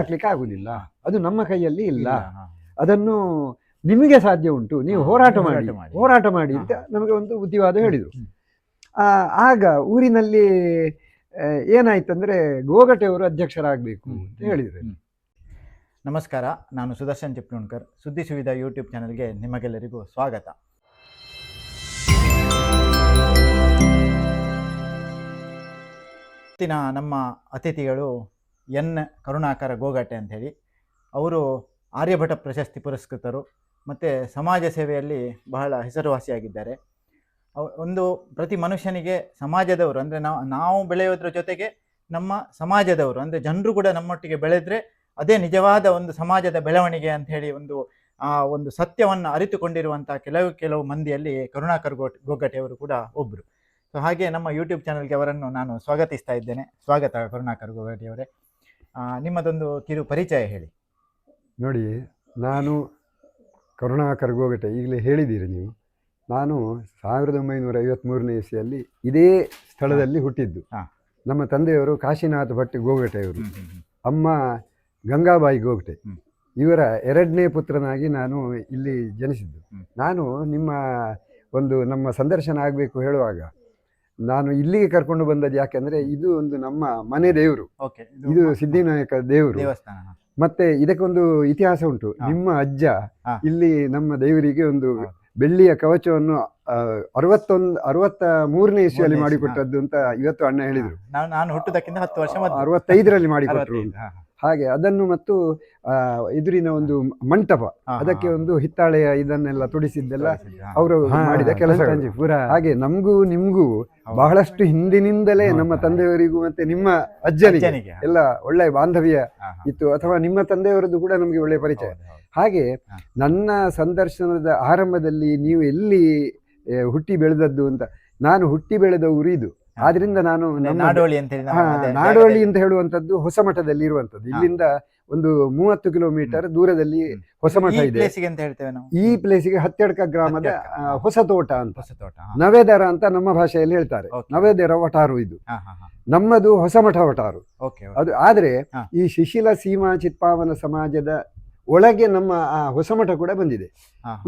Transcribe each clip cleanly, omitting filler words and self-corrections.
ಹಾಕ್ಲಿಕ್ಕೆ ಆಗುದಿಲ್ಲ, ಅದು ನಮ್ಮ ಕೈಯಲ್ಲಿ ಇಲ್ಲ. ಅದನ್ನು ನಿಮಗೆ ಸಾಧ್ಯ ಉಂಟು, ನೀವು ಹೋರಾಟ ಮಾಡಿ ಅಂತ ನಮಗೆ ಒಂದು ಬುದ್ಧಿವಾದ ಹೇಳಿದರು. ಆಗ ಊರಿನಲ್ಲಿ ಏನಾಯ್ತಂದ್ರೆ ಗೋಗಟೆಯವರು ಅಧ್ಯಕ್ಷರಾಗಬೇಕು ಅಂತ ಹೇಳಿದರು. ನಮಸ್ಕಾರ, ನಾನು ಸುದರ್ಶನ್ ಚಿಪ್ನೂಣ್ಕರ್. ಸುದ್ದಿ ಸುವಿಧ ಯೂಟ್ಯೂಬ್ ಚಾನಲ್ಗೆ ನಿಮಗೆಲ್ಲರಿಗೂ ಸ್ವಾಗತ. ಇವತ್ತಿನ ನಮ್ಮ ಅತಿಥಿಗಳು ಎನ್ ಕರುಣಾಕರ ಗೋಗಟೆ ಅಂಥೇಳಿ. ಅವರು ಆರ್ಯಭಟ ಪ್ರಶಸ್ತಿ ಪುರಸ್ಕೃತರು ಮತ್ತು ಸಮಾಜ ಸೇವೆಯಲ್ಲಿ ಬಹಳ ಹೆಸರುವಾಸಿಯಾಗಿದ್ದಾರೆ. ಒಂದು ಪ್ರತಿ ಮನುಷ್ಯನಿಗೆ ಸಮಾಜದವರು ಅಂದರೆ ನಾವು ಬೆಳೆಯೋದ್ರ ಜೊತೆಗೆ ನಮ್ಮ ಸಮಾಜದವರು ಅಂದರೆ ಜನರು ಕೂಡ ನಮ್ಮೊಟ್ಟಿಗೆ ಬೆಳೆದ್ರೆ ಅದೇ ನಿಜವಾದ ಒಂದು ಸಮಾಜದ ಬೆಳವಣಿಗೆ ಅಂತ ಹೇಳಿ ಒಂದು ಸತ್ಯವನ್ನು ಅರಿತುಕೊಂಡಿರುವಂಥ ಕೆಲವು ಮಂದಿಯಲ್ಲಿ ಕರುಣಾಕರ್ ಗೋಗಟೆಯವರು ಕೂಡ ಒಬ್ಬರು. ಸೊ ಹಾಗೆ ನಮ್ಮ ಯೂಟ್ಯೂಬ್ ಚಾನಲ್ಗೆ ಅವರನ್ನು ನಾನು ಸ್ವಾಗತಿಸ್ತಾ ಇದ್ದೇನೆ. ಸ್ವಾಗತ ಕರುಣಾಕರ್ ಗೋಗಟೆಯವರೇ. ನಿಮ್ಮದೊಂದು ಕಿರು ಪರಿಚಯ ಹೇಳಿ. ನೋಡಿ, ನಾನು ಕರುಣಾಕರ್ ಗೋಗಟೆ, ಈಗಲೇ ಹೇಳಿದ್ದೀರಿ ನೀವು. ನಾನು 1953ನೇ ಇಸ್ವಿಯಲ್ಲಿ ಇದೇ ಸ್ಥಳದಲ್ಲಿ ಹುಟ್ಟಿದ್ದು. ನಮ್ಮ ತಂದೆಯವರು ಕಾಶಿನಾಥ ಭಟ್ ಗೋಗಟೆಯವರು, ಅಮ್ಮ ಗಂಗಾಬಾಯಿ ಗೋಗಟೆ. ಇವರ ಎರಡನೇ ಪುತ್ರನಾಗಿ ನಾನು ಇಲ್ಲಿ ಜನಿಸಿದ್ದು. ನಾನು ನಮ್ಮ ಸಂದರ್ಶನ ಆಗಬೇಕು ಹೇಳುವಾಗ ನಾನು ಇಲ್ಲಿಗೆ ಕರ್ಕೊಂಡು ಬಂದದ್ದು ಯಾಕೆಂದರೆ ಇದು ಒಂದು ನಮ್ಮ ಮನೆ ದೇವರು, ಇದು ಸಿದ್ಧಿವಿನಾಯಕ ದೇವರು. ಮತ್ತೆ ಇದಕ್ಕೊಂದು ಇತಿಹಾಸ ಉಂಟು. ನಿಮ್ಮ ಅಜ್ಜ ಇಲ್ಲಿ ನಮ್ಮ ದೇವರಿಗೆ ಒಂದು ಬೆಳ್ಳಿಯ ಕವಚವನ್ನು 63ನೇ ಇಸ್ವಿಯಲ್ಲಿ ಮಾಡಿಕೊಟ್ಟದ್ದು ಅಂತ ಇವತ್ತು ಅಣ್ಣ ಹೇಳಿದರು. ನಾನು ಹುಟ್ಟುವುದಕ್ಕಿಂತ 10 ವರ್ಷ 65ರಲ್ಲಿ ಮಾಡಿಕೊಟ್ಟರು. ಹಾಗೆ ಅದನ್ನು ಮತ್ತು ಎದುರಿನ ಒಂದು ಮಂಟಪ, ಅದಕ್ಕೆ ಒಂದು ಹಿತ್ತಾಳೆಯ ಇದನ್ನೆಲ್ಲ ತುಡಿಸಿದ್ದೆಲ್ಲ ಅವರು ಮಾಡಿದ ಕೆಲಸ. ಹಾಗೆ ನಮಗೂ ನಿಮಗೂ ಬಹಳಷ್ಟು ಹಿಂದಿನಿಂದಲೇ ನಮ್ಮ ತಂದೆಯವರಿಗೂ ಮತ್ತೆ ನಿಮ್ಮ ಅಜ್ಜನಿಗೆ ಎಲ್ಲ ಒಳ್ಳೆಯ ಬಾಂಧವ್ಯ ಇತ್ತು, ಅಥವಾ ನಿಮ್ಮ ತಂದೆಯವರದ್ದು ಕೂಡ ನಮಗೆ ಒಳ್ಳೆಯ ಪರಿಚಯ. ಹಾಗೆ ನನ್ನ ಸಂದರ್ಶನದ ಆರಂಭದಲ್ಲಿ ನೀವು ಎಲ್ಲಿ ಹುಟ್ಟಿ ಬೆಳೆದದ್ದು ಅಂತ, ನಾನು ಹುಟ್ಟಿ ಬೆಳೆದ ಊರು ಇದು. ಆದ್ರಿಂದ ನಾನು ನಾಡೋಳಿ ಅಂತ ಹೇಳುವಂಥದ್ದು ಹೊಸಮಠದಲ್ಲಿ ಇರುವಂಥದ್ದು. ಇಲ್ಲಿಂದ ಒಂದು 30 ಕಿಲೋಮೀಟರ್ ದೂರದಲ್ಲಿ ಹೊಸಮಠ ಇದೆ. ಈ ಪ್ಲೇಸಿಗೆ ಹತ್ಯಡ್ಕ ಗ್ರಾಮದ ಹೊಸತೋಟ ಅಂತ, ನವೇದರ ಅಂತ ನಮ್ಮ ಭಾಷೆಯಲ್ಲಿ ಹೇಳ್ತಾರೆ. ನವೇದರ ವಟಾರು ಇದು, ನಮ್ಮದು ಹೊಸಮಠ ವಟಾರು ಅದು. ಆದ್ರೆ ಈ ಶಿಶಿಲ ಸೀಮಾ ಚಿತ್ಪಾವನ ಸಮಾಜದ ಒಳಗೆ ನಮ್ಮ ಹೊಸಮಠ ಕೂಡ ಬಂದಿದೆ.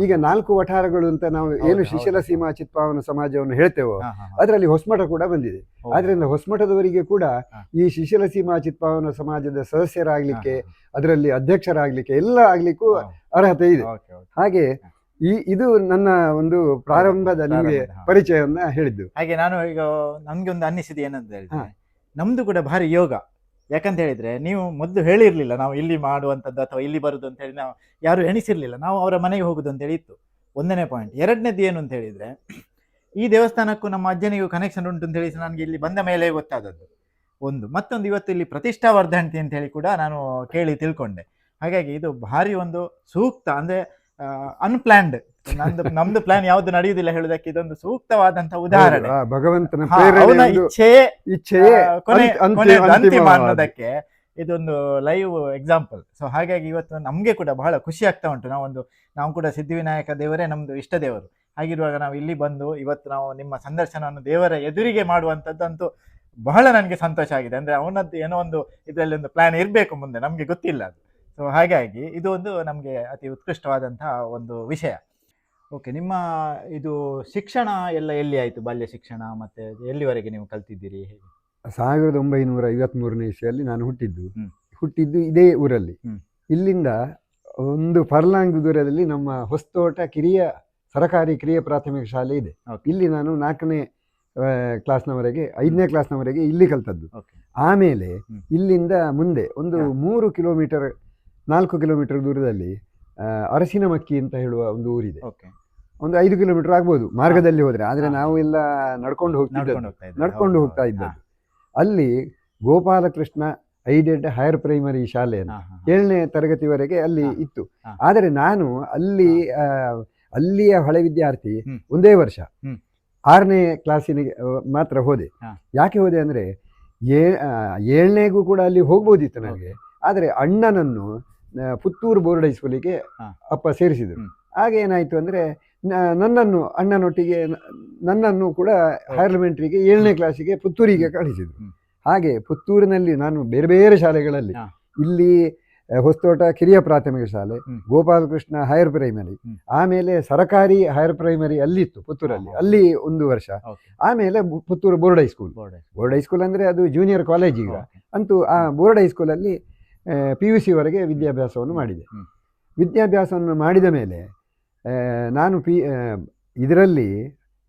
ಈಗ 4 ವಠಾರಗಳು ಅಂತ ನಾವು ಏನು ಶಿಶಿಲ ಸೀಮಾ ಚಿತ್ಪಾವನ ಸಮಾಜವನ್ನು ಹೇಳ್ತೇವೋ ಅದರಲ್ಲಿ ಹೊಸಮಠ ಕೂಡ ಬಂದಿದೆ. ಆದ್ರಿಂದ ಹೊಸಮಠದವರಿಗೆ ಕೂಡ ಈ ಶಿಶಿಲ ಸೀಮಾ ಚಿತ್ಪಾವನ ಸಮಾಜದ ಸದಸ್ಯರಾಗ್ಲಿಕ್ಕೆ, ಅದರಲ್ಲಿ ಅಧ್ಯಕ್ಷರಾಗ್ಲಿಕ್ಕೆ, ಎಲ್ಲ ಆಗ್ಲಿಕ್ಕೂ ಅರ್ಹತೆ ಇದೆ. ಹಾಗೆ ಇದು ನನ್ನ ಒಂದು ಪ್ರಾರಂಭದ ನಿಮಗೆ ಪರಿಚಯವನ್ನ ಹೇಳಿದ್ದು. ಹಾಗೆ ನಾನು ಈಗ ನಮ್ಗೆ ಒಂದು ಅನ್ನಿಸಿದೆ ಏನಂತ ಹೇಳಿದ್ರೆ, ನಮ್ದು ಕೂಡ ಭಾರಿ ಯೋಗ. ಯಾಕಂತ ಹೇಳಿದ್ರೆ, ನೀವು ಮೊದಲು ಹೇಳಿರ್ಲಿಲ್ಲ ನಾವು ಇಲ್ಲಿ ಮಾಡುವಂಥದ್ದು ಅಥವಾ ಇಲ್ಲಿ ಬರುದು ಅಂತ ಹೇಳಿ ನಾವು ಯಾರು ಎಣಿಸಿರ್ಲಿಲ್ಲ. ನಾವು ಅವರ ಮನೆಗೆ ಹೋಗುದು ಅಂತ ಹೇಳಿ ಇತ್ತು, 1ನೇ ಪಾಯಿಂಟ್. 2ನೇದು ಏನು ಅಂತ ಹೇಳಿದ್ರೆ, ಈ ದೇವಸ್ಥಾನಕ್ಕೂ ನಮ್ಮ ಅಜ್ಜನಿಗೂ ಕನೆಕ್ಷನ್ ಉಂಟು ಅಂತ ಹೇಳಿ ನನಗೆ ಇಲ್ಲಿ ಬಂದ ಮೇಲೆ ಗೊತ್ತಾದದ್ದು ಒಂದು. ಮತ್ತೊಂದು, ಇವತ್ತು ಇಲ್ಲಿ ಪ್ರತಿಷ್ಠಾವರ್ಧಂತಿ ಅಂತ ಹೇಳಿ ಕೂಡ ನಾನು ಕೇಳಿ ತಿಳ್ಕೊಂಡೆ. ಹಾಗಾಗಿ ಇದು ಭಾರಿ ಒಂದು ಸೂಕ್ತ, ಅಂದ್ರೆ ಅನ್ಪ್ಲಾನ್ಡ್, ನಮ್ದು ಪ್ಲಾನ್ ಯಾವ್ದು ನಡೆಯುವುದಿಲ್ಲ ಹೇಳುವುದಕ್ಕೆ ಇದೊಂದು ಸೂಕ್ತವಾದಂತಹ ಉದಾಹರಣೆ. ಭಗವಂತನ ಇಚ್ಛೆಯೇ ಅಂತಿಮ ಅನ್ನೋದಕ್ಕೆ ಇದೊಂದು ಲೈವ್ ಎಕ್ಸಾಂಪಲ್. ಸೊ ಹಾಗಾಗಿ ಇವತ್ತು ನಮ್ಗೆ ಕೂಡ ಬಹಳ ಖುಷಿ ಆಗ್ತಾ ಉಂಟು. ನಾವು ಕೂಡ ಸಿದ್ಧಿವಿನಾಯಕ ದೇವರೇ ನಮ್ದು ಇಷ್ಟ ದೇವರು. ಹಾಗಿರುವಾಗ ನಾವು ಇಲ್ಲಿ ಬಂದು ಇವತ್ತು ನಾವು ನಿಮ್ಮ ಸಂದರ್ಶನವನ್ನು ದೇವರ ಎದುರಿಗೆ ಮಾಡುವಂಥದ್ದಂತೂ ಬಹಳ ನನಗೆ ಸಂತೋಷ ಆಗಿದೆ. ಅಂದ್ರೆ ಅವನದ್ದು ಏನೋ ಒಂದು ಇದರಲ್ಲಿ ಒಂದು ಪ್ಲಾನ್ ಇರಬೇಕು ಮುಂದೆ, ನಮ್ಗೆ ಗೊತ್ತಿಲ್ಲ ಅದು. ಸೊ ಹಾಗಾಗಿ ಇದು ಒಂದು ನಮಗೆ ಅತಿ ಉತ್ಕೃಷ್ಟವಾದಂತಹ ಒಂದು ವಿಷಯ. ಓಕೆ, ನಿಮ್ಮ ಇದು ಶಿಕ್ಷಣ ಎಲ್ಲ ಎಲ್ಲಿ ಆಯಿತು? ಬಾಲ್ಯ ಶಿಕ್ಷಣ ಮತ್ತೆ ಎಲ್ಲಿವರೆಗೆ ನೀವು ಕಲ್ತಿದ್ದೀರಿ? ಹೇಗೆ? 1953ನೇ ಇಸ್ವಿಯಲ್ಲಿ ನಾನು ಹುಟ್ಟಿದ್ದು ಇದೇ ಊರಲ್ಲಿ. ಇಲ್ಲಿಂದ ಒಂದು ಫರ್ಲಾಂಗ್ ದೂರದಲ್ಲಿ ನಮ್ಮ ಹೊಸತೋಟ ಸರಕಾರಿ ಕಿರಿಯ ಪ್ರಾಥಮಿಕ ಶಾಲೆ ಇದೆ. ಇಲ್ಲಿ ನಾನು 4ನೇ ಕ್ಲಾಸ್ನವರೆಗೆ 5ನೇ ಕ್ಲಾಸ್ನವರೆಗೆ ಇಲ್ಲಿ ಕಲ್ತದ್ದು. ಆಮೇಲೆ ಇಲ್ಲಿಂದ ಮುಂದೆ ಒಂದು 4 ಕಿಲೋಮೀಟರ್ ದೂರದಲ್ಲಿ ಅರಸಿನಮಕ್ಕಿ ಅಂತ ಹೇಳುವ ಒಂದು ಊರಿದೆ. ಒಂದು 5 ಕಿಲೋಮೀಟರ್ ಆಗ್ಬೋದು ಮಾರ್ಗದಲ್ಲಿ ಹೋದ್ರೆ. ಆದ್ರೆ ನಾವು ಎಲ್ಲ ನಡ್ಕೊಂಡು ಹೋಗ್ತಾ ಇದ್ದದ್ದು. ಅಲ್ಲಿ ಗೋಪಾಲಕೃಷ್ಣ ಐಡೆಡ್ ಹೈಯರ್ ಪ್ರೈಮರಿ ಶಾಲೆ ಅಂತ 7ನೇ ತರಗತಿವರೆಗೆ ಅಲ್ಲಿ ಇತ್ತು. ಆದರೆ ನಾನು ಅಲ್ಲಿಯ ಹಳೆ ವಿದ್ಯಾರ್ಥಿ. ಒಂದೇ ವರ್ಷ 6ನೇ ಕ್ಲಾಸಿನಿಗೆ ಮಾತ್ರ ಹೋದೆ. ಯಾಕೆ ಹೋದೆ ಅಂದ್ರೆ 7ನೇಗೂ ಕೂಡ ಅಲ್ಲಿ ಹೋಗ್ಬೋದಿತ್ತು ನನಗೆ. ಆದರೆ ಅಣ್ಣನನ್ನು ಪುತ್ತೂರು ಬೋರ್ಡ್ ಹೈಸ್ಕೂಲಿಗೆ ಅಪ್ಪ ಸೇರಿಸಿದರು. ಆಗ ಏನಾಯ್ತು ಅಂದ್ರೆ ನನ್ನನ್ನು ಕೂಡ ಹೈಯರ್ ಎಲಿಮೆಂಟ್ರಿಗೆ 7ನೇ ಕ್ಲಾಸಿಗೆ ಪುತ್ತೂರಿಗೆ ಕಳಿಸಿದ್ರು. ಹಾಗೆ ಪುತ್ತೂರಿನಲ್ಲಿ ನಾನು ಬೇರೆ ಬೇರೆ ಶಾಲೆಗಳಲ್ಲಿ, ಇಲ್ಲಿ ಹೊಸತೋಟ ಕಿರಿಯ ಪ್ರಾಥಮಿಕ ಶಾಲೆ, ಗೋಪಾಲಕೃಷ್ಣ ಹೈಯರ್ ಪ್ರೈಮರಿ, ಆಮೇಲೆ ಸರಕಾರಿ ಹೈಯರ್ ಪ್ರೈಮರಿ ಅಲ್ಲಿತ್ತು ಪುತ್ತೂರಲ್ಲಿ, ಅಲ್ಲಿ 1 ವರ್ಷ, ಆಮೇಲೆ Puttur board high school. Board high school ಅಂದರೆ ಅದು ಜೂನಿಯರ್ ಕಾಲೇಜ್ ಈಗ. ಅಂತೂ ಆ ಬೋರ್ಡ್ ಹೈಸ್ಕೂಲಲ್ಲಿ PUC ವರೆಗೆ ವಿದ್ಯಾಭ್ಯಾಸವನ್ನು ಮಾಡಿದೆ. ವಿದ್ಯಾಭ್ಯಾಸವನ್ನು ಮಾಡಿದ ಮೇಲೆ ನಾನು ಇದರಲ್ಲಿ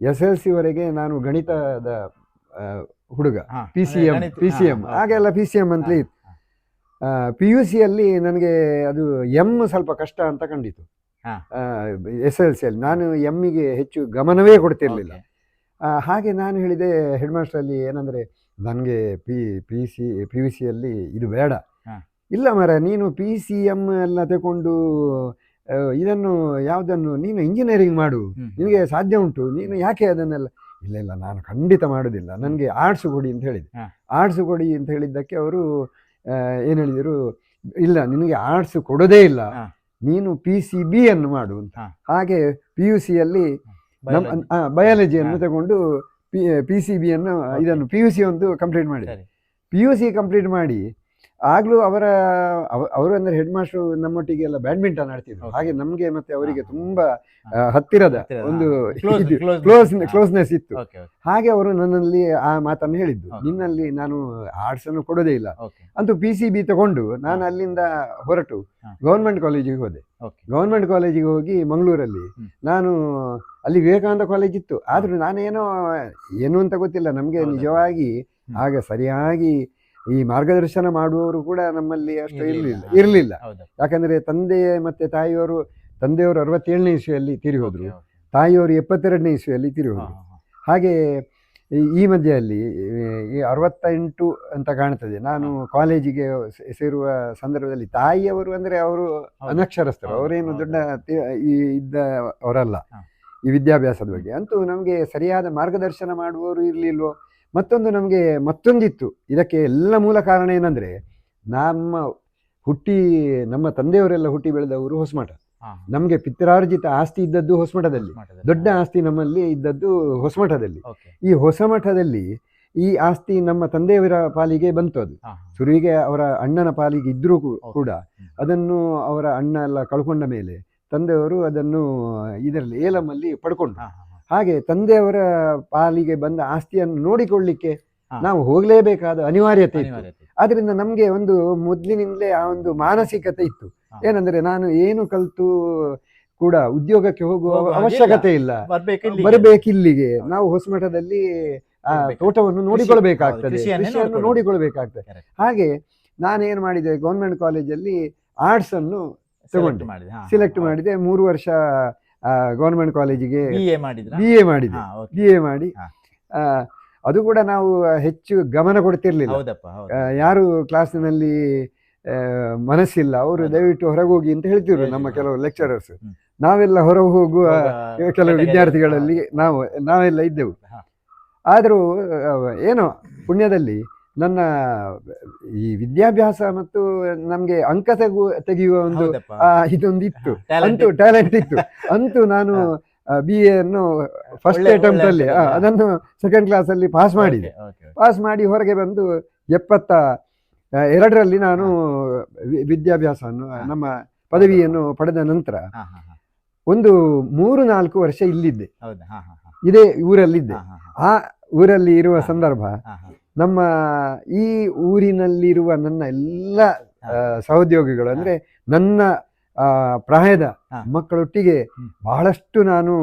SLC ವರೆಗೆ ನಾನು ಗಣಿತದ ಹುಡುಗ, PCM ಹಾಗೆಲ್ಲ PCM ಅಂತಲೇ ಇತ್ತು. PUCಯಲ್ಲಿ ನನಗೆ ಅದು ಸ್ವಲ್ಪ ಕಷ್ಟ ಅಂತ ಕಂಡಿತು. SLCಯಲ್ಲಿ ನಾನು ಗೆ ಹೆಚ್ಚು ಗಮನವೇ ಕೊಡ್ತಿರ್ಲಿಲ್ಲ. ಹಾಗೆ ನಾನು ಹೇಳಿದೆ ಹೆಡ್ ಮಾಸ್ಟರಲ್ಲಿ, ಏನಂದರೆ ನನಗೆ PUCಯಲ್ಲಿ ಇದು ಬೇಡ. ಇಲ್ಲ ಮರ, ನೀನು PCM ಎಲ್ಲ ತಗೊಂಡು ಇದನ್ನು ಯಾವುದನ್ನು ನೀನು ಇಂಜಿನಿಯರಿಂಗ್ ಮಾಡು, ನಿನಗೆ ಸಾಧ್ಯ ಉಂಟು, ನೀನು ಯಾಕೆ ಅದನ್ನೆಲ್ಲ. ಇಲ್ಲ ನಾನು ಖಂಡಿತ ಮಾಡೋದಿಲ್ಲ, ನನಗೆ ಆರ್ಟ್ಸ್ ಕೊಡಿ ಅಂತ ಹೇಳಿದೆ. ಆರ್ಟ್ಸ್ ಕೊಡಿ ಅಂತ ಹೇಳಿದ್ದಕ್ಕೆ ಅವರು ಏನು ಹೇಳಿದರು, ಇಲ್ಲ ನಿನಗೆ ಆರ್ಟ್ಸ್ ಕೊಡೋದೇ ಇಲ್ಲ, ನೀನು PCB ಅನ್ನು ಮಾಡು ಅಂತ. ಹಾಗೆ PUCಯಲ್ಲಿ ಬಯಾಲಜಿಯನ್ನು ತಗೊಂಡು PCBಯನ್ನು ಇದನ್ನು PUC ಒಂದು ಕಂಪ್ಲೀಟ್ ಮಾಡಿದೆ. PUC ಕಂಪ್ಲೀಟ್ ಮಾಡಿ ಆಗಲೂ ಅವರು ಅಂದರೆ ಹೆಡ್ ಮಾಸ್ಟ್ರು ನಮ್ಮೊಟ್ಟಿಗೆ ಎಲ್ಲ ಬ್ಯಾಡ್ಮಿಂಟನ್ ಆಡ್ತಿದ್ರು. ಹಾಗೆ ನಮಗೆ ಮತ್ತೆ ಅವರಿಗೆ ತುಂಬಾ ಹತ್ತಿರದ ಒಂದು ಕ್ಲೋಸ್ನೆಸ್ ಇತ್ತು. ಹಾಗೆ ಅವರು ನನ್ನಲ್ಲಿ ಆ ಮಾತನ್ನು ಹೇಳಿದ್ದು, ನಿನ್ನಲ್ಲಿ ನಾನು ಆರ್ಟ್ಸ್ ಅನ್ನು ಕೊಡೋದೇ ಇಲ್ಲ. ಅಂತೂ PCB ತಗೊಂಡು ನಾನು ಅಲ್ಲಿಂದ ಹೊರಟು ಗೌರ್ಮೆಂಟ್ ಕಾಲೇಜಿಗೆ ಹೋದೆ. ಗೌರ್ಮೆಂಟ್ ಕಾಲೇಜಿಗೆ ಹೋಗಿ ಮಂಗಳೂರಲ್ಲಿ ನಾನು ಅಲ್ಲಿ ವಿವೇಕಾನಂದ ಕಾಲೇಜ್ ಇತ್ತು. ಆದ್ರೂ ನಾನೇನೋ ಏನು ಅಂತ ಗೊತ್ತಿಲ್ಲ, ನಮಗೆ ನಿಜವಾಗಿ ಆಗ ಸರಿಯಾಗಿ ಈ ಮಾರ್ಗದರ್ಶನ ಮಾಡುವವರು ಕೂಡ ನಮ್ಮಲ್ಲಿ ಅಷ್ಟು ಇರಲಿಲ್ಲ. ಯಾಕಂದ್ರೆ ತಂದೆ ಮತ್ತೆ ತಾಯಿಯವರು, ತಂದೆಯವರು 67ನೇ ಇಸ್ವಿಯಲ್ಲಿ ತೀರಿ ಹೋದ್ರು, ತಾಯಿಯವರು 72ನೇ ಇಸ್ವಿಯಲ್ಲಿ ತೀರಿ ಹೋದ್ರು. ಹಾಗೆ ಈ ಮಧ್ಯೆಯಲ್ಲಿ ಈ 68 ಅಂತ ಕಾಣ್ತದೆ. ನಾನು ಕಾಲೇಜಿಗೆ ಸೇರುವ ಸಂದರ್ಭದಲ್ಲಿ ತಾಯಿಯವರು ಅಂದರೆ ಅವರು ಅನಕ್ಷರಸ್ಥರು, ಅವರೇನು ದೊಡ್ಡ ಇದ್ದ ಅವರಲ್ಲ ಈ ವಿದ್ಯಾಭ್ಯಾಸದ ಬಗ್ಗೆ. ಅಂತೂ ನಮಗೆ ಸರಿಯಾದ ಮಾರ್ಗದರ್ಶನ ಮಾಡುವವರು ಇರಲಿಲ್ವೋ. ಮತ್ತೊಂದು ನಮಗೆ ಮತ್ತೊಂದಿತ್ತು. ಇದಕ್ಕೆ ಎಲ್ಲ ಮೂಲ ಕಾರಣ ಏನಂದರೆ, ನಮ್ಮ ತಂದೆಯವರೆಲ್ಲ ಹುಟ್ಟಿ ಬೆಳೆದವರು ಹೊಸಮಠ. ನಮಗೆ ಪಿತ್ರಾರ್ಜಿತ ಆಸ್ತಿ ಇದ್ದದ್ದು ಹೊಸಮಠದಲ್ಲಿ, ದೊಡ್ಡ ಆಸ್ತಿ ನಮ್ಮಲ್ಲಿ ಇದ್ದದ್ದು ಹೊಸಮಠದಲ್ಲಿ. ಈ ಹೊಸಮಠದಲ್ಲಿ ಈ ಆಸ್ತಿ ನಮ್ಮ ತಂದೆಯವರ ಪಾಲಿಗೆ ಬಂತು. ಅದು ಶುರುವಿಗೆ ಅವರ ಅಣ್ಣನ ಪಾಲಿಗೆ ಇದ್ರೂ ಕೂಡ ಅದನ್ನು ಅವರ ಅಣ್ಣ ಎಲ್ಲ ಕಳ್ಕೊಂಡ ಮೇಲೆ ತಂದೆಯವರು ಅದನ್ನು ಇದರಲ್ಲಿ ಏಲಮಲ್ಲಿ ಪಡ್ಕೊಂಡ್ರು. ಹಾಗೆ ತಂದೆಯವರ ಪಾಲಿಗೆ ಬಂದ ಆಸ್ತಿಯನ್ನು ನೋಡಿಕೊಳ್ಳಿಕ್ಕೆ ನಾವು ಹೋಗಲೇಬೇಕಾದ ಅನಿವಾರ್ಯತೆ ಇತ್ತು. ಆದ್ರಿಂದ ನಮಗೆ ಒಂದು ಮೊದಲಿನಿಂದಲೇ ಆ ಒಂದು ಮಾನಸಿಕತೆ ಇತ್ತು, ಏನಂದ್ರೆ ನಾನು ಏನು ಕಲಿತು ಕೂಡ ಉದ್ಯೋಗಕ್ಕೆ ಹೋಗುವ ಅವಶ್ಯಕತೆ ಇಲ್ಲ, ಬರಬೇಕಿಲ್ಲಿಗೆ, ನಾವು ಹೊಸಮಠದಲ್ಲಿ ಆ ತೋಟವನ್ನು ನೋಡಿಕೊಳ್ಬೇಕಾಗ್ತದೆ, ಕೃಷಿಯನ್ನು ನೋಡಿಕೊಳ್ಬೇಕಾಗ್ತದೆ. ಹಾಗೆ ನಾನೇನು ಮಾಡಿದೆ, ಗೌರ್ಮೆಂಟ್ ಕಾಲೇಜಲ್ಲಿ ಆರ್ಟ್ಸ್ ಅನ್ನು ತಗೊಂಡೆ, ಸಿಲೆಕ್ಟ್ ಮಾಡಿದೆ. 3 ವರ್ಷ ಗೌರ್ಮೆಂಟ್ ಕಾಲೇಜಿಗೆ BA ಮಾಡಿ ಅದು ಕೂಡ ನಾವು ಹೆಚ್ಚು ಗಮನ ಕೊಡ್ತಿರ್ಲಿಲ್ಲ. ಯಾರು ಕ್ಲಾಸಿನಲ್ಲಿ ಮನಸ್ಸಿಲ್ಲ ಅವರು ದಯವಿಟ್ಟು ಹೊರಗೆ ಹೋಗಿ ಅಂತ ಹೇಳ್ತಿದ್ರು ನಮ್ಮ ಕೆಲವು ಲೆಕ್ಚರರ್ಸ್. ನಾವೆಲ್ಲ ಹೊರಗೆ ಹೋಗುವ ಕೆಲವು ವಿದ್ಯಾರ್ಥಿಗಳಲ್ಲಿ ನಾವೆಲ್ಲ ಇದ್ದೆವು. ಆದರೂ ಏನೋ ಪುಣ್ಯದಲ್ಲಿ ನನ್ನ ಈ ವಿದ್ಯಾಭ್ಯಾಸ ಮತ್ತು ನಮಗೆ ಅಂಕ ತೆಗೆಯುವ ಒಂದು ಇದೊಂದು ಇತ್ತು, ಅಂತೂ ಟ್ಯಾಲೆಂಟ್ ಇತ್ತು. ಅಂತೂ ನಾನು BA ಅನ್ನು ಫಸ್ಟ್ ಅಟೆಂಪ್ಟ್ ಅಲ್ಲಿ ಅದನ್ನು ಸೆಕೆಂಡ್ ಕ್ಲಾಸಲ್ಲಿ ಪಾಸ್ ಮಾಡಿದೆ. ಪಾಸ್ ಮಾಡಿ ಹೊರಗೆ ಬಂದು 72ರಲ್ಲಿ ನಾನು ವಿದ್ಯಾಭ್ಯಾಸವನ್ನು ನಮ್ಮ ಪದವಿಯನ್ನು ಪಡೆದ ನಂತರ ಒಂದು 3-4 ವರ್ಷ ಇಲ್ಲಿದ್ದೆ, ಇದೇ ಊರಲ್ಲಿದ್ದೆ. ಆ ಊರಲ್ಲಿ ಇರುವ ಸಂದರ್ಭ ನಮ್ಮ ಈ ಊರಿನಲ್ಲಿರುವ ನನ್ನ ಎಲ್ಲ ಸಹೋದ್ಯೋಗಿಗಳು ಅಂದ್ರೆ ನನ್ನ ಪ್ರಾಯದ ಮಕ್ಕಳೊಟ್ಟಿಗೆ ಬಹಳಷ್ಟು ನಾನು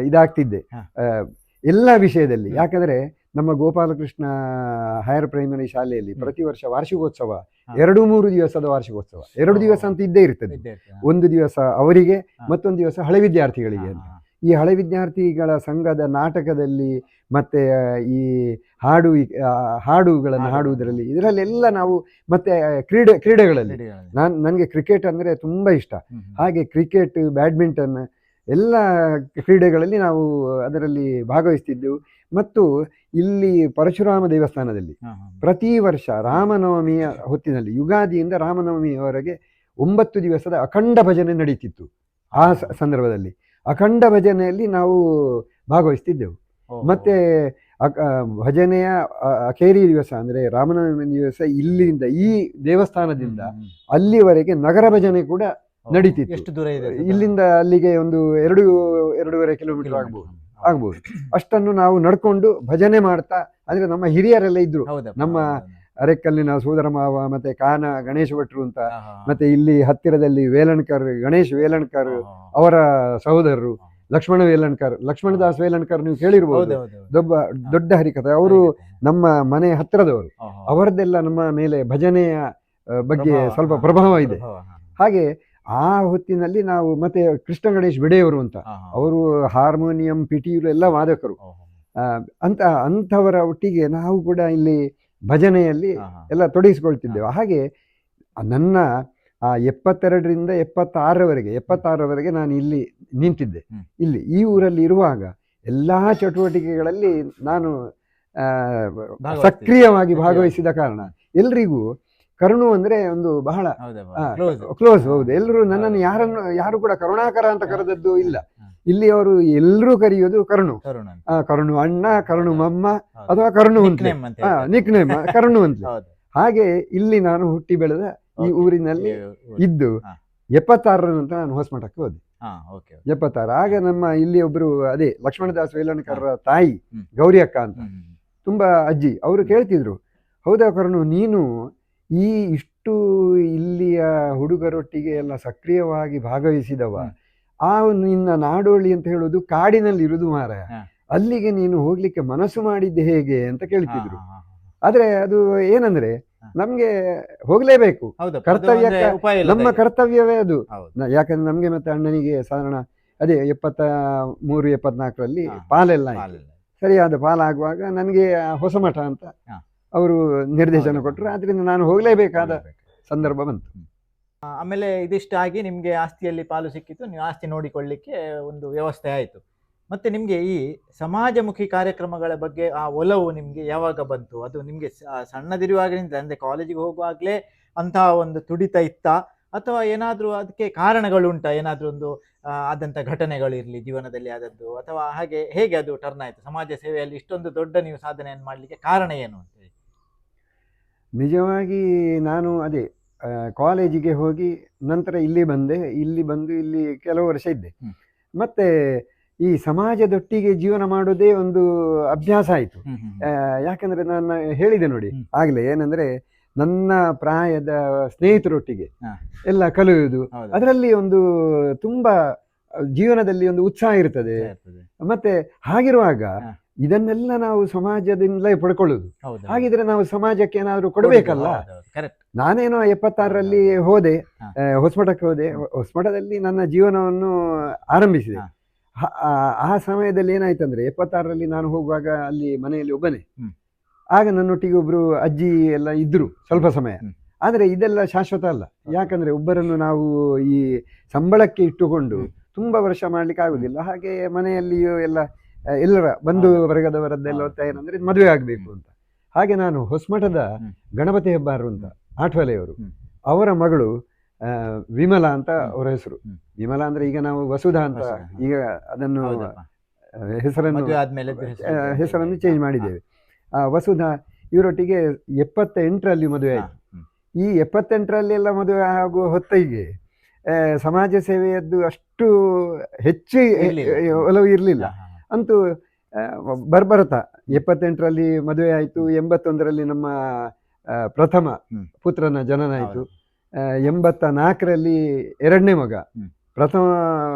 ಇದಾಗ್ತಿದ್ದೆ ಎಲ್ಲ ವಿಷಯದಲ್ಲಿ. ಯಾಕಂದ್ರೆ ನಮ್ಮ ಗೋಪಾಲಕೃಷ್ಣ ಹೈಯರ್ ಪ್ರೈಮರಿ ಶಾಲೆಯಲ್ಲಿ ಪ್ರತಿ ವರ್ಷ ವಾರ್ಷಿಕೋತ್ಸವ, 2-3 ದಿವಸದ ವಾರ್ಷಿಕೋತ್ಸವ, 2 ದಿವಸ ಅಂತ ಇದ್ದೇ ಇರ್ತದೆ. ಒಂದು ದಿವಸ ಅವರಿಗೆ, ಮತ್ತೊಂದು ದಿವಸ ಹಳೆ ವಿದ್ಯಾರ್ಥಿಗಳಿಗೆ ಅಂತ. ಈ ಹಳೆ ವಿದ್ಯಾರ್ಥಿಗಳ ಸಂಘದ ನಾಟಕದಲ್ಲಿ ಮತ್ತೆ ಈ ಹಾಡುಗಳನ್ನು ಹಾಡುವುದರಲ್ಲಿ, ಇದರಲ್ಲೆಲ್ಲ ನಾವು ಮತ್ತೆ ಕ್ರೀಡೆಗಳಲ್ಲಿ ನನಗೆ ಕ್ರಿಕೆಟ್ ಅಂದರೆ ತುಂಬ ಇಷ್ಟ. ಹಾಗೆ ಕ್ರಿಕೆಟ್, ಬ್ಯಾಡ್ಮಿಂಟನ್ ಎಲ್ಲ ಕ್ರೀಡೆಗಳಲ್ಲಿ ನಾವು ಅದರಲ್ಲಿ ಭಾಗವಹಿಸ್ತಿದ್ದೆವು. ಮತ್ತು ಇಲ್ಲಿ ಪರಶುರಾಮ ದೇವಸ್ಥಾನದಲ್ಲಿ ಪ್ರತಿ ವರ್ಷ ರಾಮನವಮಿಯ ಹೊತ್ತಿನಲ್ಲಿ, ಯುಗಾದಿಯಿಂದ ರಾಮನವಮಿಯವರೆಗೆ 9 ದಿವಸದ ಅಖಂಡ ಭಜನೆ ನಡೀತಿತ್ತು. ಆ ಸಂದರ್ಭದಲ್ಲಿ ಅಖಂಡ ಭಜನೆಯಲ್ಲಿ ನಾವು ಭಾಗವಹಿಸ್ತಿದ್ದೆವು. ಮತ್ತೆ ಭಜನೆಯ ಅಖೇರಿ ದಿವಸ ಅಂದರೆ ರಾಮನವಮಿ ದಿವಸ ಇಲ್ಲಿಂದ ಈ ದೇವಸ್ಥಾನದಿಂದ ಅಲ್ಲಿವರೆಗೆ ನಗರ ಭಜನೆ ಕೂಡ ನಡೀತಿತ್ತು. ಎಷ್ಟು ದೂರ ಇದೆ? ಇಲ್ಲಿಂದ ಅಲ್ಲಿಗೆ ಒಂದು 2-2.5 ಕಿಲೋಮೀಟರ್ ಆಗ್ಬೋದು. ಅಷ್ಟನ್ನು ನಾವು ನಡ್ಕೊಂಡು ಭಜನೆ ಮಾಡ್ತಾ, ಅಂದ್ರೆ ನಮ್ಮ ಹಿರಿಯರೆಲ್ಲ ಇದ್ರು, ನಮ್ಮ ಅರೆಕಲ್ಲಿನ ಸೋದರ ಮಾವ, ಮತ್ತೆ ಕಾನ ಗಣೇಶ ಭಟ್ರು ಅಂತ, ಮತ್ತೆ ಇಲ್ಲಿ ಹತ್ತಿರದಲ್ಲಿ ಗಣೇಶ್ ವೇಲಣ್ಕರ್ ಅವರ ಸಹೋದರರು ಲಕ್ಷ್ಮಣದಾಸ್ ವೇಲಣ್ಕರ್ ನೀವು ಕೇಳಿರ್ಬೋದು, ದೊಡ್ಡ ಹರಿಕಥೆ. ಅವರು ನಮ್ಮ ಮನೆ ಹತ್ತಿರದವರು. ಅವರದ್ದೆಲ್ಲ ನಮ್ಮ ಮೇಲೆ ಭಜನೆಯ ಬಗ್ಗೆ ಸ್ವಲ್ಪ ಪ್ರಭಾವ ಇದೆ. ಹಾಗೆ ಆ ಹೊತ್ತಿನಲ್ಲಿ ನಾವು, ಮತ್ತೆ ಕೃಷ್ಣ ಗಣೇಶ್ ಬೆಡೆಯವರು ಅಂತ, ಅವರು ಹಾರ್ಮೋನಿಯಂ, ಪಿಟೀಲು ಎಲ್ಲ ವಾದಕರು. ಅಂಥವರ ಒಟ್ಟಿಗೆ ನಾವು ಕೂಡ ಇಲ್ಲಿ ಭಜನೆಯಲ್ಲಿ ಎಲ್ಲ ತೊಡಗಿಸಿಕೊಳ್ತಿದ್ದೆವು. ಹಾಗೆ ನನ್ನ 72ರಿಂದ 76ರವರೆಗೆ ನಾನು ಇಲ್ಲಿ ನಿಂತಿದ್ದೆ. ಇಲ್ಲಿ ಈ ಊರಲ್ಲಿ ಇರುವಾಗ ಎಲ್ಲಾ ಚಟುವಟಿಕೆಗಳಲ್ಲಿ ನಾನು ಸಕ್ರಿಯವಾಗಿ ಭಾಗವಹಿಸಿದ ಕಾರಣ ಎಲ್ರಿಗೂ ಕರುಣು ಅಂದ್ರೆ ಒಂದು ಬಹಳ ಕ್ಲೋಸ್. ಹೌದು, ಎಲ್ಲರೂ ನನ್ನನ್ನು ಯಾರು ಕೂಡ ಕರುಣಾಕರ ಅಂತ ಕರೆದದ್ದು ಇಲ್ಲ. ಇಲ್ಲಿ ಅವರು ಎಲ್ಲರೂ ಕರೆಯೋದು ಕರುಣು ಅಣ್ಣ, ಕರುಣು ಮಮ್ಮ, ಅಥವಾ ಕರುಣು ಅಂತಲೇ ನಿಕ್ ನೇಮ್ ಕರುಣು ಅಂತಲೇ. ಹಾಗೆ ಇಲ್ಲಿ ನಾನು ಹುಟ್ಟಿ ಬೆಳೆದ ಈ ಊರಿನಲ್ಲಿ ಇದ್ದು 76ರ ನಂತರ ನಾನು ಹೊಸಮಠಕ್ಕೆ ಹೋದೆ. 76. ಆಗ ನಮ್ಮ ಇಲ್ಲಿ ಒಬ್ರು ಅದೇ ಲಕ್ಷ್ಮಣದಾಸ್ ವೇಲಣ್ಕರ ತಾಯಿ ಗೌರಿ ಅಕ್ಕ ಅಂತ, ತುಂಬಾ ಅಜ್ಜಿ, ಅವರು ಕೇಳ್ತಿದ್ರು, ಹೌದಾ ಕರುಣು, ನೀನು ಇಷ್ಟು ಇಲ್ಲಿಯ ಹುಡುಗರೊಟ್ಟಿಗೆ ಎಲ್ಲ ಸಕ್ರಿಯವಾಗಿ ಭಾಗವಹಿಸಿದವ, ನಿನ್ನ ನಾಡೋಳಿ ಅಂತ ಹೇಳೋದು ಕಾಡಿನಲ್ಲಿ ಇರುವುದು ಮಾರಾಯ, ಅಲ್ಲಿಗೆ ನೀನು ಹೋಗ್ಲಿಕ್ಕೆ ಮನಸ್ಸು ಮಾಡಿದ್ದೆ ಹೇಗೆ ಅಂತ ಕೇಳ್ತಿದ್ರು. ಆದ್ರೆ ಅದು ಏನಂದ್ರೆ ನಮ್ಗೆ ಹೋಗ್ಲೇಬೇಕು, ನಮ್ಮ ಕರ್ತವ್ಯವೇ ಅದು. ಯಾಕಂದ್ರೆ ನಮ್ಗೆ ಮತ್ತೆ ಅಣ್ಣನಿಗೆ ಸಾಧಾರಣ ಅದೇ 73-74ರಲ್ಲಿ ಪಾಲೆಲ್ಲ ಸರಿಯಾದ ಪಾಲಾಗುವಾಗ ನನಗೆ ಹೊಸಮಠ ಅಂತ ಅವರು ನಿರ್ದೇಶನ ಕೊಟ್ಟರು. ಆದ್ರಿಂದ ನಾನು ಹೋಗ್ಲೇಬೇಕಾದ ಸಂದರ್ಭ ಬಂತು. ಆಮೇಲೆ ಇದಿಷ್ಟಾಗಿ ನಿಮ್ಗೆ ಆಸ್ತಿಯಲ್ಲಿ ಪಾಲು ಸಿಕ್ಕಿತ್ತು, ನೀವು ಆಸ್ತಿ ನೋಡಿಕೊಳ್ಳಿಕ್ಕೆ ಒಂದು ವ್ಯವಸ್ಥೆ ಆಯಿತು. ಮತ್ತೆ ನಿಮ್ಗೆ ಈ ಸಮಾಜಮುಖಿ ಕಾರ್ಯಕ್ರಮಗಳ ಬಗ್ಗೆ ಆ ಒಲವು ನಿಮ್ಗೆ ಯಾವಾಗ ಬಂತು? ಅದು ನಿಮ್ಗೆ ಸಣ್ಣದಿರುವಾಗಲಿಂದ, ಅಂದ್ರೆ ಕಾಲೇಜಿಗೆ ಹೋಗುವಾಗಲೇ ಅಂತಹ ಒಂದು ತುಡಿತ ಇತ್ತ, ಅಥವಾ ಏನಾದ್ರೂ ಅದಕ್ಕೆ ಕಾರಣಗಳು ಉಂಟಾ? ಏನಾದ್ರೂ ಒಂದು ಆದಂಥ ಘಟನೆಗಳಿರಲಿ ಜೀವನದಲ್ಲಿ ಆದದ್ದು, ಅಥವಾ ಹೇಗೆ ಅದು ಟರ್ನ್ ಆಯ್ತು? ಸಮಾಜ ಸೇವೆಯಲ್ಲಿ ಇಷ್ಟೊಂದು ದೊಡ್ಡ ನೀವು ಸಾಧನೆಯನ್ನು ಮಾಡಲಿಕ್ಕೆ ಕಾರಣ ಏನು ಅಂತ ಹೇಳಿ? ನಿಜವಾಗಿ ನಾನು ಅದೇ ಕಾಲೇಜಿಗೆ ಹೋಗಿ ನಂತರ ಇಲ್ಲಿ ಬಂದು ಇಲ್ಲಿ ಕೆಲವು ವರ್ಷ ಇದ್ದೆ. ಮತ್ತೆ ಈ ಸಮಾಜದೊಟ್ಟಿಗೆ ಜೀವನ ಮಾಡೋದೇ ಒಂದು ಅಭ್ಯಾಸ ಆಯಿತು. ಯಾಕಂದ್ರೆ ನಾನು ಹೇಳಿದೆ ನೋಡಿ ಆಗ್ಲೇ, ಏನಂದ್ರೆ ನನ್ನ ಪ್ರಾಯದ ಸ್ನೇಹಿತರೊಟ್ಟಿಗೆ ಎಲ್ಲ ಕಲಿಯುವುದು, ಅದರಲ್ಲಿ ಒಂದು ತುಂಬಾ ಜೀವನದಲ್ಲಿ ಒಂದು ಉತ್ಸಾಹ ಇರ್ತದೆ. ಮತ್ತೆ ಹಾಗಿರುವಾಗ ಇದನ್ನೆಲ್ಲ ನಾವು ಸಮಾಜದಿಂದಲೇ ಪಡ್ಕೊಳ್ಳುದು. ಹಾಗಿದ್ರೆ ನಾವು ಸಮಾಜಕ್ಕೆ ಏನಾದ್ರು ಕೊಡಬೇಕಲ್ಲ. ನಾನೇನೋ 76ರಲ್ಲಿ ಹೋದೆ, ಹೊಸಮಠಕ್ಕೆ ಹೋದೆ. ಹೊಸಮಠದಲ್ಲಿ ನನ್ನ ಜೀವನವನ್ನು ಆರಂಭಿಸಿದೆ. ಆ ಸಮಯದಲ್ಲಿ ಏನಾಯ್ತಂದ್ರೆ 76ರಲ್ಲಿ ನಾನು ಹೋಗುವಾಗ ಅಲ್ಲಿ ಮನೆಯಲ್ಲಿ ಒಬ್ಬನೇ. ಆಗ ನನ್ನೊಟ್ಟಿಗೆ ಒಬ್ರು ಅಜ್ಜಿ ಎಲ್ಲ ಇದ್ರು ಸ್ವಲ್ಪ ಸಮಯ. ಆದ್ರೆ ಇದೆಲ್ಲ ಶಾಶ್ವತ ಅಲ್ಲ. ಯಾಕಂದ್ರೆ ಒಬ್ಬರನ್ನು ನಾವು ಈ ಸಂಬಳಕ್ಕೆ ಇಟ್ಟುಕೊಂಡು ತುಂಬಾ ವರ್ಷ ಮಾಡ್ಲಿಕ್ಕೆ ಆಗುದಿಲ್ಲ. ಹಾಗೆ ಮನೆಯಲ್ಲಿಯೂ ಎಲ್ಲರ ಬಂಧು ವರ್ಗದವರದ್ದೆಲ್ಲ ಒತ್ತಾಯ ಏನಂದ್ರೆ ಮದುವೆ ಆಗ್ಬೇಕು ಅಂತ. ಹಾಗೆ ನಾನು ಹೊಸಮಠದ ಗಣಪತಿ ಹೆಬ್ಬಾರರು ಅಂತ ಆಠ್ವಲೆಯವರು, ಅವರ ಮಗಳು ವಿಮಲಾ ಅಂತ ಅವರ ಹೆಸರು. ವಿಮಲಾ ಅಂದ್ರೆ ಈಗ ನಾವು ವಸುಧಾ ಅಂತ ಈಗ ಅದನ್ನು ಹೆಸರನ್ನು ಚೇಂಜ್ ಮಾಡಿದ್ದೇವೆ. ವಸುಧಾ ಇವರೊಟ್ಟಿಗೆ 78ರಲ್ಲಿ ಮದುವೆ ಆಯ್ತು. ಈ 78ರಲ್ಲಿ ಎಲ್ಲ ಮದುವೆ ಆಗುವ ಹೊತ್ತಿಗೆ ಸಮಾಜ ಸೇವೆಯದ್ದು ಅಷ್ಟು ಹೆಚ್ಚು ಒಲವು ಇರಲಿಲ್ಲ. ಅಂತೂ ಬರ್ಬರ್ತಾ 78ರಲ್ಲಿ ಮದುವೆ ಆಯಿತು. 81ರಲ್ಲಿ ನಮ್ಮ ಪ್ರಥಮ ಪುತ್ರನ ಜನನ ಆಯಿತು. 84ರಲ್ಲಿ ಎರಡನೇ ಮಗ. ಪ್ರಥಮ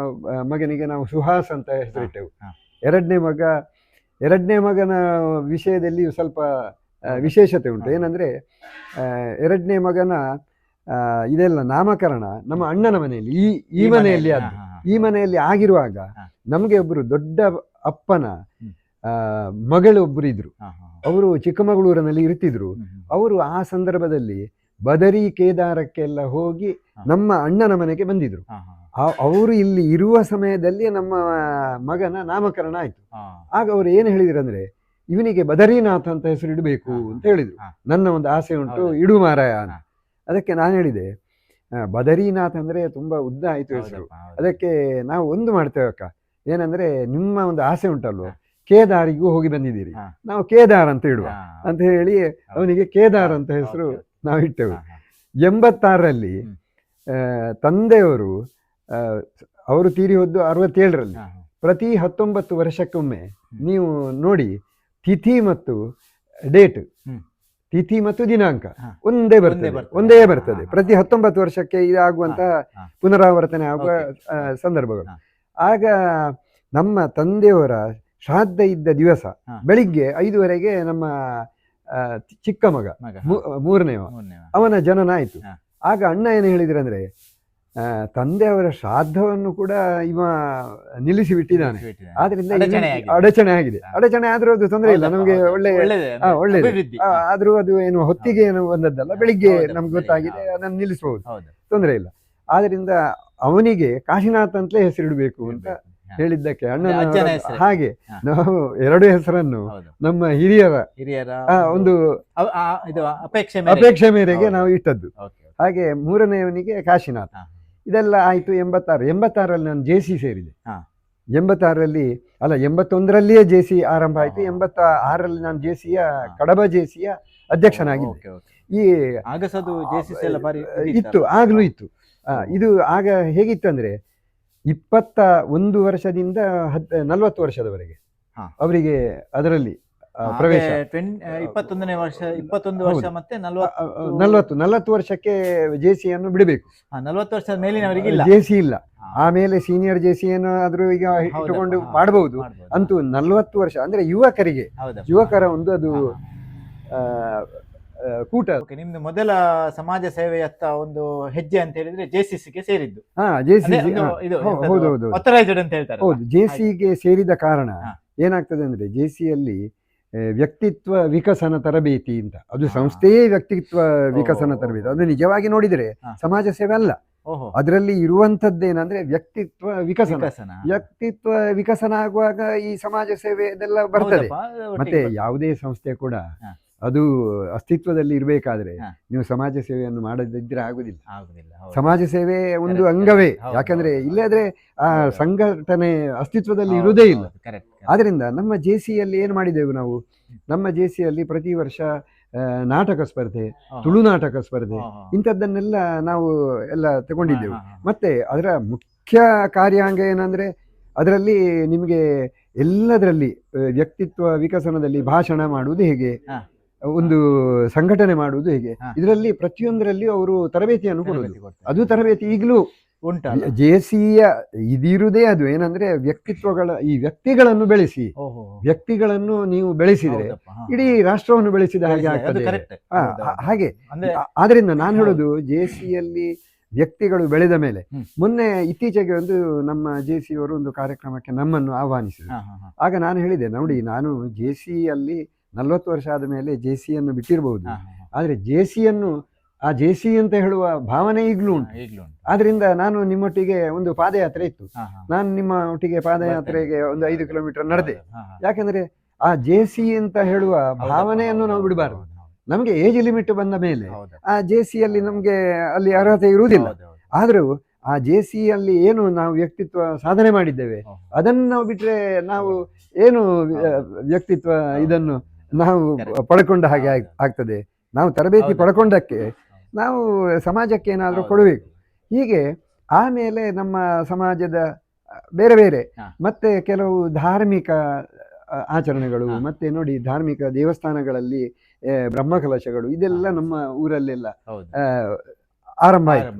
ಮಗನಿಗೆ ನಾವು ಸುಹಾಸ್ ಅಂತ ಹೆಸರಿಟ್ಟೆವು. ಎರಡನೇ ಮಗನ ವಿಷಯದಲ್ಲಿ ಸ್ವಲ್ಪ ವಿಶೇಷತೆ ಉಂಟು. ಏನಂದ್ರೆ ಎರಡನೇ ಮಗನ ಇದೆಲ್ಲ ನಾಮಕರಣ ನಮ್ಮ ಅಣ್ಣನ ಮನೆಯಲ್ಲಿ, ಈ ಮನೆಯಲ್ಲಿ ಆದ್ದು. ಈ ಮನೆಯಲ್ಲಿ ಆಗಿರುವಾಗ ನಮಗೆ ಒಬ್ಬರು ದೊಡ್ಡ ಅಪ್ಪನ ಮಗಳು ಒಬ್ಬರು ಇದ್ರು. ಅವರು ಚಿಕ್ಕಮಗಳೂರಿನಲ್ಲಿ ಇರ್ತಿದ್ರು. ಅವರು ಆ ಸಂದರ್ಭದಲ್ಲಿ ಬದರಿ ಕೇದಾರಕ್ಕೆಲ್ಲ ಹೋಗಿ ನಮ್ಮ ಅಣ್ಣನ ಮನೆಗೆ ಬಂದಿದ್ರು. ಅವರು ಇಲ್ಲಿ ಇರುವ ಸಮಯದಲ್ಲಿ ನಮ್ಮ ಮಗನ ನಾಮಕರಣ ಆಯ್ತು. ಆಗ ಅವ್ರು ಏನು ಹೇಳಿದ್ರಂದ್ರೆ, ಇವನಿಗೆ ಬದರಿನಾಥ್ ಅಂತ ಹೆಸರು ಇಡಬೇಕು ಅಂತ ಹೇಳಿದ್ರು. ನನ್ನ ಒಂದು ಆಸೆ ಉಂಟು, ಇಡು ಮಾರಾಯ ಅಂತ. ಅದಕ್ಕೆ ನಾನು ಹೇಳಿದೆ, ಬದರಿನಾಥ್ ಅಂದ್ರೆ ತುಂಬಾ ಉದ್ದ ಆಯ್ತು ಹೆಸರು. ಅದಕ್ಕೆ ನಾವು ಒಂದು ಮಾಡ್ತೇವೆ ಅಕ್ಕ, ಏನಂದ್ರೆ ನಿಮ್ಮ ಒಂದು ಆಸೆ ಉಂಟಲ್ವ, ಕೇದಾರಿಗೂ ಹೋಗಿ ಬಂದಿದ್ದೀರಿ, ಹಾ. ನಾವು ಕೇದಾರ್ ಅಂತ ಇಡುವ ಹಾ. ಅಂತ ಹೇಳಿ ಅವನಿಗೆ ಕೇದಾರ್ ಅಂತ ಹೆಸರು Okay. ನಾವು ಇಟ್ಟೆವು. ಹಾ, ಹಾ. 86ರಲ್ಲಿ ತಂದೆಯವರು ಅವರು ತೀರಿ ಹೋದ್ದು 67ರಲ್ಲಿ. ಹಾ, ಹಾ. ಪ್ರತಿ 19 ವರ್ಷಕ್ಕೊಮ್ಮೆ ನೀವು ನೋಡಿ ತಿಥಿ ಮತ್ತು ಡೇಟ್, ಹ್ಮ್. ತಿಥಿ ಮತ್ತು ದಿನಾಂಕ ಹಾ. ಒಂದೇ ಬರ್ತದೆ. ಪ್ರತಿ 19 ವರ್ಷಕ್ಕೆ ಇದಾಗುವಂತಹ ಹಾ. ಪುನರಾವರ್ತನೆ ಆಗುವ Okay. ಸಂದರ್ಭಗಳು. ಹಾ. ಆಗ ನಮ್ಮ ತಂದೆಯವರ ಶ್ರಾದ್ದ ಇದ್ದ ದಿವಸ ಹಾ. ಬೆಳಿಗ್ಗೆ 5ವರೆಗೆ ನಮ್ಮ ಚಿಕ್ಕ ಮಗ ಮಗ. ಮೂರನೇವ ಮೂರನೇವ. ಅವನ ಜನನ ಆಯಿತು. ಹಾ. ಆಗ ಅಣ್ಣ ಏನು ಹೇಳಿದ್ರಂದ್ರೆ, ತಂದೆಯವರ ಶ್ರಾದ್ದವನ್ನು ಕೂಡ ಇವ ನಿಲ್ಲಿಸಿ ಬಿಟ್ಟಿದ್ದಾನೆ, ಆದ್ರಿಂದ ಅಡಚಣೆ ಆಗಿದೆ. ಅಡಚಣೆ ಆದ್ರೂ ಅದು ತೊಂದರೆ ಇಲ್ಲ, ನಮಗೆ ಒಳ್ಳೆಯದು. ಆದ್ರೂ ಅದು ಏನು ಹೊತ್ತಿಗೆ ಏನು ಬಂದದ್ದಲ್ಲ, ಬೆಳಿಗ್ಗೆ ನಮ್ಗೆ ಗೊತ್ತಾಗಿದೆ, ಅದನ್ನು ನಿಲ್ಲಿಸಬಹುದು, ತೊಂದರೆ ಇಲ್ಲ. ಆದ್ರಿಂದ ಅವನಿಗೆ ಕಾಶಿನಾಥ್ ಅಂತಲೇ ಹೆಸರಿಡಬೇಕು ಅಂತ ಹೇಳಿದ್ದಕ್ಕೆ ಅಣ್ಣ ಹಾಗೆ ನಾವು 2 ಹೆಸರನ್ನು ನಮ್ಮ ಹಿರಿಯರ ಒಂದು ಅಪೇಕ್ಷೆ ಮೇರೆಗೆ ನಾವು ಇಟ್ಟದ್ದು. ಹಾಗೆ 3ನೇವನಿಗೆ ಕಾಶಿನಾಥ್. ಇದೆಲ್ಲ ಆಯ್ತು. 86ರಲ್ಲಿ ನಾನು JC ಸೇರಿದೆ. 86ರಲ್ಲಿ ಅಲ್ಲ 81ರಲ್ಲಿಯೇ JC ಆರಂಭ ಆಯ್ತು. 86ರಲ್ಲಿ ನಾನು JCಯ ಕಡಬ JCಯ ಅಧ್ಯಕ್ಷನಾಗಿದ್ದೆ. ಈ ಇತ್ತು, ಆಗ್ಲೂ ಇತ್ತು. ಇದು ಆಗ ಹೇಗಿತ್ತಂದ್ರೆ 21 ವರ್ಷದಿಂದ 40 ವರ್ಷದವರೆಗೆ ಅವರಿಗೆ ಅದರಲ್ಲಿ ಪ್ರವೇಶ. 21ನೇ ವರ್ಷ 21 ವರ್ಷ ಮತ್ತೆ 40 ವರ್ಷಕ್ಕೆ JCಯನ್ನು ಬಿಡಬೇಕು. 40 ವರ್ಷದ ಮೇಲಿನವರಿಗೆ JC ಇಲ್ಲ. ಆಮೇಲೆ ಸೀನಿಯರ್ JC ಏನಾದ್ರೂ ಈಗ ಇಟ್ಟುಕೊಂಡು ಮಾಡಬಹುದು. ಅಂತೂ 40 ವರ್ಷ ಅಂದ್ರೆ ಯುವಕರ ಒಂದು ಅದು ಕೂಟ. ನಿಮ್ದು ಮೊದಲ ಸಮಾಜ ಸೇವೆಯತ್ತ ಒಂದು ಹೆಜ್ಜೆ ಅಂತ ಹೇಳಿದ್ರೆ JCCಗೆ ಸೇರಿದ್ದು. ಹೌದು, JCಗೆ ಸೇರಿದ ಕಾರಣ ಏನಾಗ್ತದೆ ಅಂದ್ರೆ, JCಯಲ್ಲಿ ವ್ಯಕ್ತಿತ್ವ ವಿಕಸನ ತರಬೇತಿ ಅಂತ, ಅದು ಸಂಸ್ಥೆಯೇ ವ್ಯಕ್ತಿತ್ವ ವಿಕಸನ ತರಬೇತಿ. ಅದು ನಿಜವಾಗಿ ನೋಡಿದ್ರೆ ಸಮಾಜ ಸೇವೆ ಅಲ್ಲ, ಅದರಲ್ಲಿ ಇರುವಂತದ್ದೇನಂದ್ರೆ ವ್ಯಕ್ತಿತ್ವ ವಿಕಸನ ಆಗುವಾಗ ಈ ಸಮಾಜ ಸೇವೆ ಇದೆಲ್ಲ ಬರ್ತದೆ. ಮತ್ತೆ ಯಾವುದೇ ಸಂಸ್ಥೆ ಕೂಡ ಅದು ಅಸ್ತಿತ್ವದಲ್ಲಿ ಇರಬೇಕಾದ್ರೆ ನೀವು ಸಮಾಜ ಸೇವೆಯನ್ನು ಮಾಡದಿದ್ರೆ ಆಗುದಿಲ್ಲ. ಸಮಾಜ ಸೇವೆ ಒಂದು ಅಂಗವೇ, ಯಾಕಂದ್ರೆ ಇಲ್ಲಾದ್ರೆ ಆ ಸಂಘಟನೆ ಅಸ್ತಿತ್ವದಲ್ಲಿ ಇರುವುದೇ ಇಲ್ಲ. ಆದ್ರಿಂದ ನಮ್ಮ JCಯಲ್ಲಿ ಏನು ಮಾಡಿದೆವು ನಾವು, ನಮ್ಮ JCಯಲ್ಲಿ ಪ್ರತಿ ವರ್ಷ ನಾಟಕ ಸ್ಪರ್ಧೆ, ತುಳು ನಾಟಕ ಸ್ಪರ್ಧೆ, ಇಂಥದ್ದನ್ನೆಲ್ಲ ನಾವು ಎಲ್ಲ ತಗೊಂಡಿದ್ದೆವು. ಮತ್ತೆ ಅದರ ಮುಖ್ಯ ಕಾರ್ಯಾಂಗ ಏನಂದ್ರೆ, ಅದರಲ್ಲಿ ನಿಮಗೆ ಎಲ್ಲದರಲ್ಲಿ ವ್ಯಕ್ತಿತ್ವ ವಿಕಸನದಲ್ಲಿ ಭಾಷಣ ಮಾಡುವುದು ಹೇಗೆ, ಒಂದು ಸಂಘಟನೆ ಮಾಡುವುದು ಹೇಗೆ, ಇದರಲ್ಲಿ ಪ್ರತಿಯೊಂದರಲ್ಲಿ ಅವರು ತರಬೇತಿಯನ್ನು ಕೊಡುವುದು. ಅದು ತರಬೇತಿ ಈಗಲೂ ಉಂಟು. JCಯ ಇದಿರುವುದೇ ಅದು ಏನಂದ್ರೆ ಈ ವ್ಯಕ್ತಿಗಳನ್ನು ಬೆಳೆಸಿ, ವ್ಯಕ್ತಿಗಳನ್ನು ನೀವು ಬೆಳೆಸಿದ್ರೆ ಇಡೀ ರಾಷ್ಟ್ರವನ್ನು ಬೆಳೆಸಿದ ಹಾಗೆ ಆಗ್ತದೆ. ಹಾಗೆ ಆದ್ರಿಂದ ನಾನು ಹೇಳೋದು, JCಯಲ್ಲಿ ವ್ಯಕ್ತಿಗಳು ಬೆಳೆದ ಮೇಲೆ, ಮೊನ್ನೆ ಇತ್ತೀಚೆಗೆ ಒಂದು ನಮ್ಮ JCಯವರು ಒಂದು ಕಾರ್ಯಕ್ರಮಕ್ಕೆ ನಮ್ಮನ್ನು ಆಹ್ವಾನಿಸಿದರು. ಆಗ ನಾನು ಹೇಳಿದೆ, ನೋಡಿ, ನಾನು JCಯಲ್ಲಿ 40 ವರ್ಷ ಆದ ಮೇಲೆ JCಯನ್ನು ಬಿಟ್ಟಿರಬಹುದು, ಆದ್ರೆ ಆ JC ಅಂತ ಹೇಳುವ ಭಾವನೆ ಈಗಲೂ ಉಂಟು. ಆದ್ರಿಂದ ನಾನು ನಿಮ್ಮೊಟ್ಟಿಗೆ ಒಂದು ಪಾದಯಾತ್ರೆ ಇತ್ತು, ನಾನು ನಿಮ್ಮ ಒಟ್ಟಿಗೆ ಪಾದಯಾತ್ರೆಗೆ ಒಂದು 5 ಕಿಲೋಮೀಟರ್ ನಡೆದೆ. ಯಾಕಂದ್ರೆ ಆ JC ಅಂತ ಹೇಳುವ ಭಾವನೆಯನ್ನು ನಾವು ಬಿಡಬಾರದು. ನಮ್ಗೆ ಏಜ್ ಲಿಮಿಟ್ ಬಂದ ಮೇಲೆ ಆ JCಯಲ್ಲಿ ನಮ್ಗೆ ಅಲ್ಲಿ ಅರ್ಹತೆ ಇರುವುದಿಲ್ಲ. ಆದ್ರೂ ಆ JCಯಲ್ಲಿ ಏನು ನಾವು ವ್ಯಕ್ತಿತ್ವ ಸಾಧನೆ ಮಾಡಿದ್ದೇವೆ, ಅದನ್ನು ನಾವು ಬಿಟ್ರೆ ನಾವು ಏನು ವ್ಯಕ್ತಿತ್ವ ಇದನ್ನು ನಾವು ಪಡ್ಕೊಂಡ ಹಾಗೆ ಆಗ್ತದೆ. ನಾವು ತರಬೇತಿ ಪಡ್ಕೊಂಡಕ್ಕೆ ನಾವು ಸಮಾಜಕ್ಕೆ ಏನಾದರೂ ಕೊಡಬೇಕು. ಹೀಗೆ ಆಮೇಲೆ ನಮ್ಮ ಸಮಾಜದ ಬೇರೆ ಬೇರೆ ಮತ್ತೆ ಕೆಲವು ಧಾರ್ಮಿಕ ಆಚರಣೆಗಳು, ಮತ್ತೆ ನೋಡಿ ಧಾರ್ಮಿಕ ದೇವಸ್ಥಾನಗಳಲ್ಲಿ ಬ್ರಹ್ಮಕಲಶಗಳು, ಇದೆಲ್ಲ ನಮ್ಮ ಊರಲ್ಲೆಲ್ಲ ಆರಂಭ ಆಯಿತು.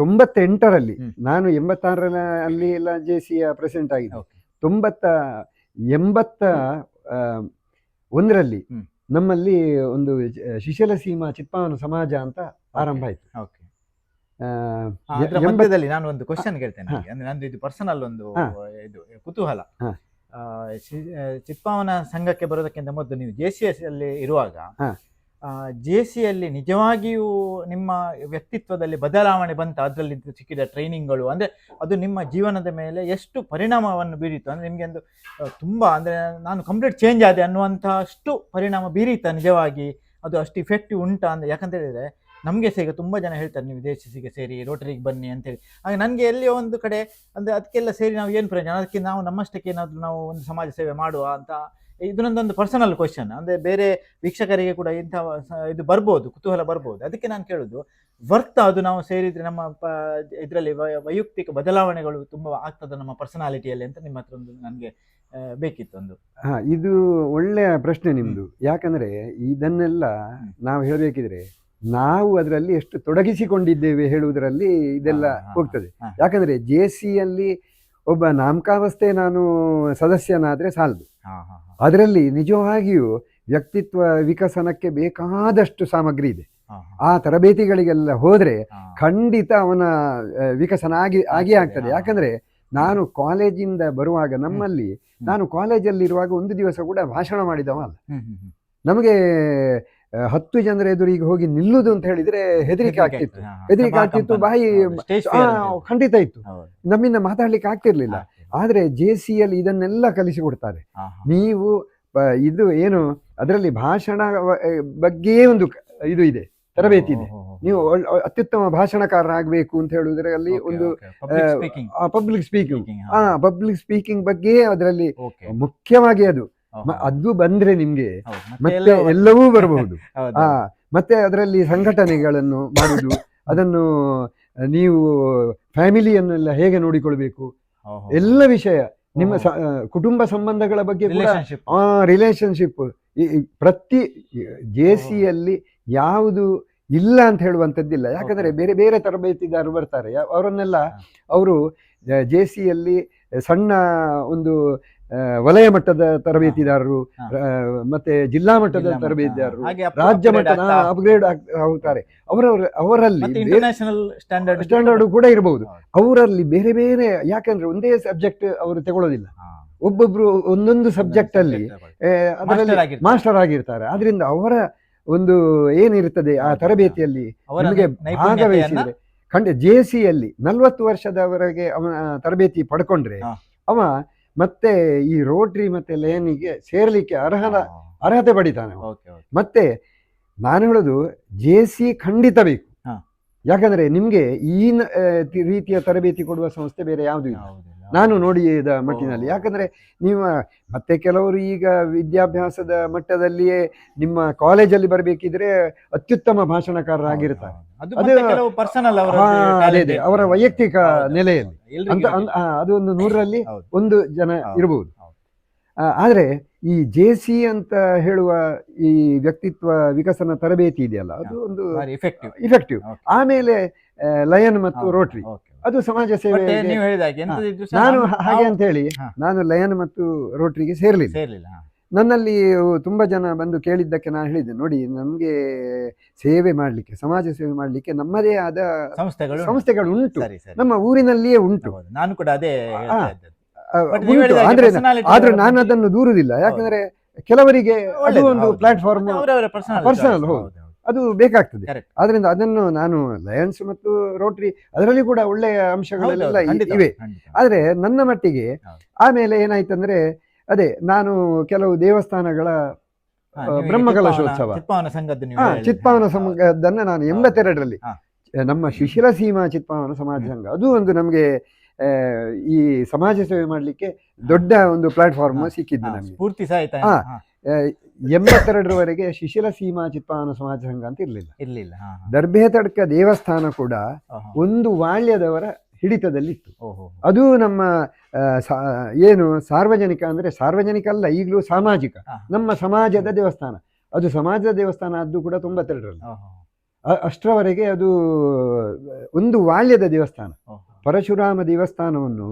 98ರಲ್ಲಿ ನಾನು 86ರಲ್ಲಿ ಎಲ್ಲ JCಯ ಪ್ರೆಸಿಡೆಂಟ್ ಆಗಿದ್ದೆ. 81ರಲ್ಲಿ ನಮ್ಮಲ್ಲಿ ಒಂದು ಶಿಶಲ ಸೀಮಾ ಚಿತ್ಪಾವನ ಸಮಾಜ ಅಂತ ಆರಂಭ ಆಯ್ತು. ಮಧ್ಯದಲ್ಲಿ ನಾನು ಒಂದು ಕ್ವಶನ್ ಕೇಳ್ತೇನೆ, ಅಂದ್ರೆ ನಂದು ಇದು ಪರ್ಸನಲ್ ಒಂದು ಇದು ಕುತೂಹಲ. ಚಿತ್ಪಾವನ ಸಂಘಕ್ಕೆ ಬರೋದಕ್ಕಿಂತ ಮೊದಲು ನೀವು JCಯಲ್ಲಿ ಇರುವಾಗ JCಯಲ್ಲಿ ನಿಜವಾಗಿಯೂ ನಿಮ್ಮ ವ್ಯಕ್ತಿತ್ವದಲ್ಲಿ ಬದಲಾವಣೆ ಬಂತ? ಅದರಲ್ಲಿ ಸಿಕ್ಕಿದ ಟ್ರೈನಿಂಗ್ಗಳು ಅಂದ್ರೆ ಅದು ನಿಮ್ಮ ಜೀವನದ ಮೇಲೆ ಎಷ್ಟು ಪರಿಣಾಮವನ್ನು ಬೀರಿತು? ಅಂದ್ರೆ ನಿಮ್ಗೆ ಒಂದು ತುಂಬಾ ಅಂದ್ರೆ ನಾನು ಕಂಪ್ಲೀಟ್ ಚೇಂಜ್ ಆದೆ ಅನ್ನುವಂತಹ ಅಷ್ಟು ಪರಿಣಾಮ ಬೀರಿತ ನಿಜವಾಗಿ? ಅದು ಅಷ್ಟು ಇಫೆಕ್ಟಿವ್ ಉಂಟಾ ಅಂದ್ರೆ? ಯಾಕಂತ ಹೇಳಿದ್ರೆ ನಮಗೆ ಸಹ ಈಗ ತುಂಬಾ ಜನ ಹೇಳ್ತಾರೆ ನೀವು ದೇಶಿಗೆ ಸೇರಿ ರೋಟರಿಗೆ ಬನ್ನಿ ಅಂತೇಳಿ. ಹಾಗೆ ನನಗೆ ಎಲ್ಲಿಯೋ ಒಂದು ಕಡೆ ಅಂದ್ರೆ ಅದಕ್ಕೆಲ್ಲ ಸೇರಿ ನಾವು ಏನು ಪ್ರಯೋಜನ, ಅದಕ್ಕೆ ನಾವು ನಮ್ಮಷ್ಟಕ್ಕೆ ಏನಾದರೂ ನಾವು ಒಂದು ಸಮಾಜ ಸೇವೆ ಮಾಡುವ ಅಂತ. ಇದು ನನ್ನದೊಂದು ಪರ್ಸನಲ್ ಕ್ವಶನ್, ಅಂದ್ರೆ ಬೇರೆ ವೀಕ್ಷಕರಿಗೆ ಕೂಡ ಇಂಥ ಇದು ಬರ್ಬೋದು, ಕುತೂಹಲ ಬರ್ಬೋದು. ಅದಕ್ಕೆ ನಾನು ಕೇಳೋದು, ವರ್ತ್ ಅದು ನಾವು ಸೇರಿದ್ರೆ ನಮ್ಮ ಇದರಲ್ಲಿ ವೈಯಕ್ತಿಕ ಬದಲಾವಣೆಗಳು ತುಂಬಾ ಆಗ್ತದೆ ನಮ್ಮ ಪರ್ಸನಾಲಿಟಿಯಲ್ಲಿ ಅಂತ ನಿಮ್ಮ ಹತ್ರ ಒಂದು ನನಗೆ ಬೇಕಿತ್ತು ಒಂದು. ಇದು ಒಳ್ಳೆಯ ಪ್ರಶ್ನೆ ನಿಮ್ದು. ಯಾಕಂದ್ರೆ ಇದನ್ನೆಲ್ಲ ನಾವು ಹೇಳಬೇಕಿದ್ರೆ ನಾವು ಅದರಲ್ಲಿ ಎಷ್ಟು ತೊಡಗಿಸಿಕೊಂಡಿದ್ದೇವೆ ಹೇಳುವುದರಲ್ಲಿ ಇದೆಲ್ಲ ಹೋಗ್ತದೆ. ಯಾಕಂದ್ರೆ JC-ಯಲ್ಲಿ ಒಬ್ಬ ನಾಮಕಾವಸ್ಥೆ ನಾನು ಸದಸ್ಯನಾದ್ರೆ ಸಾಲದು, ಅದರಲ್ಲಿ ನಿಜವಾಗಿಯೂ ವ್ಯಕ್ತಿತ್ವ ವಿಕಸನಕ್ಕೆ ಬೇಕಾದಷ್ಟು ಸಾಮಗ್ರಿ ಇದೆ. ಆ ತರಬೇತಿಗಳಿಗೆಲ್ಲ ಹೋದ್ರೆ ಖಂಡಿತ ಅವನ ವಿಕಸನ ಆಗಿಯೇ ಆಗ್ತದೆ. ಯಾಕಂದ್ರೆ ನಾನು ಕಾಲೇಜಿಂದ ಬರುವಾಗ ನಮ್ಮಲ್ಲಿ, ನಾನು ಕಾಲೇಜಲ್ಲಿರುವಾಗ ಒಂದು ದಿವಸ ಕೂಡ ಭಾಷಣ ಮಾಡಿದವ ಅಲ್ಲ. ನಮಗೆ 10 ಜನರ ಎದುರಿಗೆ ಹೋಗಿ ನಿಲ್ಲುದು ಅಂತ ಹೇಳಿದ್ರೆ ಹೆದರಿಕೆ ಆಗ್ತಿತ್ತು, ಬಾಯಿ ಖಂಡಿತ ಇತ್ತು, ನಮ್ಮಿಂದ ಮಾತಾಡ್ಲಿಕ್ಕೆ ಆಗ್ತಿರ್ಲಿಲ್ಲ. ಆದ್ರೆ JC-ಯಲ್ಲಿ ಇದನ್ನೆಲ್ಲ ಕಲಿಸಿಕೊಡ್ತಾರೆ. ನೀವು ಇದು ಏನು ಅದರಲ್ಲಿ ಭಾಷಣ ಬಗ್ಗೆ ಒಂದು ಇದು ಇದೆ, ತರಬೇತಿ ಇದೆ. ನೀವು ಅತ್ಯುತ್ತಮ ಭಾಷಣಕಾರರಾಗಬೇಕು ಅಂತ ಹೇಳುವುದರಲ್ಲಿ ಒಂದು ಪಬ್ಲಿಕ್ ಸ್ಪೀಕಿಂಗ್ ಬಗ್ಗೆ ಅದರಲ್ಲಿ ಮುಖ್ಯವಾಗಿ ಅದು ಬಂದ್ರೆ ನಿಮ್ಗೆ ಮತ್ತೆ ಎಲ್ಲವೂ ಬರಬಹುದು. ಮತ್ತೆ ಅದರಲ್ಲಿ ಸಂಘಟನೆಗಳನ್ನು ಮಾಡುದು, ಅದನ್ನು ನೀವು ಫ್ಯಾಮಿಲಿಯನ್ನೆಲ್ಲ ಹೇಗೆ ನೋಡಿಕೊಳ್ಬೇಕು, ಎಲ್ಲ ವಿಷಯ, ನಿಮ್ಮ ಕುಟುಂಬ ಸಂಬಂಧಗಳ ಬಗ್ಗೆ ಕೂಡ, ರಿಲೇಶನ್ಶಿಪ್, ಪ್ರತಿ JC-ಯಲ್ಲಿ ಯಾವುದು ಇಲ್ಲ ಅಂತ ಹೇಳುವಂಥದ್ದಿಲ್ಲ. ಯಾಕಂದ್ರೆ ಬೇರೆ ಬೇರೆ ತರಬೇತಿದಾರರು ಬರ್ತಾರೆ, ಅವರನ್ನೆಲ್ಲ ಅವರು JC-ಯಲ್ಲಿ ಸಣ್ಣ ಒಂದು ವಲಯ ಮಟ್ಟದ ತರಬೇತಿದಾರರು, ಮತ್ತೆ ಜಿಲ್ಲಾ ಮಟ್ಟದ ತರಬೇತಿದಾರರು, ರಾಜ್ಯ ಮಟ್ಟದ ಅಪ್ಗ್ರೇಡ್ ಆಗ್ತಾರೆ. ಅವರಲ್ಲಿ ಸ್ಟ್ಯಾಂಡರ್ಡ್ ಕೂಡ ಇರಬಹುದು. ಅವರಲ್ಲಿ ಬೇರೆ ಬೇರೆ, ಯಾಕಂದ್ರೆ ಒಂದೇ ಸಬ್ಜೆಕ್ಟ್ ಅವರು ತಗೊಳ್ಳೋದಿಲ್ಲ, ಒಬ್ಬೊಬ್ರು ಒಂದೊಂದು ಸಬ್ಜೆಕ್ಟ್ ಅಲ್ಲಿ ಅದರಲ್ಲಿ ಮಾಸ್ಟರ್ ಆಗಿರ್ತಾರೆ. ಆದ್ರಿಂದ ಅವರ ಒಂದು ಏನಿರ್ತದೆ ಆ ತರಬೇತಿಯಲ್ಲಿ ನಿಮಗೆ ಭಾಗವಹಿಸಿದ್ರೆ JC-ಯಲ್ಲಿ 40 ವರ್ಷದವರೆಗೆ ಅವನ ತರಬೇತಿ ಪಡ್ಕೊಂಡ್ರೆ ಅವ ಮತ್ತೆ ಈ ರೋಟರಿ ಮತ್ತೆ ಲಯನಿಗೆ ಸೇರ್ಲಿಕ್ಕೆ ಅರ್ಹತೆ ಪಡಿತಾನೆ. ಮತ್ತೆ ನಾನು ಹೇಳೋದು JC ಖಂಡಿತ ಬೇಕು. ಯಾಕಂದ್ರೆ ನಿಮ್ಗೆ ಈ ರೀತಿಯ ತರಬೇತಿ ಕೊಡುವ ಸಂಸ್ಥೆ ಬೇರೆ ಯಾವುದು ಇಲ್ಲ ನಾನು ನೋಡಿದ ಮಟ್ಟಿನಲ್ಲಿ. ಯಾಕಂದ್ರೆ ನೀವು ಮತ್ತೆ ಕೆಲವರು ಈಗ ವಿದ್ಯಾಭ್ಯಾಸದ ಮಟ್ಟದಲ್ಲಿಯೇ ನಿಮ್ಮ ಕಾಲೇಜಲ್ಲಿ ಬರಬೇಕಿದ್ರೆ ಅತ್ಯುತ್ತಮ ಭಾಷಣಕಾರರಾಗಿರ್ತಾರೆ, ಅದೇ ಅವರ ವೈಯಕ್ತಿಕ ನೆಲೆಯಲ್ಲಿ ಅಂತ. ಅದು ಒಂದು 100ರಲ್ಲಿ 1 ಜನ ಇರಬಹುದು. ಆದ್ರೆ ಈ JC ಅಂತ ಹೇಳುವ ಈ ವ್ಯಕ್ತಿತ್ವ ವಿಕಸನ ತರಬೇತಿ ಇದೆಯಲ್ಲ, ಅದು ಒಂದು ಇಫೆಕ್ಟಿವ್. ಆಮೇಲೆ ಲಯನ್ ಮತ್ತು ರೋಟರಿ ಅದು ಸಮಾಜ ಸೇವೆ. ನಾನು ಹಾಗೆ ಅಂತ ಹೇಳಿ ನಾನು ಲಯನ್ ಮತ್ತು ರೋಟರಿಗೆ ಸೇರ್ಲಿಲ್ಲ. ನನ್ನಲ್ಲಿ ತುಂಬಾ ಜನ ಬಂದು ಕೇಳಿದ್ದಕ್ಕೆ ನಾನು ಹೇಳಿದ್ದೆ, ನೋಡಿ ನಮ್ಗೆ ಸೇವೆ ಮಾಡ್ಲಿಕ್ಕೆ, ಸಮಾಜ ಸೇವೆ ಮಾಡ್ಲಿಕ್ಕೆ ನಮ್ಮದೇ ಆದ ಸಂಸ್ಥೆಗಳು ಉಂಟು, ನಮ್ಮ ಊರಿನಲ್ಲಿಯೇ ಉಂಟು. ನಾನು ಕೂಡ ಅದೇ ಆದ್ರೆ ನಾನು ಅದನ್ನು ದೂರುದಿಲ್ಲ. ಯಾಕಂದ್ರೆ ಕೆಲವರಿಗೆ ಅದು ಒಂದು ಪ್ಲಾಟ್ಫಾರ್ಮ್ ಪರ್ಸನಲ್, ಹೌದು, ಅದು ಬೇಕಾಗ್ತದೆ. ಆದ್ರಿಂದ ಅದನ್ನು ನಾನು ಲಯನ್ಸ್ ಮತ್ತು ರೋಟರಿ ಅದರಲ್ಲಿ ಕೂಡ ಒಳ್ಳೆಯ ಅಂಶಗಳೆಲ್ಲ ಇವೆ. ಆದ್ರೆ ನನ್ನ ಮಟ್ಟಿಗೆ ಆಮೇಲೆ ಏನಾಯ್ತಂದ್ರೆ, ಅದೇ ನಾನು ಕೆಲವು ದೇವಸ್ಥಾನಗಳ ಬ್ರಹ್ಮಕಲಶೋತ್ಸವ, ಚಿತ್ಪಾವನ ಸಂಘದನ್ನ ನಾನು 82ರಲ್ಲಿ ನಮ್ಮ ಶಿಶಿಲ ಸೀಮಾ ಚಿತ್ಪಾವನ ಸಮಾಜ ಸಂಘ, ಅದು ಒಂದು ನಮ್ಗೆ ಈ ಸಮಾಜ ಸೇವೆ ಮಾಡ್ಲಿಕ್ಕೆ ದೊಡ್ಡ ಒಂದು ಪ್ಲಾಟ್ಫಾರ್ಮ್ ಸಿಕ್ಕಿದ್ದು ನಮಗೆ. 82ರವರೆಗೆ ಶಿಶಿಲ ಸೀಮಾ ಚಿತ್ಪಾವನ ಸಮಾಜ ಸಂಘ ಅಂತ ಇರ್ಲಿಲ್ಲ. ದರ್ಭೇತಡ್ಕ ದೇವಸ್ಥಾನ ಕೂಡ ಒಂದು ವಾಳ್ಯದವರ ಹಿಡಿತದಲ್ಲಿತ್ತು. ಅದು ನಮ್ಮ ಏನು ಸಾರ್ವಜನಿಕ, ಅಂದ್ರೆ ಸಾರ್ವಜನಿಕ ಅಲ್ಲ, ಈಗಲೂ ಸಾಮಾಜಿಕ, ನಮ್ಮ ಸಮಾಜದ ದೇವಸ್ಥಾನ. ಅದು ಸಮಾಜದ ದೇವಸ್ಥಾನ ಆದ್ದು ಕೂಡ 92ರಲ್ಲಿ. ಅಷ್ಟರವರೆಗೆ ಅದು ಒಂದು ವಾಳ್ಯದ ದೇವಸ್ಥಾನ. ಪರಶುರಾಮ ದೇವಸ್ಥಾನವನ್ನು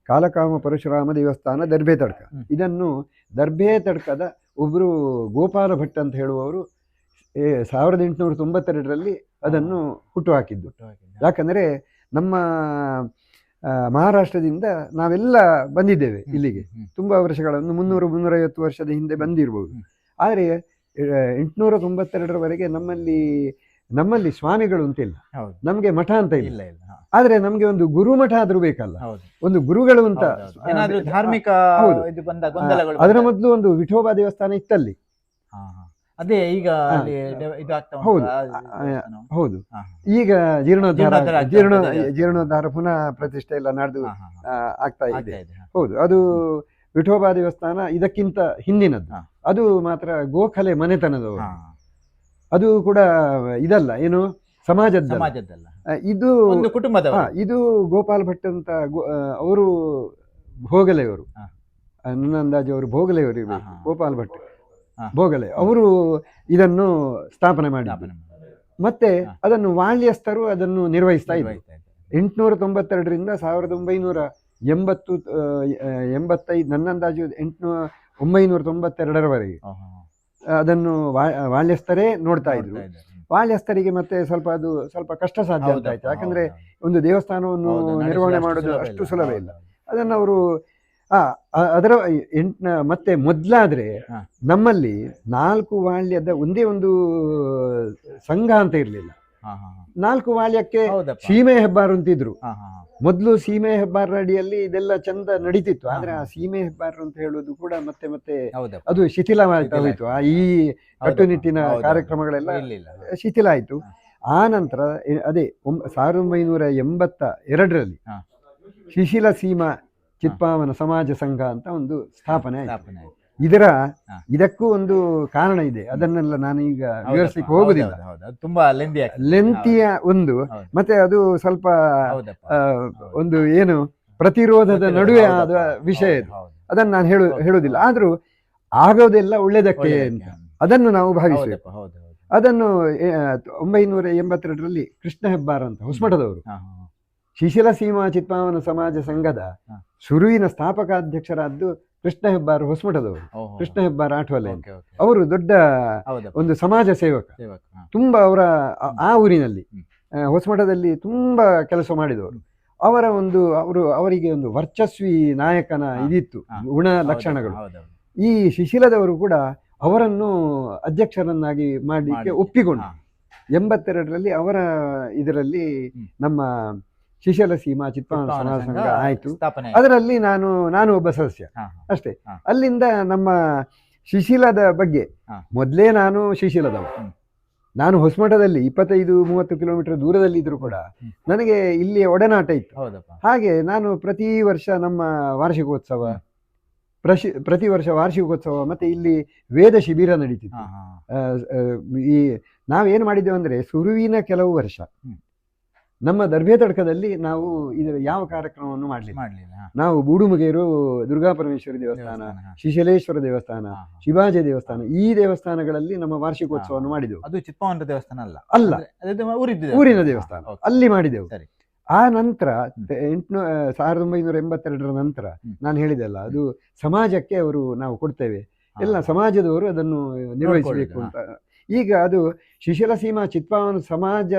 ಕಾಲಕಾಮ ಪರಶುರಾಮ ದೇವಸ್ಥಾನ ದರ್ಭೇತಡ್ಕ, ಇದನ್ನು ದರ್ಭೇತಡ್ಕದ ಒಬ್ಬರು ಗೋಪಾಲ ಭಟ್ ಅಂತ ಹೇಳುವವರು 1892ರಲ್ಲಿ ಅದನ್ನು ಹುಟ್ಟುಹಾಕಿದ್ದು. ಯಾಕಂದರೆ ನಮ್ಮ ಮಹಾರಾಷ್ಟ್ರದಿಂದ ನಾವೆಲ್ಲ ಬಂದಿದ್ದೇವೆ ಇಲ್ಲಿಗೆ, ತುಂಬ ವರ್ಷಗಳನ್ನು 300-350 ವರ್ಷದ ಹಿಂದೆ ಬಂದಿರ್ಬೋದು. ಆದರೆ 892ರವರೆಗೆ ನಮ್ಮಲ್ಲಿ ಸ್ವಾಮಿಗಳು ಅಂತಿಲ್ಲ, ನಮಗೆ ಮಠ ಅಂತ ಇಲ್ಲ. ಆದ್ರೆ ನಮ್ಗೆ ಒಂದು ಗುರುಮಠ ಆದ್ರೂ ಬೇಕಲ್ಲ, ಒಂದು ಗುರುಗಳು ಅಂತ ಧಾರ್ಮಿಕ. ಅದರ ಮೊದಲು ಒಂದು ವಿಠೋಬಾ ದೇವಸ್ಥಾನ ಇತ್ತಲ್ಲಿ, ಅದೇ ಈಗ ಹಾ. ಅಲ್ಲಿ ಇದು ಆಗ್ತಾ ಉಂಟು, ಹೌದು. ಆ ಆ, ದೇವಸ್ಥಾನ. ಹೌದು. ಹಾ, ಈಗ ಜೀರ್ಣೋದ್ಧಾರ ಜೀರ್ಣೋದ್ಧಾರ ಆಗ್ತಾ ಉಂಟು ದೇವಸ್ಥಾನ. ಜೀರ್ಣೋದ್ಧಾರ ಪುನಃ ಪ್ರತಿಷ್ಠೆ ಎಲ್ಲ ನಡೆದು ಹಾ, ಹಾ, ಹಾ. ಆಗ್ತಾ ಇದೆ. ಆಗ್ತಾ ಇದೆ. ಹೌದು, ಅದು ವಿಠೋಬಾ ದೇವಸ್ಥಾನ ಇದಕ್ಕಿಂತ ಹಿಂದಿನದ್ದು. ಹಾ. ಅದು ಮಾತ್ರ ಗೋಖಲೆ ಮನೆತನದವರು. ಹಾ. ಅದು ಕೂಡ ಇದಲ್ಲ, ಏನು ಸಮಾಜದ ಸಮಾಜದ್ದಲ್ಲ, ಇದು ಒಂದು ಕುಟುಂಬದವರು. ಇದು ಗೋಪಾಲ್ ಭಟ್ ಅಂತ ಅವರು ಭೋಗಲೆಯವರು. ಹಾ. ನನ್ನ ಅಂದಾಜು ಅವರು ಭೋಗಲೆಯವರು ಹಾ, ಇರಬೇಕು. ಹಾ. ಗೋಪಾಲ್ ಭಟ್ ಹಾ. ಭೋಗಲೆ ಅವರು ಇದನ್ನು ಸ್ಥಾಪನೆ ಮಾಡಿದ್ರು. ಸ್ಥಾಪನೆ ಮಾಡಿದ್ರು. ಮತ್ತೆ ಹಾ. ಅದನ್ನು ವಾಳ್ಯಸ್ಥರು ಅದನ್ನು ನಿರ್ವಹಿಸ್ತಾ ಇದ್ರು. ನಿರ್ವಹಿಸ್ತಾ ಇದ್ದಾರೆ. 892ರಿಂದ 1985, ನನ್ನ ಅಂದಾಜು 992ರವರೆಗೆ ಹಾ, ಹಾ, ಹಾ. ಅದನ್ನು ವಾಳ್ಯಸ್ಥರೇ ನೋಡ್ತಾ ಇದ್ರು. ನೋಡ್ತಾ ಇದ್ದಾರೆ. ವಾಳ್ಯಸ್ಥರಿಗೆ ಮತ್ತೆ ಅದು ಸ್ವಲ್ಪ ಕಷ್ಟ ಸಾಧ್ಯ ಅಂತ ಆಯ್ತು. ಹೌದಪ್ಪ, ಯಾಕಂದ್ರೆ ಹೌದು. ಒಂದು ದೇವಸ್ಥಾನವನ್ನು ಹೌದು, ನಡೆಸುವುದು ನಿರ್ವಹಣೆ ಅಷ್ಟು ಮಾಡೋದು ಸುಲಭ ಅಷ್ಟು ಇಲ್ಲ. ಸುಲಭ ಹೌದು, ಇಲ್ಲ. ಹೌದು. ಅದನ್ನು ಅವರು ಅದರ ಮತ್ತೆ ಮೊದಲಾದ್ರೆ ಹಾ. ನಮ್ಮಲ್ಲಿ 4 ವಾಳ್ಯದ ಒಂದೇ ಒಂದು ಸಂಘ ಅಂತ ಇರಲಿಲ್ಲ. ಹಾ, ಹಾ, ಹಾ. 4 ವಾಳ್ಯಕ್ಕೆ ಹೌದಪ್ಪ. ಸೀಮೆ ಹೆಬ್ಬಾರು ಅಂತಿದ್ರು. ಹಾ, ಹಾ, ಹಾ. ಮೊದಲು ಸೀಮೆ ಹೆಬ್ಬಾರ ಅಡಿಯಲ್ಲಿ ಇದೆಲ್ಲ ಚಂದ ನಡೀತಿತ್ತು. ಆದ್ರೆ ಹಾ, ಆ ಸೀಮೆ ಹೆಬ್ಬಾರು ಅಂತ ಹೇಳುದು ಕೂಡ ಮತ್ತೆ ಹೌದಪ್ಪ. ಅದು ಶಿಥಿಲವಾಗ್ತಾ ಶಿಥಿಲ ಹೋಯ್ತು. ಆಯ್ತು. ಈ ಹೌದಪ್ಪ. ಕಟ್ಟುನಿಟ್ಟಿನ ಹೌದು, ಕಾರ್ಯಕ್ರಮಗಳೆಲ್ಲ ಇರ್ಲಿಲ್ಲ. ಶಿಥಿಲ ಆಯ್ತು. ಆ ನಂತರ ಅದೇ 1982ರಲ್ಲಿ ಹಾ. ಶಿಶಿಲ ಸೀಮಾ ಚಿತ್ಪಾವನ ಸಮಾಜ ಸಂಘ ಅಂತ ಒಂದು ಸ್ಥಾಪನೆ ಆಯ್ತು. ಸ್ಥಾಪನೆ ಆಯ್ತು. ಹಾ. ಇದಕ್ಕೂ ಒಂದು ಕಾರಣ ಇದೆ. ಅದನ್ನೆಲ್ಲ ನಾನು ಈಗ ಹೌದಪ್ಪ. ವಿವರಿಸಲಿಕ್ಕೆ ಹೋಗುದಿಲ್ಲ. ಹೌದು, ಹೌದು. ಅದು ತುಂಬಾ ಲೆಂದಿ ಆಗ್ತದೆ. ಲೆಂತಿಯ ಒಂದು ಹೌದು. ಮತ್ತೆ ಅದು ಸ್ವಲ್ಪ ಹೌದಪ್ಪ. ಒಂದು ಏನು ಪ್ರತಿರೋಧದ ನಡುವೆ ಆದ ವಿಷಯ ಇದು. ಹೌದು. ಅದನ್ನು ನಾನು ಹೌದು. ಹೇಳುವುದಿಲ್ಲ. ಆದ್ರೂ ಆಗೋದೆಲ್ಲ ಒಳ್ಳೇದಕ್ಕೆ ಅಂತ ಅದನ್ನು ನಾವು ಭಾವಿಸಬೇಕು. ಹೌದಪ್ಪ, ಹೌದು, ಹೌದು. ಅದನ್ನು 982ರಲ್ಲಿ ಕೃಷ್ಣ ಹೆಬ್ಬಾರ್ ಅಂತ ಹೊಸಮಠದವರು ಹಾ, ಹಾ, ಹಾ. ಶಿಶಿಲ ಸೀಮಾ ಚಿತ್ಪಾವನ ಸಮಾಜ ಸಂಘದ ಹಾ. ಶುರುವಿನ ಸ್ಥಾಪಕಾಧ್ಯಕ್ಷರಾದ್ದು ಕೃಷ್ಣ ಹೆಬ್ಬಾರ್ ಹೊಸಮಠದವರು. ಓಹೋ. ಕೃಷ್ಣ ಹೆಬ್ಬಾರ್ ಆಠ್ವಲೆ ಅಂತ. Okay, okay. ಅವರು ದೊಡ್ಡ ಹೌದಪ್ಪ. ಒಂದು ಸಮಾಜ ಸೇವಕ. ಸೇವಕ. ಹಾ. ತುಂಬಾ ಅವರ ಆ ಊರಿನಲ್ಲಿ ಹ್ಮ್. ಹೊಸಮಠದಲ್ಲಿ ತುಂಬಾ ಕೆಲಸ ಮಾಡಿದವರು. ಅವರಿಗೆ ಒಂದು ವರ್ಚಸ್ವಿ ನಾಯಕನ ಹಾ. ಇದಿತ್ತು, ಹಾ. ಗುಣ ಹೌದಪ್ಪ, ಲಕ್ಷಣಗಳು. ಹೌದೌದು. ಈ ಶಿಶಿಲದವರು ಕೂಡ ಅವರನ್ನು ಅಧ್ಯಕ್ಷರನ್ನಾಗಿ ಮಾಡಲಿಕ್ಕೆ ಒಪ್ಪಿಕೊಂಡು ಹಾ. 82ರಲ್ಲಿ ಅವರ ಇದರಲ್ಲಿ ಹ್ಮ್. ನಮ್ಮ ಶಿಶಿಲ ಸೀಮಾ ಚಿತ್ಪಾವನ ಚಿತ್ಪಾವನ ಸಮಾಜ ಸಂಘ ಸಂಘ ಆಯ್ತು. ಸ್ಥಾಪನೆ ಆಯ್ತು. ಅದರಲ್ಲಿ ನಾನು ಒಬ್ಬ ಸದಸ್ಯ ಹಾ, ಹಾ. ಅಷ್ಟೇ. ಹಾ. ಅಲ್ಲಿಂದ ನಮ್ಮ ಶಿಶಿಲದ ಬಗ್ಗೆ ಹಾ. ಮೊದಲೇ ನಾನು ಶಿಶಿಲದವ. ಹ್ಮ್. ನಾನು ಹೊಸಮಠದಲ್ಲಿ 25-30 ಕಿಲೋಮೀಟರ್ ದೂರದಲ್ಲಿ ಇದ್ರು ಕೂಡ ಹ್ಮ್. ನನಗೆ ಇಲ್ಲಿ ಒಡನಾಟ ಇತ್ತು. ಹೌದಪ್ಪ. ಹಾಗೆ ನಾನು ಪ್ರತಿ ವರ್ಷ ನಮ್ಮ ವಾರ್ಷಿಕೋತ್ಸವ, ಪ್ರತಿ ವರ್ಷ ವಾರ್ಷಿಕೋತ್ಸವ ಮತ್ತೆ ಇಲ್ಲಿ ವೇದ ಶಿಬಿರ ನಡೀತಿತ್ತು. ಹಾ, ಹಾ. ಈ ನಾವೇನು ಮಾಡಿದ್ದೇವೆ ಅಂದ್ರೆ ಶುರುವಿನ ಕೆಲವು ವರ್ಷ ಹ್ಮ್. ನಮ್ಮ ದರ್ಭೆ ತಡ್ಕದಲ್ಲಿ ನಾವು ಇದರ ಯಾವ ಕಾರ್ಯಕ್ರಮವನ್ನು ಮಾಡಲಿಲ್ಲ. ಮಾಡ್ಲಿಲ್ಲ. ಹಾ. ನಾವು ಬೂಡುಮುಗೇರು ದುರ್ಗಾ ಪರಮೇಶ್ವರಿ ದೇವಸ್ಥಾನ, ದೇವಸ್ಥಾನ, ಹಾ. ಶಿಶಲೇಶ್ವರ ದೇವಸ್ಥಾನ, ಹಾ, ಹಾ. ಶಿವಾಜಿ ದೇವಸ್ಥಾನ, ಈ ದೇವಸ್ಥಾನಗಳಲ್ಲಿ ನಮ್ಮ ವಾರ್ಷಿಕೋತ್ಸವವನ್ನು ಮಾಡಿದೆವು. ಅದು ಚಿತ್ಪಾವನ ದೇವಸ್ಥಾನ ಅಲ್ಲ. ಅಲ್ಲ, ಅದು ಊರಿದ್ದು ಊರಿನ ದೇವಸ್ಥಾನ. ಓಕೆ. ಅಲ್ಲಿ ಮಾಡಿದೆವು. ಸರಿ. ಆ ನಂತರ 1982ರ ನಂತರ ನಾನು ಹೇಳಿದೆ ಅಲ್ಲ, ಅದು ಸಮಾಜಕ್ಕೆ ನಾವು ಕೊಡ್ತೇವೆ, ಎಲ್ಲ ಸಮಾಜದವರು ಅದನ್ನು ನಿರ್ವಹಿಸಬೇಕು ಅಂತ. ಈಗ ಅದು ಶಿಶಿಲ ಸೀಮಾ ಚಿತ್ಪಾವನ ಸಮಾಜ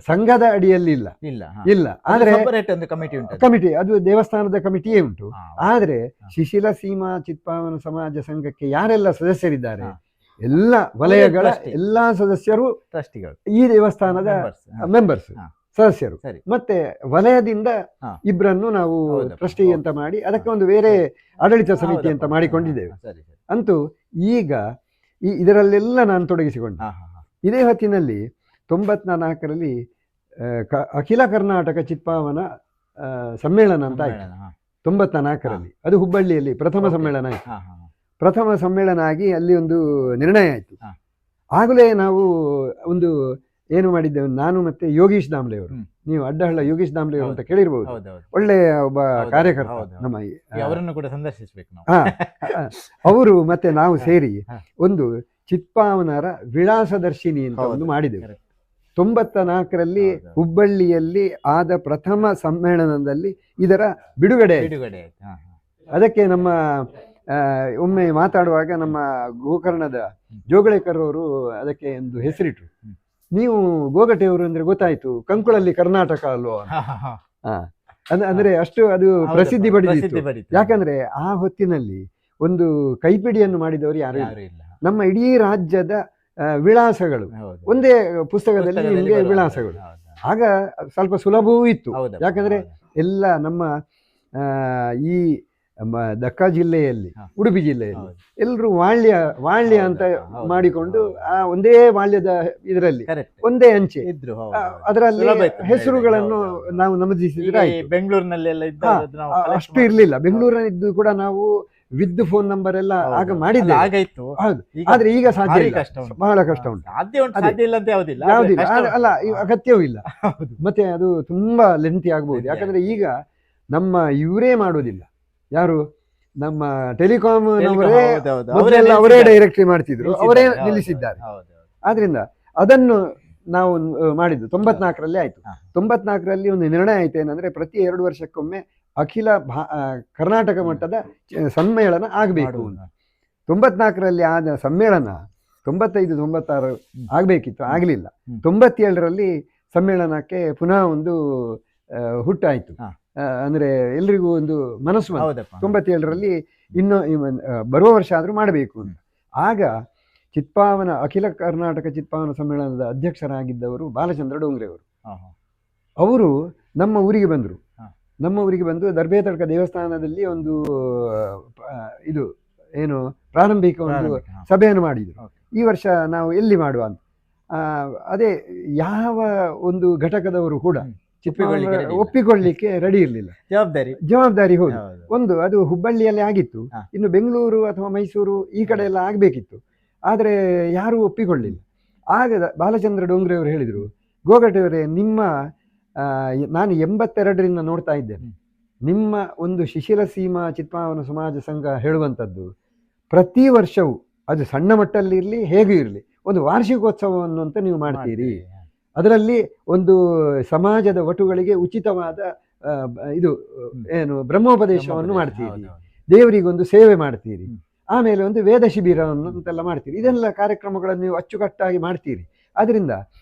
ಸಂಘದ ಅಡಿಯಲ್ಲಿ ಇಲ್ಲ. ಇಲ್ಲ. ಹಾ. ಇಲ್ಲ, ಆದ್ರೆ separate ಒಂದು ಕಮಿಟಿ ಉಂಟು. ಕಮಿಟಿ, ಅದು ದೇವಸ್ಥಾನದ ಕಮಿಟಿಯೇ ಉಂಟು. ಹಾ. ಆದ್ರೆ ಹಾ. ಶಿಶಿಲ ಸೀಮಾ ಚಿತ್ಪಾವನ ಸಮಾಜ ಸಂಘಕ್ಕೆ ಯಾರೆಲ್ಲ ಸದಸ್ಯರಿದ್ದಾರೆ, ಹಾ. ಎಲ್ಲ ವಲಯಗಳ ಟ್ರಸ್ಟಿ. ಎಲ್ಲಾ ಸದಸ್ಯರು ಟ್ರಸ್ಟಿಗಳು, ಈ ದೇವಸ್ಥಾನದ members. ಹಾ. ಮೆಂಬರ್ಸ್, ಹಾ. ಸದಸ್ಯರು. ಸರಿ. ಮತ್ತೆ ವಲಯದಿಂದ ಹಾ. ಇಬ್ಬರನ್ನು ನಾವು ಹೌದಪ್ಪ. ಟ್ರಸ್ಟಿ ಅಂತ ಮಾಡಿ ಅದಕ್ಕೆ ಒಂದು ಬೇರೆ ಆಡಳಿತ ಸಮಿತಿ ಅಂತ ಹೌದಪ್ಪ. ಮಾಡಿಕೊಂಡಿದ್ದೇವೆ. ಹಾ, ಸರಿ, ಸರಿ. ಅಂತೂ ಈಗ ಇದರಲ್ಲೆಲ್ಲ ನಾನು ತೊಡಗಿಸಿಕೊಂಡೆ. ಹಾ, ಹಾ, ಹಾ. ಇದೇ ಹೊತ್ತಿನಲ್ಲಿ 94ರಲ್ಲಿ ಅಖಿಲ ಕರ್ನಾಟಕ ಚಿತ್ಪಾವನ ಸಮ್ಮೇಳನ ಅಂತ ಆಯ್ತು. ಸಮ್ಮೇಳನ, ಹಾ. 94ರಲ್ಲಿ ಅದು ಹುಬ್ಬಳ್ಳಿಯಲ್ಲಿ ಪ್ರಥಮ Okay. ಸಮ್ಮೇಳನ ಆಯ್ತು. ಹಾ, ಹಾ, ಹಾ. ಪ್ರಥಮ ಸಮ್ಮೇಳನ ಆಗಿ ಅಲ್ಲಿ ಒಂದು ನಿರ್ಣಯ ಆಯ್ತು. ಹಾ. ಆಗಲೇ ನಾವು ಒಂದು ಏನು ಮಾಡಿದ್ದೇವೆ, ನಾನು ಮತ್ತೆ ಯೋಗೀಶ್ ದಾಮ್ಲೆ ಅವರು. ಹ್ಮ್. ನೀವು ಅಡ್ಡಹಳ್ಳ ಯೋಗೀಶ್ ದಾಮ್ಲೆ ಅವರು ಅಂತ ಹೌದು. ಕೇಳಿರ್ಬೋದು. ಹೌದೌದು. ಒಳ್ಳೆಯ ಒಬ್ಬ ಹೌದು, ಕಾರ್ಯಕರ್ತ ಹೌದು, ಹೌದು. ನಮ್ಮ ಅವರನ್ನು ಕೂಡ ಸಂದರ್ಶಿಸ್ಬೇಕು ನಾವು. ಅವರು ಮತ್ತೆ ನಾವು ಸೇರಿ ಹಾ. ಒಂದು ಚಿತ್ಪಾವನರ ವಿಳಾಸದರ್ಶಿನಿ ಅಂತ ಹೌದು, ಒಂದು ಮಾಡಿದೆವು. correct. 94ರಲ್ಲಿ ಹೌದು. ಹುಬ್ಬಳ್ಳಿಯಲ್ಲಿ ಆದ ಪ್ರಥಮ ಸಮ್ಮೇಳನದಲ್ಲಿ ಇದರ ಬಿಡುಗಡೆ ಆಯ್ತು. ಬಿಡುಗಡೆ ಆಯ್ತು. ಹಾ, ಹಾ. ಅದಕ್ಕೆ ನಮ್ಮ ಒಮ್ಮೆ ಮಾತಾಡುವಾಗ ನಮ್ಮ ಗೋಕರ್ಣದ ಜೋಗಳೇಕರ್ ಅವರು ಅದಕ್ಕೆ ಒಂದು ಹೆಸರಿಟ್ರು. ಹ್ಮ್. ನೀವು ಗೋಗಟೆಯವರು ಅಂದ್ರೆ ಗೊತ್ತಾಯ್ತು, ಕಂಕುಳಲ್ಲಿ ಕರ್ನಾಟಕ ಅಲ್ವೋ ಅಂತ. ಹಾ, ಹಾ, ಹಾ. ಅಂದ್ರೆ ಅಷ್ಟು ಅದು ಹೌದಪ್ಪ, ಪ್ರಸಿದ್ಧಿ ಪ್ರಸಿದ್ಧಿ ಪಡೆದಿತ್ತು. ಪಡೀತು. ಯಾಕಂದ್ರೆ ಆ ಹೊತ್ತಿನಲ್ಲಿ ಒಂದು ಕೈಪಿಡಿಯನ್ನು ಮಾಡಿದವರು ಯಾರು ಇಲ್ಲ. ಯಾರು ಇಲ್ಲ. ನಮ್ಮ ಇಡೀ ರಾಜ್ಯದ ವಿಳಾಸಗಳು ಹೌದು. ಒಂದೇ ಪುಸ್ತಕದಲ್ಲಿ ನಿಮಗೆ ಬರುವುದು. ವಿಳಾಸಗಳು. ಹೌದು. ಆಗ ಸ್ವಲ್ಪ ಸುಲಭವೂ ಇತ್ತು. ಹೌದಪ್ಪ, ಯಾಕಂದ್ರೆ ಹೌದು. ಎಲ್ಲ ನಮ್ಮ ಈ ದಕ್ಕ ಜಿಲ್ಲೆಯಲ್ಲಿ, ಹಾ. ಉಡುಪಿ ಜಿಲ್ಲೆಯಲ್ಲಿ ಹೌದು. ಎಲ್ಲರೂ ವಾಳ್ಯ ಹೌದು, ಅಂತ ಹೌದು, ಮಾಡಿಕೊಂಡು ಹೌದು. ಆ ಒಂದೇ ವಾಳ್ಯದ ಇದರಲ್ಲಿ Correct. ಒಂದೇ ಅಂಚೆ ಇದ್ರು ಅದರಲ್ಲಿ ಸುಲಭ ಇತ್ತು ಹೆಸರುಗಳನ್ನು ಹೌದು, ಹೌದು. ನಾವು ನಮೂದಿಸಿದ್ರೆ ಆಯ್ತು. ಬೆಂಗಳೂರಿನಲ್ಲೆಲ್ಲ ಹಾ, ಇದ್ದದ್ದು ನಾವು collect ಅಷ್ಟು ಇರ್ಲಿಲ್ಲ. ಮಾಡಿ- ಬೆಂಗಳೂರಿನದ್ದು ಕೂಡ ನಾವು ವಿದ್ ಫೋನ್ ನಂಬರ್ ಎಲ್ಲ ಹೌದು, ಆಗ ಹೌದು. ಮಾಡಿದ್ದೇವೆ. ಅಲ್ಲ, ಆಗ ಇತ್ತು. ಹೌದು. ಈಗ ಆದ್ರೆ ಈಗ ಸಾಧ್ಯ ಭಾರಿ ಇಲ್ಲ, ಕಷ್ಟ ಉಂಟು. ಬಹಳ ಕಷ್ಟ ಉಂಟು. ಸಾಧ್ಯ ಉಂಟು, ಅದೇ. ಸಾಧ್ಯ ಇಲ್ಲ ಅಂತ ಯಾವುದಿಲ್ಲ, ಆದ್ರೆ ಯಾವುದಿಲ್ಲ, ಕಷ್ಟ ಉಂಟು. ಅಲ್ಲ ಅಗತ್ಯವೂ ಇಲ್ಲ. ಹೌದು. ಮತ್ತೆ ಅದು ತುಂಬಾ ಲೆಂತಿ ಆಗ್ಬಹುದು. Lengthy ಯಾಕಂದ್ರೆ ಈಗ ನಮ್ಮ ಇವರೇ ಮಾಡೋದಿಲ್ಲ, ಯಾರು ನಮ್ಮ ಟೆಲಿಕಾಂ ನವರೇ ಹೌದೌದು. ಮೊದಲೆಲ್ಲ ಅವರೇ ಡೈರೆಕ್ಟರಿ ಮಾಡ್ತಿದ್ರು, ಅವರೇ ಹೌದು, ನಿಲ್ಲಿಸಿದ್ದಾರೆ. ಹೌದು, ಹೌದು. ಆದ್ರಿಂದ ಅದನ್ನು ನಾವು ಮಾಡಿದ್ದು 94ರಲ್ಲಿ ಆಯ್ತು. ಹಾ. 94ರಲ್ಲಿ ಒಂದು ನಿರ್ಣಯ ಆಯ್ತು, ಏನಂದ್ರೆ ಪ್ರತಿ 2 ವರ್ಷಕ್ಕೊಮ್ಮೆ ಅಖಿಲ ಕರ್ನಾಟಕ ಮಟ್ಟದ ಸಮ್ಮೇಳನ ಆಗಬೇಕು ಅಂತ. 94ರಲ್ಲಿ ಆದ ಸಮ್ಮೇಳನ 95, 96 ಆಗಬೇಕಿತ್ತು, ಆಗಲಿಲ್ಲ. 97ರಲ್ಲಿ ಸಮ್ಮೇಳನಕ್ಕೆ ಪುನಃ ಒಂದು ಹುಟ್ಟಾಯಿತು. ಹಾ. ಅಂದ್ರೆ ಎಲ್ರಿಗೂ ಒಂದು ಮನಸ್ಸು ಬಂತು. ಹೌದಪ್ಪ. 97ರಲ್ಲಿ ಇನ್ನು ಬರುವ ವರ್ಷ ಆದರೂ ಮಾಡಬೇಕು ಅಂತ. ಆಗ ಚಿತ್ಪಾವನ ಅಖಿಲ ಕರ್ನಾಟಕ ಚಿತ್ಪಾವನ ಸಮ್ಮೇಳನದ ಅಧ್ಯಕ್ಷರಾಗಿದ್ದವರು ಬಾಲಚಂದ್ರ ಡೋಂಗ್ರೆ ಅವರು. ಹಾ, ಹಾ. ಅವರು ನಮ್ಮ ಊರಿಗೆ ಬಂದರು. ಹಾ. ನಮ್ಮ ಊರಿಗೆ ಬಂದು ದರ್ಬೇತಡ್ಕ ದೇವಸ್ಥಾನದಲ್ಲಿ ಒಂದು ಇದು ಏನು ಪ್ರಾರಂಭಿಕ ಒಂದು ಹಾ. ಸಭೆಯನ್ನು ಮಾಡಿದರು. Okay. ಈ ವರ್ಷ ನಾವು ಎಲ್ಲಿ ಮಾಡುವ ಅಂತ. ಅದೇ ಯಾವ ಒಂದು ಘಟಕದವರು ಕೂಡ ಒಪ್ಪಿಕೊಳ್ಳಿಕ್ಕೆ ರೆಡಿ ಇರಲಿಲ್ಲ. ಜವಾಬ್ದಾರಿ ಹೌದು. ಒಂದು ಅದು ಹುಬ್ಬಳ್ಳಿಯಲ್ಲಿ ಆಗಿತ್ತು, ಹಾ. ಇನ್ನು ಬೆಂಗಳೂರು ಅಥವಾ ಮೈಸೂರು ಈ ಕಡೆ ಎಲ್ಲ ಆಗಬೇಕಿತ್ತು, ಆದರೆ ಯಾರೂ ಒಪ್ಪಿಕೊಳ್ಳಿಲ್ಲ. ಆಗ ಬಾಲಚಂದ್ರ ಡೋಂಗ್ರೆ ಅವರು ಹೇಳಿದರು, ಗೋಗಟೆಯವರೇ, ನಿಮ್ಮ ನಾನು 82ರಿಂದ ನೋಡ್ತಾ ಇದ್ದೇನೆ, ನಿಮ್ಮ ಒಂದು ಶಿಶಿಲ ಸೀಮಾ ಚಿತ್ಪಾವನ ಸಮಾಜ ಸಂಘ ಹೇಳುವಂಥದ್ದು ಪ್ರತಿ ವರ್ಷವೂ ಅದು ಸಣ್ಣ ಮಟ್ಟಲ್ಲಿ ಇರಲಿ ಹೇಗೂ ಇರಲಿ ಒಂದು ವಾರ್ಷಿಕೋತ್ಸವವನ್ನು ಅಂತ ನೀವು ಮಾಡ್ತೀರಿ. ಅದರಲ್ಲಿ ಒಂದು ಸಮಾಜದ ವಟುಗಳಿಗೆ ಉಚಿತವಾದ ಇದು ಏನು ಬ್ರಹ್ಮೋಪದೇಶವನ್ನು ಮಾಡ್ತೀರಿ, ದೇವರಿಗೊಂದು ಸೇವೆ ಮಾಡ್ತೀರಿ, ಆಮೇಲೆ ಒಂದು ವೇದ ಶಿಬಿರವನ್ನು ಅಂತೆಲ್ಲ ಮಾಡ್ತೀರಿ. ಇದೆಲ್ಲ ಕಾರ್ಯಕ್ರಮಗಳನ್ನು ನೀವು ಅಚ್ಚುಕಟ್ಟಾಗಿ ಮಾಡ್ತೀರಿ. ಅದರಿಂದ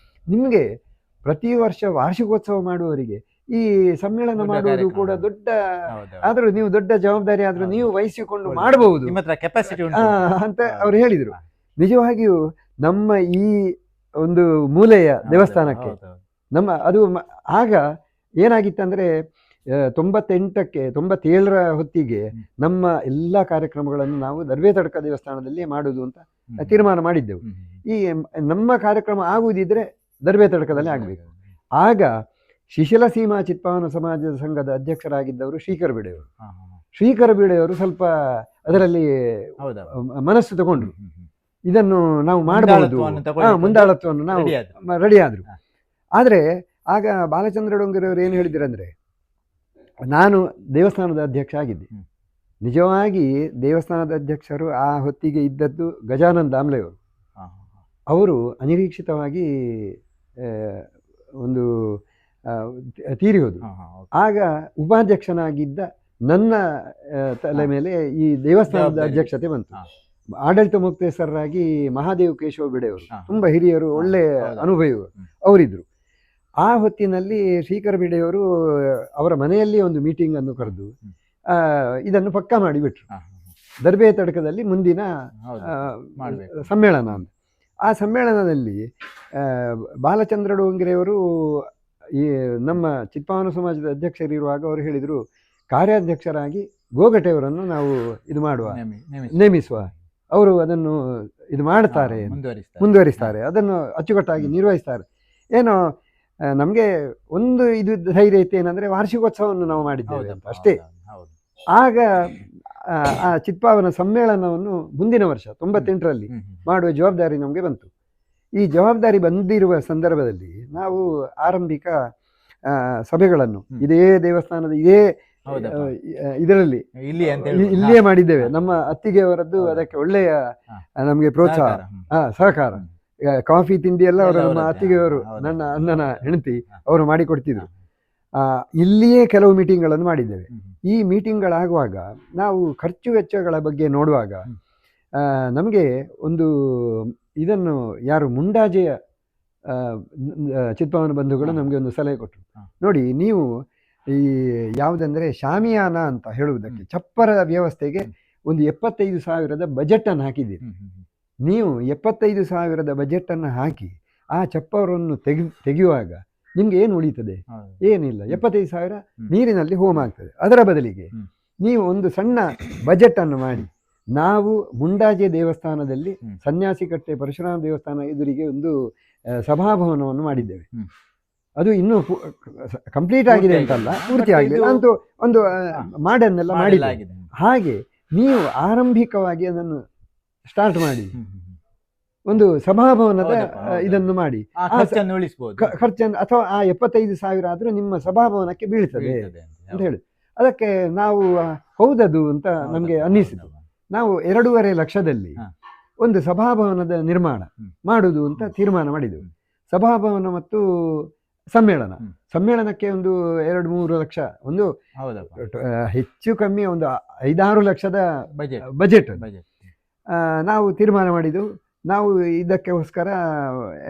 ನಿಮಗೆ ಪ್ರತಿ ವರ್ಷ ವಾರ್ಷಿಕೋತ್ಸವ ಮಾಡುವವರಿಗೆ ಈ ಸಮ್ಮೇಳನ ಮಾಡುವುದು ಕೂಡ ದೊಡ್ಡ, ಆದರೂ ನೀವು ದೊಡ್ಡ ಜವಾಬ್ದಾರಿ ಆದರೂ ನೀವು ವಹಿಸಿಕೊಂಡು ಮಾಡಬಹುದು ಅಂತ ಅವರು ಹೇಳಿದರು. ನಿಜವಾಗಿಯೂ ನಮ್ಮ ಈ ಒಂದು ಮೂಲೆಯ ದೇವಸ್ಥಾನಕ್ಕೆ ನಮ್ಮ ಅದು ಆಗ ಏನಾಗಿತ್ತಂದ್ರೆ 98ಕ್ಕೆ 97ರ ಹೊತ್ತಿಗೆ ನಮ್ಮ ಎಲ್ಲ ಕಾರ್ಯಕ್ರಮಗಳನ್ನು ನಾವು ದರ್ಬೇತಡ್ಕ ದೇವಸ್ಥಾನದಲ್ಲಿ ಮಾಡುವುದು ಅಂತ ತೀರ್ಮಾನ ಮಾಡಿದ್ದೆವು. ಈ ನಮ್ಮ ಕಾರ್ಯಕ್ರಮ ಆಗುವುದಿದ್ರೆ ದರ್ಬೇತಡ್ಕದಲ್ಲಿ ಆಗಬೇಕು. ಆಗ ಶಿಶಿಲ ಸೀಮಾ ಚಿತ್ಪಾವನ ಸಮಾಜದ ಸಂಘದ ಅಧ್ಯಕ್ಷರಾಗಿದ್ದವರು ಶ್ರೀಕರ ಬಿಡೆಯವರು. ಶ್ರೀಕರ ಬಿಡೆಯವರು ಸ್ವಲ್ಪ ಅದರಲ್ಲಿ ಮನಸ್ಸು ತಗೊಂಡ್ರು, ಇದನ್ನು ನಾವು ಮಾಡಬಹುದು, ಮುಂದಾಳತ್ವವನ್ನು ನಾವು ರೆಡಿ ಆದ್ರು. ಆದರೆ ಆಗ ಬಾಲಚಂದ್ರ ಡೋಂಗರೆ ಅವರು ಏನು ಹೇಳಿದ್ರಂದ್ರೆ, ನಾನು ದೇವಸ್ಥಾನದ ಅಧ್ಯಕ್ಷ ಆಗಿದ್ದೆ. ನಿಜವಾಗಿ ದೇವಸ್ಥಾನದ ಅಧ್ಯಕ್ಷರು ಆ ಹೊತ್ತಿಗೆ ಇದ್ದದ್ದು ಗಜಾನಂದ ದಾಮ್ಲೆಯವರು. ಅವರು ಅನಿರೀಕ್ಷಿತವಾಗಿ ಒಂದು ತೀರಿ ಹೋದರು. ಆಗ ಉಪಾಧ್ಯಕ್ಷನಾಗಿದ್ದ ನನ್ನ ತಲೆ ಮೇಲೆ ಈ ದೇವಸ್ಥಾನದ ಅಧ್ಯಕ್ಷತೆ ಬಂತು. ಆಡಳಿತ ಮುಕ್ತೇಸರರಾಗಿ ಮಹಾದೇವ್ ಕೇಶವ ಬಿಡೆಯವರು, ತುಂಬ ಹಿರಿಯರು, ಒಳ್ಳೆಯ ಅನುಭವಿ ಅವರಿದ್ದರು. ಆ ಹೊತ್ತಿನಲ್ಲಿ ಶ್ರೀಕರ ಬಿಡೆಯವರು ಅವರ ಮನೆಯಲ್ಲಿ ಒಂದು ಮೀಟಿಂಗ್ ಅನ್ನು ಕರೆದು ಇದನ್ನು ಪಕ್ಕಾ ಮಾಡಿಬಿಟ್ರು, ದರ್ಬೇತಡ್ಕದಲ್ಲಿ ಮುಂದಿನ ಸಮ್ಮೇಳನ ಅಂತ. ಆ ಸಮ್ಮೇಳನದಲ್ಲಿ ಬಾಲಚಂದ್ರ ಡೋಂಗ್ರೆಯವರು ಈ ನಮ್ಮ ಚಿತ್ಪಾವನ ಸಮಾಜದ ಅಧ್ಯಕ್ಷರಿರುವಾಗ ಅವರು ಹೇಳಿದರು, ಕಾರ್ಯಾಧ್ಯಕ್ಷರಾಗಿ ಗೋಗಟೆಯವರನ್ನು ನಾವು ಇದು ಮಾಡುವ, ನೇಮಿಸುವ, ಅವರು ಅದನ್ನು ಇದು ಮಾಡ್ತಾರೆ, ಮುಂದುವರಿಸ್ತಾರೆ, ಅದನ್ನು ಅಚ್ಚುಕಟ್ಟಾಗಿ ನಿರ್ವಹಿಸ್ತಾರೆ. ಏನೋ ನಮಗೆ ಒಂದು ಇದು ಧೈರ್ಯ ಇತ್ತು, ಏನಂದರೆ ವಾರ್ಷಿಕೋತ್ಸವವನ್ನು ನಾವು ಮಾಡಿದ್ದೇವೆ ಅಂತ ಅಷ್ಟೇ. ಆಗ ಆ ಚಿತ್ಪಾವನ ಸಮ್ಮೇಳನವನ್ನು ಮುಂದಿನ ವರ್ಷ 98ರಲ್ಲಿ ಮಾಡುವ ಜವಾಬ್ದಾರಿ ನಮಗೆ ಬಂತು. ಈ ಜವಾಬ್ದಾರಿ ಬಂದಿರುವ ಸಂದರ್ಭದಲ್ಲಿ ನಾವು ಆರಂಭಿಕ ಸಭೆಗಳನ್ನು ಇದೇ ದೇವಸ್ಥಾನದ ಇದೇ ಇದರಲ್ಲಿ ಇಲ್ಲಿಯೇ ಮಾಡಿದ್ದೇವೆ. ನಮ್ಮ ಅತ್ತಿಗೆಯವರದ್ದು ಅದಕ್ಕೆ ಒಳ್ಳೆಯ ನಮಗೆ ಪ್ರೋತ್ಸಾಹ, ಸಹಕಾರ. ಕಾಫಿ ತಿಂಡಿ ಎಲ್ಲ ಅವರು ನಮ್ಮ ಅತ್ತಿಗೆಯವರು, ನನ್ನ ಅಣ್ಣನ ಹೆಂಡತಿ, ಅವರು ಮಾಡಿಕೊಡ್ತಿದ್ರು. ಇಲ್ಲಿಯೇ ಕೆಲವು ಮೀಟಿಂಗ್ಗಳನ್ನು ಮಾಡಿದ್ದೇವೆ. ಈ ಮೀಟಿಂಗ್ಗಳಾಗುವಾಗ ನಾವು ಖರ್ಚು ವೆಚ್ಚಗಳ ಬಗ್ಗೆ ನೋಡುವಾಗ ನಮಗೆ ಒಂದು ಇದನ್ನು ಯಾರು ಮುಂಡಾಜೆಯ ಚಿತ್ಪಾವನ ಬಂಧುಗಳು ನಮಗೆ ಒಂದು ಸಲಹೆ ಕೊಟ್ಟರು. ನೋಡಿ, ನೀವು ಈ ಯಾವುದಂದರೆ ಶಾಮಿಯಾನ ಅಂತ ಹೇಳುವುದಕ್ಕೆ ಚಪ್ಪರ ವ್ಯವಸ್ಥೆಗೆ ಒಂದು 75,000 ಬಜೆಟನ್ನು ಹಾಕಿದ್ದೀರಿ. ನೀವು 75,000 ಬಜೆಟನ್ನು ಹಾಕಿ ಆ ಚಪ್ಪರವನ್ನು ತೆಗೆಯುವಾಗ ನಿಮ್ಗೆ ಏನು ಉಳಿತದೆ? ಏನಿಲ್ಲ. 75,000 ನೀರಿನಲ್ಲಿ ಹೋಮ ಆಗ್ತದೆ. ಅದರ ಬದಲಿಗೆ ನೀವು ಒಂದು ಸಣ್ಣ ಬಜೆಟ್ ಅನ್ನು ಮಾಡಿ. ನಾವು ಮುಂಡಾಜೆ ದೇವಸ್ಥಾನದಲ್ಲಿ ಸನ್ಯಾಸಿಕಟ್ಟೆ ಪರಶುರಾಮ ದೇವಸ್ಥಾನ ಎದುರಿಗೆ ಒಂದು ಸಭಾಭವನವನ್ನು ಮಾಡಿದ್ದೇವೆ. ಅದು ಇನ್ನೂ ಕಂಪ್ಲೀಟ್ ಆಗಿದೆ ಅಂತಲ್ಲ, ಪೂರ್ತಿ ಆಗಲಿಲ್ಲ ಅಂತೂ ಒಂದು ಮಾಡನ್ನೆಲ್ಲ ಮಾಡಿದ್ದೇವೆ. ಹಾಗೆ ನೀವು ಆರಂಭಿಕವಾಗಿ ಅದನ್ನು ಸ್ಟಾರ್ಟ್ ಮಾಡಿ ಒಂದು ಸಭಾಭವನದ ಇದನ್ನು ಮಾಡಿ ಖರ್ಚನ್ನು, ಅಥವಾ ಆ 75,000 ಆದ್ರೂ ನಿಮ್ಮ ಸಭಾಭವನಕ್ಕೆ ಬೀಳ್ತದೆ ಅಂತ ಹೇಳಿ ಅದಕ್ಕೆ ನಾವು ಹೌದದು ಅಂತ ನಮ್ಗೆ ಅನ್ನಿಸಿತು. ನಾವು 2.5 ಲಕ್ಷದಲ್ಲಿ ಒಂದು ಸಭಾಭವನದ ನಿರ್ಮಾಣ ಮಾಡುದು ಅಂತ ತೀರ್ಮಾನ ಮಾಡಿದೆವು. ಸಭಾಭವನ ಮತ್ತು ಸಮ್ಮೇಳನಕ್ಕೆ ಒಂದು 2-3 ಲಕ್ಷ, ಒಂದು ಹೆಚ್ಚು ಕಮ್ಮಿ ಒಂದು 5-6 ಲಕ್ಷದ ಬಜೆಟ್ ನಾವು ತೀರ್ಮಾನ ಮಾಡಿದೆವು. ನಾವು ಇದಕ್ಕೋಸ್ಕರ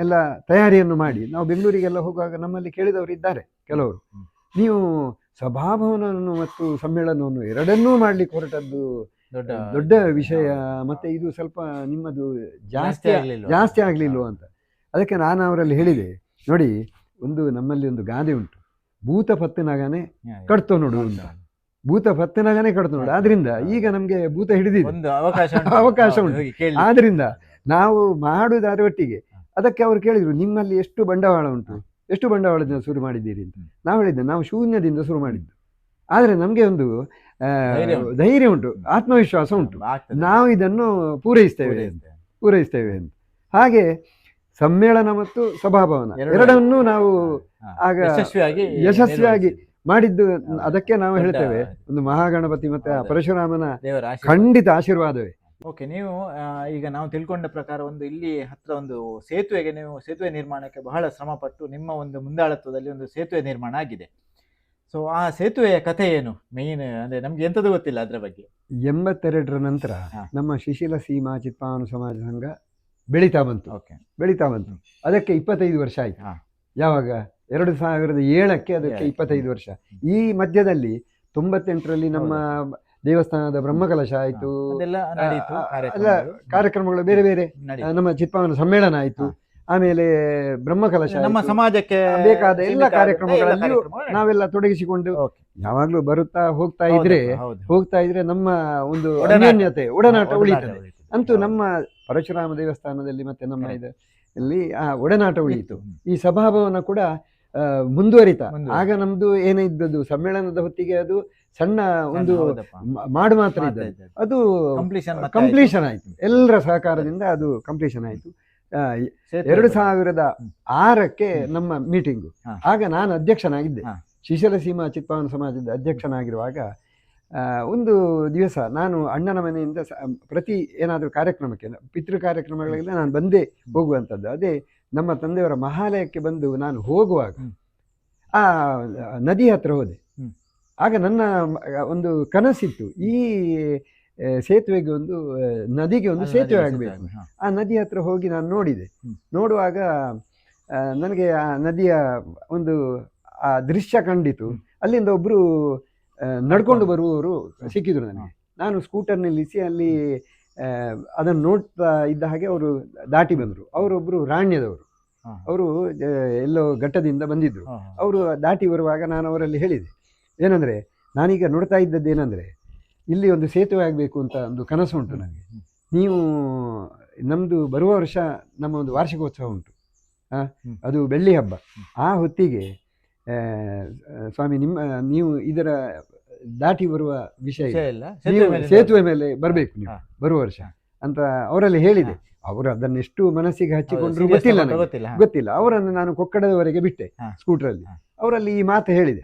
ಎಲ್ಲ ತಯಾರಿಯನ್ನು ಮಾಡಿ ನಾವು ಬೆಂಗಳೂರಿಗೆಲ್ಲ ಹೋಗುವಾಗ ನಮ್ಮಲ್ಲಿ ಕೇಳಿದವರು ಇದ್ದಾರೆ ಕೆಲವರು, ನೀವು ಸಭಾಭವನವನ್ನು ಮತ್ತು ಸಮ್ಮೇಳನವನ್ನು ಎರಡನ್ನೂ ಮಾಡ್ಲಿಕ್ಕೆ ಹೊರಟದ್ದು ದೊಡ್ಡ ವಿಷಯ, ಮತ್ತೆ ಇದು ಸ್ವಲ್ಪ ನಿಮ್ಮದು ಜಾಸ್ತಿ ಆಗ್ಲಿಲ್ವ ಅಂತ. ಅದಕ್ಕೆ ನಾನು ಅವರಲ್ಲಿ ಹೇಳಿದೆ, ನೋಡಿ ಒಂದು ನಮ್ಮಲ್ಲಿ ಒಂದು ಗಾದೆ ಉಂಟು, ಭೂತ ಪತ್ತಿನಾಗನೇ ಕಟ್ತೋ ನೋಡು ಅಂತ. ಭೂತ ಪತ್ತಿನಾಗನೇ ಕಟ್ತೋ ನೋಡು. ಆದ್ರಿಂದ ಈಗ ನಮ್ಗೆ ಭೂತ ಹಿಡಿದಿದೆ, ಅವಕಾಶ ಉಂಟು. ಆದ್ರಿಂದ ನಾವು ಮಾಡುವುದಾದ ಒಟ್ಟಿಗೆ ಅದಕ್ಕೆ ಅವರು ಕೇಳಿದ್ರು, ನಿಮ್ಮಲ್ಲಿ ಎಷ್ಟು ಬಂಡವಾಳ ಉಂಟು, ಎಷ್ಟು ಬಂಡವಾಳದಿಂದ ಶುರು ಮಾಡಿದ್ದೀರಿ ಅಂತ. ನಾವು ಹೇಳಿದ್ದೆ, ನಾವು ಶೂನ್ಯದಿಂದ ಶುರು ಮಾಡಿದ್ದು. ಆದರೆ ನಮಗೆ ಒಂದು ಧೈರ್ಯ ಉಂಟು, ಆತ್ಮವಿಶ್ವಾಸ ಉಂಟು, ನಾವು ಇದನ್ನು ಪೂರೈಸ್ತೇವೆ ಅಂತ. ಹಾಗೆ ಸಮ್ಮೇಳನ ಮತ್ತು ಸಭಾಭವನ ಎರಡನ್ನೂ ನಾವು ಆಗ ಯಶಸ್ವಿಯಾಗಿ ಮಾಡಿದ್ದು. ಅದಕ್ಕೆ ನಾವು ಹೇಳ್ತೇವೆ, ಒಂದು ಮಹಾಗಣಪತಿ ಮತ್ತೆ ಪರಶುರಾಮನ ಖಂಡಿತ ಆಶೀರ್ವಾದವೇ. ಓಕೆ, ನೀವು ಈಗ ನಾವು ತಿಳ್ಕೊಂಡ ಪ್ರಕಾರ ಒಂದು ಇಲ್ಲಿ ಹತ್ರ ಒಂದು ಸೇತುವೆಗೆ, ನೀವು ಸೇತುವೆ ನಿರ್ಮಾಣಕ್ಕೆ ಬಹಳ ಶ್ರಮಪಟ್ಟು ನಿಮ್ಮ ಒಂದು ಮುಂದಾಳತ್ವದಲ್ಲಿ ಒಂದು ಸೇತುವೆ ನಿರ್ಮಾಣ ಆಗಿದೆ. ಸೊ ಆ ಸೇತುವೆಯ ಕಥೆ ಏನು ಮೇನ್, ಅಂದ್ರೆ ನಮ್ಗೆ ಎಂಥದ್ದು ಗೊತ್ತಿಲ್ಲ ಅದರ ಬಗ್ಗೆ. 82ರ ನಂತರ ನಮ್ಮ ಶಿಶಿಲ ಸೀಮಾ ಚಿತ್ಪಾವನ ಸಮಾಜ ಸಂಘ ಬೆಳೀತಾ ಬಂತು. ಅದಕ್ಕೆ 25 ವರ್ಷ ಆಯ್ತು. ಯಾವಾಗ 2007ಕ್ಕೆ ಅದಕ್ಕೆ 25 ವರ್ಷ. ಈ ಮಧ್ಯದಲ್ಲಿ 98ರಲ್ಲಿ ನಮ್ಮ ದೇವಸ್ಥಾನದ ಬ್ರಹ್ಮಕಲಶ ಆಯ್ತು, ಎಲ್ಲ ಕಾರ್ಯಕ್ರಮಗಳು ಬೇರೆ ಬೇರೆ, ನಮ್ಮ ಚಿತ್ಪಾವನ ಸಮ್ಮೇಳನ ಆಯ್ತು, ಆಮೇಲೆ ಬ್ರಹ್ಮಕಲಶ, ನಮ್ಮ ಸಮಾಜಕ್ಕೆ ಬೇಕಾದ ಎಲ್ಲ ಕಾರ್ಯಕ್ರಮಗಳಲ್ಲಿಯೂ ನಾವೆಲ್ಲ ತೊಡಗಿಸಿಕೊಂಡು ಯಾವಾಗ್ಲೂ ಹೋಗ್ತಾ ಇದ್ರೆ ನಮ್ಮ ಒಂದು ಅನ್ಯೋನ್ಯತೆ ಒಡನಾಟ ಉಳಿತದೆ. ಅಂತೂ ನಮ್ಮ ಪರಶುರಾಮ ದೇವಸ್ಥಾನದಲ್ಲಿ ಮತ್ತೆ ನಮ್ಮ ಇದರಲ್ಲಿ ಆ ಒಡನಾಟ ಉಳಿಯಿತು. ಈ ಸಭಾಭವನ ಕೂಡ ಮುಂದುವರಿತ. ಆಗ ನಮ್ದು ಏನೇ ಇದ್ದದ್ದು ಸಮ್ಮೇಳನದ ಹೊತ್ತಿಗೆ ಅದು ಸಣ್ಣ ಒಂದು ಮಾಡು ಮಾತ್ರ ಇದ್ದದ್ದು, ಅದು ಕಂಪ್ಲೀಷನ್ ಆಯ್ತು. ಎಲ್ಲರ ಸಹಕಾರದಿಂದ ಅದು ಕಂಪ್ಲೀಷನ್ ಆಯ್ತು. 2006ಕ್ಕೆ ನಮ್ಮ ಮೀಟಿಂಗು. ಆಗ ನಾನು ಅಧ್ಯಕ್ಷನಾಗಿದ್ದೆ, ಶಿಶಿಲ ಸೀಮಾ ಚಿತ್ಪಾವನ ಸಮಾಜದ ಅಧ್ಯಕ್ಷನಾಗಿರುವಾಗ. ಒಂದು ದಿವಸ ನಾನು ಅಣ್ಣನ ಮನೆಯಿಂದ ಪ್ರತಿ ಏನಾದರೂ ಕಾರ್ಯಕ್ರಮಕ್ಕೆ, ಪಿತೃ ಕಾರ್ಯಕ್ರಮಗಳಿಗೆಲ್ಲ ನಾನು ಬಂದೇ ಹೋಗುವಂಥದ್ದು. ಅದೇ ನಮ್ಮ ತಂದೆಯವರ ಮಹಾಲಯಕ್ಕೆ ಬಂದು ನಾನು ಹೋಗುವಾಗ ಆ ನದಿ ಹತ್ರ ಹೋದೆ. ಆಗ ನನ್ನ ಒಂದು ಕನಸಿತ್ತು, ಈ ಸೇತುವೆಗೆ ಒಂದು ನದಿಗೆ ಒಂದು ಸೇತುವೆ ಆಗಬೇಕು. ಆ ನದಿ ಹತ್ರ ಹೋಗಿ ನಾನು ನೋಡುವಾಗ ನನಗೆ ಆ ನದಿಯ ಒಂದು ಆ ದೃಶ್ಯ ಕಂಡಿತು. ಅಲ್ಲಿಂದ ಒಬ್ರು ನಡ್ಕೊಂಡು ಬರುವವರು ಸಿಕ್ಕಿದ್ರು ನನಗೆ. ನಾನು ಸ್ಕೂಟರ್ ನಿಲ್ಲಿಸಿ ಅಲ್ಲಿ ಅದನ್ನು ನೋಡ್ತಾ ಇದ್ದ ಹಾಗೆ ಅವರು ದಾಟಿ ಬಂದರು. ಅವರೊಬ್ರು ರಾಣ್ಯದವರು, ಅವರು ಎಲ್ಲೋ ಘಟ್ಟದಿಂದ ಬಂದಿದ್ರು. ಅವರು ದಾಟಿ ಬರುವಾಗ ನಾನು ಅವರಲ್ಲಿ ಹೇಳಿದೆ, ಏನಂದ್ರೆ ನಾನೀಗ ನೋಡ್ತಾ ಇದ್ದದ್ದೇನೆಂದ್ರೆ, ಇಲ್ಲಿ ಒಂದು ಸೇತುವೆ ಆಗಬೇಕು ಅಂತ ಒಂದು ಕನಸು ಉಂಟು ನನಗೆ. ನೀವು ನಮ್ಮದು ಬರುವ ವರ್ಷ ನಮ್ಮ ಒಂದು ವಾರ್ಷಿಕೋತ್ಸವ ಉಂಟು, ಅದು ಬೆಳ್ಳಿ ಹಬ್ಬ. ಆ ಹೊತ್ತಿಗೆ ಸ್ವಾಮಿ ನೀವು ಇದರ ದಾಟಿ ಬರುವ ವಿಷಯ ನೀವು ಸೇತುವೆ ಮೇಲೆ ಬರಬೇಕು ನೀವು ಬರುವ ವರ್ಷ ಅಂತ ಅವರಲ್ಲಿ ಹೇಳಿದೆ. ಅವರು ಅದನ್ನೆಷ್ಟು ಮನಸ್ಸಿಗೆ ಹಚ್ಚಿಕೊಂಡ್ರು ಗೊತ್ತಿಲ್ಲ. ಅವರನ್ನು ನಾನು ಕೊಕ್ಕಡದವರೆಗೆ ಬಿಟ್ಟೆ ಸ್ಕೂಟರಲ್ಲಿ. ಅವರಲ್ಲಿ ಈ ಮಾತು ಹೇಳಿದೆ.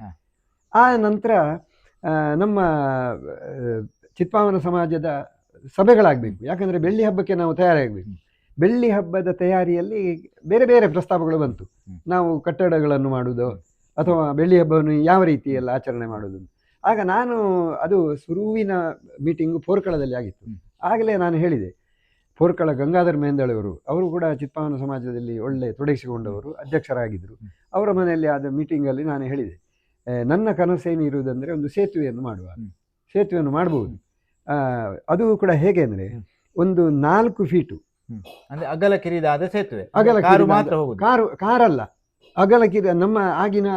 ಆ ನಂತರ ನಮ್ಮ ಚಿತ್ಪಾವನ ಸಮಾಜದ ಸಭೆಗಳಾಗಬೇಕು, ಯಾಕಂದರೆ ಬೆಳ್ಳಿ ಹಬ್ಬಕ್ಕೆ ನಾವು ತಯಾರಾಗಬೇಕು. ಬೆಳ್ಳಿ ಹಬ್ಬದ ತಯಾರಿಯಲ್ಲಿ ಬೇರೆ ಬೇರೆ ಪ್ರಸ್ತಾಪಗಳು ಬಂತು. ನಾವು ಕಟ್ಟಡಗಳನ್ನು ಮಾಡುವುದು ಅಥವಾ ಬೆಳ್ಳಿ ಹಬ್ಬವನ್ನು ಯಾವ ರೀತಿಯೆಲ್ಲ ಆಚರಣೆ ಮಾಡುವುದು. ಆಗ ನಾನು ಅದು ಸುರುವಿನ ಮೀಟಿಂಗು ಪೋರ್ಕಳದಲ್ಲಿ ಆಗಿತ್ತು. ಆಗಲೇ ನಾನು ಹೇಳಿದೆ, ಪೋರ್ಕಳ ಗಂಗಾಧರ್ ಮೇಂದಳವರು, ಅವರು ಕೂಡ ಚಿತ್ಪಾವನ ಸಮಾಜದಲ್ಲಿ ಒಳ್ಳೆ ತೊಡಗಿಸಿಕೊಂಡವರು, ಅಧ್ಯಕ್ಷರಾಗಿದ್ದರು. ಅವರ ಮನೆಯಲ್ಲಿ ಆದ ಮೀಟಿಂಗಲ್ಲಿ ನಾನು ಹೇಳಿದೆ, ನನ್ನ ಕನಸೇನಿರುವುದಂದರೆ ಒಂದು ಸೇತುವೆಯನ್ನು ಮಾಡಬಹುದು. ಅದು ಕೂಡ ಹೇಗೆ ಅಂದರೆ, ಒಂದು 4 ಫೀಟು ಅಗಲ ಕಿರಿದಾದ ಸೇತುವೆ, ಕಾರಲ್ಲ, ಅಗಲ ಕಿರಿ. ನಮ್ಮ ಆಗಿನ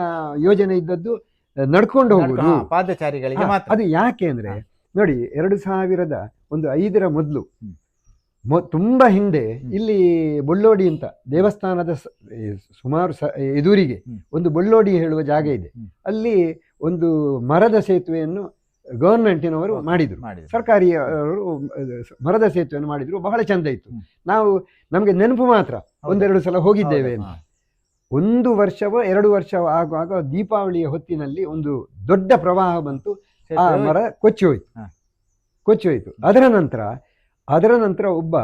ಯೋಜನೆ ಇದ್ದದ್ದು ನಡ್ಕೊಂಡು ಹೋಗುದು. ಪಾದಚಾರಿಗಳಿಗೆ ಮಾತ್ರ. ಅದು ಯಾಕೆ ಅಂದ್ರೆ ನೋಡಿ 2005 ಮೊದಲು ತುಂಬಾ ಹಿಂದೆ ಇಲ್ಲಿ ಬೊಳ್ಳೋಡಿ ಅಂತ ದೇವಸ್ಥಾನದ ಸುಮಾರು ಎದುರಿಗೆ ಒಂದು ಬೊಳ್ಳೋಡಿ ಹೇಳುವ ಜಾಗ ಇದೆ. ಅಲ್ಲಿ ಒಂದು ಮರದ ಸೇತುವೆಯನ್ನು ಗವರ್ಮೆಂಟಿನವರು ಮಾಡಿದ್ರು, ಸರ್ಕಾರಿ ಮರದ ಸೇತುವೆಯನ್ನು ಮಾಡಿದ್ರು. ಬಹಳ ಚಂದ ಇತ್ತು. ನಮ್ಗೆ ನೆನಪು ಮಾತ್ರ, ಒಂದೆರಡು ಸಲ ಹೋಗಿದ್ದೇವೆ ಅಂತ. 1 ವರ್ಷವೋ 2 ವರ್ಷವೋ ಆಗುವಾಗ ದೀಪಾವಳಿಯ ಹೊತ್ತಿನಲ್ಲಿ ಒಂದು ದೊಡ್ಡ ಪ್ರವಾಹ ಬಂತು, ಆ ಮರ ಕೊಚ್ಚಿ ಹೋಯ್ತು. ಅದರ ನಂತರ ಒಬ್ಬ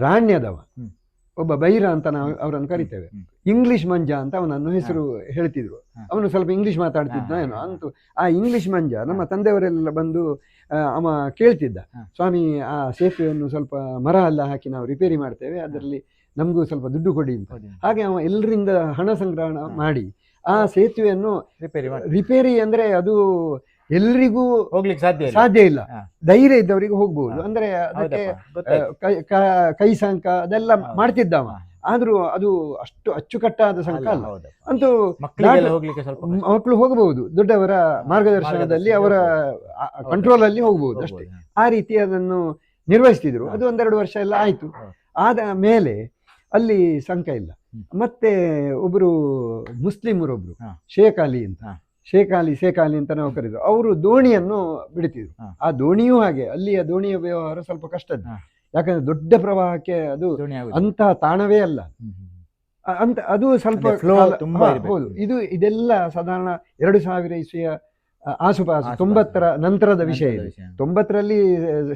ರಾಣ್ಯದವ, ಒಬ್ಬ ಬೈರ ಅಂತ ನಾವು ಅವರನ್ನು ಕರಿತೇವೆ, ಇಂಗ್ಲಿಷ್ ಮಂಜ ಅಂತ ಅವನನ್ನು ಹೆಸರು ಹೇಳ್ತಿದ್ರು. ಅವನು ಸ್ವಲ್ಪ ಇಂಗ್ಲಿಷ್ ಮಾತಾಡ್ತಿದ್ದ ಏನೋ ಅಂತೂ. ಆ ಇಂಗ್ಲಿಷ್ ಮಂಜ ನಮ್ಮ ತಂದೆಯವರೆಲ್ಲ ಬಂದು ಅವ ಕೇಳ್ತಿದ್ದ, ಸ್ವಾಮಿ ಆ ಸೇತುವೆಯನ್ನು ಸ್ವಲ್ಪ ಮರ ಎಲ್ಲ ಹಾಕಿ ನಾವು ರಿಪೇರಿ ಮಾಡ್ತೇವೆ, ಅದರಲ್ಲಿ ನಮಗೂ ಸ್ವಲ್ಪ ದುಡ್ಡು ಕೊಡಿ ಅಂತ. ಹಾಗೆ ಅವ ಎಲ್ಲರಿಂದ ಹಣ ಸಂಗ್ರಹಣ ಮಾಡಿ ಆ ಸೇತುವೆಯನ್ನು ರಿಪೇರಿ ಅಂದ್ರೆ ಅದು ಎಲ್ರಿಗೂ ಹೋಗ್ಲಿಕ್ಕೆ ಸಾಧ್ಯ ಇಲ್ಲ, ಧೈರ್ಯ ಇದ್ದವರಿಗೆ ಹೋಗ್ಬಹುದು. ಅಂದ್ರೆ ಅದಕ್ಕೆ ಕೈ ಸಂಕ ಅದೆಲ್ಲ ಮಾಡ್ತಿದ್ದವ, ಆದ್ರೂ ಅದು ಅಷ್ಟು ಅಚ್ಚುಕಟ್ಟಾದ ಸಂಕ ಅಲ್ಲ. ಅಂತೂ ಮಕ್ಕಳು ಹೋಗಬಹುದು, ದೊಡ್ಡವರ ಮಾರ್ಗದರ್ಶನದಲ್ಲಿ ಅವರ ಕಂಟ್ರೋಲ್ ಅಲ್ಲಿ ಹೋಗ್ಬಹುದು ಅಷ್ಟೇ. ಆ ರೀತಿ ಅದನ್ನು ನಿರ್ವಹಿಸ್ತಿದ್ರು. ಅದು 1-2 ವರ್ಷ ಎಲ್ಲ ಆಯ್ತು. ಆದ ಮೇಲೆ ಅಲ್ಲಿ ಸಂಕ ಇಲ್ಲ. ಮತ್ತೆ ಒಬ್ರು ಮುಸ್ಲಿಮರೊಬ್ರು ಶೇಖ್ ಅಲಿ ಅಂತ ನಾವು ಕರೀದು, ಅವರು ದೋಣಿಯನ್ನು ಬಿಡ್ತಿದ್ರು. ಆ ದೋಣಿಯೂ ಹಾಗೆ, ಅಲ್ಲಿಯ ದೋಣಿಯ ವ್ಯವಹಾರ ಸ್ವಲ್ಪ ಕಷ್ಟದ್ದು. ಯಾಕಂದ್ರೆ ದೊಡ್ಡ ಪ್ರವಾಹಕ್ಕೆ ಅದು ಅಂತಹ ತಾಣವೇ ಅಲ್ಲ ಅಂತ. ಅದು ಸ್ವಲ್ಪ ಹೌದು. ಇದೆಲ್ಲ ಸಾಧಾರಣ 2000 ಇಸ್ವಿಯ ಆಸುಪಾಸು, 90ರ ನಂತರದ ವಿಷಯ ಇದು. 90ರಲ್ಲಿ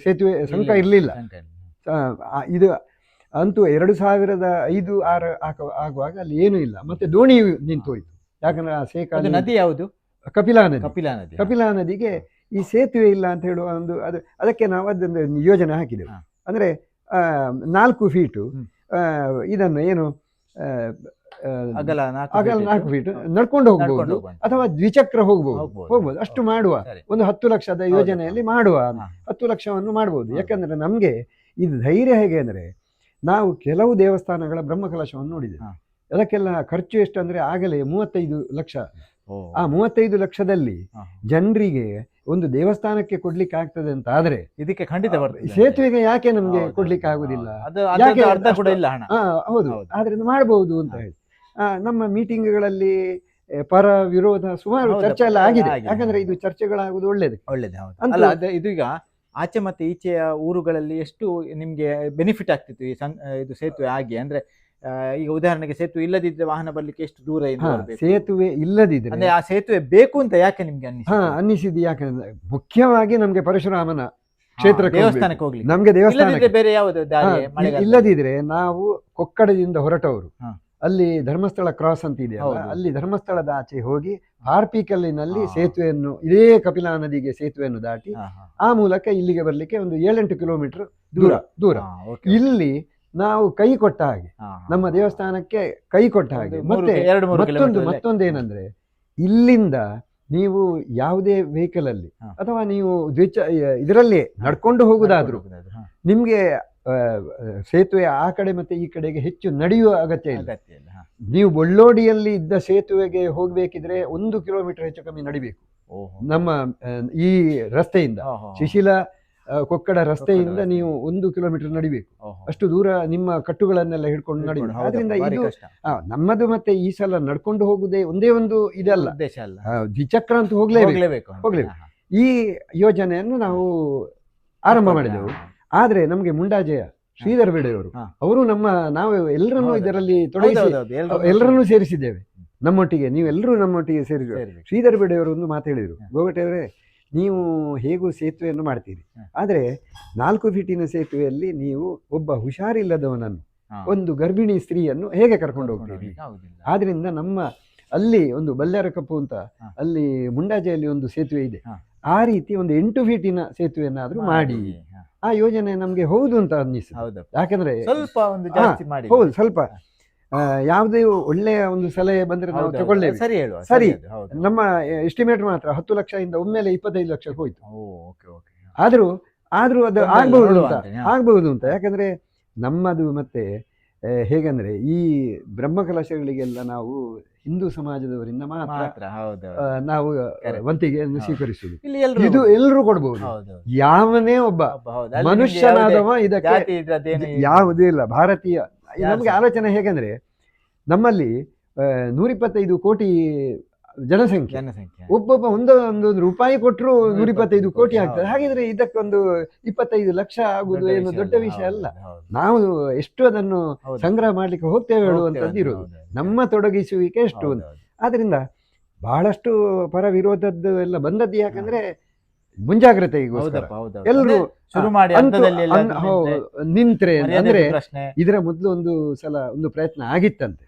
ಸೇತುವೆ ಸಂಕ ಇರಲಿಲ್ಲ. ಇದು ಅಂತೂ 2005-6 ಆಗುವಾಗ ಅಲ್ಲಿ ಏನೂ ಇಲ್ಲ. ಮತ್ತೆ ದೋಣಿ ನಿಂತು ಹೋಯ್ತು. ಯಾಕಂದ್ರೆ ಆ ಶೇಖ್ ನದಿ ಯಾವುದು? ಕಪಿಲಾ ನದಿಗೆ ಈ ಸೇತುವೆ ಇಲ್ಲ ಅಂತ ಹೇಳುವ ಒಂದು ಅದಕ್ಕೆ ನಾವು ಅದೊಂದು ಯೋಜನೆ ಹಾಕಿದೆವು. ಅಂದ್ರೆ 4 ಫೀಟು ಇದನ್ನು ಏನು ಅಗಲ 4 ಫೀಟ್ ನಡ್ಕೊಂಡು ಹೋಗ್ಬಹುದು, ಅಥವಾ ದ್ವಿಚಕ್ರ ಹೋಗ್ಬೋದು. ಅಷ್ಟು ಮಾಡುವ ಒಂದು 10 ಲಕ್ಷದ ಯೋಜನೆಯಲ್ಲಿ ಮಾಡುವ 10 ಲಕ್ಷವನ್ನು ಮಾಡಬಹುದು. ಯಾಕಂದ್ರೆ ನಮ್ಗೆ ಇದು ಧೈರ್ಯ ಹೇಗೆ ಅಂದ್ರೆ, ನಾವು ಕೆಲವು ದೇವಸ್ಥಾನಗಳ ಬ್ರಹ್ಮಕಲಶವನ್ನು ನೋಡಿದ್ದೇವೆ. ಅದಕ್ಕೆಲ್ಲ ಖರ್ಚು ಎಷ್ಟು ಅಂದ್ರೆ ಆಗಲೇ 35 ಲಕ್ಷ. ಆ 35 ಲಕ್ಷದಲ್ಲಿ ಜನರಿಗೆ ಒಂದು ದೇವಸ್ಥಾನಕ್ಕೆ ಕೊಡ್ಲಿಕ್ಕೆ ಆಗ್ತದೆ ಅಂತ ಆದ್ರೆ ಇದಕ್ಕೆ ಖಂಡಿತ ಸೇತುವೆಗೆ ಯಾಕೆ ನಮ್ಗೆ ಕೊಡ್ಲಿಕ್ಕೆ ಆಗುದಿಲ್ಲ? ಹೌದು, ಆದ್ರೆ ಮಾಡಬಹುದು ಅಂತ ಹೇಳಿ ನಮ್ಮ ಮೀಟಿಂಗ್ಗಳಲ್ಲಿ ಪರ ವಿರೋಧ ಸುಮಾರು ಚರ್ಚೆ ಎಲ್ಲ ಆಗಿದೆ. ಯಾಕಂದ್ರೆ ಇದು ಚರ್ಚೆಗಳಾಗುದು ಒಳ್ಳೇದು. ಇದು ಈಗ ಆಚೆ ಮತ್ತೆ ಈಚೆಯ ಊರುಗಳಲ್ಲಿ ಎಷ್ಟು ನಿಮ್ಗೆ ಬೆನಿಫಿಟ್ ಆಗ್ತಿತ್ತು ಇದು ಸೇತುವೆ ಆಗಿ? ಅಂದ್ರೆ ಈಗ ಉದಾಹರಣೆಗೆ ಸೇತುವೆ ಇಲ್ಲದಿದ್ರೆ ವಾಹನ ಬರ್ಲಿಕ್ಕೆ ಎಷ್ಟು ದೂರ ಸೇತುವೆ ಇಲ್ಲದಿದ್ರೆ ಅಂದ್ರೆ ಆ ಸೇತುವೆ ಬೇಕು ಅಂತ ಯಾಕೆ ನಿಮ್ಗೆ ಅನ್ನಿಸಿದ್ದು? ಯಾಕಂದ್ರೆ ಮುಖ್ಯವಾಗಿ ನಮ್ಗೆ ಪರಶುರಾಮನ ಕ್ಷೇತ್ರಕ್ಕೆ ದೇವಸ್ಥಾನಕ್ಕೆ ಹೋಗ್ಲಿ, ನಮ್ಗೆ ದೇವಸ್ಥಾನಕ್ಕೆ ಬೇರೆ ಯಾವುದು ಇಲ್ಲದಿದ್ರೆ ನಾವು ಕೊಕ್ಕಡದಿಂದ ಹೊರಟವರು ಅಲ್ಲಿ ಧರ್ಮಸ್ಥಳ ಕ್ರಾಸ್ ಅಂತ ಇದೆ, ಅಲ್ಲಿ ಧರ್ಮಸ್ಥಳದ ಆಚೆ ಹೋಗಿ ಆರ್ಪಿಕಲ್ಲಿನಲ್ಲಿ ಸೇತುವೆಯನ್ನು, ಇದೇ ಕಪಿಲಾ ನದಿಗೆ ಸೇತುವೆಯನ್ನು ದಾಟಿ ಆ ಮೂಲಕ ಇಲ್ಲಿಗೆ ಬರ್ಲಿಕ್ಕೆ ಒಂದು 7-8 ಕಿಲೋಮೀಟರ್ ದೂರ. ಇಲ್ಲಿ ನಾವು ಕೈ ಕೊಟ್ಟ ಹಾಗೆ, ನಮ್ಮ ದೇವಸ್ಥಾನಕ್ಕೆ ಕೈ ಕೊಟ್ಟ ಹಾಗೆ. ಮತ್ತೆ ಮತ್ತೊಂದೇನಂದ್ರೆ, ಇಲ್ಲಿಂದ ನೀವು ಯಾವುದೇ ವೆಹಿಕಲ್ ಅಲ್ಲಿ ಅಥವಾ ನೀವು ಇದರಲ್ಲಿ ನಡ್ಕೊಂಡು ಹೋಗುದಾದ್ರು ನಿಮ್ಗೆ ಸೇತುವೆ ಆ ಕಡೆ ಮತ್ತೆ ಈ ಕಡೆಗೆ ಹೆಚ್ಚು ನಡೆಯುವ ಅಗತ್ಯ ಇಲ್ಲ. ನೀವು ಬೊಳ್ಳೋಡಿಯಲ್ಲಿ ಇದ್ದ ಸೇತುವೆಗೆ ಹೋಗ್ಬೇಕಿದ್ರೆ 1 ಕಿಲೋಮೀಟರ್ ಹೆಚ್ಚು ಕಮ್ಮಿ ನಡಿಬೇಕು. ನಮ್ಮ ಈ ರಸ್ತೆಯಿಂದ ಶಿಶಿಲ ಕೊಕ್ಕಡ ರಸ್ತೆಯಿಂದ ನೀವು 1 ಕಿಲೋಮೀಟರ್ ನಡಿಬೇಕು. ಅಷ್ಟು ದೂರ ನಿಮ್ಮ ಕಟ್ಟುಗಳನ್ನೆಲ್ಲ ಹಿಡ್ಕೊಂಡು ನಡಿಬೇಕು. ಆದ್ರಿಂದ ಇದು ನಮ್ಮದು ಮತ್ತೆ ಈ ಸಲ ನಡ್ಕೊಂಡು ಹೋಗುದೇ ಒಂದೇ ಒಂದು ಇದಲ್ಲ, ದ್ವಿಚಕ್ರ ಅಂತ ಹೋಗ್ಲೇಬೇಕು. ಈ ಯೋಜನೆಯನ್ನು ನಾವು ಆರಂಭ ಮಾಡಿದೆವು. ಆದ್ರೆ ನಮ್ಗೆ ಮುಂಡಾಜೆಯ ಶ್ರೀಧರ್ ಬೇಡೆಯವರು, ಅವರು ನಾವು ಎಲ್ಲರನ್ನೂ ಇದರಲ್ಲಿ ತೊಡಗಿಸಿ ಎಲ್ಲರನ್ನೂ ಸೇರಿಸಿದ್ದೇವೆ ನಮ್ಮೊಟ್ಟಿಗೆ. ನೀವೆಲ್ಲರೂ ನಮ್ಮೊಟ್ಟಿಗೆ ಸೇರಿದ್ರು. ಶ್ರೀಧರ್ ಬೇಡೆಯವರು ಒಂದು ಮಾತು ಹೇಳಿದ್ರು, ಗೋಗಟೆಯವರೇ, ನೀವು ಹೇಗೂ ಸೇತುವೆಯನ್ನು ಮಾಡ್ತೀರಿ, ಆದರೆ 4 ಫೀಟಿನ ಸೇತುವೆಯಲ್ಲಿ ನೀವು ಒಬ್ಬ ಹುಷಾರಿಲ್ಲದವನನ್ನು, ಒಂದು ಗರ್ಭಿಣಿ ಸ್ತ್ರೀಯನ್ನು ಹೇಗೆ ಕರ್ಕೊಂಡು ಹೋಗ್ತೀರಿ? ಆದ್ರಿಂದ ನಮ್ಮ ಅಲ್ಲಿ ಒಂದು ಬಲ್ಲಾರಕಪ್ಪು ಅಂತ ಅಲ್ಲಿ ಮುಂಡಾಜೆಯಲ್ಲಿ ಒಂದು ಸೇತುವೆ ಇದೆ, ಆ ರೀತಿ ಒಂದು 8 ಫೀಟಿನ ಸೇತುವೆಯನ್ನಾದ್ರೂ ಮಾಡಿ. ಆ ಯೋಜನೆ ನಮ್ಗೆ ಹೌದು ಅಂತ ಅನ್ನಿಸ್ತದೆ. ಯಾಕಂದ್ರೆ ಹೌದು, ಸ್ವಲ್ಪ ಯಾವುದೇ ಒಳ್ಳೆಯ ಒಂದು ಸಲಹೆ ಬಂದ್ರೆ ನಾವು ತಗೊಳ್ಳೇವೆ. ಸರಿ, ನಮ್ಮ ಎಸ್ಟಿಮೇಟ್ ಮಾತ್ರ 10 ಲಕ್ಷದಿಂದ ಒಮ್ಮೆಲೆ 25 ಲಕ್ಷಕ್ಕೆ ಹೋಯ್ತು. ಆದ್ರೂ ಅದು ಆಗ್ಬಹುದು ಅಂತ. ಯಾಕಂದ್ರೆ ನಮ್ಮದು ಮತ್ತೆ ಹೇಗಂದ್ರೆ ಈ ಬ್ರಹ್ಮಕಲಶಗಳಿಗೆಲ್ಲ ನಾವು ಹಿಂದೂ ಸಮಾಜದವರಿಂದ ಮಾತ್ರ ಮಾತ್ರ ಹೌದು ನಾವು Correct. ವಂತಿಗೆಯನ್ನು ಹೌದು. ಸ್ವೀಕರಿಸುವುದು. ಇಲ್ಲಿ ಎಲ್ರು ಇದು ಎಲ್ಲರೂ ಕೊಡ್ಬೋದು. ಹೌದು ಯಾವನೇ ಒಬ್ಬ ಹೌದು ಅಲ್ಲಿ ನಿಮ್ಗೆ ಮನುಷ್ಯನಾದವ ಯಾವುದೇ ಇದಕ್ಕೆ ಜಾತಿ ಇದ್ರದ್ದೇನು ಯಾವುದೂ ಇಲ್ಲ. ಭಾರತೀಯ ನಮಗೆ ಸಹ. ಆಲೋಚನೆ ಹೇಗೆಂದ್ರೆ ನಮ್ಮಲ್ಲಿ 125 ಕೋಟಿ ಜನಸಂಖ್ಯೆ, ಜನಸಂಖ್ಯೆ ಒಬ್ಬೊಬ್ಬ ಒಂದೊಂದು ರೂಪಾಯಿ ಕೊಟ್ಟರು 125 ಕೋಟಿ ಆಗ್ತದೆ. ಹೌದು. ಹಾಗಿದ್ರೆ ಇದಕ್ಕೊಂದು 25 ಲಕ್ಷ ಆಗುವುದು ದೊಡ್ಡ ಏನು ವಿಷಯ ದೊಡ್ಡ ವಿಷಯ ಅಲ್ಲ. ಹೌದು, ನಾವು ಎಷ್ಟು ಅದನ್ನು ಹೌದು. ಸಂಗ್ರಹ ಮಾಡ್ಲಿಕ್ಕೆ ಹೋಗ್ತೇವೆ ಹೇಳುವಂಥದ್ದು ಹೋಗ್ತೇವೆ, ಇರೋದು. ಹೌದು. ನಮ್ಮ ತೊಡಗಿಸುವಿಕೆ ಎಷ್ಟು ಹೌದು, ಅಂತ. ಹೌದು. ಆದ್ರಿಂದ ಬಹಳಷ್ಟು ಪರ ವಿರೋಧದ್ದು ಎಲ್ಲ ಬಂದದ್ದು ಯಾಕಂದ್ರೆ ಮುಂಜಾಗ್ರತೆಗೋಸ್ಕರ ಹೌದಪ್ಪ, ಹೌದೌದು. ಎಲ್ಲರೂ ಅಂದ್ರೆ ಶುರು ಮಾಡಿ ಅಂತೂ ಹಂತದಲ್ಲಿ ಎಲ್ಲಾದ್ರೂ ನಿಂತ್ರೆ ನಿಂತ್ರೆ ಮರ್ಯಾದೆ ಅಂದ್ರೆ ಪ್ರಶ್ನೆ ಇದರ ಮೊದಲು ಒಂದು ಸಲ ಒಂದು ಪ್ರಯತ್ನ ಆಗಿತ್ತಂತೆ.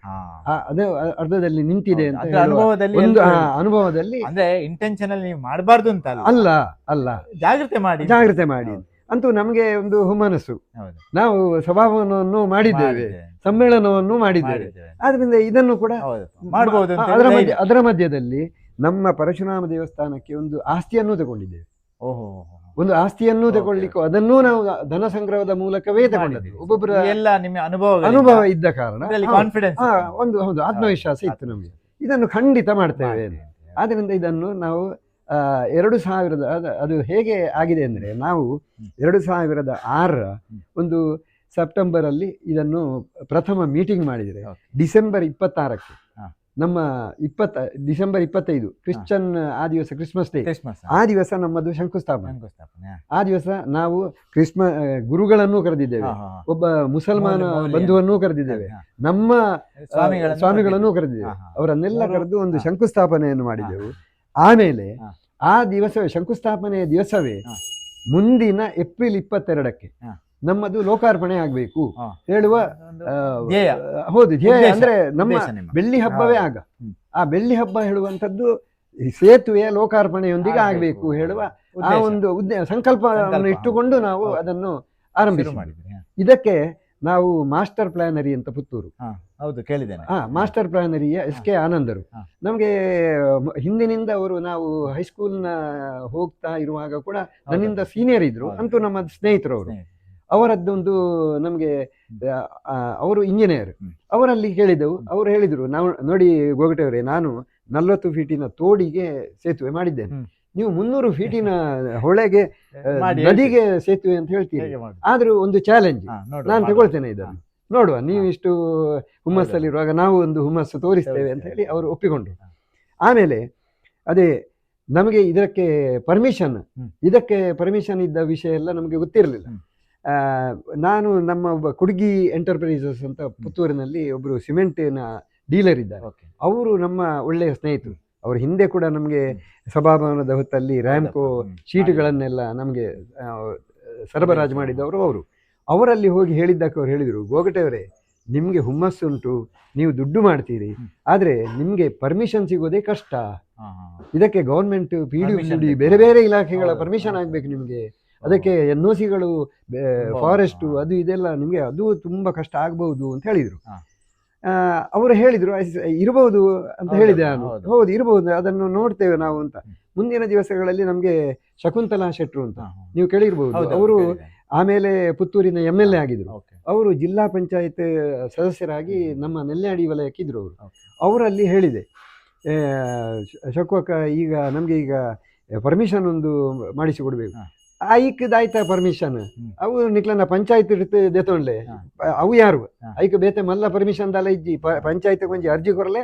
ಅದೇ ಅರ್ಧದಲ್ಲಿ ನಿಂತಿದೆ ಅಂತ ಅದು ಹೇಳುವ ಅನುಭವದಲ್ಲಿ ಒಂದು ಎಲ್ರು ಅನುಭವದಲ್ಲಿ ಅಂದ್ರೆ ಇಂಟೆನ್ಷನಲ್ ನೀವು ಮಾಡಬಾರ್ದು ಅಂತ ಅಲ್ಲ ಅಲ್ಲ ಜಾಗ್ರತೆ ಮಾಡಿ ಜಾಗ್ರತೆ ಮಾಡಿ. ಅಂತೂ ನಮಗೆ ಒಂದು ಹುಮ್ಮನಸ್ಸು, ಹೌದು. ನಾವು ಸಭಾಭವನವನ್ನು ಮಾಡಿದ್ದೇವೆ, ಸಮ್ಮೇಳನವನ್ನು ಮಾಡಿದ್ದೇವೆ. ಆದ್ರಿಂದ ಇದನ್ನು ಕೂಡ ಹೌದು ಮಾಡ್ಬೋದು ಅಂತ ಹೇಳಿ ಅದರ ಮಧ್ಯದಲ್ಲಿ ನಮ್ಮ ಪರಶುರಾಮ ದೇವಸ್ಥಾನಕ್ಕೆ ಒಂದು ಆಸ್ತಿಯನ್ನು ತಗೊಂಡಿದ್ದೇವೆ. ಓಹೋ ಒಂದು ಆಸ್ತಿಯನ್ನು Okay. ತಗೊಳ್ಲಿಕ್ಕೂ ಅದನ್ನೂ ನಾವು ಧನ ಸಂಗ್ರಹದ ಮೂಲಕವೇ ತಗೊಂಡದ್ದು. ಒಬ್ಬೊಬ್ಬರ ಎಲ್ಲ ನಿಮ್ಮ ಅನುಭವ ಅನುಭವ ಇದ್ದ ಕಾರಣ ಕಾನ್ಫಿಡೆನ್ಸ್ ಒಂದು ಹೌದು ಆತ್ಮವಿಶ್ವಾಸ ಇತ್ತು ನಮಗೆ. ಇದನ್ನು ಖಂಡಿತ ಮಾಡ್ತೇವೆ ಅಂತ. ಆದ್ರಿಂದ ಇದನ್ನು ನಾವು 2000 ಅದು ಹೇಗೆ ಆಗಿದೆ ಅಂದ್ರೆ ನಾವು 2006 ಒಂದು ಸೆಪ್ಟೆಂಬರ್ ಅಲ್ಲಿ ಇದನ್ನು ಪ್ರಥಮ ಮೀಟಿಂಗ್ ಮಾಡಿದರೆ ಡಿಸೆಂಬರ್ 26ಕ್ಕೆ ನಮ್ಮ ಡಿಸೆಂಬರ್ 25 ಕ್ರಿಶ್ಚಿಯನ್ ಆ ದಿವಸ ಕ್ರಿಸ್ಮಸ್ ಡೇ, ಆ ದಿವಸ ನಮ್ಮದು ಶಂಕುಸ್ಥಾಪನೆ. ಆ ದಿವಸ ನಾವು ಗುರುಗಳನ್ನು ಕರೆದಿದ್ದೇವೆ, ಒಬ್ಬ ಮುಸಲ್ಮಾನ ಬಂಧುವನ್ನೂ ಕರೆದಿದ್ದೇವೆ, ನಮ್ಮ ಸ್ವಾಮಿಗಳನ್ನು ಕರೆದಿದ್ದೇವೆ. ಅವರನ್ನೆಲ್ಲ ಕರೆದು ಒಂದು ಶಂಕುಸ್ಥಾಪನೆಯನ್ನು ಮಾಡಿದೆವು. ಆಮೇಲೆ ಆ ದಿವಸ ಶಂಕುಸ್ಥಾಪನೆಯ ದಿವಸವೇ ಮುಂದಿನ ಏಪ್ರಿಲ್ 22ಕ್ಕೆ ನಮ್ಮದು ಲೋಕಾರ್ಪಣೆ ಆಗ್ಬೇಕು ಹೇಳುವ ಹೌದು ಧ್ಯೇಯ. ಅಂದ್ರೆ ನಮ್ಮ ಬೆಳ್ಳಿ ಹಬ್ಬವೇ ಆಗ. ಆ ಬೆಳ್ಳಿ ಹಬ್ಬ ಹೇಳುವಂಥದ್ದು ಸೇತುವೆಯ ಲೋಕಾರ್ಪಣೆಯೊಂದಿಗೆ ಆಗ್ಬೇಕು ಹೇಳುವ ಆ ಒಂದು ಸಂಕಲ್ಪವನ್ನು ಇಟ್ಟುಕೊಂಡು ನಾವು ಅದನ್ನು ಆರಂಭಿಸಿದ್ವಿ. ಇದಕ್ಕೆ ನಾವು ಮಾಸ್ಟರ್ ಪ್ಲಾನರಿ ಅಂತ ಪುತ್ತೂರು, ಹೌದು ಕೇಳಿದ್ದೇನೆ, ಮಾಸ್ಟರ್ ಪ್ಲಾನರಿಯ SK ಆನಂದರು ನಮಗೆ ಹಿಂದಿನಿಂದ ಅವರು, ನಾವು ಹೈಸ್ಕೂಲ್ನ ಹೋಗ್ತಾ ಇರುವಾಗ ಕೂಡ ನನ್ನಿಂದ ಸೀನಿಯರ್ ಇದ್ರು. ಅಂತೂ ನಮ್ಮ ಸ್ನೇಹಿತರು ಅವರು. ಅವರದ್ದೊಂದು ನಮಗೆ ಅವರು ಇಂಜಿನಿಯರ್. ಅವರಲ್ಲಿ ಕೇಳಿದೆವು. ಅವರು ಹೇಳಿದರು, ನಾವು ನೋಡಿ ಗೋಗಟೆಯವರೇ, ನಾನು 40 ಫೀಟಿನ ತೋಡಿಗೆ ಸೇತುವೆ ಮಾಡಿದ್ದೇನೆ, ನೀವು 300 ಫೀಟಿನ ಹೊಳೆಗೆ ನದಿಗೆ ಸೇತುವೆ ಅಂತ ಹೇಳ್ತೀರಿ. ಆದ್ರೂ ಒಂದು ಚಾಲೆಂಜ್, ನಾನು ತಗೊಳ್ತೇನೆ ಇದನ್ನು, ನೋಡುವ, ನೀವು ಇಷ್ಟು ಹುಮ್ಮಸ್ಸಲ್ಲಿರುವಾಗ ನಾವು ಒಂದು ಹುಮ್ಮಸ್ಸು ತೋರಿಸ್ತೇವೆ ಅಂತ ಹೇಳಿ ಅವರು ಒಪ್ಪಿಕೊಂಡ್ರು. ಆಮೇಲೆ ಅದೇ ನಮಗೆ ಇದಕ್ಕೆ ಪರ್ಮಿಷನ್ ಇದ್ದ ವಿಷಯ ಎಲ್ಲ ನಮಗೆ ಗೊತ್ತಿರಲಿಲ್ಲ. ನಾನು ನಮ್ಮ ಒಬ್ಬ ಕುಡ್ಗಿ ಎಂಟರ್ಪ್ರೈಸಸ್ ಅಂತ ಪುತ್ತೂರಿನಲ್ಲಿ ಒಬ್ಬರು ಸಿಮೆಂಟಿನ ಡೀಲರ್ ಇದ್ದಾರೆ. ಅವರು ನಮ್ಮ ಒಳ್ಳೆಯ ಸ್ನೇಹಿತರು. ಅವರು ಹಿಂದೆ ಕೂಡ ನಮಗೆ ಸಭಾಭವನದ ಹೊತ್ತಲ್ಲಿ ರ್ಯಾಂಕೋ ಶೀಟ್ಗಳನ್ನೆಲ್ಲ ನಮಗೆ ಸರಬರಾಜು ಮಾಡಿದವರು ಅವರು. ಅವರಲ್ಲಿ ಹೋಗಿ ಹೇಳಿದ್ದಕ್ಕೆ ಅವ್ರು ಹೇಳಿದರು, ಗೋಗಟೆಯವರೇ, ನಿಮಗೆ ಹುಮ್ಮಸ್ಸುಂಟು, ನೀವು ದುಡ್ಡು ಮಾಡ್ತೀರಿ, ಆದರೆ ನಿಮಗೆ ಪರ್ಮಿಷನ್ ಸಿಗೋದೇ ಕಷ್ಟ. ಇದಕ್ಕೆ ಗೌರ್ಮೆಂಟ್ PWD ಬೇರೆ ಬೇರೆ ಇಲಾಖೆಗಳ ಪರ್ಮಿಷನ್ ಆಗಬೇಕು ನಿಮಗೆ. ಅದಕ್ಕೆ NOCಗಳು, ಫಾರೆಸ್ಟು, ಅದು ಇದೆಲ್ಲ ನಿಮಗೆ ಅದು ತುಂಬ ಕಷ್ಟ ಆಗ್ಬಹುದು ಅಂತ ಹೇಳಿದರು. ಅವರು ಹೇಳಿದರು, ಇರಬಹುದು ಅಂತ ಹೇಳಿದೆ ನಾನು. ಹೌದು ಇರಬಹುದು, ಅದನ್ನು ನೋಡ್ತೇವೆ ನಾವು ಅಂತ. ಮುಂದಿನ ದಿವಸಗಳಲ್ಲಿ ನಮಗೆ ಶಕುಂತಲಾ ಶೆಟ್ರು ಅಂತ ನೀವು ಕೇಳಿರ್ಬಹುದು. ಅವರು ಆಮೇಲೆ ಪುತ್ತೂರಿನ MLA ಆಗಿದ್ರು. ಅವರು ಜಿಲ್ಲಾ ಪಂಚಾಯತ್ ಸದಸ್ಯರಾಗಿ ನಮ್ಮ ನೆಲ್ಯಾಡಿ ವಲಯಕ್ಕೆ ಇದ್ರು. ಅವರಲ್ಲಿ ಹೇಳಿದೆ, ಶಕುವಕ್ಕ, ಈಗ ನಮಗೆ ಈಗ ಪರ್ಮಿಷನ್ ಒಂದು ಮಾಡಿಸಿಕೊಡ್ಬೇಕು. ಐಕ್ದಾಯ್ತ ಪರ್ಮಿಷನ್ ಅವು ನಿಕ್ಲನ ಪಂಚಾಯತ್ ದೇತೊಂಡ್ಲೆ ಅವು ಯಾರು ಐಕ್ ಬೇತೆ ಮಲ್ಲ ಪರ್ಮಿಷನ್ ದಾಲ ಇಜ್ಜಿ ಪಂಚಾಯತ್ ಕೊಂಚ ಅರ್ಜಿ ಕೊರಲೆ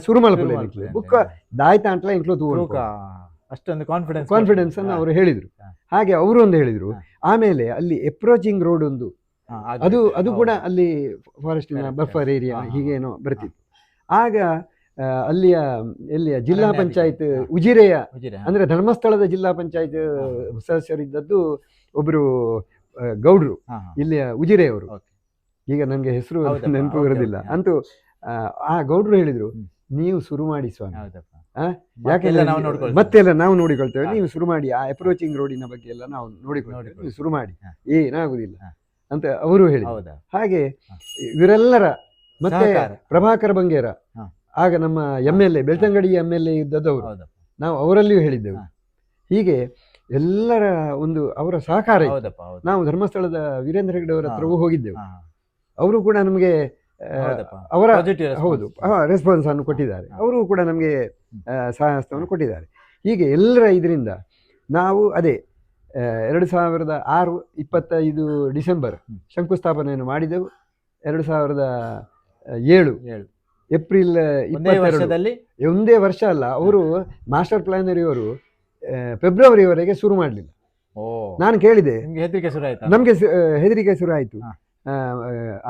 ಶುರು ಮಲ್ಪಲೆ ನಿಕ್ಲೆ ಬುಕ್ಕ ದಾಯ್ತ ಅಂಟ್ಲ ಇಂಕ್ಲೋ ತೂಕ ಅಷ್ಟೊಂದು ಕಾನ್ಫಿಡೆನ್ಸ್ ಅನ್ನು ಅವರು ಹೇಳಿದ್ರು. ಹಾಗೆ ಅವರು ಒಂದು ಹೇಳಿದ್ರು. ಆಮೇಲೆ ಅಲ್ಲಿ ಅಪ್ರೋಚಿಂಗ್ ರೋಡ್ ಒಂದು ಅದು ಕೂಡ ಅಲ್ಲಿ ಫಾರೆಸ್ಟಿನ ಬಫರ್ ಏರಿಯಾ ಹೀಗೇನೋ ಬರ್ತಿತ್ತು. ಆಗ ಎಲ್ಲಿಯ ಜಿಲ್ಲಾ ಪಂಚಾಯತ್ ಉಜಿರೆಯ ಅಂದ್ರೆ ಧರ್ಮಸ್ಥಳದ ಜಿಲ್ಲಾ ಪಂಚಾಯತ್ ಸದಸ್ಯರಿದ್ದದ್ದು ಒಬ್ರು ಗೌಡ್ರು, ಇಲ್ಲಿಯ ಉಜಿರೆಯವರು. ಈಗ ನನಗೆ ಹೆಸರು ನೆನಪು ಬರೋದಿಲ್ಲ. ಅಂತೂ ಆ ಗೌಡ್ರು ಹೇಳಿದ್ರು, ನೀವು ಶುರು ಮಾಡಿ ಸ್ವಾಮಿ, ಯಾಕೆಂದ್ರೆ ಮತ್ತೆಲ್ಲ ನಾವು ನೋಡಿಕೊಳ್ತೇವೆ, ನೀವು ಶುರು ಮಾಡಿ, ಆ ಅಪ್ರೋಚಿಂಗ್ ರೋಡಿನ ಬಗ್ಗೆ ಎಲ್ಲ ನಾವು ನೋಡಿಕೊಳ್ತೇವೆ, ನೀವು ಶುರು ಮಾಡಿ, ಏನಾಗುದಿಲ್ಲ ಅಂತ ಅವರು ಹೇಳಿದ್ರು. ಹಾಗೆ ಇವರೆಲ್ಲರ ಮತ್ತೆ ಪ್ರಭಾಕರ ಬಂಗೇರ, ಆಗ ನಮ್ಮ MLA ಬೆಳ್ತಂಗಡಿ MLA ಇದ್ದದವರು, ನಾವು ಅವರಲ್ಲಿಯೂ ಹೇಳಿದ್ದೆವು. ಹೀಗೆ ಎಲ್ಲರ ಒಂದು ಅವರ ಸಹಕಾರ. ನಾವು ಧರ್ಮಸ್ಥಳದ ವೀರೇಂದ್ರ ಹೆಗ್ಡೆ ಅವರ ಹತ್ರವೂ ಹೋಗಿದ್ದೆವು. ಅವರು ಕೂಡ ನಮಗೆ ಹೌದಪ್ಪ. ಅವರ Positive ಹೌದು response. ರೆಸ್ಪಾನ್ಸ್ ಅನ್ನು ಕೊಟ್ಟಿದ್ದಾರೆ. ಅವರು ಕೂಡ ನಮಗೆ ಸಹಾಯಹಸ್ತವನ್ನು ಕೊಟ್ಟಿದ್ದಾರೆ. ಹೀಗೆ ಎಲ್ಲರ ಇದರಿಂದ ನಾವು ಅದೇ 2006 25 ಡಿಸೆಂಬರ್ ಶಂಕುಸ್ಥಾಪನೆಯನ್ನು ಮಾಡಿದೆವು. 2007 ಏಪ್ರಿಲ್ ಒಂದೇ 22 ವರ್ಷದಲ್ಲಿ ಒಂದೇ ವರ್ಷ ಅಲ್ಲ, ಅವರು ಮಾಸ್ಟರ್ ಪ್ಲಾನರಿಯವರು ಫೆಬ್ರವರಿವರೆಗೆ ಶುರು ಮಾಡಲಿಲ್ಲ. ನಾನು ಕೇಳಿದೆ, ನಿಮ್ಗೆ ಹೆದರಿಕೆ ಶುರು ಆಯ್ತಾ? ನಮಗೆ ಹೆದರಿಕೆ ಶುರು ಆಯಿತು. ಹಾ.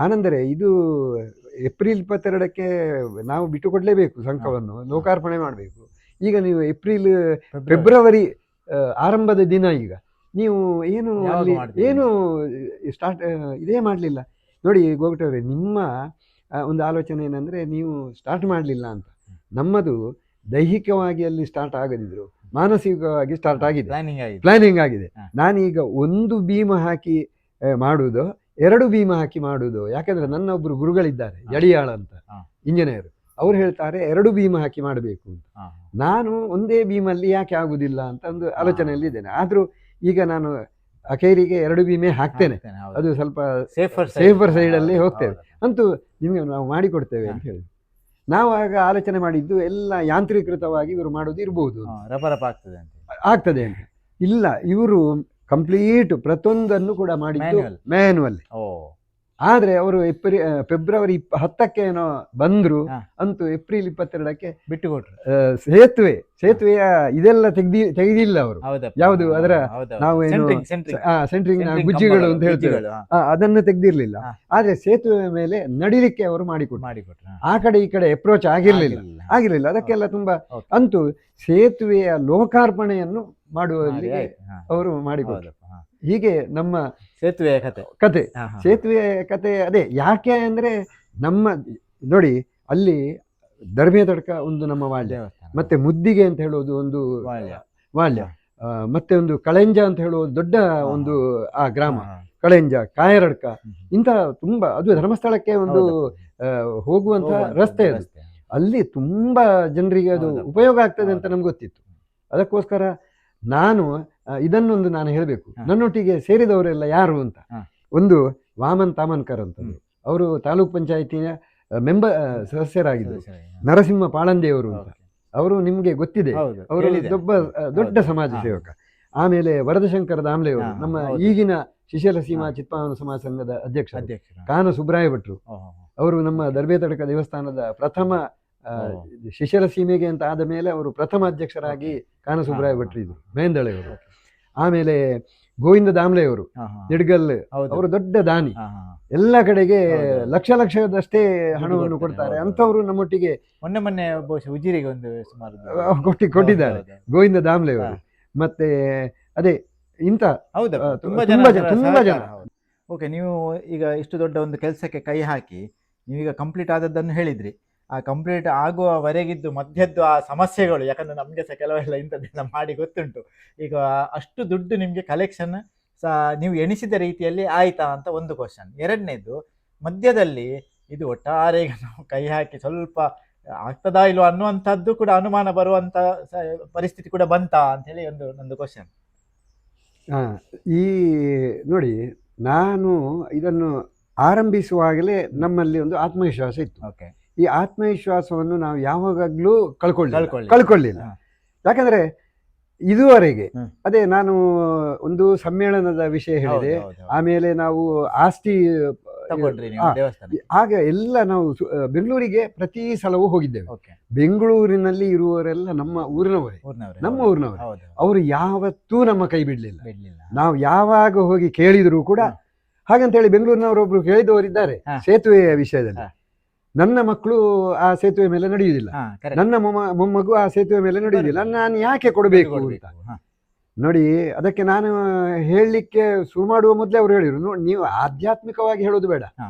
ಆನಂದರೆ ಇದು ಏಪ್ರಿಲ್ 22ಕ್ಕೆ ನಾವು ಬಿಟ್ಟು ಕೊಡಲೇಬೇಕು, ಸಂಘವನ್ನು ಲೋಕಾರ್ಪಣೆ ಮಾಡಬೇಕು. ಈಗ ನೀವು ಫೆಬ್ರವರಿ ಆರಂಭದ ದಿನ, ಈಗ ನೀವು ಏನು ಯಾವಾಗ ಅಲ್ಲಿ ಮಾಡ್ತೀರಿ? ಏನು ಸ್ಟಾರ್ಟ್ ಇದೇ ಮಾಡಲಿಲ್ಲ. ನೋಡಿ ಗೋಗಟವರೇ, ನಿಮ್ಮ ಒಂದು ಆಲೋಚನೆ ಏನಂದರೆ ನೀವು ಸ್ಟಾರ್ಟ್ ಮಾಡಲಿಲ್ಲ ಅಂತ. ನಮ್ಮದು ದೈಹಿಕವಾಗಿ ಅಲ್ಲಿ ಸ್ಟಾರ್ಟ್ ಆಗದಿದ್ರು ಮಾನಸಿಕವಾಗಿ ಸ್ಟಾರ್ಟ್ ಆಗಿದೆ, ಪ್ಲಾನಿಂಗ್ ಆಗಿದೆ. ನಾನೀಗ ಒಂದು ಬೀಮ ಹಾಕಿ ಮಾಡುವುದು, 2 ಬೀಮ ಹಾಕಿ ಮಾಡುವುದು. ಯಾಕಂದ್ರೆ ನನ್ನ ಒಬ್ರು ಗುರುಗಳಿದ್ದಾರೆ, ಯಡಿಯಾಳ ಅಂತ ಇಂಜಿನಿಯರ್, ಅವ್ರು ಹೇಳ್ತಾರೆ 2 ಬೀಮ ಹಾಕಿ ಮಾಡಬೇಕು ಅಂತ. ನಾನು ಒಂದೇ ಬೀಮಲ್ಲಿ ಯಾಕೆ ಆಗುದಿಲ್ಲ ಅಂತ ಒಂದು ಆಲೋಚನೆಯಲ್ಲಿ ಇದ್ದೇನೆ. ಆದ್ರೂ ಈಗ ನಾನು ಅಖೈರಿಗೆ 2 ಬೀಮೆ ಹಾಕ್ತೇನೆ, ಅದು ಸ್ವಲ್ಪ ಸೇಫರ್ ಸೈಡಲ್ಲಿ ಹೋಗ್ತೇವೆ. ಅಂತೂ ನಿಮಗೆ ನಾವು ಮಾಡಿಕೊಡ್ತೇವೆ ಅಂತ ಹೇಳಿ ನಾವು ಆಗ ಆಲೋಚನೆ ಮಾಡಿದ್ದು ಎಲ್ಲ ಯಾಂತ್ರೀಕೃತವಾಗಿ ಇವರು ಮಾಡೋದು ಇರ್ಬೋದು, ಆಗ್ತದೆ ಅಂತ. ಇಲ್ಲ, ಇವರು ಕಂಪ್ಲೀಟ್ ಪ್ರತಿಯೊಂದನ್ನು ಕೂಡ ಮಾಡಿದ್ದು ಮ್ಯಾನ್ಯುವಲ್. ಆದ್ರೆ ಅವರು ಫೆಬ್ರವರಿ 10ಕ್ಕೆ ಏನೋ ಬಂದ್ರು, ಅಂತೂ ಏಪ್ರಿಲ್ 22ಕ್ಕೆ ಬಿಟ್ಟುಕೊಟ್ರು. ಸೇತುವೆಯ ಇದೆಲ್ಲ ತೆಗೆದಿಲ್ಲ ಅವರು. ಯಾವುದು ಅದರ ನಾವು ಏನು ಸೆಂಟ್ರಿಂಗ್ ಗುಜ್ಜಿಗಳು ಅಂತ ಹೇಳ್ತೇವೆ, ಅದನ್ನು ತೆಗೆದಿರ್ಲಿಲ್ಲ. ಆದ್ರೆ ಸೇತುವೆ ಮೇಲೆ ನಡಿಲಿಕ್ಕೆ ಅವರು ಮಾಡಿಕೊಟ್ರು. ಆ ಕಡೆ ಈ ಕಡೆ ಅಪ್ರೋಚ್ ಆಗಿರ್ಲಿಲ್ಲ. ಅದಕ್ಕೆಲ್ಲ ತುಂಬಾ, ಅಂತೂ ಸೇತುವೆಯ ಲೋಕಾರ್ಪಣೆಯನ್ನು ಮಾಡುವಲ್ಲಿ ಅವರು ಮಾಡಿಕೊಟ್ರು. ಹೀಗೆ ನಮ್ಮ ಸೇತುವೆಯ ಕತೆ ಅದೇ. ಯಾಕೆ ಅಂದ್ರೆ ನಮ್ಮ ನೋಡಿ, ಅಲ್ಲಿ ಧರ್ಮೀಯ ತಡ್ಕ ಒಂದು ನಮ್ಮ ವಾಳ್ಯ, ಮತ್ತೆ ಮುದ್ದಿಗೆ ಅಂತ ಹೇಳೋದು ಒಂದು ವಾಳ್ಯ, ಮತ್ತೆ ಒಂದು ಕಳೆಂಜ ಅಂತ ಹೇಳುವುದು ದೊಡ್ಡ ಒಂದು ಆ ಗ್ರಾಮ, ಕಳೆಂಜ, ಕಾಯರಡ್ಕ, ಇಂಥ ತುಂಬಾ, ಅದು ಧರ್ಮಸ್ಥಳಕ್ಕೆ ಒಂದು ಹೋಗುವಂತ ರಸ್ತೆ ಅದು. ಅಲ್ಲಿ ತುಂಬಾ ಜನರಿಗೆ ಅದು ಉಪಯೋಗ ಆಗ್ತದೆ ಅಂತ ನಮ್ಗೆ ಗೊತ್ತಿತ್ತು. ಅದಕ್ಕೋಸ್ಕರ ನಾನು ಇದನ್ನೊಂದು ನಾನು ಹೇಳಬೇಕು, ನನ್ನೊಟ್ಟಿಗೆ ಸೇರಿದವರೆಲ್ಲ ಯಾರು ಅಂತ. ಒಂದು ವಾಮನ್ ತಾಮನ್ಕರ್ ಅಂತ, ಅವರು ತಾಲೂಕ್ ಪಂಚಾಯತಿಯ ಸದಸ್ಯರಾಗಿದ್ದರು. ನರಸಿಂಹ ಪಾಳಂದೆಯವರು ಅಂತ, ಅವರು ನಿಮ್ಗೆ ಗೊತ್ತಿದೆ, ಅವರು ದೊಡ್ಡ ಸಮಾಜ ಸೇವಕ. ಆಮೇಲೆ ವರದಶಂಕರ ದಾಮ್ಲೆಯವರು, ನಮ್ಮ ಈಗಿನ ಶಿಶಲ ಸೀಮಾ ಚಿತ್ಪಾವನ ಸಮಾಜ ಸಂಘದ ಅಧ್ಯಕ್ಷ. ಕಾನ ಸುಬ್ರಾಯ ಭಟ್ರು, ಅವರು ನಮ್ಮ ದರ್ಬೇತಡಕ ದೇವಸ್ಥಾನದ ಪ್ರಥಮ ಶಿಶಲ ಸೀಮೆಗೆ ಅಂತ ಆದ ಮೇಲೆ ಅವರು ಪ್ರಥಮ ಅಧ್ಯಕ್ಷರಾಗಿ ಕಾನ ಸುಬ್ರಾಯ ಭಟ್ರು ಇದ್ರು, ಮೇಂದಳೆಯವರು. ಆಮೇಲೆ ಗೋವಿಂದ ದಾಮ್ಲೆಯವರು ನಿಡ್ಗಲ್, ಅವರು ದೊಡ್ಡ ದಾನಿ, ಎಲ್ಲ ಕಡೆಗೆ ಲಕ್ಷದಷ್ಟೇ ಹಣವನ್ನು ಕೊಡ್ತಾರೆ. ಅಂತವರು ನಮ್ಮೊಟ್ಟಿಗೆ ಮೊನ್ನೆ ಉಜಿರಿಗೆ ಒಂದು ಸುಮಾರು ಕೊಟ್ಟಿದ್ದಾರೆ ಗೋವಿಂದ ದಾಮ್ಲೆಯವರು. ಮತ್ತೆ ಅದೇ ಇಂಥ ತುಂಬಾ ಜನ. ಓಕೆ, ನೀವು ಈಗ ಇಷ್ಟು ದೊಡ್ಡ ಒಂದು ಕೆಲಸಕ್ಕೆ ಕೈ ಹಾಕಿ ನೀವೀಗ ಕಂಪ್ಲೀಟ್ ಆದದ್ದನ್ನು ಹೇಳಿದ್ರಿ. ಆ ಕಂಪ್ಲೀಟ್ ಆಗುವವರೆಗಿದ್ದು ಮಧ್ಯದ್ದು ಆ ಸಮಸ್ಯೆಗಳು, ಯಾಕಂದ್ರೆ ನಮಗೆ ಸಹ ಕೆಲವೆಲ್ಲ ಇಂಥದ್ದೆಲ್ಲ ಮಾಡಿ ಗೊತ್ತುಂಟು. ಈಗ ಅಷ್ಟು ದುಡ್ಡು ನಿಮಗೆ ಕಲೆಕ್ಷನ್ ನೀವು ಎಣಿಸಿದ ರೀತಿಯಲ್ಲಿ ಆಯ್ತಾ ಅಂತ ಒಂದು ಕ್ವಶನ್. ಎರಡನೇದು, ಮಧ್ಯದಲ್ಲಿ ಇದು ಒಟ್ಟಾರೆ ಈಗ ನಾವು ಕೈ ಹಾಕಿ ಸ್ವಲ್ಪ ಆಗ್ತದಾ ಇಲ್ವಾ ಅನ್ನುವಂಥದ್ದು ಕೂಡ ಅನುಮಾನ ಬರುವಂಥ ಪರಿಸ್ಥಿತಿ ಕೂಡ ಬಂತಾ ಅಂತೇಳಿ ಒಂದು ಕ್ವಶನ್. ಈ ನೋಡಿ, ನಾನು ಇದನ್ನು ಆರಂಭಿಸುವಾಗಲೇ ನಮ್ಮಲ್ಲಿ ಒಂದು ಆತ್ಮವಿಶ್ವಾಸ ಇತ್ತು. ಈ ಆತ್ಮವಿಶ್ವಾಸವನ್ನು ನಾವು ಯಾವಾಗಲೂ ಕಳ್ಕೊಳ್ಳಿಲ್ಲ. ಯಾಕಂದ್ರೆ ಇದುವರೆಗೆ ಅದೇ ನಾನು ಒಂದು ಸಮ್ಮೇಳನದ ವಿಷಯ ಹೇಳಿದೆ, ಆಮೇಲೆ ನಾವು ಆಸ್ತಿ ಆಗ ಎಲ್ಲ ನಾವು ಬೆಂಗಳೂರಿಗೆ ಪ್ರತಿ ಸಲವೂ ಹೋಗಿದ್ದೇವೆ. ಬೆಂಗಳೂರಿನಲ್ಲಿ ಇರುವವರೆಲ್ಲ ನಮ್ಮ ಊರಿನವರೇ, ಅವರು ಯಾವತ್ತೂ ನಮ್ಮ ಕೈ ಬಿಡ್ಲಿಲ್ಲ. ನಾವು ಯಾವಾಗ ಹೋಗಿ ಕೇಳಿದ್ರು ಕೂಡ ಹಾಗಂತೇಳಿ ಬೆಂಗಳೂರಿನವರೊಬ್ರು ಕೇಳಿದವರಿದ್ದಾರೆ ಸೇತುವೆಯ ವಿಷಯದಲ್ಲಿ. ನನ್ನ ಮಕ್ಕಳು ಆ ಸೇತುವೆ ಮೇಲೆ ನಡೆಯುವುದಿಲ್ಲ, ನನ್ನ ಮೊಮ್ಮಗು ಆ ಸೇತುವೆ ಮೇಲೆ ನಡೆಯುವುದಿಲ್ಲ, ನಾನು ಯಾಕೆ ಕೊಡಬೇಕು ಅಂತ. ನೋಡಿ, ಅದಕ್ಕೆ ನಾನು ಹೇಳಲಿಕ್ಕೆ ಶುರು ಮಾಡುವ ಮೊದಲೇ ಅವರು ಹೇಳಿದ್ರು, ನೀವು ಆಧ್ಯಾತ್ಮಿಕವಾಗಿ ಹೇಳೋದು ಬೇಡ,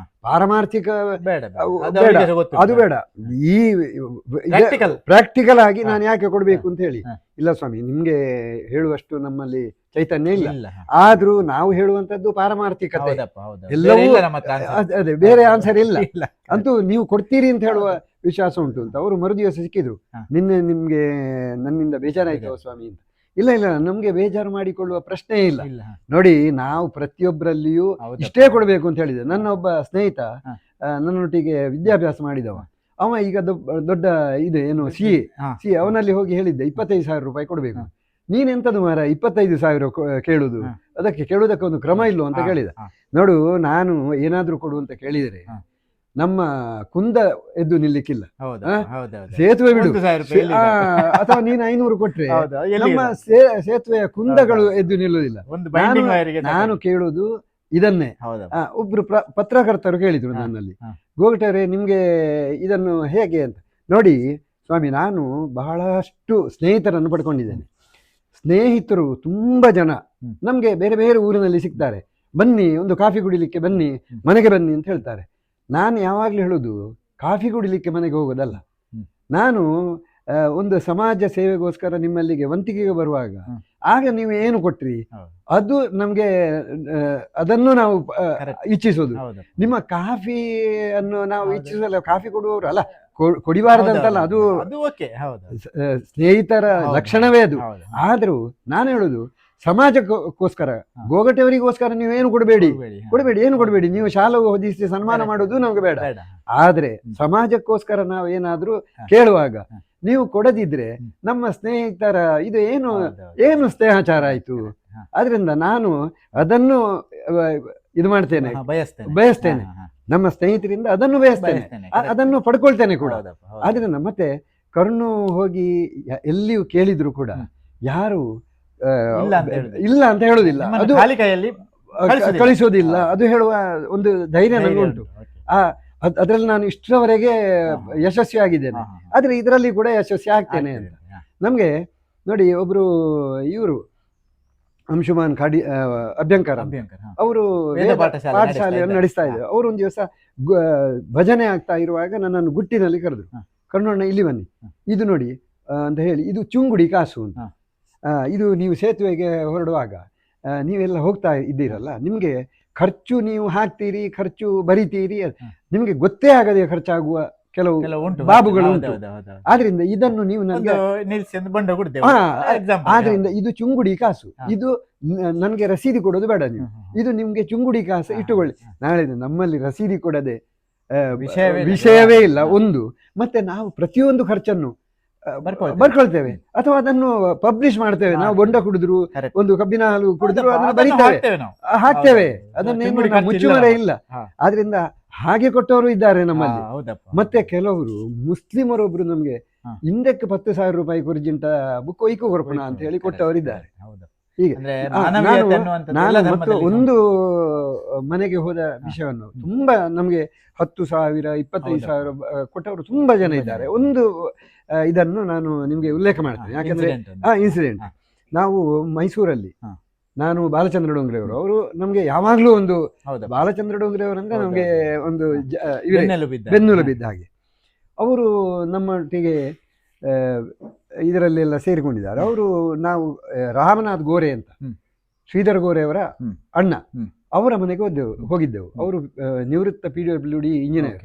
ಪಾರಮಾರ್ಥಿಕ ಅದು ಬೇಡ, ಈ ಪ್ರಾಕ್ಟಿಕಲ್ ಆಗಿ ನಾನು ಯಾಕೆ ಕೊಡಬೇಕು ಅಂತ ಹೇಳಿ. ಇಲ್ಲ ಸ್ವಾಮಿ, ನಿಮ್ಗೆ ಹೇಳುವಷ್ಟು ನಮ್ಮಲ್ಲಿ ಚೈತನ್ಯ ಇಲ್ಲ, ಆದ್ರೂ ನಾವು ಹೇಳುವಂತದ್ದು ಪಾರಮಾರ್ಥಿಕತೆ, ಎಲ್ಲವೂ ಅದೇ, ಬೇರೆ ಆನ್ಸರ್ ಇಲ್ಲ. ಅಂತೂ ನೀವು ಕೊಡ್ತೀರಿ ಅಂತ ಹೇಳುವ ವಿಶ್ವಾಸ ಉಂಟು ಅಂತ. ಅವರು ಮರುದಿವಸ ಸಿಕ್ಕಿದ್ರು, ನಿಮ್ಗೆ ನನ್ನಿಂದ ಬೇಜಾರಾಯ್ತವ ಸ್ವಾಮಿ ಅಂತ. ಇಲ್ಲ, ನಮ್ಗೆ ಬೇಜಾರು ಮಾಡಿಕೊಳ್ಳುವ ಪ್ರಶ್ನೆ ಇಲ್ಲ. ನೋಡಿ, ನಾವು ಪ್ರತಿಯೊಬ್ಬರಲ್ಲಿಯೂ ಇಷ್ಟೇ ಕೊಡಬೇಕು ಅಂತ ಹೇಳಿದೆ. ನನ್ನ ಒಬ್ಬ ಸ್ನೇಹಿತ ನನ್ನೊಟ್ಟಿಗೆ ವಿದ್ಯಾಭ್ಯಾಸ ಮಾಡಿದವ, ಅವ ಈಗ ದೊಡ್ಡ ಇದು ಏನು ಸಿ ಅವನಲ್ಲಿ ಹೋಗಿ ಹೇಳಿದ್ದೆ 25,000 ರೂಪಾಯಿ ಕೊಡಬೇಕು. ನೀನೆಂತದು ಮಾರ 25,000 ಕೇಳುದು, ಅದಕ್ಕೆ ಕೇಳುವುದಕ್ಕೆ ಒಂದು ಕ್ರಮ ಇಲ್ಲೋ ಅಂತ ಕೇಳಿದ. ನೋಡು, ನಾನು ಏನಾದ್ರೂ ಕೊಡು ಅಂತ ಕೇಳಿದರೆ ನಮ್ಮ ಕುಂದ ಎದ್ದು ನಿಲ್ಲಿಕ್ಕಿಲ್ಲ, ಸೇತುವೆ ಬಿಡು, ಅಥವಾ ನೀನು 500 ಕೊಟ್ರೆ ನಮ್ಮ ಸೇತುವೆಯ ಕುಂದಗಳು ಎದ್ದು ನಿಲ್ಲುವುದಿಲ್ಲ. ನಾನು ಕೇಳುವುದು ಇದನ್ನೇ. ಒಬ್ರು ಪತ್ರಕರ್ತರು ಕೇಳಿದ್ರು ನನ್ನಲ್ಲಿ, ಗೋಗಟರೆ ನಿಮ್ಗೆ ಇದನ್ನು ಹೇಗೆ ಅಂತ. ನೋಡಿ ಸ್ವಾಮಿ, ನಾನು ಬಹಳಷ್ಟು ಸ್ನೇಹಿತರನ್ನು ಪಡ್ಕೊಂಡಿದ್ದೇನೆ. ಸ್ನೇಹಿತರು ತುಂಬಾ ಜನ ನಮ್ಗೆ ಬೇರೆ ಬೇರೆ ಊರಿನಲ್ಲಿ ಸಿಗ್ತಾರೆ. ಬನ್ನಿ ಒಂದು ಕಾಫಿ ಕುಡಿಲಿಕ್ಕೆ ಬನ್ನಿ, ಮನೆಗೆ ಬನ್ನಿ ಅಂತ ಹೇಳ್ತಾರೆ. ನಾನು ಯಾವಾಗ್ಲೂ ಹೇಳುದು, ಕಾಫಿ ಕುಡಿಲಿಕ್ಕೆ ಮನೆಗೆ ಹೋಗೋದಲ್ಲ. ನಾನು ಒಂದು ಸಮಾಜ ಸೇವೆಗೋಸ್ಕರ ನಿಮ್ಮಲ್ಲಿಗೆ ವಂತಿಗೆಗೆ ಬರುವಾಗ ಆಗ ನೀವು ಏನು ಕೊಟ್ರಿ ಅದು ನಮ್ಗೆ ಅದನ್ನು ನಾವು ಇಚ್ಛಿಸೋದು. ನಿಮ್ಮ ಕಾಫಿಯನ್ನು ನಾವು ಇಚ್ಛಿಸಲ್ಲ, ಕಾಫಿ ಕೊಡುವವರು ಅಲ್ಲ, ಕೊಡಿಬಾರದಂತಲ್ಲ, ಅದು ಸ್ನೇಹಿತರ ಲಕ್ಷಣವೇ ಅದು. ಆದ್ರೂ ನಾನು ಹೇಳುದು, ಸಮಾಜಕ್ಕೋಸ್ಕರ, ಗೋಗಟೆಯವರಿಗೋಸ್ಕರ ನೀವೇನು ಕೊಡಬೇಡಿ, ಏನು ಕೊಡಬೇಡಿ. ನೀವು ಶಾಲೆ ಓದಿಸಿ ಸನ್ಮಾನ ಮಾಡೋದು ನಮ್ಗೆ ಬೇಡ. ಆದ್ರೆ ಸಮಾಜಕ್ಕೋಸ್ಕರ ನಾವು ಏನಾದ್ರೂ ಕೇಳುವಾಗ ನೀವು ಕೊಡದಿದ್ರೆ ನಮ್ಮ ಸ್ನೇಹಿತರ ಇದು ಏನು ಸ್ನೇಹಾಚಾರ ಆಯ್ತು. ಆದ್ರಿಂದ ನಾನು ಅದನ್ನು ಇದು ಮಾಡ್ತೇನೆ, ಬಯಸ್ತೇನೆ. ನಮ್ಮ ಸ್ನೇಹಿತರಿಂದ ಅದನ್ನು ಬಯಸ್ತೇನೆ, ಅದನ್ನು ಪಡ್ಕೊಳ್ತೇನೆ ಕೂಡ. ಆದ್ರಿಂದ ಮತ್ತೆ ಕರುಣು ಹೋಗಿ ಎಲ್ಲಿಯೂ ಕೇಳಿದ್ರು ಕೂಡ ಯಾರು ಇಲ್ಲ ಅಂತ ಹೇಳುದಿಲ್ಲ, ಅದು ಕಳಿಸೋದಿಲ್ಲ. ಅದು ಹೇಳುವ ಒಂದು ಧೈರ್ಯ ನನಗುಂಟು. ಅದ್ರಲ್ಲಿ ನಾನು ಇಷ್ಟರವರೆಗೆ ಯಶಸ್ವಿ ಆಗಿದ್ದೇನೆ, ಆದ್ರೆ ಇದರಲ್ಲಿ ಕೂಡ ಯಶಸ್ವಿ ಆಗ್ತೇನೆ ಅಂತ. ನಮ್ಗೆ ನೋಡಿ, ಒಬ್ರು ಇವರು ಅಂಶುಮಾನ್ ಅಭ್ಯಂಕರ ಅವರು ಪಾಠಶಾಲೆಯನ್ನು ನಡೆಸ್ತಾ ಇದ್ರು. ಅವರು ಒಂದು ದಿವಸ ಭಜನೆ ಆಗ್ತಾ ಇರುವಾಗ ನನ್ನನ್ನು ಗುಟ್ಟಿನಲ್ಲಿ ಕರೆದ್ರು, ಕಣ್ಣಣ್ಣ ಇಲ್ಲಿ ಬನ್ನಿ, ಇದು ನೋಡಿ ಅಂತ ಹೇಳಿ, ಇದು ಚುಂಗುಡಿ ಕಾಸು ಅಂತ. ಇದು ನೀವು ಸೇತುವೆಗೆ ಹೊರಡುವಾಗ ನೀವೆಲ್ಲ ಹೋಗ್ತಾ ಇದ್ದೀರಲ್ಲ, ನಿಮ್ಗೆ ಖರ್ಚು ನೀವು ಹಾಕ್ತೀರಿ, ಖರ್ಚು ಬರಿತೀರಿ, ನಿಮ್ಗೆ ಗೊತ್ತೇ ಆಗದೆ ಖರ್ಚಾಗುವ ಕೆಲವು ಬಾಬುಗಳು ಉಂಟು. ಆದ್ರಿಂದ ಇದನ್ನು ನೀವು ಆದ್ರಿಂದ ಇದು ಚುಂಗುಡಿ ಕಾಸು, ಇದು ನನ್ಗೆ ರಸೀದಿ ಕೊಡೋದು ಬೇಡ, ನೀವು ಇದು ನಿಮ್ಗೆ ಚುಂಗುಡಿ ಕಾಸು ಇಟ್ಟುಕೊಳ್ಳಿ. ನಾಳೆ ನಮ್ಮಲ್ಲಿ ರಸೀದಿ ಕೊಡದೆ ವಿಷಯವೇ ಇಲ್ಲ ಒಂದು. ಮತ್ತೆ ನಾವು ಪ್ರತಿಯೊಂದು ಖರ್ಚನ್ನು ಬರ್ಕೊಳ್ತೇವೆ, ಅಥವಾ ಅದನ್ನು ಪಬ್ಲಿಷ್ ಮಾಡ್ತೇವೆ. ನಾವು ಬೊಂಡ ಕುಡಿದ್ರು, ಒಂದು ಕಬ್ಬಿನ ಹಾಲು ಕುಡಿದ್ರು, ಅದನ್ನು ಬರೀತೇವೆ, ಹಾಕ್ತೇವೆ, ಅದನ್ನೇನು ಮುಚ್ಚುಮರೆ ಇಲ್ಲ. ಆದ್ರಿಂದ ಹಾಗೆ ಕೊಟ್ಟವರು ಇದ್ದಾರೆ ನಮ್ಮಲ್ಲಿ. ಮತ್ತೆ ಕೆಲವರು ಮುಸ್ಲಿಮರೊಬ್ರು ನಮ್ಗೆ ಹಿಂದಕ್ಕೆ 10,000 ರೂಪಾಯಿ ಕೊರ್ಜಿಂಟ ಬುಕ್ ಒಯ್ಕು ಕೊರ್ಪಣ ಅಂತ ಹೇಳಿ ಕೊಟ್ಟವರಿದ್ದಾರೆ. ಹೀಗೆ ನಾನು ಮತ್ತು ಒಂದು ಮನೆಗೆ ಹೋದ ವಿಷಯವನ್ನು ತುಂಬಾ ನಮ್ಗೆ 10,000 25,000 ಕೊಟ್ಟವರು ತುಂಬಾ ಜನ ಇದ್ದಾರೆ. ಒಂದು ಇದನ್ನು ನಾನು ನಿಮ್ಗೆ ಉಲ್ಲೇಖ ಮಾಡ್ತೇನೆ, ಯಾಕಂದ್ರೆ ಇನ್ಸಿಡೆಂಟ್. ನಾವು ಮೈಸೂರಲ್ಲಿ, ನಾನು ಬಾಲಚಂದ್ರ ಡೋಂಗ್ರೆಯವರು, ಅವರು ನಮ್ಗೆ ಯಾವಾಗ್ಲೂ ಒಂದು, ಬಾಲಚಂದ್ರ ಡೋಂಗ್ರೆಯವರಂದ್ರೆ ನಮ್ಗೆ ಒಂದು ಬೆನ್ನೆಲು ಬಿದ್ದ ಹಾಗೆ. ಅವರು ನಮ್ಮೊಟ್ಟಿಗೆ ಇದರಲ್ಲೆಲ್ಲ ಸೇರಿಕೊಂಡಿದ್ದಾರೆ. ಅವರು ನಾವು ರಾಮನಾಥ್ ಗೋರೆ ಅಂತ, ಶ್ರೀಧರ್ ಗೋರೆ ಅವರ ಅಣ್ಣ, ಅವರ ಮನೆಗೆ ಹೋಗಿದ್ದೆವು. ಅವರು ನಿವೃತ್ತ PWD ಇಂಜಿನಿಯರ್.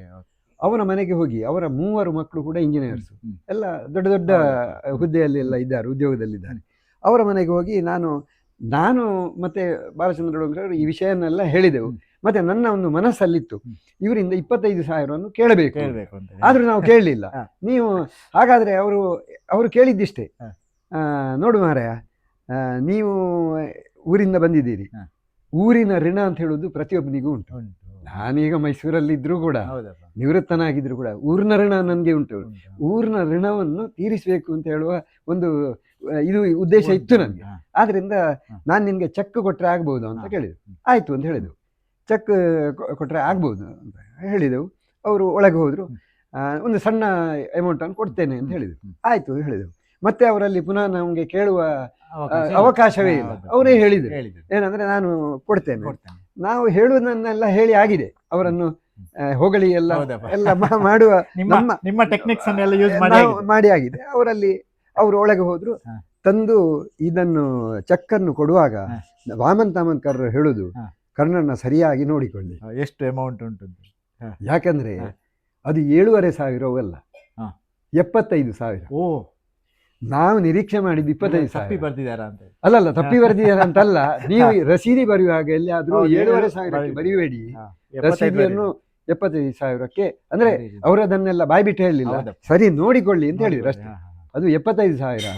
ಅವನ ಮನೆಗೆ ಹೋಗಿ ಅವರ 3 ಮಕ್ಕಳು ಕೂಡ ಇಂಜಿನಿಯರ್ಸ್, ಎಲ್ಲ ದೊಡ್ಡ ದೊಡ್ಡ ಹುದ್ದೆಯಲ್ಲಿ ಎಲ್ಲ ಇದ್ದಾರೆ, ಉದ್ಯೋಗದಲ್ಲಿದ್ದಾರೆ. ಅವರ ಮನೆಗೆ ಹೋಗಿ ನಾನು ಮತ್ತೆ ಬಾಲಚಂದ್ರ ಡೋಂಗ್ರೆ ಈ ವಿಷಯನ್ನೆಲ್ಲ ಹೇಳಿದೆವು. ಮತ್ತೆ ನನ್ನ ಒಂದು ಮನಸ್ಸಲ್ಲಿತ್ತು, ಇವರಿಂದ 25,000 ಕೇಳಬೇಕು, ಆದ್ರೂ ನಾವು ಕೇಳಲಿಲ್ಲ. ನೀವು ಹಾಗಾದ್ರೆ ಅವರು ಕೇಳಿದ್ದಿಷ್ಟೇ, ನೋಡು ಮಾರಾಯ, ನೀವು ಊರಿಂದ ಬಂದಿದ್ದೀರಿ, ಊರಿನ ಋಣ ಅಂತ ಹೇಳುದು ಪ್ರತಿಯೊಬ್ಬನಿಗೂ ಉಂಟು. ನಾನೀಗ ಮೈಸೂರಲ್ಲಿದ್ರೂ ಕೂಡ, ನಿವೃತ್ತನಾಗಿದ್ರು ಕೂಡ, ಊರಿನ ಋಣ ನನಗೆ ಉಂಟು. ಊರಿನ ಋಣವನ್ನು ತೀರಿಸಬೇಕು ಅಂತ ಹೇಳುವ ಒಂದು ಇದು ಉದ್ದೇಶ ಇತ್ತು ನನಗೆ. ಆದ್ರಿಂದ ನಾನು ನಿನ್ಗೆ ಚೆಕ್ ಕೊಟ್ರೆ ಆಗ್ಬಹುದು ಅಂತ ಕೇಳಿದ್ರು. ಆಯ್ತು ಅಂತ ಹೇಳಿದೆವು, ಚೆಕ್ ಕೊಟ್ರೆ ಆಗ್ಬಹುದು ಅಂತ ಹೇಳಿದೆವು. ಅವರು ಒಳಗೆ ಹೋದ್ರು, ಒಂದು ಸಣ್ಣ ಅಮೌಂಟ್ ಅನ್ನು ಕೊಡ್ತೇನೆ ಅಂತ ಹೇಳಿದ್ರು. ಆಯ್ತು ಹೇಳಿದೆವು. ಮತ್ತೆ ಅವರಲ್ಲಿ ಪುನಃ ನಮಗೆ ಕೇಳುವ ಅವಕಾಶವೇ ಇಲ್ಲ. ಅವರೇ ಹೇಳಿದ್ರು ಏನಂದ್ರೆ, ನಾನು ಕೊಡ್ತೇನೆ. ನಾವು ಹೇಳುವುದನ್ನೆಲ್ಲ ಹೇಳಿ ಆಗಿದೆ, ಅವರನ್ನು ಹೊಗಳಿ ಎಲ್ಲ ಮಾಡುವ ನಿಮ್ಮ ಟೆಕ್ನಿಕ್ಸ್ ಅನ್ನೆಲ್ಲ ಯೂಸ್ ಮಾಡಿ ಆಗಿದೆ. ಅವರು ಒಳಗೆ ಹೋದ್ರು, ತಂದು ಇದನ್ನು ಚೆಕ್ಕನ್ನು ಕೊಡುವಾಗ ವಾಮನ್ ತಾಮನ್ಕರ್ ಹೇಳುದು, ಕರ್ಣನ್ನ ಸರಿಯಾಗಿ ನೋಡಿಕೊಳ್ಳಿ, ಎಷ್ಟು ಅಮೌಂಟ್ ಉಂಟು. ಯಾಕಂದ್ರೆ ಅದು 7,500 ಅಲ್ಲ, 75,000. ನಾವು ನಿರೀಕ್ಷೆ ಮಾಡಿದ್ದು 25,000 ಬರ್ದಿದಾರ ಅಂತ. ಅಲ್ಲಲ್ಲ, ತಪ್ಪಿ ಬರ್ದಿದಾರ ಅಂತಲ್ಲ. ನೀವು ರಸೀದಿ ಬರೆಯುವಾಗ ಎಲ್ಲಿಯಾದ್ರೂ 7,500 ಬರೆಯಬೇಡಿ. ರಸೀದಿಯನ್ನು 75,000ಕ್ಕೆ ಅಂದ್ರೆ ಅವರು ಅದನ್ನೆಲ್ಲ ಬಾಯಿ ಬಿಟ್ಟು ಹೇಳಲಿಲ್ಲ, ಸರಿ ನೋಡಿಕೊಳ್ಳಿ ಅಂತ ಹೇಳಿದ್ರು ಅಷ್ಟೇ. ಅದು 75,000.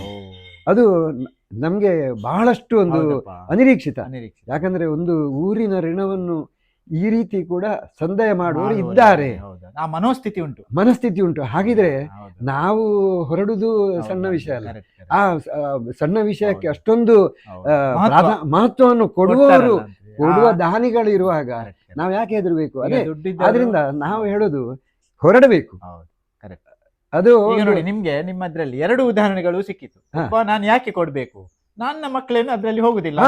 ಅದು ನಮ್ಗೆ ಬಹಳಷ್ಟು ಒಂದು ಅನಿರೀಕ್ಷಿತ. ಯಾಕಂದ್ರೆ ಒಂದು ಊರಿನ ಋಣವನ್ನು ಈ ರೀತಿ ಕೂಡ ಸಂದಾಯ ಮಾಡುವವರು ಇದ್ದಾರೆ, ಮನಸ್ಥಿತಿ ಉಂಟು. ಹಾಗಿದ್ರೆ ನಾವು ಹೊರಡುದು ಸಣ್ಣ ವಿಷಯ ಅಲ್ಲ, ಆ ಸಣ್ಣ ವಿಷಯಕ್ಕೆ ಅಷ್ಟೊಂದು ಮಹತ್ವವನ್ನು ಕೊಡುವ ದಾನಿಗಳು ಇರುವಾಗ ನಾವು ಯಾಕೆ ಹೆದರ್ಬೇಕು? ಅದೇ ಆದ್ರಿಂದ ನಾವು ಹೇಳೋದು ಹೊರಡಬೇಕು. ಅದು ನೋಡಿ, ನಿಮ್ಗೆ ನಿಮ್ಮದ್ರಲ್ಲಿ 2 ಉದಾಹರಣೆಗಳು ಸಿಕ್ಕಿತು. ನಾನು ಯಾಕೆ ಕೊಡ್ಬೇಕು, ನನ್ನ ಮಕ್ಕಳೇನು ಅದ್ರಲ್ಲಿ ಹೋಗುದಿಲ್ಲ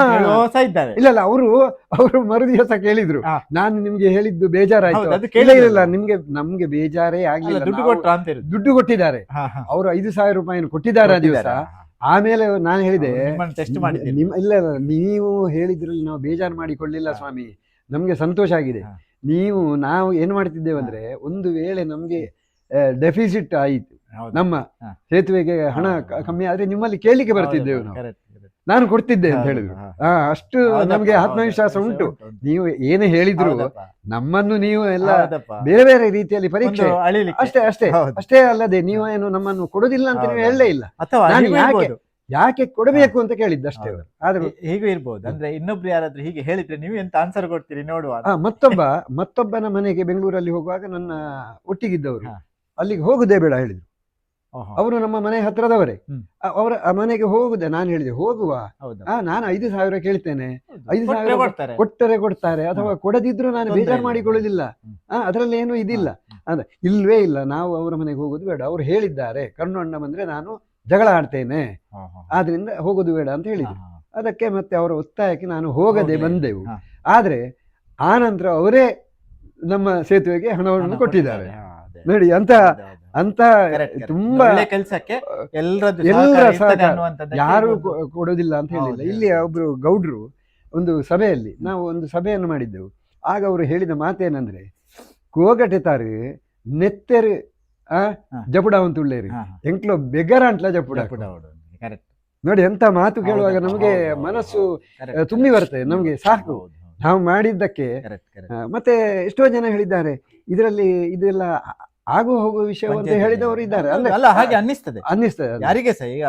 ಇದ್ದಾರೆ. ಇಲ್ಲ ಅವರು ಮರು ದಿವಸ ಕೇಳಿದ್ರು, ನಾನು ನಿಮ್ಗೆ ಹೇಳಿದ್ದು ಬೇಜಾರಾಯ್ತು. ಇಲ್ಲ ನಮ್ಗೆ ಬೇಜಾರೇ ಆಗ್ಲಿಲ್ಲ, ದುಡ್ಡು ಕೊಟ್ಟಿದ್ದಾರೆ ಅವರು 5,000 ರೂಪಾಯಿ ಕೊಟ್ಟಿದ್ದಾರೆ ಆ ದಿವಸ. ಆಮೇಲೆ ನಾನು ಹೇಳಿದೆ, ಇಲ್ಲ ನೀವು ಹೇಳಿದ್ರಲ್ಲಿ ನಾವು ಬೇಜಾರು ಮಾಡಿಕೊಳ್ಳಿಲ್ಲ ಸ್ವಾಮಿ, ನಮ್ಗೆ ಸಂತೋಷ ಆಗಿದೆ. ನಾವು ಏನ್ ಮಾಡ್ತಿದ್ದೇವೆ ಅಂದ್ರೆ, ಒಂದು ವೇಳೆ ನಮ್ಗೆ ಡೆಫಿಸಿಟ್ ಆಯಿತು, ನಮ್ಮ ಸೇತುವೆಗೆ ಹಣ ಕಮ್ಮಿ ಆದ್ರೆ ನಿಮ್ಮಲ್ಲಿ ಕೇಳಲಿಕ್ಕೆ ಬರ್ತಿದ್ದೇವೆ, ನಾನು ಕೊಡ್ತಿದ್ದೆ ಅಂತ ಹೇಳಿದ್ರು. ಅಷ್ಟು ನಮ್ಗೆ ಆತ್ಮವಿಶ್ವಾಸ ಉಂಟು. ನೀವು ಏನೇ ಹೇಳಿದ್ರು ನಮ್ಮನ್ನು ನೀವು ಎಲ್ಲ ಬೇರೆ ಬೇರೆ ರೀತಿಯಲ್ಲಿ ಪರೀಕ್ಷೆ ಅಷ್ಟೇ ಅಲ್ಲದೆ ನೀವು ಏನು ನಮ್ಮನ್ನು ಕೊಡುದಿಲ್ಲ ಅಂತ ನೀವು ಹೇಳಲೇ ಇಲ್ಲ. ಯಾಕೆ ಕೊಡಬೇಕು ಅಂತ ಕೇಳಿದ್ದಷ್ಟೇ. ಆದ್ರೆ ಹೀಗೂ ಇರ್ಬೋದು, ಅಂದ್ರೆ ಇನ್ನೊಬ್ರು ಯಾರಾದ್ರೂ ಹೀಗೆ ಹೇಳಿದ್ರೆ ನೀವು ಎಂತ ಆನ್ಸರ್ ಕೊಡ್ತೀರಿ ನೋಡುವ. ಮತ್ತೊಬ್ಬನ ಮನೆಗೆ ಬೆಂಗಳೂರಲ್ಲಿ ಹೋಗುವಾಗ ನನ್ನ ಒಟ್ಟಿಗಿದ್ದವರು ಅಲ್ಲಿಗೆ ಹೋಗುದೇ ಬೇಡ ಹೇಳಿದ್ರು. ಅವರು ನಮ್ಮ ಮನೆ ಹತ್ರದವರೇ, ಅವರ ಮನೆಗೆ ಹೋಗುದೆ. ನಾನು ಹೇಳಿದೆ ಹೋಗುವ, ನಾನು 5,000 ಕೇಳ್ತೇನೆ, 5,000 ಕೊಟ್ಟರೆ ಕೊಡ್ತಾರೆ, ಅಥವಾ ಕೊಡದಿದ್ರು ನಾನು ಬೇಜಾರು ಮಾಡಿಕೊಳ್ಳುದಿಲ್ಲ, ಅದರಲ್ಲಿ ಏನು ಇದಿಲ್ಲ ಅಂದ್ರೆ ಇಲ್ವೇ ಇಲ್ಲ. ನಾವು ಅವರ ಮನೆಗೆ ಹೋಗುದು ಬೇಡ, ಅವ್ರು ಹೇಳಿದ್ದಾರೆ ಕಣ್ಣು ಅಣ್ಣ ಬಂದ್ರೆ ನಾನು ಜಗಳ ಆಡ್ತೇನೆ, ಆದ್ರಿಂದ ಹೋಗೋದು ಬೇಡ ಅಂತ ಹೇಳಿದ್ರು. ಅದಕ್ಕೆ ಮತ್ತೆ ಅವರ ಒತ್ತಾಯಕ್ಕೆ ನಾನು ಹೋಗದೆ ಬಂದೆವು. ಆದ್ರೆ ಆ ನಂತರ ಅವರೇ ನಮ್ಮ ಸೇತುವೆಗೆ ಹಣವನ್ನು ಕೊಟ್ಟಿದ್ದಾರೆ ನೋಡಿ. ಅಂತ ತುಂಬಾ ಕೆಲಸಕ್ಕೆ ಎಲ್ಲರ ಸಹಕಾರ, ಯಾರು ಕೊಡೋದಿಲ್ಲ ಅಂತ ಹೇಳಿಲ್ಲ. ಇಲ್ಲಿ ಒಬ್ರು ಗೌಡ್ರು ಒಂದು ಸಭೆಯಲ್ಲಿ, ನಾವು ಒಂದು ಸಭೆಯನ್ನು ಮಾಡಿದ್ದೆವು. ಆಗ ಅವರು ಹೇಳಿದ ಮಾತೇನಂದ್ರೆ, ಕೋಗಟೆ ತಾರೆ ನೆತ್ತೆರು ಜಪುಡಾವಂತುಳ್ಳೇರಿ ಎಂಕ್ಲೋ ಬೆಗರ ಅಂಟ್ಲ ಜಪುಡ. ನೋಡಿ ಎಂತ ಮಾತು ಕೇಳುವಾಗ ನಮಗೆ ಮನಸ್ಸು ತುಂಬಿ ಬರ್ತದೆ, ನಮ್ಗೆ ಸಾಕು ನಾವು ಮಾಡಿದ್ದಕ್ಕೆ. ಮತ್ತೆ ಎಷ್ಟೋ ಜನ ಹೇಳಿದ್ದಾರೆ ಇದರಲ್ಲಿ ಇದೆಲ್ಲ ಆಗು ಹೋಗುವ ವಿಷಯ ಅಂತ ಹೇಳಿದವರು ಇದ್ದಾರೆ. ಹಾಗೆ ಅನ್ನಿಸ್ತದೆ ಯಾರಿಗೆ ಸಹ, ಈಗ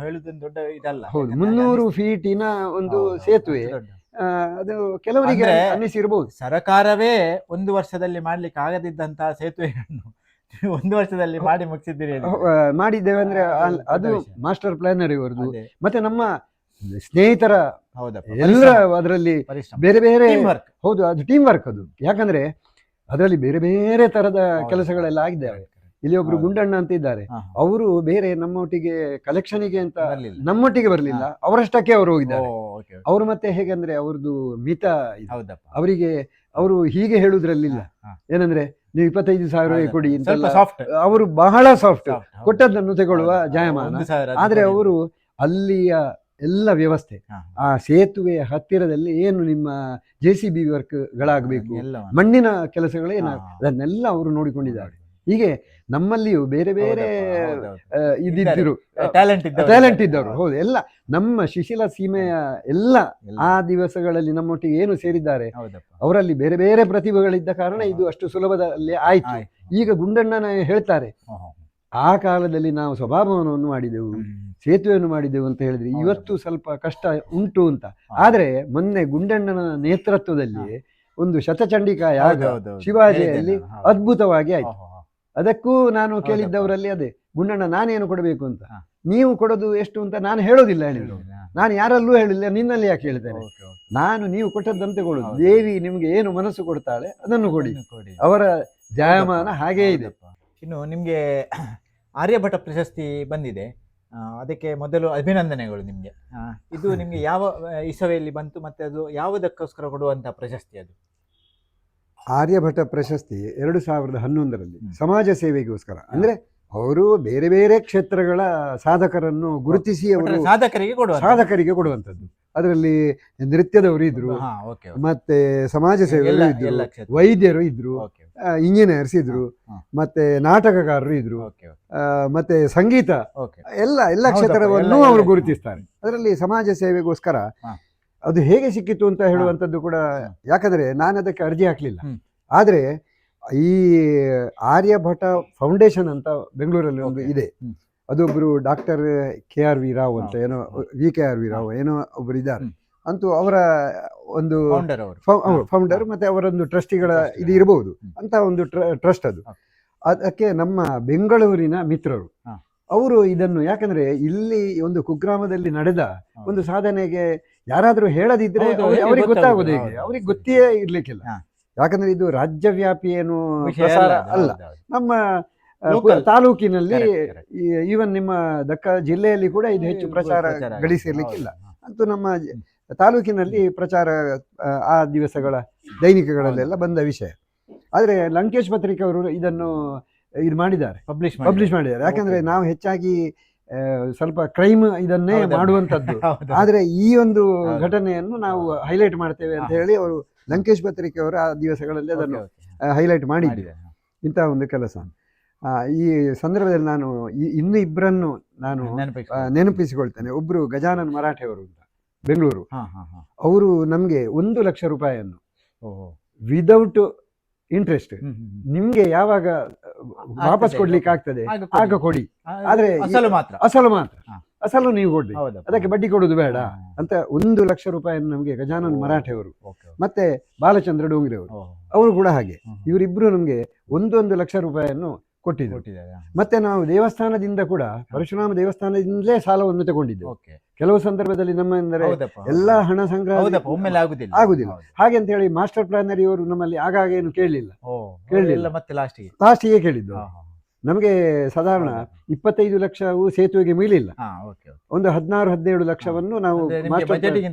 ಹೇಳುದೊಂದು ದೊಡ್ಡ ಇದಲ್ಲ. ಹೌದು, 300 ಫೀಟಿನ ಒಂದು ಸೇತುವೆ, ಅದು ಕೆಲವರಿಗೆ ಅನ್ನಿಸಿರ್ಬೋದು. ಸರ್ಕಾರವೇ 1 ವರ್ಷದಲ್ಲಿ ಮಾಡ್ಲಿಕ್ಕೆ ಆಗದಿದ್ದಂತಹ ಸೇತುವೆಯನ್ನು 1 ವರ್ಷದಲ್ಲಿ ಮಾಡಿ ಮುಗಿಸಿದ್ದೀರಿ. ಮಾಡಿದ್ದೇವೆ ಅಂದ್ರೆ ಅದು ಮಾಸ್ಟರ್ ಪ್ಲಾನರ್ ಇವರದು, ಮತ್ತೆ ನಮ್ಮ ಸ್ನೇಹಿತರ ಎಲ್ಲರ ಅದರಲ್ಲಿ ಬೇರೆ ಬೇರೆ. ಹೌದು, ಅದು ಟೀಮ್ ವರ್ಕ್ ಅದು. ಯಾಕಂದ್ರೆ ಅದರಲ್ಲಿ ಬೇರೆ ಬೇರೆ ತರದ ಕೆಲಸಗಳೆಲ್ಲ ಆಗಿದ್ದಾವೆ. ಇಲ್ಲಿ ಒಬ್ರು ಗುಂಡಣ್ಣ ಅಂತ ಇದ್ದಾರೆ, ಅವರು ಬೇರೆ ನಮ್ಮೊಟ್ಟಿಗೆ ಕಲೆಕ್ಷನ್ಗೆ ಅಂತ ನಮ್ಮೊಟ್ಟಿಗೆ ಬರ್ಲಿಲ್ಲ, ಅವರಷ್ಟಕ್ಕೆ ಅವರು ಹೋಗಿದ್ದಾರೆ. ಅವರು ಮತ್ತೆ ಹೇಗಂದ್ರೆ ಅವ್ರದ್ದು ಮಿತ, ಅವರಿಗೆ ಅವರು ಹೀಗೆ ಹೇಳುದ್ರಲ್ಲಿಲ್ಲ. ಏನಂದ್ರೆ ನೀವು 25,000 ಕೊಡಿ ಅಂತ, ಅವರು ಬಹಳ ಸಾಫ್ಟ್, ಕೊಟ್ಟದ್ದನ್ನು ತಗೊಳ್ಳುವ ಜಾಯಮಾನ. ಆದ್ರೆ ಅವರು ಅಲ್ಲಿಯ ಎಲ್ಲ ವ್ಯವಸ್ಥೆ, ಆ ಸೇತುವೆಯ ಹತ್ತಿರದಲ್ಲಿ ಏನು ನಿಮ್ಮ JCB ವರ್ಕ್ ಗಳಾಗಬೇಕು, ಮಣ್ಣಿನ ಕೆಲಸಗಳೇನ, ಅದನ್ನೆಲ್ಲ ಅವರು ನೋಡಿಕೊಂಡಿದ್ದಾರೆ. ಹೀಗೆ ನಮ್ಮಲ್ಲಿಯೂ ಬೇರೆ ಬೇರೆ ಇದ್ದಿದ್ರು, ಟ್ಯಾಲೆಂಟ್ ಇದ್ದವರು. ಹೌದು, ಎಲ್ಲ ನಮ್ಮ ಶಿಶಿಲ ಸೀಮೆಯ ಎಲ್ಲ ಆ ದಿವಸಗಳಲ್ಲಿ ನಮ್ಮೊಟ್ಟಿಗೆ ಏನು ಸೇರಿದ್ದಾರೆ, ಅವರಲ್ಲಿ ಬೇರೆ ಬೇರೆ ಪ್ರತಿಭೆಗಳಿದ್ದ ಕಾರಣ ಇದು ಅಷ್ಟು ಸುಲಭದಲ್ಲಿ ಆಯ್ತು. ಈಗ ಗುಂಡಣ್ಣನ ಹೇಳ್ತಾರೆ, ಆ ಕಾಲದಲ್ಲಿ ನಾವು ಸ್ವಭಾವವನ್ನು ಮಾಡಿದೆವು, ಸೇತುವೆಯನ್ನು ಮಾಡಿದೆವು ಅಂತ ಹೇಳಿದ್ರೆ ಇವತ್ತು ಸ್ವಲ್ಪ ಕಷ್ಟ ಉಂಟು ಅಂತ. ಆದ್ರೆ ಮೊನ್ನೆ ಗುಂಡಣ್ಣನ ನೇತೃತ್ವದಲ್ಲಿ ಒಂದು ಶತಚಂಡಿಕಾ ಯಾಗ ಶಿವಾಜಿಯಲ್ಲಿ ಅದ್ಭುತವಾಗಿ ಆಯ್ತು. ಅದಕ್ಕೂ ನಾನು ಕೇಳಿದ್ದವರಲ್ಲಿ ಅದೇ, ಗುಂಡಣ್ಣ ನಾನೇನು ಕೊಡಬೇಕು ಅಂತ, ನೀವು ಕೊಡೋದು ಎಷ್ಟು ಅಂತ ನಾನು ಹೇಳೋದಿಲ್ಲ ಹೇಳಿದ್ರು. ನಾನು ಯಾರಲ್ಲೂ ಹೇಳಿಲ್ಲ, ನಿನ್ನಲ್ಲಿ ಯಾಕೆ ಹೇಳ್ತೇನೆ, ನಾನು ನೀವು ಕೊಟ್ಟದ್ದಂತೆ ಕೊಡೋದು. ದೇವಿ ನಿಮ್ಗೆ ಏನು ಮನಸ್ಸು ಕೊಡ್ತಾಳೆ ಅದನ್ನು ಕೊಡಿ, ಅವರ ಜಾಯಮಾನ ಹಾಗೇ ಇದೆ. ಇನ್ನು ನಿಮ್ಗೆ ಆರ್ಯಭಟ ಪ್ರಶಸ್ತಿ ಬಂದಿದೆ, ಅದಕ್ಕೆ ಮೊದಲು ಅಭಿನಂದನೆಗಳು ನಿಮ್ಗೆ. ಇದು ನಿಮ್ಗೆ ಯಾವ ಇಸವೆಯಲ್ಲಿ ಬಂತು, ಮತ್ತೆ ಅದು ಯಾವುದಕ್ಕೋಸ್ಕರ ಕೊಡುವಂತ ಪ್ರಶಸ್ತಿ? ಅದು ಆರ್ಯಭಟ ಪ್ರಶಸ್ತಿ 2011ರಲ್ಲಿ ಸಮಾಜ ಸೇವೆಗೋಸ್ಕರ, ಅಂದ್ರೆ ಅವರು ಬೇರೆ ಬೇರೆ ಕ್ಷೇತ್ರಗಳ ಸಾಧಕರನ್ನು ಗುರುತಿಸಿ ಅವರು ಸಾಧಕರಿಗೆ ಕೊಡುವಂಥದ್ದು. ಅದರಲ್ಲಿ ನೃತ್ಯದವರು ಇದ್ರು, ಮತ್ತೆ ಸಮಾಜ ಸೇವೆಗಳು ಇದ್ರು, ವೈದ್ಯರು ಇದ್ರು, ಇಂಜಿನಿಯರ್ಸ್ ಇದ್ರು, ಮತ್ತೆ ನಾಟಕಕಾರರು ಇದ್ರು, ಮತ್ತೆ ಸಂಗೀತ, ಎಲ್ಲ ಕ್ಷೇತ್ರವನ್ನು ಅವರು ಗುರುತಿಸ್ತಾರೆ. ಅದರಲ್ಲಿ ಸಮಾಜ ಸೇವೆಗೋಸ್ಕರ ಅದು ಹೇಗೆ ಸಿಕ್ಕಿತು ಅಂತ ಹೇಳುವಂಥದ್ದು ಕೂಡ, ಯಾಕಂದ್ರೆ ನಾನು ಅದಕ್ಕೆ ಅರ್ಜಿ ಹಾಕ್ಲಿಲ್ಲ. ಆದ್ರೆ ಈ ಆರ್ಯಭಟ ಫೌಂಡೇಶನ್ ಅಂತ ಬೆಂಗಳೂರಲ್ಲಿ ಒಂದು Okay. ಇದೆ. ಹ್ಮ್. ಅದೊಬ್ರು ಡಾಕ್ಟರ್ KRV ರಾವ್ ಅಂತ ಏನೋ VKRV ರಾವ್ ಏನೋ ಒಬ್ರು ಇದ್ದಾರೆ. ಅಂತೂ ಅವರ ಒಂದು ಫೌಂಡರ್ ಅವರು. ಫೌಂಡರ್ ಮತ್ತೆ ಅವರೊಂದು ಟ್ರಸ್ಟಿಗಳ ಇದು ಇರಬಹುದು ಅಂತ ಒಂದು ಟ್ರಸ್ಟ್ ಅದು. ಅದಕ್ಕೆ ನಮ್ಮ ಬೆಂಗಳೂರಿನ ಮಿತ್ರರು ಅವರು ಇದನ್ನು, ಯಾಕಂದ್ರೆ ಇಲ್ಲಿ ಒಂದು ಕುಗ್ರಾಮದಲ್ಲಿ ನಡೆದ ಒಂದು ಸಾಧನೆಗೆ ಯಾರಾದ್ರೂ ಹೇಳದಿದ್ರೆ ಅವ್ರಿಗೆ ಗೊತ್ತಾಗೋದು ಹೇಗೆ? ಅವ್ರಿಗೆ ಗೊತ್ತೇ ಇರ್ಲಿಕ್ಕಿಲ್ಲ. ಯಾಕಂದ್ರೆ ಇದು ರಾಜ್ಯವ್ಯಾಪಿ ಏನು ಪ್ರಸಾರ ಅಲ್ಲ. ನಮ್ಮ ತಾಲೂಕಿನಲ್ಲಿ ಈವನ್ ನಿಮ್ಮ ದಕ್ಕ ಜಿಲ್ಲೆಯಲ್ಲಿ ಕೂಡ ಇದು ಹೆಚ್ಚು ಪ್ರಚಾರ ಗಳಿಸಿರ್ಲಿಕ್ಕಿಲ್ಲ. ಅಂತೂ ನಮ್ಮ ತಾಲೂಕಿನಲ್ಲಿ ಪ್ರಚಾರ ಆ ದಿವಸಗಳ ದೈನಿಕಗಳಲ್ಲೆಲ್ಲ ಬಂದ ವಿಷಯ. ಆದ್ರೆ ಲಂಕೇಶ್ ಪತ್ರಿಕೆ ಅವರು ಇದನ್ನು ಇದು ಮಾಡಿದ್ದಾರೆ, ಪಬ್ಲಿಷ್ ಮಾಡಿದ್ದಾರೆ. ಯಾಕಂದ್ರೆ ನಾವು ಹೆಚ್ಚಾಗಿ ಸ್ವಲ್ಪ ಕ್ರೈಮ್ ಇದನ್ನೇ ಮಾಡುವಂತದ್ದು, ಆದ್ರೆ ಈ ಒಂದು ಘಟನೆಯನ್ನು ನಾವು ಹೈಲೈಟ್ ಮಾಡ್ತೇವೆ ಅಂತ ಹೇಳಿ ಅವರು ಲಂಕೇಶ್ ಪತ್ರಿಕೆ ಅವರು ಆ ದಿವಸಗಳಲ್ಲಿ ಅದನ್ನು ಹೈಲೈಟ್ ಮಾಡಿದ್ದಾರೆ. ಇಂತಹ ಒಂದು ಕೆಲಸ. ಈ ಸಂದರ್ಭದಲ್ಲಿ ನಾನು ಇನ್ನು ಇಬ್ಬರನ್ನು ನಾನು ನೆನಪಿಸಿಕೊಳ್ತೇನೆ. ಒಬ್ರು ಗಜಾನನ್ ಮರಾಠೆ ಅವರು ಅಂತ ಬೆಂಗಳೂರು. ಅವರು ನಮ್ಗೆ 1 ಲಕ್ಷ ರೂಪಾಯಿಯನ್ನು ವಿದೌಟ್ ಇಂಟ್ರೆಸ್ಟ್ ನಿಮ್ಗೆ ಯಾವಾಗ ವಾಪಸ್ ಕೊಡ್ಲಿಕ್ಕೆ ಆಗ್ತದೆ ಆಗ ಕೊಡಿ, ಆದ್ರೆ ಅಸಲು ನೀವು ಕೊಡಿ, ಅದಕ್ಕೆ ಬಡ್ಡಿ ಕೊಡುದು ಬೇಡ ಅಂತ 1 ಲಕ್ಷ ರೂಪಾಯಿಯನ್ನು ನಮ್ಗೆ ಗಜಾನನ್ ಮರಾಠೆ ಅವರು ಮತ್ತೆ ಬಾಲಚಂದ್ರ ಡೋಂಗ್ರೆ ಅವರು ಕೂಡ ಹಾಗೆ ಇವರಿಬ್ರು ನಮ್ಗೆ 1 ಲಕ್ಷ ರೂಪಾಯಿಯನ್ನು ಕೊಟ್ಟಿದ್ದಾರೆ. ಮತ್ತೆ ನಾವು ದೇವಸ್ಥಾನದಿಂದ ಕೂಡ ಪರಶುರಾಮ ದೇವಸ್ಥಾನದಿಂದಲೇ ಸಾಲವನ್ನು ತಗೊಂಡಿದ್ದೇವೆ. ಕೆಲವು ಸಂದರ್ಭದಲ್ಲಿ ನಮ್ಮ ಅಂದರೆ ಎಲ್ಲ ಹಣ ಸಂಗ್ರಹ ಆಗುದಿಲ್ಲ. ಹಾಗೆ ಅಂತ ಹೇಳಿ ಮಾಸ್ಟರ್ ಪ್ಲಾನರ್ ಇವರು ನಮ್ಮಲ್ಲಿ ಆಗಾಗ ಏನು ಕೇಳಲಿಲ್ಲ, ಮತ್ತೆ ಲಾಸ್ಟಿಗೆ ಕೇಳಿದ್ದು. ನಮಗೆ ಸಾಧಾರಣ 25 ಲಕ್ಷವು ಸೇತುವೆಗೆ ಮೀಲಿಲ್ಲ. ಒಂದು 16-17 ಲಕ್ಷವನ್ನು ನಾವು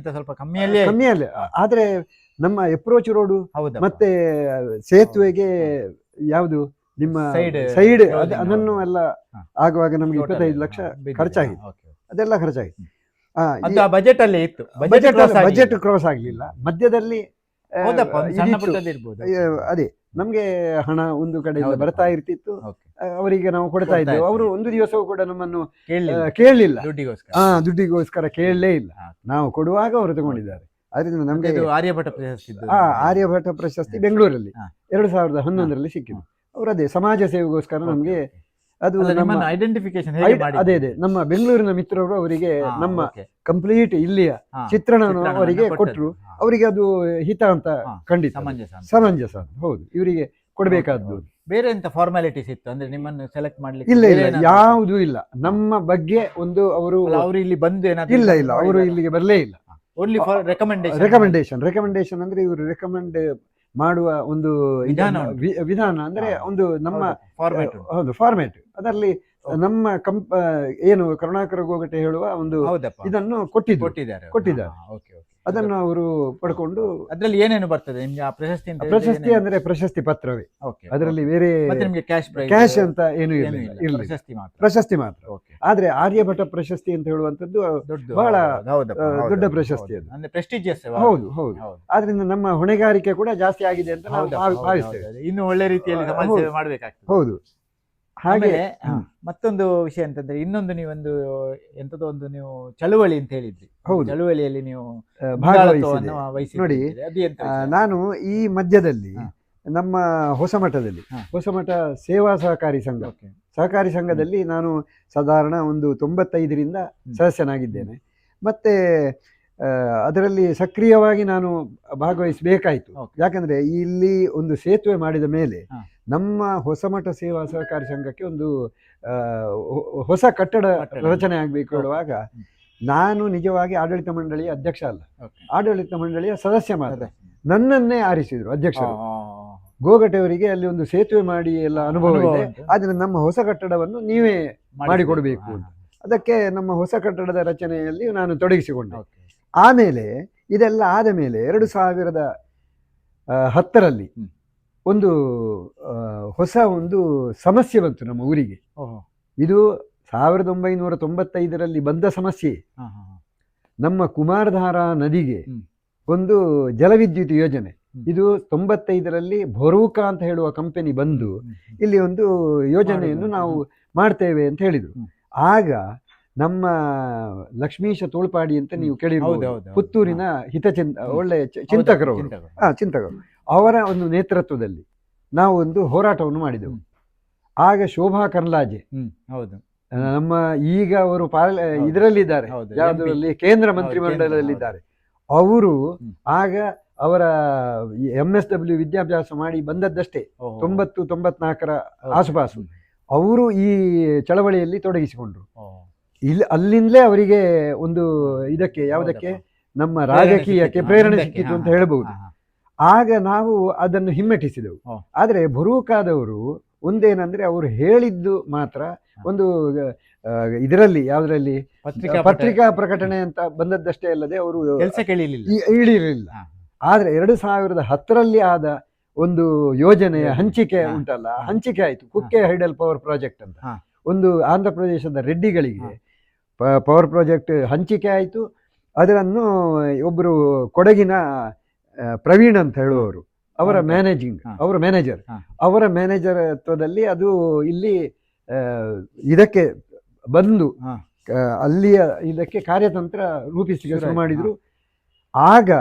ಕಮ್ಮಿಯಲ್ಲಿ, ಆದ್ರೆ ನಮ್ಮ ಅಪ್ರೋಚ್ ರೋಡು ಮತ್ತೆ ಸೇತುವೆಗೆ ಯಾವುದು ನಿಮ್ಮ ಸೈಡ್ ಅದನ್ನು ಎಲ್ಲ ಆಗುವಾಗ ನಮ್ಗೆ 25 ಲಕ್ಷ ಖರ್ಚಾಗಿದೆ. ಅದೆಲ್ಲ ಖರ್ಚಾಗಿದೆ. ಬಜೆಟ್ ಕ್ರಾಸ್ ಆಗ್ಲಿಲ್ಲ. ಮಧ್ಯದಲ್ಲಿ ಅದೇ ನಮ್ಗೆ ಹಣ ಒಂದು ಕಡೆಯಿಂದ ಬರ್ತಾ ಇರ್ತಿತ್ತು, ಅವರಿಗೆ ನಾವು ಕೊಡ್ತಾ ಇದ್ದೇವೆ. ಅವರು ಒಂದು ದಿವಸವೂ ಕೂಡ ನಮ್ಮನ್ನು ಕೇಳಲಿಲ್ಲ, ದುಡ್ಡಿಗೋಸ್ಕರ ಕೇಳಲೇ ಇಲ್ಲ. ನಾವು ಕೊಡುವಾಗ ಅವರು ತಗೊಂಡಿದ್ದಾರೆ. ಅದರಿಂದ ನಮ್ಗೆ ಆರ್ಯಭಟ ಪ್ರಶಸ್ತಿ ಬೆಂಗಳೂರಲ್ಲಿ 2011ರಲ್ಲಿ ಸಿಕ್ಕಿದೆ. ಅವರದೇ ಸಮಾಜ ಸೇವೆಗೋಸ್ಕರ ನಮ್ಗೆ ಅದು ಅದೇ ನಮ್ಮ ಬೆಂಗಳೂರಿನ ಮಿತ್ರರು ಅವರಿಗೆ ನಮ್ಮ ಕಂಪ್ಲೀಟ್ ಇಲ್ಲಿಯ ಚಿತ್ರಣವನ್ನು ಅವರಿಗೆ ಕೊಟ್ಟರು. ಅವರಿಗೆ ಅದು ಹಿತ ಅಂತ ಖಂಡಿತ ಸಮಂಜಸ. ಹೌದು, ಇವರಿಗೆ ಕೊಡಬೇಕಾದ್ದು. ಬೇರೆ ಎಂತ ಫಾರ್ಮಾಲಿಟೀಸ್ ಇತ್ತು ಅಂದ್ರೆ ನಿಮ್ಮನ್ನು ಸೆಲೆಕ್ಟ್ ಮಾಡ್ಲಿಕ್ಕೆ? ಇಲ್ಲ, ಯಾವುದೂ ಇಲ್ಲ. ನಮ್ಮ ಬಗ್ಗೆ ಒಂದು ಅವರು ಇಲ್ಲಿ ಬಂದು ಇಲ್ಲ ಅವರು ಇಲ್ಲಿಗೆ ಬರಲೇ ಇಲ್ಲ. ಓನ್ಲಿ ಫಾರ್ ರೆಕಮೆಂಡೇಶನ್ ಅಂದ್ರೆ ಇವರು ರೆಕಮೆಂಡ್ ಮಾಡುವ ಒಂದು ವಿಧಾನ ಅಂದ್ರೆ ಒಂದು ನಮ್ಮ ಫಾರ್ಮ್ಯಾಟ್ ಅದರಲ್ಲಿ ನಮ್ಮ ಏನು ಕರುಣಾಕರ ಗೋಗಟೆ ಹೇಳುವ ಒಂದು ಇದನ್ನು ಕೊಟ್ಟಿದ್ದಾರೆ. ಅದನ್ನು ಅವರು ಪಡ್ಕೊಂಡು ಅದರಲ್ಲಿ ಏನೇನು ಬರ್ತದೆ ನಿಮ್ಗೆ ಆ ಪ್ರಶಸ್ತಿ ಅಂದ್ರೆ ಪ್ರಶಸ್ತಿ ಪತ್ರವೇ. ಅದರಲ್ಲಿ ಬೇರೆ ಕ್ಯಾಶ್ ಅಂತ ಏನು ಇಲ್ಲ, ಪ್ರಶಸ್ತಿ ಮಾತ್ರ. ಆದ್ರೆ ಆರ್ಯಭಟ ಪ್ರಶಸ್ತಿ ಅಂತ ಹೇಳುವಂತದ್ದು ಬಹಳ ದೊಡ್ಡ ಪ್ರಶಸ್ತಿ ಅದು, ಅಂದ್ರೆ ಪ್ರೆಸ್ಟಿಜಿಯಸ್. ಹೌದು. ಆದ್ರಿಂದ ನಮ್ಮ ಹೊಣೆಗಾರಿಕೆ ಕೂಡ ಜಾಸ್ತಿ ಆಗಿದೆ ಅಂತ ನಾವು ಭಾವಿಸ್ತೇವೆ. ಇನ್ನು ಒಳ್ಳೆ ರೀತಿಯಲ್ಲಿ ಸಮಾಜ ಸೇವೆ ಮಾಡ್ಬೇಕಾಗ್ತದೆ. ಹೌದು. ಹಾಗೆ ಮತ್ತೊಂದು ವಿಷಯ ಅಂತಂದ್ರೆ ಇನ್ನೊಂದು ನೀವೊಂದು ಎಂತದೋ ಒಂದು ನೀವು ಚಳುವಳಿ ಅಂತ ಹೇಳಿದ್ರಿ. ಚಳುವಳಿಯಲ್ಲಿ ನೀವು ಭಾಗವಹಿಸಿ ನೋಡಿ. ನಾನು ಈ ಮಧ್ಯದಲ್ಲಿ ನಮ್ಮ ಹೊಸಮಠದಲ್ಲಿ ಹೊಸಮಠ ಸೇವಾ ಸಹಕಾರಿ ಸಂಘದಲ್ಲಿ ನಾನು ಸಾಧಾರಣ ಒಂದು 95ರಿಂದ ಸದಸ್ಯನಾಗಿದ್ದೇನೆ. ಮತ್ತೆ ಅದರಲ್ಲಿ ಸಕ್ರಿಯವಾಗಿ ನಾನು ಭಾಗವಹಿಸಬೇಕಾಯಿತು. ಯಾಕಂದ್ರೆ ಇಲ್ಲಿ ಒಂದು ಸೇತುವೆ ಮಾಡಿದ ಮೇಲೆ ನಮ್ಮ ಹೊಸಮಠ ಸೇವಾ ಸಹಕಾರಿ ಸಂಘಕ್ಕೆ ಒಂದು ಹೊಸ ಕಟ್ಟಡ ರಚನೆ ಆಗಬೇಕು ಹೇಳುವಾಗ ನಾನು ನಿಜವಾಗಿ ಆಡಳಿತ ಮಂಡಳಿಯ ಅಧ್ಯಕ್ಷ ಅಲ್ಲ, ಆಡಳಿತ ಮಂಡಳಿಯ ಸದಸ್ಯ ಮಾತ್ರ. ನನ್ನನ್ನೇ ಆರಿಸಿದ್ರು ಅಧ್ಯಕ್ಷರು. ಗೋಗಟೆಯವರಿಗೆ ಅಲ್ಲಿ ಒಂದು ಸೇತುವೆ ಮಾಡಿ ಎಲ್ಲ ಅನುಭವ ಇದೆ, ಆದ್ರೆ ನಮ್ಮ ಹೊಸ ಕಟ್ಟಡವನ್ನು ನೀವೇ ಮಾಡಿಕೊಡ್ಬೇಕು ಅಂತ. ಅದಕ್ಕೆ ನಮ್ಮ ಹೊಸ ಕಟ್ಟಡದ ರಚನೆಯಲ್ಲಿ ನಾನು ತೊಡಗಿಸಿಕೊಂಡೆ. ಆಮೇಲೆ ಇದೆಲ್ಲ ಆದ ಮೇಲೆ 2010ರಲ್ಲಿ ಒಂದು ಹೊಸ ಒಂದು ಸಮಸ್ಯೆ ಬಂತು ನಮ್ಮ ಊರಿಗೆ. ಇದು 1995ರಲ್ಲಿ ಬಂದ ಸಮಸ್ಯೆ. ನಮ್ಮ ಕುಮಾರಧಾರಾ ನದಿಗೆ ಒಂದು ಜಲವಿದ್ಯುತ್ ಯೋಜನೆ, ಇದು 95ರಲ್ಲಿ ಭರೂಕಾ ಅಂತ ಹೇಳುವ ಕಂಪನಿ ಬಂದು ಇಲ್ಲಿ ಒಂದು ಯೋಜನೆಯನ್ನು ನಾವು ಮಾಡ್ತೇವೆ ಅಂತ ಹೇಳಿದ್ರು. ಆಗ ನಮ್ಮ ಲಕ್ಷ್ಮೀಶ ತೋಳ್ಪಾಡಿ ಅಂತ ನೀವು ಕೇಳಿರ್ಬೋದು, ಪುತ್ತೂರಿನ ಒಳ್ಳೆ ಚಿಂತಕರು, ಅವರ ಒಂದು ನೇತೃತ್ವದಲ್ಲಿ ನಾವು ಒಂದು ಹೋರಾಟವನ್ನು ಮಾಡಿದೆವು. ಆಗ ಶೋಭಾ ಕರ್ಲಾಜೆ ಹೌದು, ನಮ್ಮ ಈಗ ಅವರು ಇದರಲ್ಲಿದ್ದಾರೆ, ಯಾವುದರಲ್ಲಿ ಕೇಂದ್ರ ಮಂತ್ರಿಮಂಡಲದಲ್ಲಿದ್ದಾರೆ. ಅವರು ಆಗ ಅವರ MSW ವಿದ್ಯಾಭ್ಯಾಸ ಮಾಡಿ ಬಂದದ್ದಷ್ಟೇ, 90-94 ಆಸುಪಾಸು. ಅವರು ಈ ಚಳವಳಿಯಲ್ಲಿ ತೊಡಗಿಸಿಕೊಂಡ್ರು. ಅಲ್ಲಿಂದಲೇ ಅವರಿಗೆ ಒಂದು ಇದಕ್ಕೆ ಯಾವುದಕ್ಕೆ ನಮ್ಮ ರಾಜಕೀಯಕ್ಕೆ ಪ್ರೇರಣೆ ಸಿಕ್ಕಿತು ಅಂತ ಹೇಳಬಹುದು. ಆಗ ನಾವು ಅದನ್ನು ಹಿಮ್ಮೆಟ್ಟಿಸಿದೆವು. ಆದರೆ ಬರೂಕಾದವರು ಒಂದೇನಂದ್ರೆ ಅವರು ಹೇಳಿದ್ದು ಮಾತ್ರ ಒಂದು ಇದರಲ್ಲಿ ಯಾವುದರಲ್ಲಿ ಪತ್ರಿಕಾ ಪ್ರಕಟಣೆ ಅಂತ ಬಂದದ್ದಷ್ಟೇ ಅಲ್ಲದೆ ಅವರು ಇಳಿರಲಿಲ್ಲ. ಆದ್ರೆ 2010ರಲ್ಲಿ ಆದ ಒಂದು ಯೋಜನೆಯ ಹಂಚಿಕೆ ಉಂಟಲ್ಲ, ಹಂಚಿಕೆ ಆಯಿತು. ಕುಕ್ಕೆ ಹೈಡಲ್ ಪವರ್ ಪ್ರಾಜೆಕ್ಟ್ ಅಂತ ಒಂದು ಆಂಧ್ರ ಪ್ರದೇಶದ ರೆಡ್ಡಿಗಳಿಗೆ ಪವರ್ ಪ್ರಾಜೆಕ್ಟ್ ಹಂಚಿಕೆ ಆಯಿತು. ಅದನ್ನು ಒಬ್ಬರು ಕೊಡಗಿನ ಪ್ರವೀಣ್ ಅಂತ ಹೇಳುವವರು ಅವರ ಮ್ಯಾನೇಜರ್ ಅವರ ಮ್ಯಾನೇಜರ್ತ್ವದಲ್ಲಿ ಅದು ಇಲ್ಲಿ ಇದಕ್ಕೆ ಬಂದು ಅಲ್ಲಿಯ ಇದಕ್ಕೆ ಕಾರ್ಯತಂತ್ರ ರೂಪಿಸಲಿಕ್ಕೆ ಶುರು ಮಾಡಿದ್ರು. ಆಗ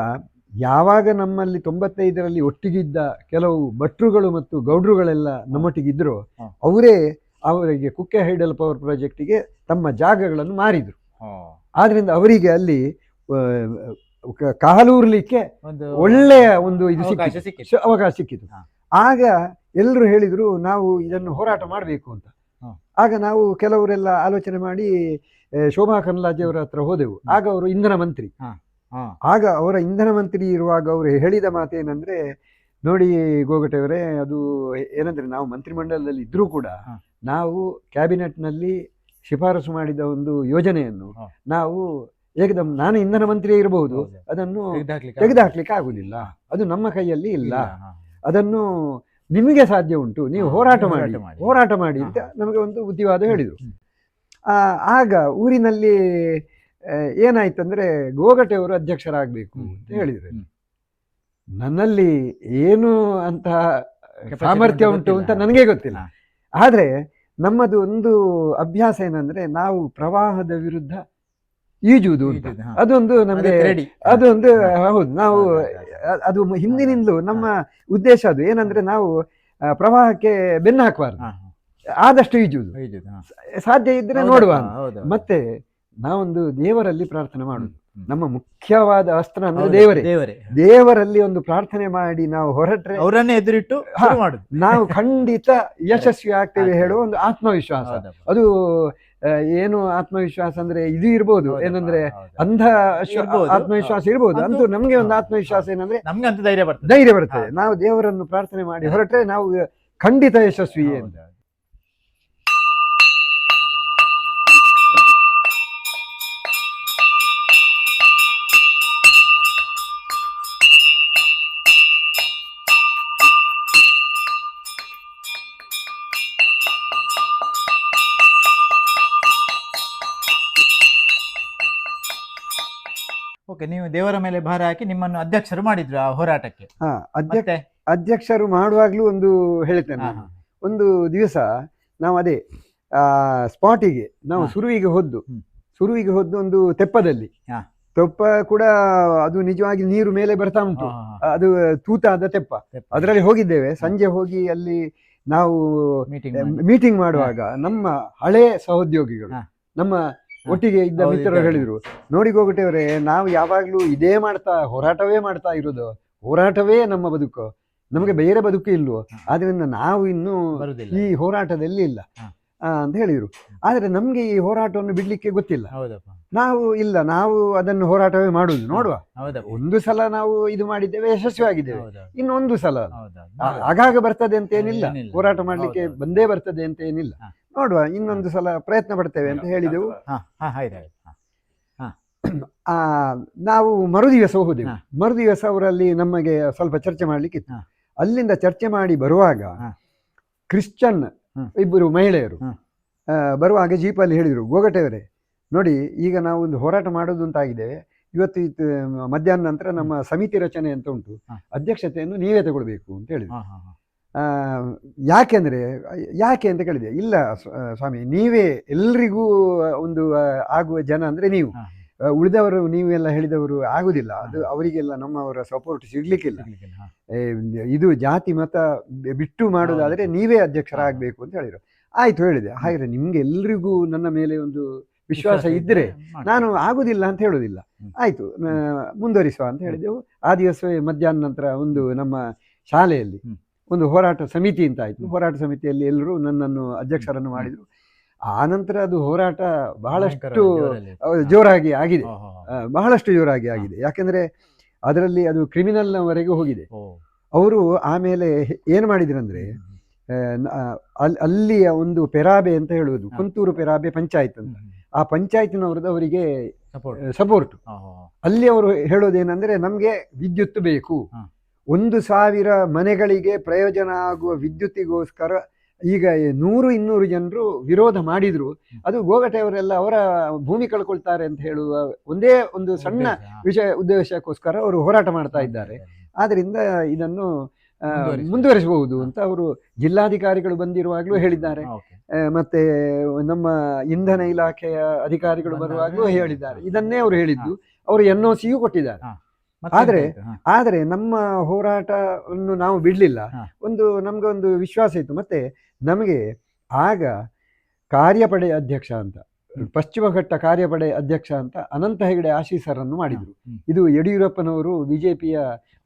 ಯಾವಾಗ ನಮ್ಮಲ್ಲಿ 95ರಲ್ಲಿ ಒಟ್ಟಿಗಿದ್ದ ಕೆಲವು ಭಟ್ರುಗಳು ಮತ್ತು ಗೌಡ್ರುಗಳೆಲ್ಲ ನಮ್ಮೊಟ್ಟಿಗಿದ್ರು, ಅವರಿಗೆ ಕುಕ್ಕೆ ಹೈಡಲ್ ಪವರ್ ಪ್ರಾಜೆಕ್ಟಿಗೆ ತಮ್ಮ ಜಾಗಗಳನ್ನು ಮಾರಿದ್ರು. ಆದ್ರಿಂದ ಅವರಿಗೆ ಅಲ್ಲಿ ಕಾಲೂರ್ಲಿಕ್ಕೆ ಒಳ್ಳೆಯ ಒಂದು ಇದು ಅವಕಾಶ ಸಿಕ್ಕಿತು. ಆಗ ಎಲ್ಲರೂ ಹೇಳಿದ್ರು ನಾವು ಇದನ್ನು ಹೋರಾಟ ಮಾಡಬೇಕು ಅಂತ. ಆಗ ನಾವು ಕೆಲವರೆಲ್ಲ ಆಲೋಚನೆ ಮಾಡಿ ಶೋಭಾ ಕರ್ಲಾಜೆ ಅವರ ಹತ್ರ ಹೋದೆವು. ಆಗ ಅವರು ಇಂಧನ ಮಂತ್ರಿ. ಆಗ ಅವರ ಇಂಧನ ಮಂತ್ರಿ ಇರುವಾಗ ಅವರು ಹೇಳಿದ ಮಾತೇನಂದ್ರೆ, ನೋಡಿ ಗೋಗಟೆಯವರೇ, ಅದು ಏನಂದ್ರೆ ನಾವು ಮಂತ್ರಿಮಂಡಲದಲ್ಲಿ ಇದ್ರೂ ಕೂಡ ನಾವು ಕ್ಯಾಬಿನೆಟ್ನಲ್ಲಿ ಶಿಫಾರಸು ಮಾಡಿದ ಒಂದು ಯೋಜನೆಯನ್ನು ನಾವು ಏಕದಮ್, ನಾನು ಇಂಧನ ಮಂತ್ರಿ ಇರಬಹುದು, ಅದನ್ನು ತೆಗೆದುಹಾಕ್ಲಿಕ್ಕೆ ಆಗುದಿಲ್ಲ, ಅದು ನಮ್ಮ ಕೈಯಲ್ಲಿ ಇಲ್ಲ, ಅದನ್ನು ನಿಮಗೆ ಸಾಧ್ಯ ಉಂಟು, ನೀವು ಹೋರಾಟ ಮಾಡಿ ಅಂತ ನಮಗೆ ಒಂದು ಬುದ್ಧಿವಾದ ಹೇಳಿದರು. ಆಗ ಊರಿನಲ್ಲಿ ಏನಾಯ್ತಂದ್ರೆ ಗೋಗಟೆಯವರು ಅಧ್ಯಕ್ಷರಾಗಬೇಕು ಅಂತ ಹೇಳಿದ್ರು. ನನ್ನಲ್ಲಿ ಏನು ಅಂತ ಸಾಮರ್ಥ್ಯ ಉಂಟು ಅಂತ ನನಗೆ ಗೊತ್ತಿಲ್ಲ. ಆದರೆ ನಮ್ಮದು ಒಂದು ಅಭ್ಯಾಸ ಏನಂದ್ರೆ, ನಾವು ಪ್ರವಾಹದ ವಿರುದ್ಧ ಈಜುವುದು ಅಂತ, ಅದೊಂದು ನಮಗೆ ಅದೊಂದು ಹೌದು. ನಾವು ಅದು ಹಿಂದಿನಿಂದಲೂ ನಮ್ಮ ಉದ್ದೇಶ ಅದು ಏನಂದ್ರೆ, ನಾವು ಪ್ರವಾಹಕ್ಕೆ ಬೆನ್ನು ಹಾಕಬಾರ್ದು, ಆದಷ್ಟು ಈಜುವುದು, ಸಾಧ್ಯ ಇದ್ರೆ ನೋಡುವ. ಮತ್ತೆ ನಾವೊಂದು ದೇವರಲ್ಲಿ ಪ್ರಾರ್ಥನೆ ಮಾಡುದು, ನಮ್ಮ ಮುಖ್ಯವಾದ ಅಸ್ತ್ರ ಅಂದ್ರೆ ದೇವರಲ್ಲಿ ಒಂದು ಪ್ರಾರ್ಥನೆ ಮಾಡಿ ನಾವು ಹೊರಟ್ರೆ ಅವರನ್ನೇ ಎದುರಿಟ್ಟು ನಾವು ಖಂಡಿತ ಯಶಸ್ವಿ ಆಗ್ತೇವೆ ಹೇಳುವ ಒಂದು ಆತ್ಮವಿಶ್ವಾಸ. ಅದು ಏನು ಆತ್ಮವಿಶ್ವಾಸ ಅಂದ್ರೆ ಇದು ಇರ್ಬೋದು, ಏನಂದ್ರೆ ಅಂಧ ಆತ್ಮವಿಶ್ವಾಸ ಇರ್ಬೋದು, ಅಂತೂ ನಮ್ಗೆ ಒಂದು ಆತ್ಮವಿಶ್ವಾಸ ಏನಂದ್ರೆ ಧೈರ್ಯ ಬರ್ತದೆ. ನಾವು ದೇವರನ್ನು ಪ್ರಾರ್ಥನೆ ಮಾಡಿ ಹೊರಟ್ರೆ ನಾವು ಖಂಡಿತ ಯಶಸ್ವಿ ಅಂತ. ನೀವು ದೇವರ ಮೇಲೆ ಭಾರ ಹಾಕಿ ನಿಮ್ಮನ್ನು ಅಧ್ಯಕ್ಷರು ಮಾಡಿದ್ರು ಆ ಹೋರಾಟಕ್ಕೆ. ಅಧ್ಯಕ್ಷರು ಮಾಡುವಾಗ್ಲೂ ಒಂದು ಹೇಳ್ತೇನೆ, ಒಂದು ದಿವಸ ನಾವು ಅದೇ ಸ್ಪಾಟಿಗೆ ನಾವು ಸುರುವಿಗೆ ಹೊದ್ದು ಒಂದು ತೆಪ್ಪದಲ್ಲಿ, ತೆಪ್ಪ ಕೂಡ ಅದು ನಿಜವಾಗಿ ನೀರು ಮೇಲೆ ಬರ್ತಾ ಉಂಟು, ಅದು ತೂತಾದ ತೆಪ್ಪ, ಅದರಲ್ಲಿ ಹೋಗಿದ್ದೇವೆ. ಸಂಜೆ ಹೋಗಿ ಅಲ್ಲಿ ನಾವು ಮೀಟಿಂಗ್ ಮಾಡುವಾಗ ನಮ್ಮ ಹಳೆ ಸಹೋದ್ಯೋಗಿಗಳು, ನಮ್ಮ ಒಟ್ಟಿಗೆ ಇದ್ದ ಮಿತ್ರರು ಹೇಳಿದ್ರು, ನೋಡಿ ಗೋಗಟೆಯವರೇ, ನಾವು ಯಾವಾಗ್ಲೂ ಇದೇ ಹೋರಾಟವೇ ಮಾಡ್ತಾ ಇರೋದು, ಹೋರಾಟವೇ ನಮ್ಮ ಬದುಕು, ನಮಗೆ ಬೇರೆ ಬದುಕು ಇಲ್ವೋ, ಆದ್ರಿಂದ ನಾವು ಇನ್ನು ಈ ಹೋರಾಟದಲ್ಲಿ ಇಲ್ಲ ಅಂತ ಹೇಳಿದ್ರು. ಆದ್ರೆ ನಮ್ಗೆ ಈ ಹೋರಾಟವನ್ನು ಬಿಡ್ಲಿಕ್ಕೆ ಗೊತ್ತಿಲ್ಲ. ನಾವು ಅದನ್ನು ಹೋರಾಟವೇ ಮಾಡುದು, ನೋಡುವ. ಒಂದು ಸಲ ನಾವು ಇದು ಮಾಡಿದ್ದೇವೆ, ಯಶಸ್ವಿ ಆಗಿದ್ದೇವೆ. ಇನ್ನೊಂದು ಸಲ ಆಗಾಗ ಬರ್ತದೆ ಅಂತ ಏನಿಲ್ಲ, ಹೋರಾಟ ಮಾಡ್ಲಿಕ್ಕೆ ಬಂದೇ ಬರ್ತದೆ ಅಂತ ಏನಿಲ್ಲ, ನೋಡುವ, ಇನ್ನೊಂದು ಸಲ ಪ್ರಯತ್ನ ಪಡ್ತೇವೆ ಅಂತ ಹೇಳಿದೆವು. ನಾವು ಮರುದಿವಸ ಹೋದೆವು. ಮರುದಿವಸ ಅವರಲ್ಲಿ ನಮಗೆ ಸ್ವಲ್ಪ ಚರ್ಚೆ ಮಾಡ್ಲಿಕ್ಕಿತ್ತು. ಅಲ್ಲಿಂದ ಚರ್ಚೆ ಮಾಡಿ ಬರುವಾಗ ಕ್ರಿಶ್ಚಿಯನ್ ಇಬ್ಬರು ಮಹಿಳೆಯರು ಬರುವಾಗ ಜೀಪಲ್ಲಿ ಹೇಳಿದರು, ಗೋಗಟೆಯವರೇ ನೋಡಿ, ಈಗ ನಾವು ಒಂದು ಹೋರಾಟ ಮಾಡೋದು ಅಂತ ಆಗಿದ್ದೇವೆ, ಇವತ್ತು ಮಧ್ಯಾಹ್ನ ನಂತರ ನಮ್ಮ ಸಮಿತಿ ರಚನೆ ಅಂತ ಉಂಟು, ಅಧ್ಯಕ್ಷತೆಯನ್ನು ನೀವೇ ತಗೊಳ್ಬೇಕು ಅಂತ ಹೇಳಿದ್ರು. ಯಾಕೆ ಅಂತ ಕೇಳಿದೆ. ಇಲ್ಲ ಸ್ವಾಮಿ, ನೀವೇ ಎಲ್ರಿಗೂ ಒಂದು ಆಗುವ ಜನ ಅಂದ್ರೆ ನೀವು, ಉಳಿದವರು ನೀವೆಲ್ಲ ಹೇಳಿದವರು ಆಗುದಿಲ್ಲ, ಅದು ಅವರಿಗೆಲ್ಲ ನಮ್ಮವರ ಸಪೋರ್ಟ್ ಸಿಗ್ಲಿಕ್ಕಿಲ್ಲ. ಇದು ಜಾತಿ ಮತ ಬಿಟ್ಟು ಮಾಡೋದಾದ್ರೆ ನೀವೇ ಅಧ್ಯಕ್ಷರಾಗಬೇಕು ಅಂತ ಹೇಳಿದ್ರು. ಆಯ್ತು ಹೇಳಿದೆ. ಹಾಗೆ ನಿಮ್ಗೆ ಎಲ್ರಿಗೂ ನನ್ನ ಮೇಲೆ ಒಂದು ವಿಶ್ವಾಸ ಇದ್ರೆ ನಾನು ಆಗುದಿಲ್ಲ ಅಂತ ಹೇಳುದಿಲ್ಲ. ಆಯ್ತು ಮುಂದುವರಿಸುವ ಅಂತ ಹೇಳಿದೆವು. ಆ ದಿವಸವೇ ಮಧ್ಯಾಹ್ನ ನಂತರ ಒಂದು ನಮ್ಮ ಶಾಲೆಯಲ್ಲಿ ಒಂದು ಹೋರಾಟ ಸಮಿತಿ ಅಂತ ಆಯ್ತು. ಹೋರಾಟ ಸಮಿತಿಯಲ್ಲಿ ಎಲ್ಲರೂ ನನ್ನನ್ನು ಅಧ್ಯಕ್ಷರನ್ನು ಮಾಡಿದ್ರು. ಆ ನಂತರ ಅದು ಹೋರಾಟ ಬಹಳಷ್ಟು ಜೋರಾಗಿ ಆಗಿದೆ, ಬಹಳಷ್ಟು ಜೋರಾಗಿ ಆಗಿದೆ. ಯಾಕೆಂದ್ರೆ ಅದರಲ್ಲಿ ಅದು ಕ್ರಿಮಿನಲ್ನವರೆಗೂ ಹೋಗಿದೆ. ಅವರು ಆಮೇಲೆ ಏನು ಮಾಡಿದ್ರಂದ್ರೆ ಅಲ್ಲಿಯ ಒಂದು ಪೆರಾಬೆ ಅಂತ ಹೇಳುವುದು, ಕುಂತೂರು ಪೆರಾಬೆ ಪಂಚಾಯತ್ ಅಂತ, ಆ ಪಂಚಾಯತ್ನವ್ರದ್ದು ಅವರಿಗೆ ಸಪೋರ್ಟ್. ಅಲ್ಲಿ ಅವರು ಹೇಳೋದೇನೆಂದ್ರೆ ನಮ್ಗೆ ವಿದ್ಯುತ್ ಬೇಕು, 1,000 ಮನೆಗಳಿಗೆ ಪ್ರಯೋಜನ ಆಗುವ ವಿದ್ಯುತ್ತಿಗೋಸ್ಕರ ಈಗ 100-200 ಜನರು ವಿರೋಧ ಮಾಡಿದ್ರು. ಅದು ಗೋಗಟೆಯವರೆಲ್ಲ ಅವರ ಭೂಮಿ ಕಳ್ಕೊಳ್ತಾರೆ ಅಂತ ಹೇಳುವ ಒಂದೇ ಒಂದು ಸಣ್ಣ ಉದ್ದೇಶಕ್ಕೋಸ್ಕರ ಅವರು ಹೋರಾಟ ಮಾಡ್ತಾ ಇದ್ದಾರೆ. ಆದ್ರಿಂದ ಇದನ್ನು ಮುಂದುವರಿಸಬಹುದು ಅಂತ ಅವರು ಜಿಲ್ಲಾಧಿಕಾರಿಗಳು ಬಂದಿರುವಾಗಲೂ ಹೇಳಿದ್ದಾರೆ, ಮತ್ತೆ ನಮ್ಮ ಇಂಧನ ಇಲಾಖೆಯ ಅಧಿಕಾರಿಗಳು ಬರುವಾಗಲೂ ಹೇಳಿದ್ದಾರೆ. ಇದನ್ನೇ ಅವರು ಹೇಳಿದ್ದು. ಅವರು NOCಯೂ ಕೊಟ್ಟಿದ್ದಾರೆ. ಆದ್ರೆ ನಮ್ಮ ಹೋರಾಟವನ್ನು ನಾವು ಬಿಡ್ಲಿಲ್ಲ. ನಮ್ಗೆ ಒಂದು ವಿಶ್ವಾಸ ಇತ್ತು. ಮತ್ತೆ ನಮಗೆ ಆಗ ಕಾರ್ಯಪಡೆ ಅಧ್ಯಕ್ಷ ಅಂತ, ಪಶ್ಚಿಮ ಘಟ್ಟ ಕಾರ್ಯಪಡೆ ಅಧ್ಯಕ್ಷ ಅಂತ ಅನಂತ ಹೆಗಡೆ ಆಶೀಸರನ್ನು ಮಾಡಿದ್ರು. ಇದು ಯಡಿಯೂರಪ್ಪನವರು ಬಿಜೆಪಿಯ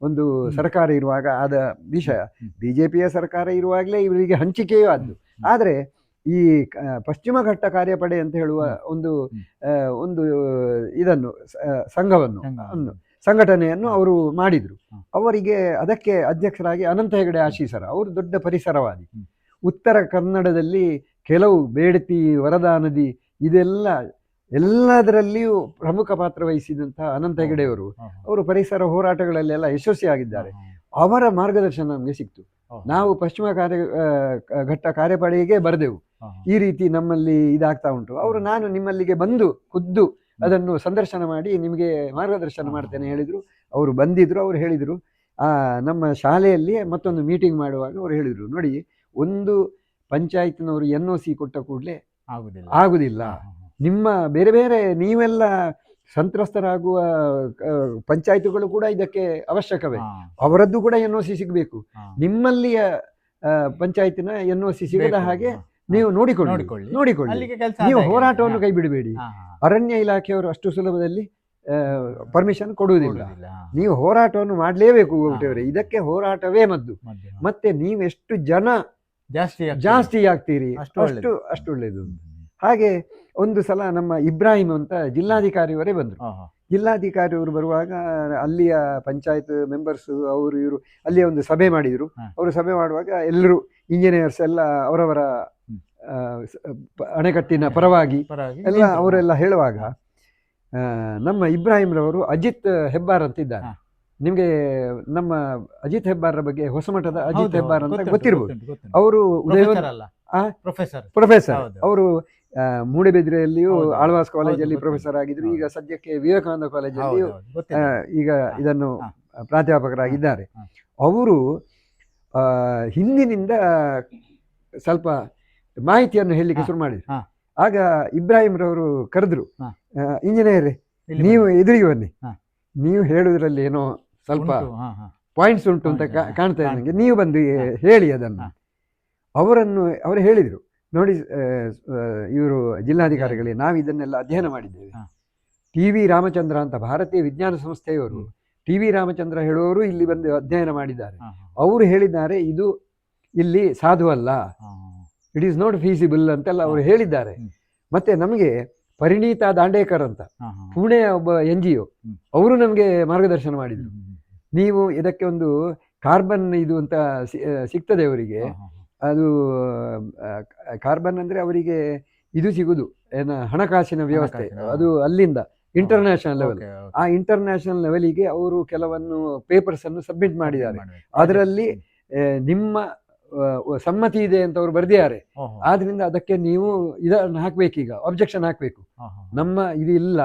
ಒಂದು ಸರ್ಕಾರ ಇರುವಾಗ ಆದ ವಿಷಯ. ಬಿಜೆಪಿಯ ಸರ್ಕಾರ ಇರುವಾಗಲೇ ಇವರಿಗೆ ಹಂಚಿಕೆಯೂ ಆದ್ದು. ಆದ್ರೆ ಈ ಪಶ್ಚಿಮ ಘಟ್ಟ ಕಾರ್ಯಪಡೆ ಅಂತ ಹೇಳುವ ಒಂದು ಇದನ್ನು ಸಂಘಟನೆಯನ್ನು ಅವರು ಮಾಡಿದ್ರು. ಅವರಿಗೆ ಅದಕ್ಕೆ ಅಧ್ಯಕ್ಷರಾಗಿ ಅನಂತ ಹೆಗಡೆ ಆಶೀಸರ, ಅವರು ದೊಡ್ಡ ಪರಿಸರವಾದಿ. ಉತ್ತರ ಕನ್ನಡದಲ್ಲಿ ಕೆಲವು ಬೇಡತಿ, ವರದಾ ನದಿ ಎಲ್ಲದರಲ್ಲಿಯೂ ಪ್ರಮುಖ ಪಾತ್ರ ವಹಿಸಿದಂತಹ ಅನಂತ ಹೆಗಡೆಯವರು ಅವರು ಪರಿಸರ ಹೋರಾಟಗಳಲ್ಲೆಲ್ಲ ಯಶಸ್ವಿಯಾಗಿದ್ದಾರೆ. ಅವರ ಮಾರ್ಗದರ್ಶನ ನಮಗೆ ಸಿಕ್ತು. ನಾವು ಪಶ್ಚಿಮ ಘಟ್ಟ ಕಾರ್ಯಪಡೆಗೆ ಬರೆದೆವು, ಈ ರೀತಿ ನಮ್ಮಲ್ಲಿ ಇದಾಗ್ತಾ ಉಂಟು. ನಾನು ನಿಮ್ಮಲ್ಲಿಗೆ ಬಂದು ಖುದ್ದು ಅದನ್ನು ಸಂದರ್ಶನ ಮಾಡಿ ನಿಮಗೆ ಮಾರ್ಗದರ್ಶನ ಮಾಡ್ತೇನೆ ಹೇಳಿದ್ರು. ಅವರು ಬಂದಿದ್ರು. ಅವರು ಹೇಳಿದರು, ನಮ್ಮ ಶಾಲೆಯಲ್ಲಿ ಮತ್ತೊಂದು ಮೀಟಿಂಗ್ ಮಾಡುವಾಗ ಅವರು ಹೇಳಿದರು, ನೋಡಿ, ಒಂದು ಪಂಚಾಯತ್ನವರು NOC ಕೊಟ್ಟ ಕೂಡಲೇ ಆಗುದಿಲ್ಲ. ನಿಮ್ಮ ಬೇರೆ ಬೇರೆ ನೀವೆಲ್ಲ ಸಂತ್ರಸ್ತರಾಗುವ ಪಂಚಾಯತ್ಗಳು ಕೂಡ ಇದಕ್ಕೆ ಅವಶ್ಯಕವೇ, ಅವರದ್ದು ಕೂಡ NOC ಸಿಗಬೇಕು. ನಿಮ್ಮಲ್ಲಿಯ ಪಂಚಾಯತಿನ NOC ಸಿಗದ ಹಾಗೆ ನೀವು ನೋಡಿಕೊಳ್ಳಿ. ನೀವು ಹೋರಾಟವನ್ನು ಕೈ ಬಿಡಬೇಡಿ. ಅರಣ್ಯ ಇಲಾಖೆಯವರು ಅಷ್ಟು ಸುಲಭದಲ್ಲಿ ಪರ್ಮಿಷನ್ ಕೊಡುವುದಿಲ್ಲ. ನೀವು ಹೋರಾಟವನ್ನು ಮಾಡಲೇಬೇಕು ಗೋಗಟೆಯವರೇ. ಇದಕ್ಕೆ ಹೋರಾಟವೇ ಮದ್ದು. ಮತ್ತೆ ನೀವೆಷ್ಟು ಜನ ಜಾಸ್ತಿ ಆಗ್ತೀರಿ ಅಷ್ಟು ಒಳ್ಳೆಯದು. ಹಾಗೆ ಒಂದು ಸಲ ನಮ್ಮ ಇಬ್ರಾಹಿಂ ಅಂತ ಜಿಲ್ಲಾಧಿಕಾರಿಯವರೇ ಬಂದರು. ಜಿಲ್ಲಾಧಿಕಾರಿಯವರು ಬರುವಾಗ ಅಲ್ಲಿಯ ಪಂಚಾಯತ್ ಮೆಂಬರ್ಸ್ ಅವರು ಇವರು ಅಲ್ಲಿಯ ಒಂದು ಸಭೆ ಮಾಡಿದರು. ಅವರು ಸಭೆ ಮಾಡುವಾಗ ಎಲ್ಲರೂ ಇಂಜಿನಿಯರ್ಸ್ ಎಲ್ಲ ಅವರವರ ಅಣೆಕಟ್ಟಿನ ಪರವಾಗಿ ಎಲ್ಲ ಅವರೆಲ್ಲ ಹೇಳುವಾಗ ನಮ್ಮ ಇಬ್ರಾಹಿಂರವರು ಅಜಿತ್ ಹೆಬ್ಬಾರ್ ಅಂತ ಇದ್ದಾರೆ. ನಿಮಗೆ ನಮ್ಮ ಅಜಿತ್ ಹೆಬ್ಬಾರ್ರ ಬಗ್ಗೆ ಹೊಸಮಠದ ಅಜಿತ್ ಹೆಬ್ಬಾರ್ ಅಂತ ಗೊತ್ತಿರ್ಬೋದು. ಅವರು ಪ್ರೊಫೆಸರ್. ಅವರು ಮೂಡಬಿದ್ರೆಯಲ್ಲಿಯೂ ಆಳ್ವಾಸ್ ಕಾಲೇಜಲ್ಲಿ ಪ್ರೊಫೆಸರ್ ಆಗಿದ್ರು. ಈಗ ಸದ್ಯಕ್ಕೆ ವಿವೇಕಾನಂದ ಕಾಲೇಜಲ್ಲಿಯೂ ಈಗ ಇದನ್ನು ಪ್ರಾಧ್ಯಾಪಕರಾಗಿದ್ದಾರೆ. ಅವರು ಹಿಂದಿನಿಂದ ಸ್ವಲ್ಪ ಮಾಹಿತಿಯನ್ನು ಹೇಳಲಿಕ್ಕೆ ಶುರು ಮಾಡಿದ್ರು. ಆಗ ಇಬ್ರಾಹಿಂರವರು ಕರೆದ್ರು, ಇಂಜಿನಿಯರೇ, ನೀವು ಎದುರಿಗೆ ಬನ್ನಿ, ನೀವು ಹೇಳುವುದರಲ್ಲಿ ಏನೋ ಸ್ವಲ್ಪ ಪಾಯಿಂಟ್ಸ್ ಉಂಟು ಅಂತ ಕಾಣ್ತಾ ಇದೆ ನನಗೆ, ನೀವು ಬಂದು ಹೇಳಿ ಅದನ್ನು. ಅವರು ಹೇಳಿದರು, ನೋಡಿ ಇವರು ಜಿಲ್ಲಾಧಿಕಾರಿಗಳೇ, ನಾವು ಇದನ್ನೆಲ್ಲ ಅಧ್ಯಯನ ಮಾಡಿದ್ದೇವೆ. TV ರಾಮಚಂದ್ರ ಅಂತ ಭಾರತೀಯ ವಿಜ್ಞಾನ ಸಂಸ್ಥೆಯವರು, TV ರಾಮಚಂದ್ರ ಹೇಳುವವರು ಇಲ್ಲಿ ಬಂದು ಅಧ್ಯಯನ ಮಾಡಿದ್ದಾರೆ. ಅವರು ಹೇಳಿದ್ದಾರೆ, ಇದು ಇಲ್ಲಿ ಸಾಧುವಲ್ಲ, ಇಟ್ ಈಸ್ ನಾಟ್ ಫೀಸಿಬಲ್ ಅಂತೆಲ್ಲ ಅವರು ಹೇಳಿದ್ದಾರೆ. ಮತ್ತೆ ನಮಗೆ ಪರಿಣೀತಾ ದಾಂಡೇಕರ್ ಅಂತ ಪುಣೆಯ ಒಬ್ಬ NGO, ಅವರು ನಮಗೆ ಮಾರ್ಗದರ್ಶನ ಮಾಡಿದರು. ನೀವು ಇದಕ್ಕೆ ಒಂದು ಕಾರ್ಬನ್ ಇದು ಅಂತ ಸಿಗ್ತದೆ ಅವರಿಗೆ. ಅದು ಕಾರ್ಬನ್ ಅಂದರೆ ಅವರಿಗೆ ಇದು ಸಿಗುದು ಏನ ಹಣಕಾಸಿನ ವ್ಯವಸ್ಥೆ, ಅದು ಅಲ್ಲಿಂದ ಇಂಟರ್ನ್ಯಾಷನಲ್ ಲೆವೆಲ್. ಆ ಇಂಟರ್ನ್ಯಾಷನಲ್ ಲೆವೆಲಿಗೆ ಅವರು ಕೆಲವನ್ನು ಪೇಪರ್ಸ್ ಅನ್ನು ಸಬ್ಮಿಟ್ ಮಾಡಿದ್ದಾರೆ. ಅದರಲ್ಲಿ ನಿಮ್ಮ ಸಮ್ಮತಿ ಇದೆ ಅಂತ ಅವರು ಬರೆದಿದ್ದಾರೆ. ಆದ್ರಿಂದ ಅದಕ್ಕೆ ನೀವು ಇದನ್ನು ಹಾಕ್ಬೇಕೀಗ, ಅಬ್ಜೆಕ್ಷನ್ ಹಾಕ್ಬೇಕು. ನಮ್ಮ ಇದು ಇಲ್ಲ,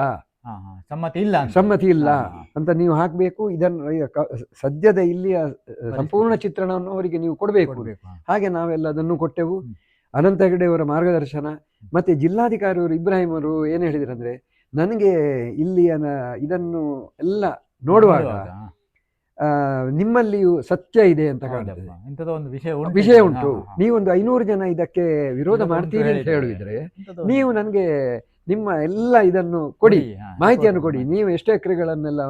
ಸಮ್ಮತಿ ಇಲ್ಲ ಅಂತ ನೀವು ಹಾಕ್ಬೇಕು. ಇದನ್ನು ಸದ್ಯದ ಇಲ್ಲಿಯ ಸಂಪೂರ್ಣ ಚಿತ್ರಣವನ್ನು ಅವರಿಗೆ ನೀವು ಕೊಡಬೇಕು. ಹಾಗೆ ನಾವೆಲ್ಲ ಅದನ್ನು ಕೊಟ್ಟೆವು. ಅನಂತ ಹೆಗಡೆಯವರ ಮಾರ್ಗದರ್ಶನ. ಮತ್ತೆ ಜಿಲ್ಲಾಧಿಕಾರಿಯವರು ಇಬ್ರಾಹಿಂ ಅವರು ಏನು ಹೇಳಿದ್ರಂದ್ರೆ, ನನಗೆ ಇಲ್ಲಿಯ ಇದನ್ನು ಎಲ್ಲ ನೋಡುವಾಗ ನಿಮ್ಮಲ್ಲಿಯೂ ಸತ್ಯ ಇದೆ ಅಂತ ಕಾಣ್ತದೆ. ಇಂಥದ್ದು ಒಂದು ವಿಷಯ ಉಂಟು. ನೀವೊಂದು 500 ಜನ ಇದಕ್ಕೆ ವಿರೋಧ ಮಾಡ್ತೀರಿ ಅಂತ ಹೇಳಿದ್ರೆ ನೀವು ನನಗೆ ನಿಮ್ಮ ಎಲ್ಲ ಇದನ್ನು ಕೊಡಿ, ಮಾಹಿತಿಯನ್ನು ಕೊಡಿ, ನೀವು ಎಷ್ಟು ಎಕರೆಗಳನ್ನೆಲ್ಲ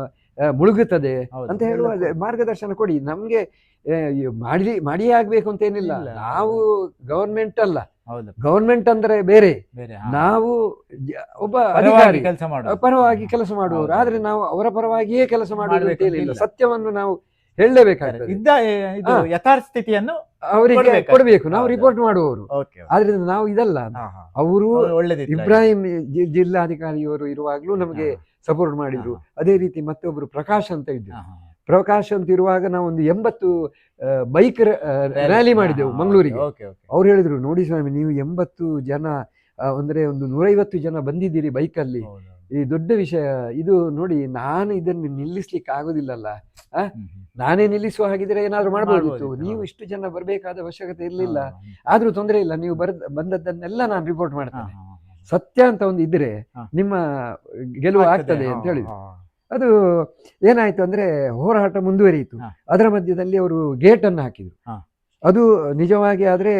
ಮುಳುಗುತ್ತದೆ ಅಂತ ಹೇಳುವ ಮಾರ್ಗದರ್ಶನ ಕೊಡಿ. ನಮ್ಗೆ ಮಾಡಿಯೇ ಆಗ್ಬೇಕು ಅಂತ ಏನಿಲ್ಲ. ನಾವು ಗವರ್ಮೆಂಟ್ ಅಲ್ಲ, ಗವರ್ಮೆಂಟ್ ಅಂದ್ರೆ ಬೇರೆ, ನಾವು ಒಬ್ಬ ಅಧಿಕಾರಿ ಪರವಾಗಿ ಕೆಲಸ ಮಾಡುವವರು. ಆದ್ರೆ ನಾವು ಅವರ ಪರವಾಗಿಯೇ ಕೆಲಸ ಮಾಡುವುದಿಲ್ಲ, ಸತ್ಯವನ್ನು ನಾವು ಹೇಳಲೇಬೇಕಾಗ್ತದೆ. ಯಥಾರ್ಥ ಸ್ಥಿತಿಯನ್ನು ಅವರಿಗೆ ಕೊಡಬೇಕು, ನಾವು ರಿಪೋರ್ಟ್ ಮಾಡುವವರು. ಆದ್ರಿಂದ ನಾವು ಇದಲ್ಲ. ಅವರು ಇಬ್ರಾಹಿಂ ಜಿಲ್ಲಾಧಿಕಾರಿಯವರು ಇರುವಾಗ್ಲೂ ನಮಗೆ ಸಪೋರ್ಟ್ ಮಾಡಿದ್ರು. ಅದೇ ರೀತಿ ಮತ್ತೊಬ್ರು ಪ್ರಕಾಶ್ ಅಂತ ಇದ್ರು. ಪ್ರಕಾಶ್ ಅಂತ ಇರುವಾಗ ನಾವು ಒಂದು 80 ಬೈಕ್ ರ್ಯಾಲಿ ಮಾಡಿದೆವು ಮಂಗಳೂರಿಗೆ. ಅವ್ರು ಹೇಳಿದ್ರು, ನೋಡಿ ಸ್ವಾಮಿ, ನೀವು 80 ಜನ ಅಂದ್ರೆ ಒಂದು 150 ಜನ ಬಂದಿದ್ದೀರಿ ಬೈಕಲ್ಲಿ, ಈ ದೊಡ್ಡ ವಿಷಯ ಇದು ನೋಡಿ. ನಾನು ಇದನ್ನು ನಿಲ್ಲಿಸ್ಲಿಕ್ಕೆ ಆಗುದಿಲ್ಲಲ್ಲ, ನಾನೇ ನಿಲ್ಲಿಸುವ ಹಾಗಿದ್ರೆ ಏನಾದ್ರು ಮಾಡಬಹುದಿತ್ತು. ನೀವು ಇಷ್ಟು ಜನ ಬರಬೇಕಾದ ಅವಶ್ಯಕತೆ ಇರಲಿಲ್ಲ. ಆದ್ರೂ ತೊಂದರೆ ಇಲ್ಲ, ನೀವು ಬಂದದ್ದನ್ನೆಲ್ಲ ನಾನು ರಿಪೋರ್ಟ್ ಮಾಡ್ತೇನೆ. ಸತ್ಯ ಅಂತ ಒಂದು ಇದ್ರೆ ನಿಮ್ಮ ಗೆಲುವು ಆಗ್ತದೆ ಅಂತ ಹೇಳಿದ್ರು. ಅದು ಏನಾಯ್ತು ಅಂದ್ರೆ ಹೋರಾಟ ಮುಂದುವರಿಯಿತು. ಅದರ ಮಧ್ಯದಲ್ಲಿ ಅವರು ಗೇಟ್ ಅನ್ನು ಹಾಕಿದ್ರು. ಅದು ನಿಜವಾಗಿ ಆದ್ರೆ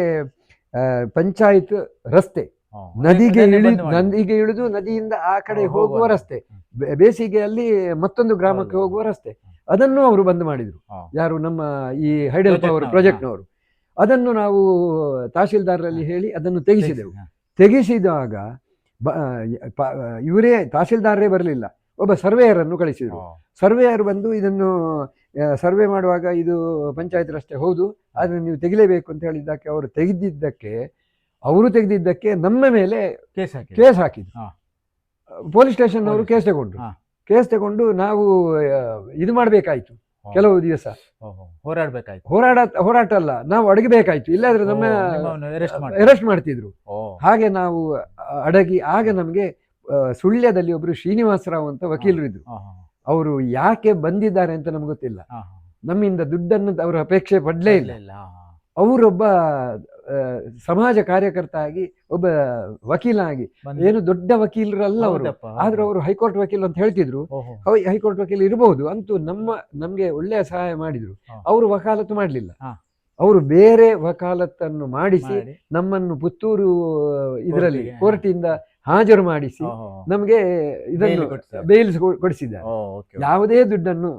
ಪಂಚಾಯತ್ ರಸ್ತೆ, ನದಿಗೆ ಇಳಿದು ನದಿಯಿಂದ ಆ ಕಡೆ ಹೋಗುವ ರಸ್ತೆ, ಬೇಸಿಗೆಯಲ್ಲಿ ಮತ್ತೊಂದು ಗ್ರಾಮಕ್ಕೆ ಹೋಗುವ ರಸ್ತೆ, ಅದನ್ನು ಅವರು ಬಂದ್ ಮಾಡಿದ್ರು. ಯಾರು? ನಮ್ಮ ಈ ಹೈಡಲ್ ಪವರ್ ಪ್ರಾಜೆಕ್ಟ್ನವರು. ಅದನ್ನು ನಾವು ತಹಶೀಲ್ದಾರರಲ್ಲಿ ಹೇಳಿ ಅದನ್ನು ತೆಗೆಸಿದೆವು. ತೆಗೆಸಿದಾಗ ಇವರೇ ತಹಶೀಲ್ದಾರರೇ ಬರಲಿಲ್ಲ, ಒಬ್ಬ ಸರ್ವೇಯರ್ ಅನ್ನು ಕಳಿಸಿದರು. ಸರ್ವೇಯರ್ ಬಂದು ಇದನ್ನು ಸರ್ವೆ ಮಾಡುವಾಗ ಇದು ಪಂಚಾಯತ್ ರಸ್ತೆ ಹೌದು, ಆದ್ರೆ ನೀವು ತೆಗಿಲೇಬೇಕು ಅಂತ ಹೇಳಿದ್ದಕ್ಕೆ ಅವರು ತೆಗೆದಿದ್ದಕ್ಕೆ ನಮ್ಮ ಮೇಲೆ ಕೇಸ್ ಹಾಕಿದ್ರು. ಪೊಲೀಸ್ ಸ್ಟೇಷನ್ ಅವರು ಕೇಸ್ ತಗೊಂಡು ನಾವು ಇದು ಮಾಡಬೇಕಾಯ್ತು. ಕೆಲವು ದಿವಸ ಹೋರಾಟ ಅಲ್ಲ, ನಾವು ಅಡಗಬೇಕಾಯ್ತು, ಇಲ್ಲಾದ್ರೆ ನಮ್ಮ ಅರೆಸ್ಟ್ ಮಾಡ್ತಿದ್ರು. ಹಾಗೆ ನಾವು ಅಡಗಿ ಆಗ ನಮಗೆ ಸುಳ್ಯದಲ್ಲಿ ಒಬ್ರು ಶ್ರೀನಿವಾಸರಾವ್ ಅಂತ ವಕೀಲರು ಇದ್ರು. ಅವರು ಯಾಕೆ ಬಂದಿದ್ದಾರೆ ಅಂತ ನಮ್ಗೆ ಗೊತ್ತಿಲ್ಲ. ನಮ್ಮಿಂದ ದುಡ್ಡನ್ನು ಅವರು ಅಪೇಕ್ಷೆ ಪಡ್ಲೇ ಇಲ್ಲ. ಅವರೊಬ್ಬ ಸಮಾಜ ಕಾರ್ಯಕರ್ತ ಆಗಿ, ಒಬ್ಬ ವಕೀಲ ಆಗಿ, ಏನು ದೊಡ್ಡ ವಕೀಲರಲ್ಲ ಅವರು, ಆದ್ರೂ ಅವರು ಹೈಕೋರ್ಟ್ ವಕೀಲ ಅಂತ ಹೇಳ್ತಿದ್ರು. ಹೈಕೋರ್ಟ್ ವಕೀಲ ಇರಬಹುದು, ಅಂತೂ ನಮ್ಗೆ ಒಳ್ಳೆಯ ಸಹಾಯ ಮಾಡಿದ್ರು. ಅವರು ವಕಾಲತ್ತು ಮಾಡ್ಲಿಲ್ಲ, ಅವರು ಬೇರೆ ವಕಾಲತ್ತನ್ನು ಮಾಡಿಸಿ ನಮ್ಮನ್ನು ಪುತ್ತೂರು ಇದರಲ್ಲಿ ಕೋರ್ಟಿಂದ ಹಾಜರು ಮಾಡಿಸಿ ನಮ್ಗೆ ಇದನ್ನು ಬೇಲ್ ಕೊಡಿಸಿದ್ದಾರೆ. ಯಾವುದೇ ದುಡ್ಡನ್ನು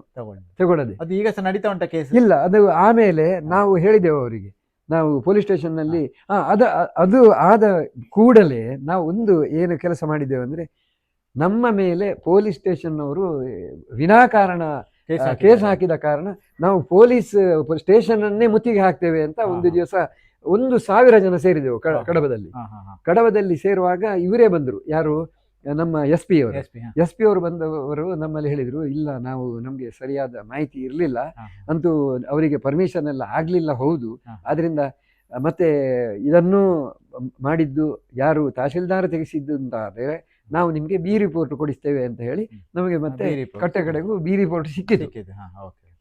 ತಗೊಳ್ಳದೆ. ಈಗ ನಡೀತಾ ಉಂಟ ಕೇಸ್? ಇಲ್ಲ, ಅದು ಆಮೇಲೆ ನಾವು ಹೇಳಿದೆವು ಅವರಿಗೆ. ನಾವು ಪೊಲೀಸ್ ಸ್ಟೇಷನ್ ನಲ್ಲಿ ಅದು ಆದ ಕೂಡಲೇ ನಾವು ಒಂದು ಏನು ಕೆಲಸ ಮಾಡಿದ್ದೇವೆ ಅಂದ್ರೆ, ನಮ್ಮ ಮೇಲೆ ಪೊಲೀಸ್ ಸ್ಟೇಷನ್ ಅವರು ವಿನಾಕಾರಣ ಕೇಸ್ ಹಾಕಿದ ಕಾರಣ ನಾವು ಪೊಲೀಸ್ ಸ್ಟೇಷನ್ ಅನ್ನೇ ಮುತ್ತಿಗೆ ಹಾಕ್ತೇವೆ ಅಂತ ಒಂದು ದಿವಸ 1,000 ಜನ ಸೇರಿದೆವು ಕಡಬದಲ್ಲಿ ಸೇರುವಾಗ ಇವರೇ ಬಂದರು. ಯಾರು? ನಮ್ಮ ಎಸ್ ಪಿ ಅವರು ಬಂದವರು ನಮ್ಮಲ್ಲಿ ಹೇಳಿದ್ರು, ಇಲ್ಲ, ನಮ್ಗೆ ಸರಿಯಾದ ಮಾಹಿತಿ ಇರಲಿಲ್ಲ, ಅಂತೂ ಅವರಿಗೆ ಪರ್ಮಿಷನ್ ಎಲ್ಲ ಆಗ್ಲಿಲ್ಲ, ಹೌದು, ಆದ್ರಿಂದ ಮತ್ತೆ ಇದನ್ನು ಮಾಡಿದ್ದು ಯಾರು ತಹಶೀಲ್ದಾರ್ ತೆಗೆಸಿದ್ದು ಅಂತ ಆದರೆ ನಾವು ನಿಮ್ಗೆ ಬಿ ರಿಪೋರ್ಟ್ ಕೊಡಿಸ್ತೇವೆ ಅಂತ ಹೇಳಿ ನಮಗೆ ಮತ್ತೆ ಕಟ್ಟೆ ಕಡೆಗೂ ಬಿ ರಿಪೋರ್ಟ್ ಸಿಕ್ಕಿತು.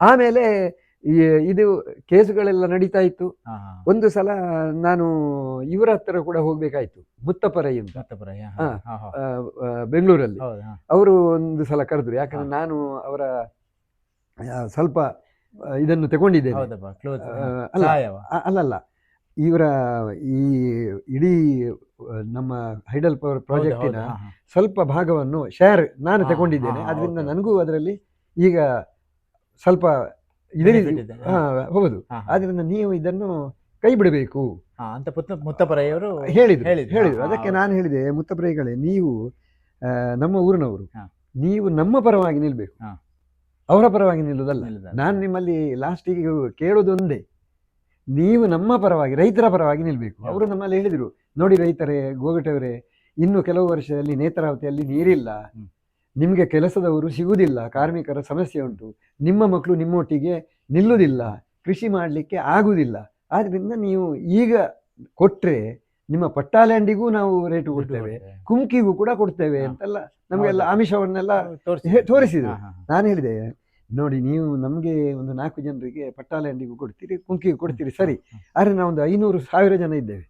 ಆಮೇಲೆ ಇದು ಕೇಸುಗಳೆಲ್ಲ ನಡೀತಾ ಇತ್ತು. ಒಂದು ಸಲ ನಾನು ಇವರ ಹತ್ರ ಕೂಡ ಹೋಗ್ಬೇಕಾಯ್ತು, ಮುತ್ತಪರೈ ಅಂತ ಬೆಂಗಳೂರಲ್ಲಿ. ಅವರು ಒಂದು ಸಲ ಕರೆದ್ರು, ಯಾಕಂದ್ರೆ ನಾನು ಅವರ ಸ್ವಲ್ಪ ಇದನ್ನು ತಗೊಂಡಿದ್ದೇನೆ. ಅಲ್ಲಲ್ಲ, ಇವರ ಈ ಇಡೀ ನಮ್ಮ ಹೈಡಲ್ ಪವರ್ ಪ್ರಾಜೆಕ್ಟಿನ ಸ್ವಲ್ಪ ಭಾಗವನ್ನು ಶೇರ್ ನಾನು ತಗೊಂಡಿದ್ದೇನೆ. ಅದರಿಂದ ನನಗೂ ಅದರಲ್ಲಿ ಈಗ ಸ್ವಲ್ಪ ಹೌದು. ಆದ್ರಿಂದ ನೀವು ಇದನ್ನು ಕೈ ಬಿಡಬೇಕು ಅಂತ ಮುತ್ತಪರೈಯವರು ಹೇಳಿದ್ರು. ಅದಕ್ಕೆ ನಾನು ಹೇಳಿದೆ, ಮುತ್ತಪರೈಗಳೇ, ನೀವು ನಮ್ಮ ಊರಿನವರು, ನೀವು ನಮ್ಮ ಪರವಾಗಿ ನಿಲ್ಬೇಕು, ಅವರ ಪರವಾಗಿ ನಿಲ್ಲುವುದಲ್ಲ. ನಾನು ನಿಮ್ಮಲ್ಲಿ ಲಾಸ್ಟಿಗೆ ಕೇಳೋದೊಂದೇ, ನೀವು ನಮ್ಮ ಪರವಾಗಿ, ರೈತರ ಪರವಾಗಿ ನಿಲ್ಬೇಕು. ಅವರು ನಮ್ಮಲ್ಲಿ ಹೇಳಿದರು, ನೋಡಿ ರೈತರೇ, ಗೋಗಟೆಯವರೇ, ಇನ್ನು ಕೆಲವು ವರ್ಷದಲ್ಲಿ ನೇತ್ರಾವತಿಯಲ್ಲಿ ನೀರಿಲ್ಲ, ನಿಮಗೆ ಕೆಲಸದವರು ಸಿಗುವುದಿಲ್ಲ, ಕಾರ್ಮಿಕರ ಸಮಸ್ಯೆ ಉಂಟು, ನಿಮ್ಮ ಮಕ್ಕಳು ನಿಮ್ಮೊಟ್ಟಿಗೆ ನಿಲ್ಲುವುದಿಲ್ಲ, ಕೃಷಿ ಮಾಡಲಿಕ್ಕೆ ಆಗುವುದಿಲ್ಲ. ಆದ್ದರಿಂದ ನೀವು ಈಗ ಕೊಟ್ಟರೆ ನಿಮ್ಮ ಪಟ್ಟಾಲ್ಯಾಂಡಿಗೂ ನಾವು ರೇಟು ಕೊಡ್ತೇವೆ, ಕುಮ್ಕಿಗೂ ಕೂಡ ಕೊಡ್ತೇವೆ ಅಂತೆಲ್ಲ ನಮಗೆಲ್ಲ ಆಮಿಷವನ್ನೆಲ್ಲ ತೋರಿಸಿದ್ರು. ನಾನು ಹೇಳಿದೆ, ನೋಡಿ, ನೀವು ನಮಗೆ ಒಂದು 4 ಜನರಿಗೆ ಪಟ್ಟಾಲ್ಯಾಂಡಿಗೂ ಕೊಡ್ತೀರಿ, ಕುಮ್ಕಿಗೂ ಕೊಡ್ತೀರಿ, ಸರಿ, ಆದರೆ ನಾವೊಂದು 500,000 ಜನ ಇದ್ದೇವೆ.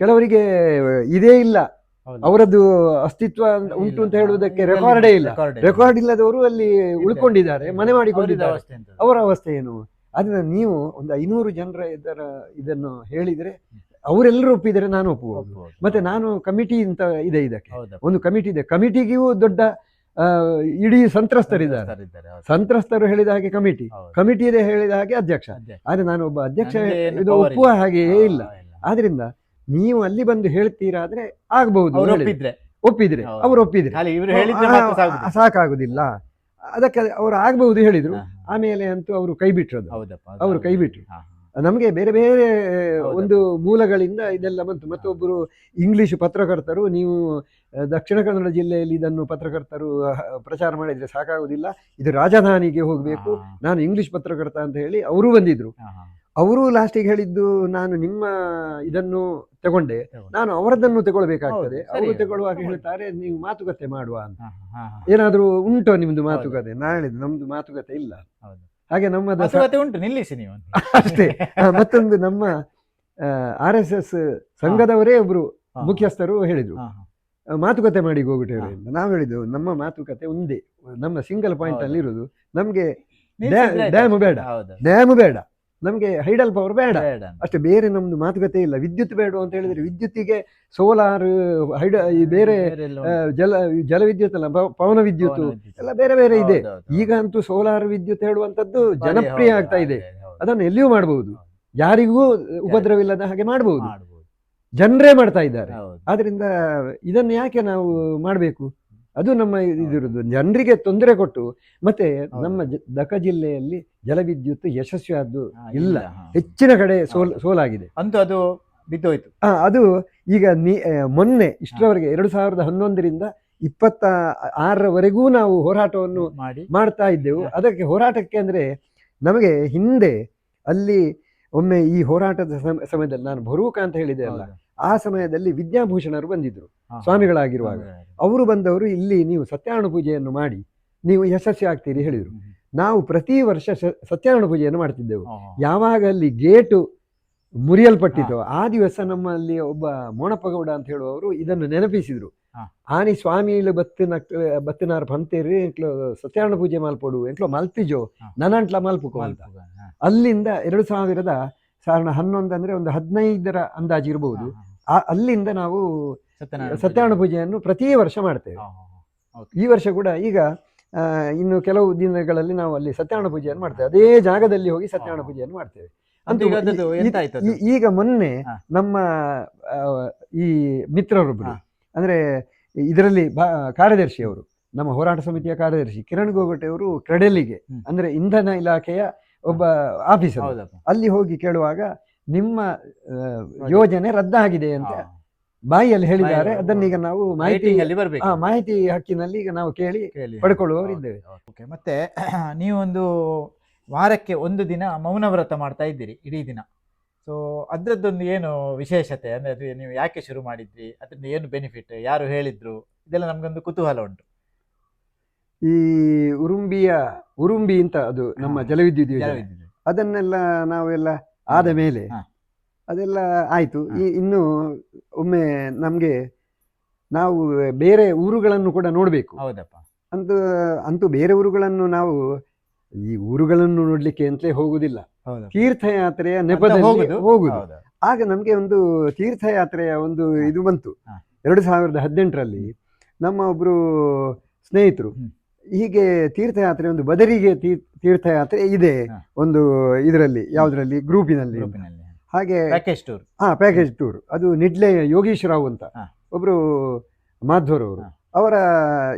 ಕೆಲವರಿಗೆ ಇದೇ ಇಲ್ಲ, ಅವರದ್ದು ಅಸ್ತಿತ್ವ ಉಂಟು ಅಂತ ಹೇಳುವುದಕ್ಕೆ ರೆಕಾರ್ಡೇ ಇಲ್ಲ. ರೆಕಾರ್ಡ್ ಇಲ್ಲದವರು ಅಲ್ಲಿ ಉಳ್ಕೊಂಡಿದ್ದಾರೆ, ಮನೆ ಮಾಡಿಕೊಂಡಿದ್ದಾರೆ. ಅವರ ಅವಸ್ಥೆ ಏನು? ಅದನ್ನ ನೀವು ಒಂದು 500 ಜನರ ಇದನ್ನು ಹೇಳಿದ್ರೆ ಅವರೆಲ್ಲರೂ ಒಪ್ಪಿದರೆ ನಾನು ಒಪ್ಪುವುದು. ಮತ್ತೆ ನಾನು ಕಮಿಟಿ ಅಂತ ಇದೆ, ಇದಕ್ಕೆ ಒಂದು ಕಮಿಟಿ ಇದೆ. ಕಮಿಟಿಗೂ ದೊಡ್ಡ ಇಡೀ ಸಂತ್ರಸ್ತರಿದ್ದಾರೆ. ಸಂತ್ರಸ್ತರು ಹೇಳಿದ ಹಾಗೆ ಕಮಿಟಿ, ಕಮಿಟಿ ಇದೆ ಹೇಳಿದ ಹಾಗೆ ಅಧ್ಯಕ್ಷ. ಆದ್ರೆ ನಾನು ಒಬ್ಬ ಅಧ್ಯಕ್ಷ ಇದು ಒಪ್ಪುವ ಹಾಗೆಯೇ ಇಲ್ಲ. ಆದ್ರಿಂದ ನೀವು ಅಲ್ಲಿ ಬಂದು ಹೇಳ್ತೀರಾದ್ರೆ ಆಗ್ಬಹುದು, ಒಪ್ಪಿದ್ರೆ ಅವ್ರು ಒಪ್ಪಿದ್ರೆ ಸಾಕಾಗುದಿಲ್ಲ. ಅದಕ್ಕೆ ಅವ್ರು ಆಗ್ಬಹುದು ಹೇಳಿದ್ರು. ಆಮೇಲೆ ಅಂತೂ ಅವರು ಕೈ ಬಿಟ್ರದು, ಅವರು ಕೈ ಬಿಟ್ರು. ನಮಗೆ ಬೇರೆ ಬೇರೆ ಒಂದು ಮೂಲಗಳಿಂದ ಇದೆಲ್ಲ ಬಂತು. ಮತ್ತೊಬ್ಬರು ಇಂಗ್ಲಿಷ್ ಪತ್ರಕರ್ತರು, ನೀವು ದಕ್ಷಿಣ ಕನ್ನಡ ಜಿಲ್ಲೆಯಲ್ಲಿ ಇದನ್ನು ಪತ್ರಕರ್ತರು ಪ್ರಚಾರ ಮಾಡಿದ್ರೆ ಸಾಕಾಗುವುದಿಲ್ಲ, ಇದು ರಾಜಧಾನಿಗೆ ಹೋಗಬೇಕು, ನಾನು ಇಂಗ್ಲಿಷ್ ಪತ್ರಕರ್ತ ಅಂತ ಹೇಳಿ ಅವರು ಬಂದಿದ್ರು. ಅವರು ಲಾಸ್ಟಿಗೆ ಹೇಳಿದ್ದು, ನಾನು ನಿಮ್ಮ ಇದನ್ನು ತಗೊಂಡೆ, ನಾನು ಅವರದನ್ನು ತಗೊಳ್ಬೇಕಾಗ್ತದೆ. ಅವರು ತಗೊಳ್ಳುವಾಗ ಹೇಳ್ತಾರೆ, ನೀವು ಮಾತುಕತೆ ಮಾಡುವ ಅಂತ. ಏನಾದ್ರೂ ಉಂಟೋ ನಿಮ್ದು ಮಾತುಕತೆ? ನಾನು ಹೇಳಿದ್ದು ನಮ್ದು ಮಾತುಕತೆ ಇಲ್ಲ. ಹಾಗೆ ನಮ್ಮದು ಉಂಟು, ನಿಲ್ಲಿಸಿ ನೀವು ಅಷ್ಟೇ. ಮತ್ತೊಂದು ನಮ್ಮ RSS ಸಂಘದವರೇ ಒಬ್ರು ಮುಖ್ಯಸ್ಥರು ಹೇಳಿದ್ರು, ಮಾತುಕತೆ ಮಾಡಿ ಹೋಗ್ಬಿಟ್ಟೇವೆ ಅಂತ. ನಾವು ಹೇಳಿದ್ದು ನಮ್ಮ ಮಾತುಕತೆ ಒಂದೇ, ನಮ್ಮ ಸಿಂಗಲ್ ಪಾಯಿಂಟ್ ಅಲ್ಲಿ ಇರೋದು. ನಮ್ಗೆ ಡ್ಯಾಮ್ ಬೇಡ, ಡ್ಯಾಮ್ ಬೇಡ, ನಮ್ಗೆ ಹೈಡಲ್ ಪವರ್ ಬೇಡ ಅಷ್ಟೇ, ಬೇರೆ ನಮ್ದು ಮಾತುಕತೆ ಇಲ್ಲ. ವಿದ್ಯುತ್ ಬೇಡ ಅಂತ ಹೇಳಿದ್ರೆ ವಿದ್ಯುತ್ತಿಗೆ ಸೋಲಾರ್, ಬೇರೆ ಜಲವಿದ್ಯುತ್ ಅಲ್ಲ, ಪವನ ವಿದ್ಯುತ್ ಎಲ್ಲ ಬೇರೆ ಬೇರೆ ಇದೆ. ಈಗ ಅಂತೂ ಸೋಲಾರ್ ವಿದ್ಯುತ್ ಹೇಳುವಂತದ್ದು ಜನಪ್ರಿಯ ಆಗ್ತಾ ಇದೆ. ಅದನ್ನು ಎಲ್ಲಿಯೂ ಮಾಡಬಹುದು, ಯಾರಿಗೂ ಉಪದ್ರವಿಲ್ಲದ ಹಾಗೆ ಮಾಡಬಹುದು, ಜನರೇ ಮಾಡ್ತಾ ಇದ್ದಾರೆ. ಆದ್ರಿಂದ ಇದನ್ನು ಯಾಕೆ ನಾವು ಮಾಡಬೇಕು? ಅದು ನಮ್ಮ ಇದಿರುವುದು. ಜನರಿಗೆ ತೊಂದರೆ ಕೊಟ್ಟು ಮತ್ತೆ ನಮ್ಮ ದಕ ಜಿಲ್ಲೆಯಲ್ಲಿ ಜಲವಿದ್ಯುತ್ ಯಶಸ್ವಿಯಾದ್ದು ಇಲ್ಲ, ಹೆಚ್ಚಿನ ಕಡೆ ಸೋಲಾಗಿದೆ. ಅಂತೂ ಅದು ಬಿದ್ದೋಯ್ತು. ಅದು ಈಗ ಮೊನ್ನೆ ಇಷ್ಟರವರೆಗೆ 2011ರಿಂದ 2026ರವರೆಗೂ ನಾವು ಹೋರಾಟವನ್ನು ಮಾಡ್ತಾ ಇದ್ದೆವು. ಅದಕ್ಕೆ ಹೋರಾಟಕ್ಕೆ ಅಂದ್ರೆ ನಮಗೆ ಹಿಂದೆ ಅಲ್ಲಿ ಒಮ್ಮೆ ಈ ಹೋರಾಟದ ಸಮಯದಲ್ಲಿ ನಾನು ಭರೂಕ ಅಂತ ಹೇಳಿದೆ ಅಲ್ಲ, ಆ ಸಮಯದಲ್ಲಿ ವಿದ್ಯಾಭೂಷಣರು ಬಂದಿದ್ರು ಸ್ವಾಮಿಗಳಾಗಿರುವಾಗ. ಅವರು ಬಂದವರು ಇಲ್ಲಿ ನೀವು ಸತ್ಯನಾರಾಯಣ ಪೂಜೆಯನ್ನು ಮಾಡಿ ನೀವು ಯಶಸ್ವಿ ಆಗ್ತೀರಿ ಹೇಳಿದರು. ನಾವು ಪ್ರತಿ ವರ್ಷ ಸತ್ಯನಾರಾಯಣ ಪೂಜೆಯನ್ನು ಮಾಡ್ತಿದ್ದೆವು. ಯಾವಾಗ ಅಲ್ಲಿ ಗೇಟು ಮುರಿಯಲ್ಪಟ್ಟಿತು ಆ ದಿವಸ ನಮ್ಮಲ್ಲಿ ಒಬ್ಬ ಮೋಣಪ್ಪಗೌಡ ಅಂತ ಹೇಳುವವರು ಇದನ್ನು ನೆನಪಿಸಿದ್ರು. ಆನಿ ಸ್ವಾಮಿಲು ಬತ್ತಿನಾರು ಪಂತೇರಿ ಎಂಕ್ಲು ಸತ್ಯನಾರಾಯಣ ಪೂಜೆ ಮಾಲ್ಪಡು ಎಂಕ್ಲೋ ಮಲ್ಪಿಜೋ ನನ್ನಂಟ್ಲ ಮಲ್ಪುಕೋ ಅಂತ. ಅಲ್ಲಿಂದ 2011 ಅಂದ್ರೆ ಒಂದು 15ರ ಅಂದಾಜು ಇರಬಹುದು. ಅಲ್ಲಿಂದ ನಾವು ಸತ್ಯನಾರಾಯಣ ಪೂಜೆಯನ್ನು ಪ್ರತಿ ವರ್ಷ ಮಾಡ್ತೇವೆ. ಈ ವರ್ಷ ಕೂಡ ಈಗ ಇನ್ನು ಕೆಲವು ದಿನಗಳಲ್ಲಿ ನಾವು ಅಲ್ಲಿ ಸತ್ಯನಾರಾಯಣ ಪೂಜೆಯನ್ನು ಮಾಡ್ತೇವೆ. ಅದೇ ಜಾಗದಲ್ಲಿ ಹೋಗಿ ಸತ್ಯನಾರಾಯಣ ಪೂಜೆಯನ್ನು ಮಾಡ್ತೇವೆ. ಈಗ ಮೊನ್ನೆ ನಮ್ಮ ಈ ಮಿತ್ರರೊಬ್ಬರು ಅಂದ್ರೆ ಇದರಲ್ಲಿ ಕಾರ್ಯದರ್ಶಿಯವರು, ನಮ್ಮ ಹೋರಾಟ ಸಮಿತಿಯ ಕಾರ್ಯದರ್ಶಿ ಕಿರಣ್ ಗೋಗೊಟೆ ಅವರು ಕ್ರೆಡೆಲಿಗೆ ಅಂದ್ರೆ ಇಂಧನ ಇಲಾಖೆಯ ಒಬ್ಬ ಆಫೀಸರ್, ಅಲ್ಲಿ ಹೋಗಿ ಕೇಳುವಾಗ ನಿಮ್ಮ ಯೋಜನೆ ರದ್ದಾಗಿದೆ ಅಂತ ಬಾಯಿಯಲ್ಲಿ ಹೇಳಿದ್ದಾರೆ. ಅದನ್ನೀಗ ನಾವು ಮಾಹಿತಿ ಹಕ್ಕಿನಲ್ಲಿ ಈಗ ನಾವು ಕೇಳಿ ಪಡ್ಕೊಳ್ಳುವವರಿದ್ದೇವೆ. ಮತ್ತೆ ನೀವೊಂದು ವಾರಕ್ಕೆ ಒಂದು ದಿನ ಮೌನ ವ್ರತ ಮಾಡ್ತಾ ಇದ್ದೀರಿ ಇಡೀ ದಿನ. ಸೊ ಅದ್ರದ್ದೊಂದು ಏನು ವಿಶೇಷತೆ ಅಂದ್ರೆ ಅದು ನೀವು ಯಾಕೆ ಶುರು ಮಾಡಿದ್ರಿ, ಅದರಿಂದ ಏನು ಬೆನಿಫಿಟ್, ಯಾರು ಹೇಳಿದ್ರು, ಇದೆಲ್ಲ ನಮ್ಗೊಂದು ಕುತೂಹಲ ಉಂಟು. ಈ ಉರುಂಬಿ ಅಂತ ಅದು ನಮ್ಮ ಜಲವಿದ್ಯುತ್ ಯೋಜನೆ, ಅದನ್ನೆಲ್ಲ ನಾವೆಲ್ಲ ಆದ ಮೇಲೆ ಅದೆಲ್ಲ ಆಯ್ತು. ಇನ್ನು ಒಮ್ಮೆ ನಮ್ಗೆ ನಾವು ಬೇರೆ ಊರುಗಳನ್ನು ಕೂಡ ನೋಡ್ಬೇಕು. ಅಂತೂ ಬೇರೆ ಊರುಗಳನ್ನು ನಾವು ಈ ಊರುಗಳನ್ನು ನೋಡ್ಲಿಕ್ಕೆ ಅಂತಲೇ ಹೋಗುದಿಲ್ಲ, ತೀರ್ಥಯಾತ್ರೆಯ ನೆಪದಲ್ಲಿ ಹೋಗುದು. ಆಗ ನಮ್ಗೆ ಒಂದು ತೀರ್ಥಯಾತ್ರೆಯ ಒಂದು ಇದು ಬಂತು 2018ರಲ್ಲಿ. ನಮ್ಮ ಒಬ್ರು ಸ್ನೇಹಿತರು ಹೀಗೆ ತೀರ್ಥಯಾತ್ರೆ, ಒಂದು ಬದರಿಗೆ ತೀರ್ಥಯಾತ್ರೆ ಇದೆ ಒಂದು ಇದರಲ್ಲಿ, ಯಾವುದ್ರಲ್ಲಿ ಗ್ರೂಪಿನಲ್ಲಿ, ಹಾಗೆ ಪ್ಯಾಕೇಜ್ ಟೂರ್. ಅದು ನಿಡ್ಲೆ ಯೋಗೀಶ್ ರಾವ್ ಅಂತ ಒಬ್ರು ಮಾಧ್ವರವರು, ಅವರ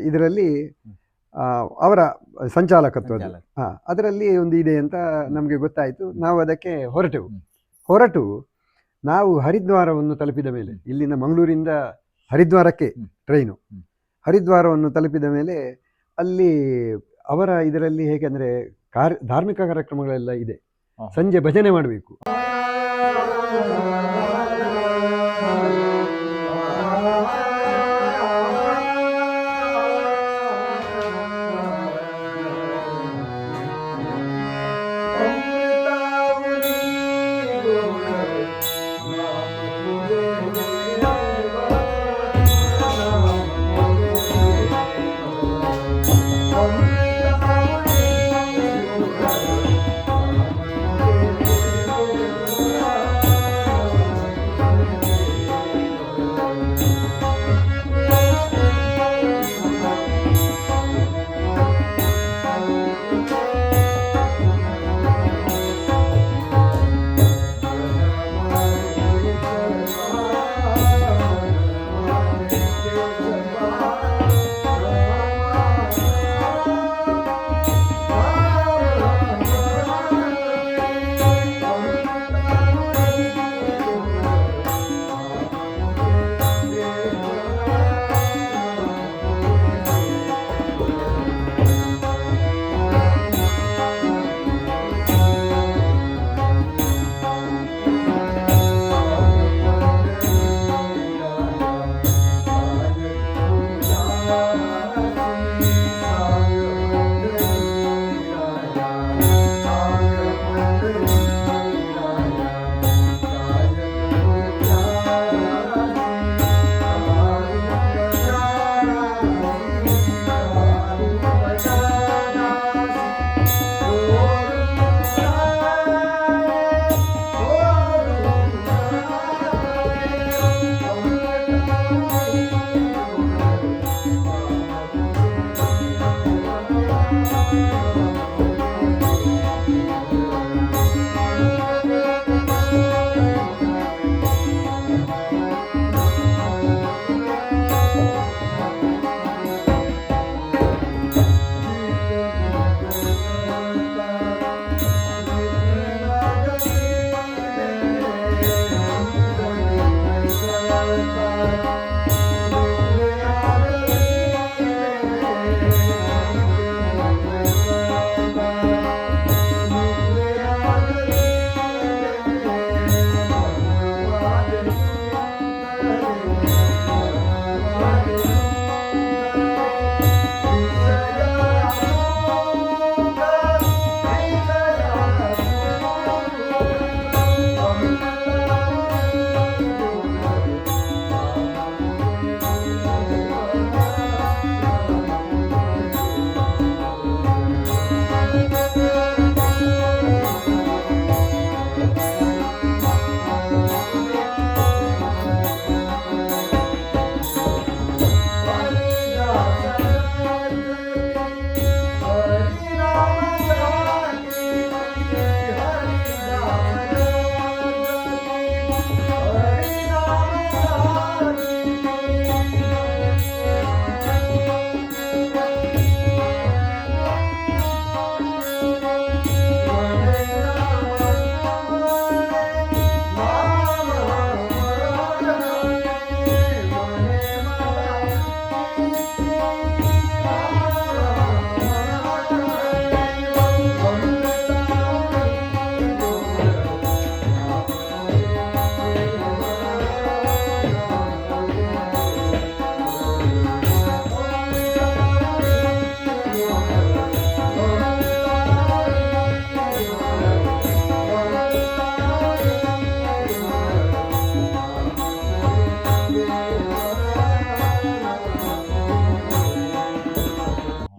ಇದರಲ್ಲಿ ಅವರ ಸಂಚಾಲಕತ್ವದ ಅದರಲ್ಲಿ ಒಂದು ಇದೆ ಅಂತ ನಮಗೆ ಗೊತ್ತಾಯಿತು. ನಾವು ಅದಕ್ಕೆ ಹೊರಟು ನಾವು ಹರಿದ್ವಾರವನ್ನು ತಲುಪಿದ ಮೇಲೆ, ಇಲ್ಲಿಂದ ಮಂಗಳೂರಿಂದ ಹರಿದ್ವಾರಕ್ಕೆ ಟ್ರೈನು, ಹರಿದ್ವಾರವನ್ನು ತಲುಪಿದ ಮೇಲೆ ಅಲ್ಲಿ ಅವರ ಇದರಲ್ಲಿ ಹೇಗೆಂದರೆ ಧಾರ್ಮಿಕ ಕಾರ್ಯಕ್ರಮಗಳೆಲ್ಲ ಇದೆ. ಸಂಜೆ ಭಜನೆ ಮಾಡಬೇಕು.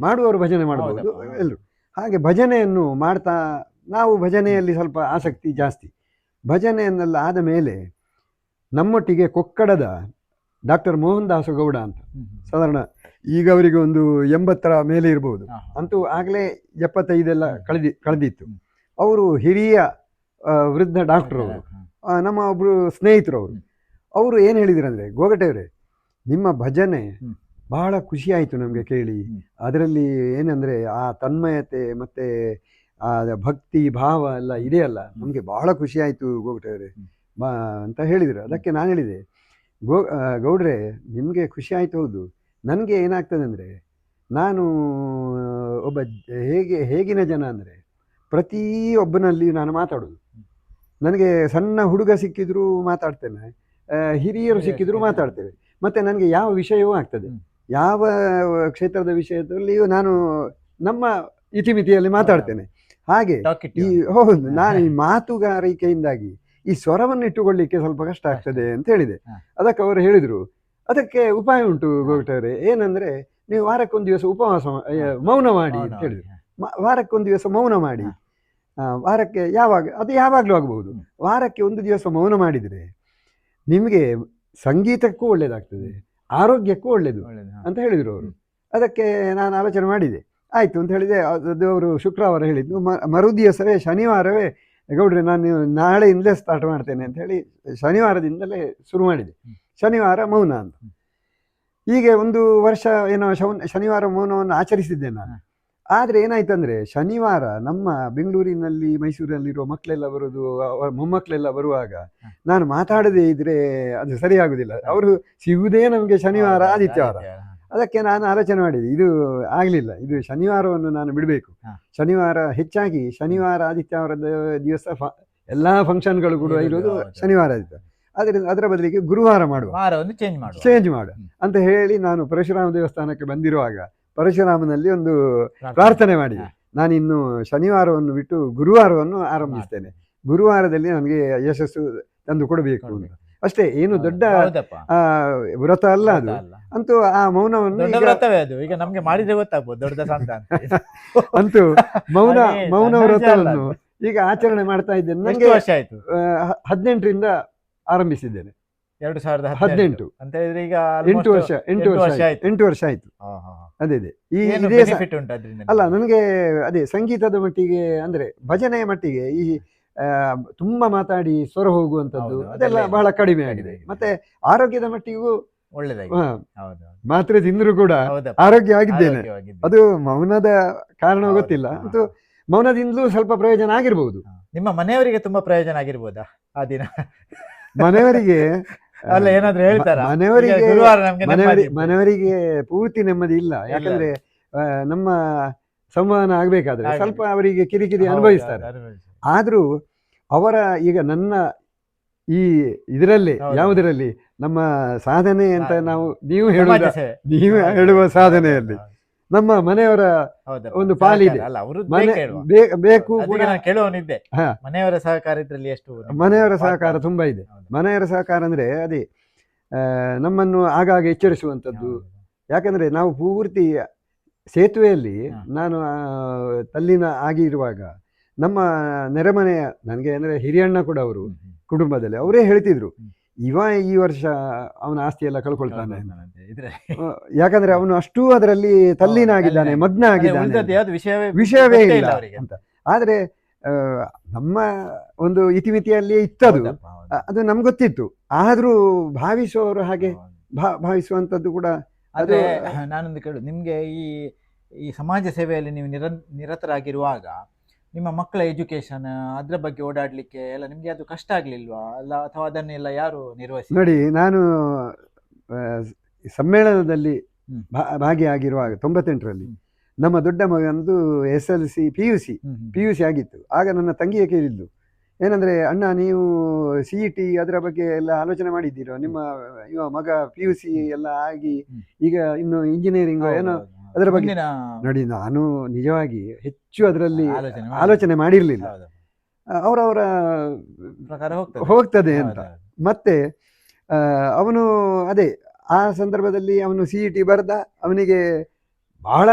ಮಾಡುವವರು ಭಜನೆ ಮಾಡಬಹುದು ಎಲ್ಲರೂ. ಹಾಗೆ ಭಜನೆಯನ್ನು ಮಾಡ್ತಾ ನಾವು ಭಜನೆಯಲ್ಲಿ ಸ್ವಲ್ಪ ಆಸಕ್ತಿ ಜಾಸ್ತಿ. ಭಜನೆಯನ್ನೆಲ್ಲ ಆದ ಮೇಲೆ ನಮ್ಮೊಟ್ಟಿಗೆ ಕೊಕ್ಕಡದ ಡಾಕ್ಟರ್ ಮೋಹನ್ ದಾಸ ಗೌಡ ಅಂತ, ಸಾಧಾರಣ ಈಗ ಅವರಿಗೆ ಒಂದು 80ರ ಮೇಲೆ ಇರ್ಬೋದು, ಅಂತೂ ಆಗಲೇ 75 ಕಳೆದಿತ್ತು. ಅವರು ಹಿರಿಯ ವೃದ್ಧ ಡಾಕ್ಟರ್ ಅವರು, ನಮ್ಮ ಒಬ್ಬರು ಸ್ನೇಹಿತರು ಅವರು. ಅವರು ಏನು ಹೇಳಿದ್ರಂದರೆ, ಗೋಗಟೆಯವರೇ ನಿಮ್ಮ ಭಜನೆ ಬಹಳ ಖುಷಿ ಆಯಿತು ನಮಗೆ ಕೇಳಿ. ಅದರಲ್ಲಿ ಏನಂದರೆ ಆ ತನ್ಮಯತೆ ಮತ್ತು ಆ ಭಕ್ತಿ ಭಾವ ಎಲ್ಲ ಇದೆಯಲ್ಲ, ನಮಗೆ ಬಹಳ ಖುಷಿ ಆಯಿತು ಗೋಗಟೆಯವರೇ ಅಂತ ಹೇಳಿದರು. ಅದಕ್ಕೆ ನಾನು ಹೇಳಿದೆ, ಗೌಡ್ರೆ ನಿಮಗೆ ಖುಷಿ ಆಯಿತು ಹೌದು, ನನಗೆ ಏನಾಗ್ತದೆ ಅಂದರೆ ನಾನು ಒಬ್ಬ ಹೇಗಿನ ಜನ ಅಂದರೆ ಪ್ರತಿಯೊಬ್ಬನಲ್ಲಿ ನಾನು ಮಾತಾಡೋದು. ನನಗೆ ಸಣ್ಣ ಹುಡುಗ ಸಿಕ್ಕಿದ್ರು ಮಾತಾಡ್ತೇನೆ, ಹಿರಿಯರು ಸಿಕ್ಕಿದ್ರು ಮಾತಾಡ್ತೇವೆ. ಮತ್ತು ನನಗೆ ಯಾವ ವಿಷಯವೂ ಆಗ್ತದೆ, ಯಾವ ಕ್ಷೇತ್ರದ ವಿಷಯದಲ್ಲಿಯೂ ನಾನು ನಮ್ಮ ಇತಿಮಿತಿಯಲ್ಲಿ ಮಾತಾಡ್ತೇನೆ. ಹಾಗೆ ಹೌದು, ನಾನು ಈ ಮಾತುಗಾರಿಕೆಯಿಂದಾಗಿ ಈ ಸ್ವರವನ್ನು ಇಟ್ಟುಕೊಳ್ಳಿಕ್ಕೆ ಸ್ವಲ್ಪ ಕಷ್ಟ ಆಗ್ತದೆ ಅಂತ ಹೇಳಿದೆ. ಅದಕ್ಕೆ ಅವರು ಹೇಳಿದರು, ಅದಕ್ಕೆ ಉಪಾಯ ಉಂಟು ಗೋಗಟೆಯವರೇ, ಏನಂದರೆ ನೀವು ವಾರಕ್ಕೊಂದು ದಿವಸ ಉಪವಾಸ ಮೌನ ಮಾಡಿ ಅಂತ ಹೇಳಿದರು. ವಾರಕ್ಕೊಂದು ದಿವಸ ಮೌನ ಮಾಡಿ, ವಾರಕ್ಕೆ ಅದು ಯಾವಾಗಲೂ ಆಗಬಹುದು, ವಾರಕ್ಕೆ ಒಂದು ದಿವಸ ಮೌನ ಮಾಡಿದರೆ ನಿಮಗೆ ಸಂಗೀತಕ್ಕೂ ಒಳ್ಳೆಯದಾಗ್ತದೆ, ಆರೋಗ್ಯಕ್ಕೂ ಒಳ್ಳೆಯದು ಅಂತ ಹೇಳಿದರು ಅವರು. ಅದಕ್ಕೆ ನಾನು ಆಲೋಚನೆ ಮಾಡಿದೆ, ಆಯಿತು ಅಂತ ಹೇಳಿದೆ. ಅದು ಅವರು ಶುಕ್ರವಾರ ಹೇಳಿದ್ದು, ಮರುದಿವಸವೇ ಶನಿವಾರವೇ ಗೌಡ್ರೆ ನಾನು ನಾಳೆಯಿಂದಲೇ ಸ್ಟಾರ್ಟ್ ಮಾಡ್ತೇನೆ ಅಂತ ಹೇಳಿ ಶನಿವಾರದಿಂದಲೇ ಶುರು ಮಾಡಿದೆ. ಶನಿವಾರ ಮೌನ ಅಂತ. ಹೀಗೆ ಒಂದು ವರ್ಷ ಏನೋ ಶನಿವಾರ ಮೌನವನ್ನು ಆಚರಿಸಿದ್ದೆ ನಾನು. ಆದರೆ ಏನಾಯ್ತು ಅಂದರೆ, ಶನಿವಾರ ನಮ್ಮ ಬೆಂಗಳೂರಿನಲ್ಲಿ ಮೈಸೂರಿನಲ್ಲಿರುವ ಮಕ್ಕಳೆಲ್ಲ ಬರೋದು, ಮೊಮ್ಮಕ್ಕಳೆಲ್ಲ ಬರುವಾಗ ನಾನು ಮಾತಾಡದೇ ಇದ್ರೆ ಅದು ಸರಿಯಾಗುವುದಿಲ್ಲ. ಅವರು ಸಿಗುವುದೇ ನಮಗೆ ಶನಿವಾರ ಆದಿತ್ಯವಾರ. ಅದಕ್ಕೆ ನಾನು ಆಲೋಚನೆ ಮಾಡಿದೆ, ಇದು ಆಗಲಿಲ್ಲ, ಇದು ಶನಿವಾರವನ್ನು ನಾನು ಬಿಡಬೇಕು. ಶನಿವಾರ ಹೆಚ್ಚಾಗಿ ಶನಿವಾರ ಆದಿತ್ಯವಾರದ ದಿವಸ ಎಲ್ಲ ಫಂಕ್ಷನ್ಗಳು ಕೂಡ ಇರೋದು ಶನಿವಾರ ಆದಿತ್ಯ. ಅದರ ಬದಲಿಗೆ ಗುರುವಾರ ಚೇಂಜ್ ಮಾಡು ಅಂತ ಹೇಳಿ ನಾನು ಪರಶುರಾಮ ದೇವಸ್ಥಾನಕ್ಕೆ ಬಂದಿರುವಾಗ ಪರಶುರಾಮನಲ್ಲಿ ಒಂದು ಪ್ರಾರ್ಥನೆ ಮಾಡಿದೆ, ನಾನಿನ್ನು ಶನಿವಾರವನ್ನು ಬಿಟ್ಟು ಗುರುವಾರವನ್ನು ಆರಂಭಿಸ್ತೇನೆ, ಗುರುವಾರದಲ್ಲಿ ನನಗೆ ಯಶಸ್ಸು ತಂದು ಕೊಡಬೇಕು ಅಂತ ಅಷ್ಟೇ. ಏನು ದೊಡ್ಡ ವ್ರತ ಅಲ್ಲ ಅದು. ಅಂತೂ ಆ ಮೌನವನ್ನು ಈಗ ನಮ್ಗೆ ಮಾಡಿದ್ರೆ ಗೊತ್ತಾಗ್ಬೋದು ದೊಡ್ಡ ಅಂತೂ ಮೌನ ವ್ರತವನ್ನು ಈಗ ಆಚರಣೆ ಮಾಡ್ತಾ ಇದ್ದೇನೆ. ನನಗೆ 18ರಿಂದ ಆರಂಭಿಸಿದ್ದೇನೆ. 2018 ಅಂತ ಹೇಳಿದ್ರೆ ಈಗ 8 ವರ್ಷ ಆಯ್ತು. ಅದೇ ಇದೇ ಅಲ್ಲ, ನನಗೆ ಅದೇ ಸಂಗೀತದ ಮಟ್ಟಿಗೆ ಅಂದ್ರೆ ಭಜನೆಯ ಮಟ್ಟಿಗೆ ಈ ತುಂಬಾ ಮಾತಾಡಿ ಸ್ವರ ಹೋಗುವಂಥದ್ದು ಅದೆಲ್ಲ ಬಹಳ ಕಡಿಮೆ ಆಗಿದೆ. ಮತ್ತೆ ಆರೋಗ್ಯದ ಮಟ್ಟಿಗೂ ಒಳ್ಳೆದಾಗಿ ಮಾತ್ರೆ ತಿಂದರೂ ಕೂಡ ಆರೋಗ್ಯ ಆಗಿದ್ದೇನೆ. ಅದು ಮೌನದ ಕಾರಣ ಗೊತ್ತಿಲ್ಲ, ಅಂತೂ ಮೌನದಿಂದಲೂ ಸ್ವಲ್ಪ ಪ್ರಯೋಜನ ಆಗಿರ್ಬೋದು. ನಿಮ್ಮ ಮನೆಯವರಿಗೆ ತುಂಬಾ ಪ್ರಯೋಜನ ಆಗಿರ್ಬೋದಾ ಆ ದಿನ? ಮನೆಯವರಿಗೆ ಅಲ್ಲ ಏನಾದ್ರು ಹೇಳ್ತಾರ? ಮನೆಯವರಿಗೆ ಪೂರ್ತಿ ನೆಮ್ಮದಿ ಇಲ್ಲ. ಯಾಕಂದ್ರೆ ನಮ್ಮ ಸಂವಹನ ಆಗ್ಬೇಕಾದ್ರೆ ಸ್ವಲ್ಪ ಅವರಿಗೆ ಕಿರಿಕಿರಿ ಅನುಭವಿಸ್ತಾರೆ. ಆದ್ರೂ ಅವರ ಈಗ ನನ್ನ ಈ ಇದರಲ್ಲಿ ಯಾವುದರಲ್ಲಿ ನಮ್ಮ ಸಾಧನೆ ಅಂತ ನೀವು ಹೇಳುವ ಸಾಧನೆಯಲ್ಲಿ ನಮ್ಮ ಮನೆಯವರ ಒಂದು ಪಾಲಿದೆ, ಬೇಕು ಕೂಡ. ಮನೆಯವರ ಸಹಕಾರ ಇದರಲ್ಲಿ ಎಷ್ಟು? ಮನೆಯವರ ಸಹಕಾರ ತುಂಬಾ ಇದೆ. ಮನೆಯವರ ಸಹಕಾರ ಅಂದ್ರೆ ಅದೇ ನಮ್ಮನ್ನು ಆಗಾಗ ಎಚ್ಚರಿಸುವಂಥದ್ದು. ಯಾಕಂದ್ರೆ ನಾವು ಪೂರ್ತಿ ಸೇತುವೆಯಲ್ಲಿ ನಾನು ತಲ್ಲಿನ ಆಗಿರುವಾಗ ನಮ್ಮ ನೆರೆಮನೆಯ ನನಗೆ ಅಂದರೆ ಹಿರಿಯಣ್ಣ ಕೂಡ ಅವರು ಕುಟುಂಬದಲ್ಲಿ ಅವರೇ ಹೇಳ್ತಿದ್ರು, ಈ ವರ್ಷ ಅವನ ಆಸ್ತಿ ಎಲ್ಲ ಕಳ್ಕೊಳ್ತಾನೆ, ಯಾಕಂದ್ರೆ ಅವನು ಅಷ್ಟೂ ಅದರಲ್ಲಿ ತಲ್ಲೀನ ಆಗಿದ್ದಾನೆ, ಮಗ್ನ ಆಗಿದ್ದಾನೆ, ವಿಷಯವೇ ಇಲ್ಲ ಅಂತ. ಆದ್ರೆ ನಮ್ಮ ಒಂದು ಇತಿಮಿತಿಯಲ್ಲಿ ಇತ್ತದು, ಅದು ನಮ್ಗೆ ಗೊತ್ತಿತ್ತು. ಆದ್ರೂ ಭಾವಿಸುವವರು ಹಾಗೆ ಭಾವಿಸುವಂಥದ್ದು ಕೂಡ. ಅದೇ ನಾನೊಂದು ಕೇಳು, ನಿಮ್ಗೆ ಈ ಸಮಾಜ ಸೇವೆಯಲ್ಲಿ ನೀವು ನಿರತರಾಗಿರುವಾಗ ನಿಮ್ಮ ಮಕ್ಕಳ ಎಜುಕೇಶನ್ ಅದ್ರ ಬಗ್ಗೆ ಓಡಾಡ್ಲಿಕ್ಕೆ ಎಲ್ಲ ನಿಮ್ಗೆ ಅದು ಕಷ್ಟ ಆಗ್ಲಿಲ್ವಾ ಅಲ್ಲ, ಅಥವಾ ಅದನ್ನೆಲ್ಲ ಯಾರು ನಿರ್ವಹಿಸಿ? ನೋಡಿ, ನಾನು ಸಮ್ಮೇಳನದಲ್ಲಿ ಭಾಗಿಯಾಗಿರುವಾಗ 98ರಲ್ಲಿ ನಮ್ಮ ದೊಡ್ಡ ಮಗನದು SLC PUC ಆಗಿತ್ತು. ಆಗ ನನ್ನ ತಂಗಿಯ ಕೇಳಿದ್ದು ಏನಂದ್ರೆ, ಅಣ್ಣ ನೀವು CET ಅದರ ಬಗ್ಗೆ ಎಲ್ಲ ಆಲೋಚನೆ ಮಾಡಿದ್ದೀರೋ? ನಿಮ್ಮ ಮಗ PUC ಎಲ್ಲ ಆಗಿ ಈಗ ಇನ್ನು ಇಂಜಿನಿಯರಿಂಗ್ ಏನೋ ಅದರ ಬಗ್ಗೆ ನೋಡಿ. ನಾನು ನಿಜವಾಗಿ ಹೆಚ್ಚು ಅದರಲ್ಲಿ ಆಲೋಚನೆ ಮಾಡಿರ್ಲಿಲ್ಲ. ಅವರವರ ಹೋಗ್ತದೆ ಅಂತ. ಮತ್ತೆ ಅವನು ಅದೇ ಆ ಸಂದರ್ಭದಲ್ಲಿ ಅವನು CET ಬರೆದ, ಅವನಿಗೆ ಬಹಳ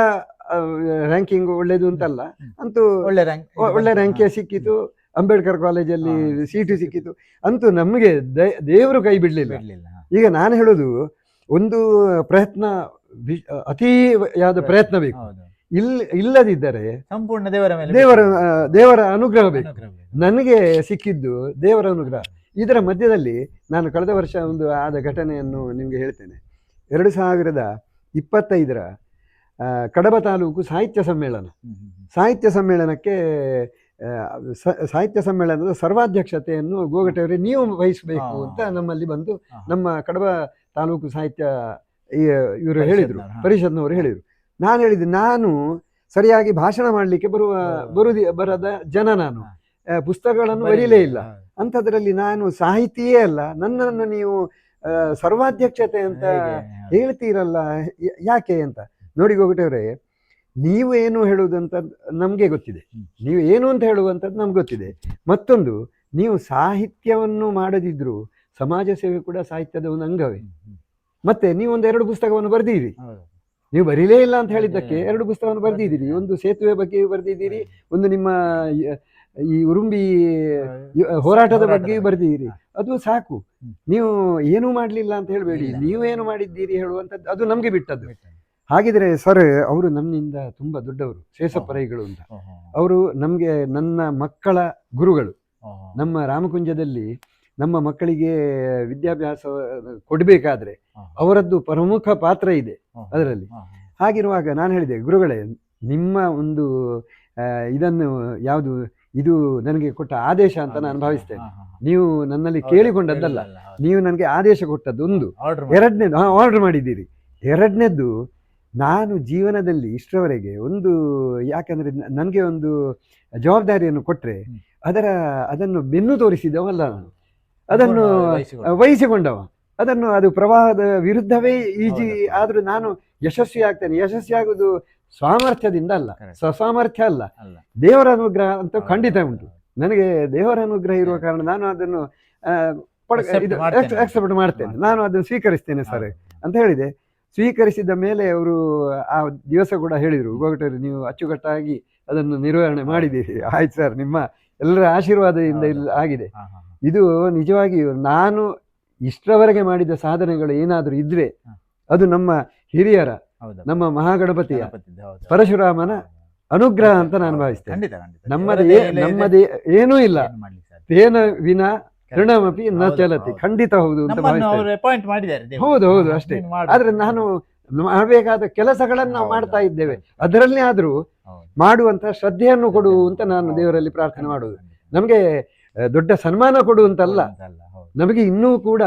ರ್ಯಾಂಕಿಂಗ್ ಒಳ್ಳೇದು ಅಂತಲ್ಲ, ಅಂತೂ ಒಳ್ಳೆ ರ್ಯಾಂಕ್ ಒಳ್ಳೆ ರ್ಯಾಂಕೇ ಸಿಕ್ಕಿತು. ಅಂಬೇಡ್ಕರ್ ಕಾಲೇಜಲ್ಲಿ ಸೀಟು ಸಿಕ್ಕಿತು. ಅಂತೂ ನಮಗೆ ದೇವರು ಕೈ ಬಿಡ್ಲಿಲ್ಲ. ಈಗ ನಾನು ಹೇಳೋದು, ಒಂದು ಪ್ರಯತ್ನ ಅತಿಯಾದ ಪ್ರಯತ್ನ ಬೇಕು. ಇಲ್ಲದಿದ್ದರೆ ಸಂಪೂರ್ಣ ದೇವರ ಮೇಲೆ ದೇವರ ಅನುಗ್ರಹ ಬೇಕು. ನನಗೆ ಸಿಕ್ಕಿದ್ದು ದೇವರ ಅನುಗ್ರಹ. ಇದರ ಮಧ್ಯದಲ್ಲಿ ನಾನು ಕಳೆದ ವರ್ಷ ಒಂದು ಆದ ಘಟನೆಯನ್ನು ನಿಮಗೆ ಹೇಳ್ತೇನೆ. 2025 ಕಡಬ ತಾಲೂಕು ಸಾಹಿತ್ಯ ಸಮ್ಮೇಳನಕ್ಕೆ ಸಾಹಿತ್ಯ ಸಮ್ಮೇಳನದ ಸರ್ವಾಧ್ಯಕ್ಷತೆಯನ್ನು ಗೋಗಟೆಯವರೇ ನೀವು ವಹಿಸಬೇಕು ಅಂತ ನಮ್ಮಲ್ಲಿ ಬಂದು ನಮ್ಮ ಕಡಬ ತಾಲೂಕು ಸಾಹಿತ್ಯ ಇವರು ಹೇಳಿದರು, ಪರಿಷತ್ನವರು ಹೇಳಿದರು. ನಾನು ಹೇಳಿದೆ, ನಾನು ಸರಿಯಾಗಿ ಭಾಷಣ ಮಾಡಲಿಕ್ಕೆ ಬರದ ಜನ, ನಾನು ಪುಸ್ತಕಗಳನ್ನು ಬರೀಲೇ ಇಲ್ಲ. ಅಂಥದ್ರಲ್ಲಿ ನಾನು ಸಾಹಿತಿಯೇ ಅಲ್ಲ, ನನ್ನನ್ನು ನೀವು ಸರ್ವಾಧ್ಯಕ್ಷತೆ ಅಂತ ಹೇಳ್ತೀರಲ್ಲ, ಯಾಕೆ ಅಂತ. ನೋಡಿ ಗೋಗಟೆಯವರೇ, ನೀವು ಏನು ಹೇಳುವುದಂತ ನಮಗೆ ಗೊತ್ತಿದೆ, ನೀವು ಏನು ಅಂತ ಹೇಳುವಂಥದ್ದು ನಮ್ಗೆ ಗೊತ್ತಿದೆ. ಮತ್ತೊಂದು, ನೀವು ಸಾಹಿತ್ಯವನ್ನು ಮಾಡದಿದ್ರು ಸಮಾಜ ಸೇವೆ ಕೂಡ ಸಾಹಿತ್ಯದ ಒಂದು ಅಂಗವೇ. ಮತ್ತೆ ನೀವೊಂದು 2 ಪುಸ್ತಕವನ್ನು ಬರೆದಿದ್ದೀರಿ. ನೀವು ಬರೀಲೇ ಇಲ್ಲ ಅಂತ ಹೇಳಿದ್ದಕ್ಕೆ 2 ಪುಸ್ತಕವನ್ನು ಬರೆದಿದ್ದೀರಿ. ಒಂದು ಸೇತುವೆ ಬಗ್ಗೆ ಬರೆದಿದ್ದೀರಿ, ಒಂದು ನಿಮ್ಮ ಈ ಉರುಂಬಿ ಹೋರಾಟದ ಬಗ್ಗೆ ಬರೆದಿದ್ದೀರಿ. ಅದು ಸಾಕು. ನೀವು ಏನೂ ಮಾಡಲಿಲ್ಲ ಅಂತ ಹೇಳಬೇಡಿ, ನೀವೇನು ಮಾಡಿದ್ದೀರಿ ಹೇಳುವಂಥದ್ದು ಅದು ನಮಗೆ ಬಿಟ್ಟದ್ದು. ಹಾಗಿದ್ರೆ ಸರ್, ಅವರು ನಮ್ಮಿಂದ ತುಂಬ ದೊಡ್ಡವರು, ಶೇಷಪ್ಪರೈಗಳು ಅಂತ. ಅವರು ನಮಗೆ ನನ್ನ ಮಕ್ಕಳ ಗುರುಗಳು. ನಮ್ಮ ರಾಮಕುಂಜದಲ್ಲಿ ನಮ್ಮ ಮಕ್ಕಳಿಗೆ ವಿದ್ಯಾಭ್ಯಾಸ ಕೊಡಬೇಕಾದ್ರೆ ಅವರದ್ದು ಪ್ರಮುಖ ಪಾತ್ರ ಇದೆ ಅದರಲ್ಲಿ. ಹಾಗಿರುವಾಗ ನಾನು ಹೇಳಿದೆ, ಗುರುಗಳೇ, ನಿಮ್ಮ ಒಂದು ಇದನ್ನು ಯಾವುದು ಇದು ನನಗೆ ಕೊಟ್ಟ ಆದೇಶ ಅಂತ ನಾನು ಭಾವಿಸ್ತೇನೆ. ನೀವು ನನ್ನಲ್ಲಿ ಕೇಳಿಕೊಂಡದ್ದಲ್ಲ, ನೀವು ನನಗೆ ಆದೇಶ ಕೊಟ್ಟದ್ದು. ಒಂದು ಎರಡನೇದು ಆರ್ಡರ್ ಮಾಡಿದ್ದೀರಿ. ಎರಡನೇದ್ದು, ನಾನು ಜೀವನದಲ್ಲಿ ಇಷ್ಟರವರೆಗೆ ಒಂದು, ಯಾಕಂದರೆ ನನಗೆ ಒಂದು ಜವಾಬ್ದಾರಿಯನ್ನು ಕೊಟ್ಟರೆ ಅದನ್ನು ಬೆನ್ನು ತೋರಿಸಿದವಲ್ಲ ನಾನು, ಅದನ್ನು ವಹಿಸಿಕೊಂಡವ. ಅದು ಪ್ರವಾಹದ ವಿರುದ್ಧವೇ ಈಜಿ ಆದರೂ ನಾನು ಯಶಸ್ವಿ ಆಗ್ತೇನೆ. ಯಶಸ್ವಿ ಆಗುವುದು ಸಾಮರ್ಥ್ಯದಿಂದ ಅಲ್ಲ, ಸ್ವಸಾಮರ್ಥ್ಯ ಅಲ್ಲ, ದೇವರ ಅನುಗ್ರಹ ಅಂತ ಖಂಡಿತ ಉಂಟು. ನನಗೆ ದೇವರ ಅನುಗ್ರಹ ಇರುವ ಕಾರಣ ನಾನು ಅದನ್ನು ಅಕ್ಸೆಪ್ಟ್ ಮಾಡ್ತೇನೆ, ನಾನು ಅದನ್ನು ಸ್ವೀಕರಿಸ್ತೇನೆ ಸರ್ ಅಂತ ಹೇಳಿದೆ. ಸ್ವೀಕರಿಸಿದ ಮೇಲೆ ಅವರು ಆ ದಿವಸ ಕೂಡ ಹೇಳಿದರು, ಗೋಗಟೆಯವರು ನೀವು ಅಚ್ಚುಕಟ್ಟಾಗಿ ಅದನ್ನು ನಿರ್ವಹಣೆ ಮಾಡಿದ್ದೀರಿ. ಆಯ್ತು ಸರ್, ನಿಮ್ಮ ಎಲ್ಲರ ಆಶೀರ್ವಾದದಿಂದ ಆಗಿದೆ. ಇದು ನಿಜವಾಗಿಯೂ ನಾನು ಇಷ್ಟರವರೆಗೆ ಮಾಡಿದ ಸಾಧನೆಗಳು ಏನಾದರೂ ಇದ್ರೆ ಅದು ನಮ್ಮ ಹಿರಿಯರ, ನಮ್ಮ ಮಹಾಗಣಪತಿಯ ಪರಶುರಾಮನ ಅನುಗ್ರಹ ಅಂತ ನಾನು ಭಾವಿಸ್ತೇನೆ. ನಮ್ಮದೇ ಏನೂ ಇಲ್ಲ. ತೇನ ವಿನ ತೃಣಮಪಿ ನ ಚಲತಿ. ಖಂಡಿತ ಹೌದು ಅಂತ ಭಾವಿಸ್ತೇನೆ. ಹೌದು ಅಷ್ಟೇ. ಆದ್ರೆ ನಾನು ಮಾಡಬೇಕಾದ ಕೆಲಸಗಳನ್ನು ನಾವು ಮಾಡ್ತಾ ಇದ್ದೇವೆ. ಅದರಲ್ಲಿ ಆದ್ರೂ ಮಾಡುವಂತ ಶ್ರದ್ಧೆಯನ್ನು ಕೊಡು ಅಂತ ನಾನು ದೇವರಲ್ಲಿ ಪ್ರಾರ್ಥನೆ ಮಾಡುವುದು. ನಮಗೆ ದೊಡ್ಡ ಸನ್ಮಾನ ಕೊಡುವಂತಲ್ಲ, ನಮಗೆ ಇನ್ನೂ ಕೂಡ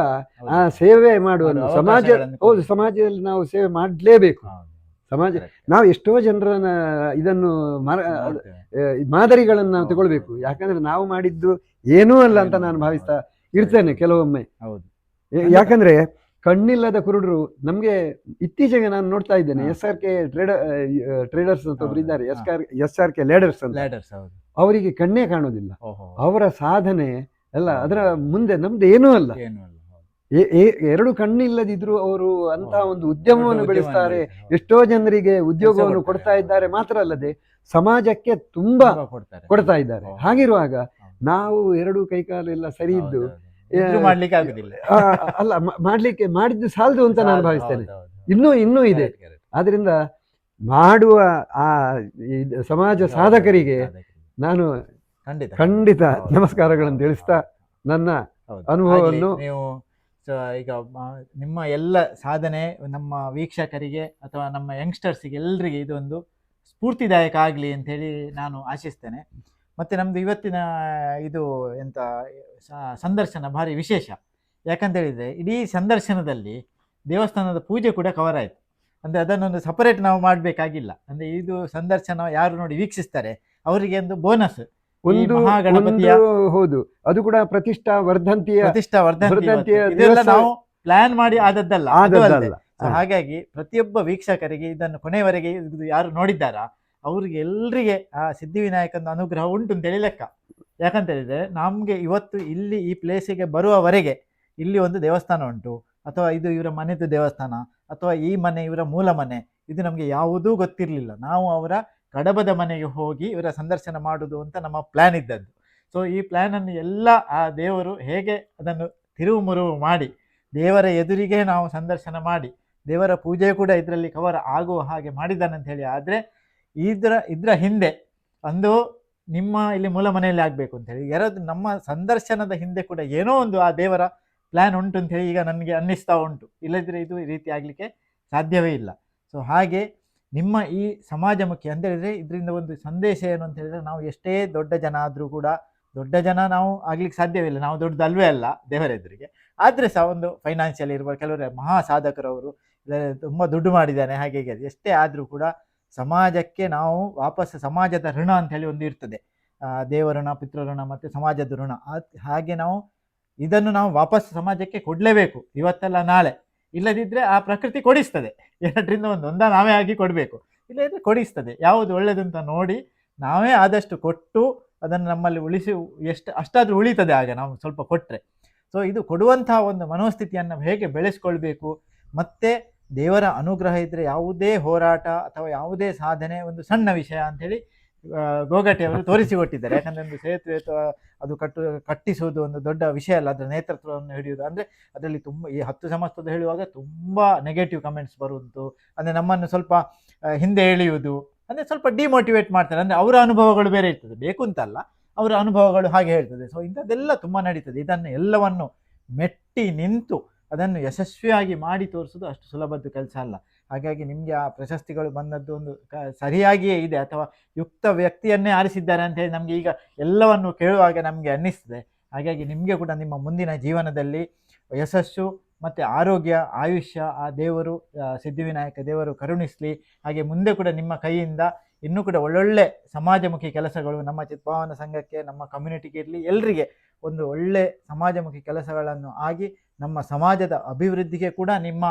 ಆ ಸೇವೆ ಮಾಡುವ ಸಮಾಜದಲ್ಲಿ ನಾವು ಸೇವೆ ಮಾಡಲೇಬೇಕು. ನಾವು ಎಷ್ಟೋ ಜನರನ್ನ ಇದನ್ನು ಮಾದರಿಗಳನ್ನು ನಾವು ತಗೊಳ್ಬೇಕು. ಯಾಕಂದ್ರೆ ನಾವು ಮಾಡಿದ್ದು ಏನೂ ಅಲ್ಲ ಅಂತ ನಾನು ಭಾವಿಸ್ತಾ ಇರ್ತೇನೆ ಕೆಲವೊಮ್ಮೆ. ಯಾಕಂದ್ರೆ ಕಣ್ಣಿಲ್ಲದ ಕುರುಡರು ನಮ್ಗೆ ಇತ್ತೀಚೆಗೆ ನಾನು ನೋಡ್ತಾ ಇದ್ದೇನೆ. SRK ಟ್ರೇಡರ್ಸ್ ಅಂತ ಒಬ್ರು ಇದ್ದಾರೆ, SRK ಲೇಡರ್ಸ್ ಅಂತ. ಅವರಿಗೆ ಕಣ್ಣೇ ಕಾಣೋದಿಲ್ಲ. ಅವರ ಸಾಧನೆ ಎಲ್ಲ ಅದರ ಮುಂದೆ ನಮ್ದು ಏನೂ ಅಲ್ಲ. 2 ಕಣ್ಣಿಲ್ಲದಿದ್ರು ಅವರು ಅಂತ ಒಂದು ಉದ್ಯಮವನ್ನು ಬೆಳೆಸ್ತಾರೆ, ಎಷ್ಟೋ ಜನರಿಗೆ ಉದ್ಯೋಗವನ್ನು ಕೊಡ್ತಾ ಇದ್ದಾರೆ. ಮಾತ್ರ ಅಲ್ಲದೆ ಸಮಾಜಕ್ಕೆ ತುಂಬಾ ಕೊಡ್ತಾ ಇದ್ದಾರೆ. ಹಾಗಿರುವಾಗ ನಾವು 2 ಕೈಕಾಲು ಎಲ್ಲ ಸರಿ ಇದ್ದು ಅಲ್ಲ ಮಾಡಿದ್ದು ಸಾಲದು ಅಂತ ನಾನು ಭಾವಿಸ್ತೇನೆ. ಇನ್ನೂ ಇದೆ. ಆದ್ರಿಂದ ಮಾಡುವ ಆ ಸಮಾಜ ಸಾಧಕರಿಗೆ ನಾನು ಖಂಡಿತ ನಮಸ್ಕಾರಗಳನ್ನು ತಿಳಿಸ್ತಾ ನನ್ನ ಅನುಭವವನ್ನು. ನೀವು ಈಗ ನಿಮ್ಮ ಎಲ್ಲ ಸಾಧನೆ ನಮ್ಮ ವೀಕ್ಷಕರಿಗೆ ಅಥವಾ ನಮ್ಮ ಯಂಗ್ಸ್ಟರ್ಸಿಗೆ ಎಲ್ರಿಗೆ ಇದೊಂದು ಸ್ಫೂರ್ತಿದಾಯಕ ಆಗಲಿ ಅಂಥೇಳಿ ನಾನು ಆಶಿಸ್ತೇನೆ. ಮತ್ತು ನಮ್ಮದು ಇವತ್ತಿನ ಇದು ಎಂಥ ಸಂದರ್ಶನ ಭಾರಿ ವಿಶೇಷ. ಯಾಕಂತೇಳಿದರೆ ಇಡೀ ಸಂದರ್ಶನದಲ್ಲಿ ದೇವಸ್ಥಾನದ ಪೂಜೆ ಕೂಡ ಕವರ್ ಆಯಿತು. ಅಂದರೆ ಅದನ್ನೊಂದು ಸಪರೇಟ್ ನಾವು ಮಾಡಬೇಕಾಗಿಲ್ಲ. ಅಂದರೆ ಇದು ಸಂದರ್ಶನ ಯಾರು ನೋಡಿ ವೀಕ್ಷಿಸ್ತಾರೆ ಅವರಿಗೆ ಒಂದು ಬೋನಸ್. ಹೌದು, ಅದು ಕೂಡ ಪ್ರತಿಷ್ಠಾ ವರ್ಧಂತಿಯ ಇದೆಲ್ಲ ನಾವು ಪ್ಲಾನ್ ಮಾಡಿ ಆದದ್ದಲ್ಲ. ಹಾಗಾಗಿ ಪ್ರತಿಯೊಬ್ಬ ವೀಕ್ಷಕರಿಗೆ ಇದನ್ನು ಕೊನೆಯವರೆಗೆ ಯಾರು ನೋಡಿದ್ದಾರಾ ಅವ್ರಿಗೆ ಎಲ್ರಿಗೆ ಆ ಸಿದ್ಧಿವಿನಾಯಕನ ಅನುಗ್ರಹ ಉಂಟು ಅಂತೇಳಿ ಲೆಕ್ಕ. ಯಾಕಂತ ಹೇಳಿದ್ರೆ ನಮ್ಗೆ ಇವತ್ತು ಇಲ್ಲಿ ಈ ಪ್ಲೇಸಿಗೆ ಬರುವವರೆಗೆ ಇಲ್ಲಿ ಒಂದು ದೇವಸ್ಥಾನ ಉಂಟು, ಅಥವಾ ಇದು ಇವರ ಮನೆದು ದೇವಸ್ಥಾನ, ಅಥವಾ ಈ ಮನೆ ಇವರ ಮೂಲ ಮನೆ, ಇದು ನಮಗೆ ಯಾವುದೂ ಗೊತ್ತಿರಲಿಲ್ಲ. ನಾವು ಅವರ ಕಡಬದ ಮನೆಗೆ ಹೋಗಿ ಇವರ ಸಂದರ್ಶನ ಮಾಡೋದು ಅಂತ ನಮ್ಮ ಪ್ಲ್ಯಾನ್ ಇದ್ದದ್ದು. ಸೊ ಈ ಪ್ಲ್ಯಾನನ್ನು ಎಲ್ಲ ಆ ದೇವರು ಹೇಗೆ ಅದನ್ನು ತಿರುವು ಮುರುವು ಮಾಡಿ ದೇವರ ಎದುರಿಗೆ ನಾವು ಸಂದರ್ಶನ ಮಾಡಿ ದೇವರ ಪೂಜೆ ಕೂಡ ಇದರಲ್ಲಿ ಕವರ್ ಆಗುವ ಹಾಗೆ ಮಾಡಿದ್ದಾನಂತ ಹೇಳಿ. ಆದರೆ ಇದರ ಹಿಂದೆ ಒಂದು ನಿಮ್ಮ ಇಲ್ಲಿ ಮೂಲ ಮನೆಯಲ್ಲಿ ಆಗಬೇಕು ಅಂತೇಳಿ ನಮ್ಮ ಸಂದರ್ಶನದ ಹಿಂದೆ ಕೂಡ ಏನೋ ಒಂದು ಆ ದೇವರ ಪ್ಲ್ಯಾನ್ ಉಂಟು ಅಂತೇಳಿ ಈಗ ನನಗೆ ಅನ್ನಿಸ್ತಾ ಉಂಟು. ಇಲ್ಲದಿದ್ದರೆ ಇದು ಈ ರೀತಿ ಆಗಲಿಕ್ಕೆ ಸಾಧ್ಯವೇ ಇಲ್ಲ. ಸೊ ಹಾಗೆ ನಿಮ್ಮ ಈ ಸಮಾಜಮುಖಿ ಅಂತ ಹೇಳಿದರೆ ಇದರಿಂದ ಒಂದು ಸಂದೇಶ ಏನು ಅಂತ ಹೇಳಿದರೆ, ನಾವು ಎಷ್ಟೇ ದೊಡ್ಡ ಜನ ಆದರೂ ಕೂಡ, ದೊಡ್ಡ ಜನ ನಾವು ಆಗ್ಲಿಕ್ಕೆ ಸಾಧ್ಯವಿಲ್ಲ, ನಾವು ದೊಡ್ಡದಲ್ವೇ ಅಲ್ಲ ದೇವರ ಎದುರಿಗೆ. ಆದರೆ ಸಹ ಒಂದು ಫೈನಾನ್ಷಿಯಲ್ ಇರುವ ಕೆಲವರು ಮಹಾ ಸಾಧಕರವರು ತುಂಬ ದುಡ್ಡು ಮಾಡಿದ್ದಾನೆ ಹಾಗೆ ಹೀಗೆ ಎಷ್ಟೇ ಆದರೂ ಕೂಡ ಸಮಾಜಕ್ಕೆ ನಾವು ವಾಪಸ್ ಸಮಾಜದ ಋಣ ಅಂತ ಹೇಳಿ ಒಂದು ಇರ್ತದೆ, ದೇವ ಋಣ, ಪಿತೃಋಣ ಮತ್ತು ಸಮಾಜದ ಋಣ. ಹಾಗೆ ಇದನ್ನು ನಾವು ವಾಪಸ್ ಸಮಾಜಕ್ಕೆ ಕೊಡಲೇಬೇಕು, ಇವತ್ತಲ್ಲ ನಾಳೆ. ಇಲ್ಲದಿದ್ದರೆ ಆ ಪ್ರಕೃತಿ ಕೊಡಿಸ್ತದೆ. ಎರಡರಿಂದ ಒಂದಾ ನಾವೇ ಆಗಿ ಕೊಡಬೇಕು, ಇಲ್ಲದಿದ್ದರೆ ಕೊಡಿಸ್ತದೆ. ಯಾವುದು ಒಳ್ಳೆಯದಂತ ನೋಡಿ ನಾವೇ ಆದಷ್ಟು ಕೊಟ್ಟು ಅದನ್ನು ನಮ್ಮಲ್ಲಿ ಉಳಿಸಿ ಅಷ್ಟಾದರೂ ಉಳಿತದೆ ಆಗ ನಾವು ಸ್ವಲ್ಪ ಕೊಟ್ಟರೆ. ಸೊ ಇದು ಕೊಡುವಂಥ ಒಂದು ಮನೋಸ್ಥಿತಿಯನ್ನು ಹೇಗೆ ಬೆಳೆಸ್ಕೊಳ್ಬೇಕು, ಮತ್ತು ದೇವರ ಅನುಗ್ರಹ ಇದ್ದರೆ ಯಾವುದೇ ಹೋರಾಟ ಅಥವಾ ಯಾವುದೇ ಸಾಧನೆ ಒಂದು ಸಣ್ಣ ವಿಷಯ ಅಂಥೇಳಿ ಗೋಗಟೆಯವರು ತೋರಿಸಿಕೊಟ್ಟಿದ್ದಾರೆ. ಯಾಕಂದರೆ ಒಂದು ಸೇತುವೆ ಅದು ಕಟ್ಟಿಸುವುದು ಒಂದು ದೊಡ್ಡ ವಿಷಯ ಅಲ್ಲ, ಅದರ ನೇತೃತ್ವವನ್ನು ಹಿಡಿಯುವುದು. ಅಂದರೆ ಅದರಲ್ಲಿ ತುಂಬ ಈ 10 ಸಮಸ್ತದ ಹೇಳುವಾಗ ತುಂಬ ನೆಗೆಟಿವ್ ಕಮೆಂಟ್ಸ್ ಬರುವುದು, ಅಂದರೆ ನಮ್ಮನ್ನು ಸ್ವಲ್ಪ ಹಿಂದೆ ಎಳೆಯುವುದು, ಅಂದರೆ ಸ್ವಲ್ಪ ಡಿಮೋಟಿವೇಟ್ ಮಾಡ್ತಾರೆ. ಅಂದರೆ ಅವರ ಅನುಭವಗಳು ಬೇರೆ ಇರ್ತದೆ, ಬೇಕು ಅಂತಲ್ಲ, ಅವರ ಅನುಭವಗಳು ಹಾಗೆ ಹೇಳ್ತದೆ. ಸೊ ಇಂಥದ್ದೆಲ್ಲ ತುಂಬ ನಡೀತದೆ. ಇದನ್ನು ಎಲ್ಲವನ್ನು ಮೆಟ್ಟಿ ನಿಂತು ಅದನ್ನು ಯಶಸ್ವಿಯಾಗಿ ಮಾಡಿ ತೋರಿಸೋದು ಅಷ್ಟು ಸುಲಭದ ಕೆಲಸ ಅಲ್ಲ. ಹಾಗಾಗಿ ನಿಮಗೆ ಆ ಪ್ರಶಸ್ತಿಗಳು ಬಂದದ್ದು ಒಂದು ಸರಿಯಾಗಿಯೇ ಇದೆ, ಅಥವಾ ಯುಕ್ತ ವ್ಯಕ್ತಿಯನ್ನೇ ಆರಿಸಿದ್ದಾರೆ ಅಂತ ಹೇಳಿ ನಮಗೆ ಈಗ ಎಲ್ಲವನ್ನು ಕೇಳುವಾಗ ನಮಗೆ ಅನ್ನಿಸ್ತದೆ. ಹಾಗಾಗಿ ನಿಮಗೆ ಕೂಡ ನಿಮ್ಮ ಮುಂದಿನ ಜೀವನದಲ್ಲಿ ಯಶಸ್ಸು ಮತ್ತು ಆರೋಗ್ಯ, ಆಯುಷ್ಯ ಆ ದೇವರು, ಸಿದ್ಧಿವಿನಾಯಕ ದೇವರು ಕರುಣಿಸಲಿ. ಹಾಗೆ ಮುಂದೆ ಕೂಡ ನಿಮ್ಮ ಕೈಯಿಂದ ಇನ್ನೂ ಕೂಡ ಒಳ್ಳೊಳ್ಳೆ ಸಮಾಜಮುಖಿ ಕೆಲಸಗಳು ನಮ್ಮ ಚಿತ್ಪಾವನ ಸಂಘಕ್ಕೆ, ನಮ್ಮ ಕಮ್ಯುನಿಟಿಗೆ ಇರಲಿ, ಎಲ್ಲರಿಗೆ ಒಂದು ಒಳ್ಳೆ ಸಮಾಜಮುಖಿ ಕೆಲಸಗಳನ್ನು ಆಗಿ ನಮ್ಮ ಸಮಾಜದ ಅಭಿವೃದ್ಧಿಗೆ ಕೂಡ ನಿಮ್ಮ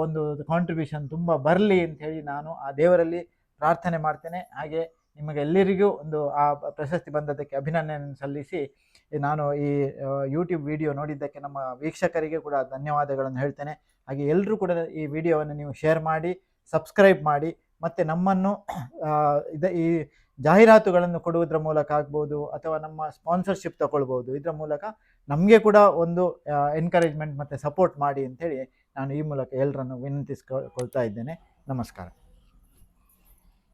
ಒಂದು ಕಾಂಟ್ರಿಬ್ಯೂಷನ್ ತುಂಬ ಬರಲಿ ಅಂಥೇಳಿ ನಾನು ಆ ದೇವರಲ್ಲಿ ಪ್ರಾರ್ಥನೆ ಮಾಡ್ತೇನೆ. ಹಾಗೆ ನಿಮಗೆಲ್ಲರಿಗೂ ಒಂದು ಆ ಪ್ರಶಸ್ತಿ ಬಂದದ್ದಕ್ಕೆ ಅಭಿನಂದನೆ ಸಲ್ಲಿಸಿ ನಾನು ಈ ಯೂಟ್ಯೂಬ್ ವಿಡಿಯೋ ನೋಡಿದ್ದಕ್ಕೆ ನಮ್ಮ ವೀಕ್ಷಕರಿಗೆ ಕೂಡ ಧನ್ಯವಾದಗಳನ್ನು ಹೇಳ್ತೇನೆ. ಹಾಗೆ ಎಲ್ಲರೂ ಕೂಡ ಈ ವಿಡಿಯೋವನ್ನು ನೀವು ಶೇರ್ ಮಾಡಿ, ಸಬ್ಸ್ಕ್ರೈಬ್ ಮಾಡಿ, ಮತ್ತು ನಮ್ಮನ್ನು ಈ ಜಾಹೀರಾತುಗಳನ್ನು ಕೊಡುವುದರ ಮೂಲಕ ಆಗ್ಬೋದು, ಅಥವಾ ನಮ್ಮ ಸ್ಪಾನ್ಸರ್ಶಿಪ್ ತಗೊಳ್ಬೋದು. ಇದರ ಮೂಲಕ ನಮಗೆ ಕೂಡ ಒಂದು ಎನ್ಕರೇಜ್ಮೆಂಟ್ ಮತ್ತು ಸಪೋರ್ಟ್ ಮಾಡಿ ಅಂಥೇಳಿ ನಾನು ಈ ಮೂಲಕ ಎಲ್ಲರನ್ನು ವಿನಂತಿಸ್ಕೊಳ್ತಾ ಇದ್ದೇನೆ. ನಮಸ್ಕಾರ.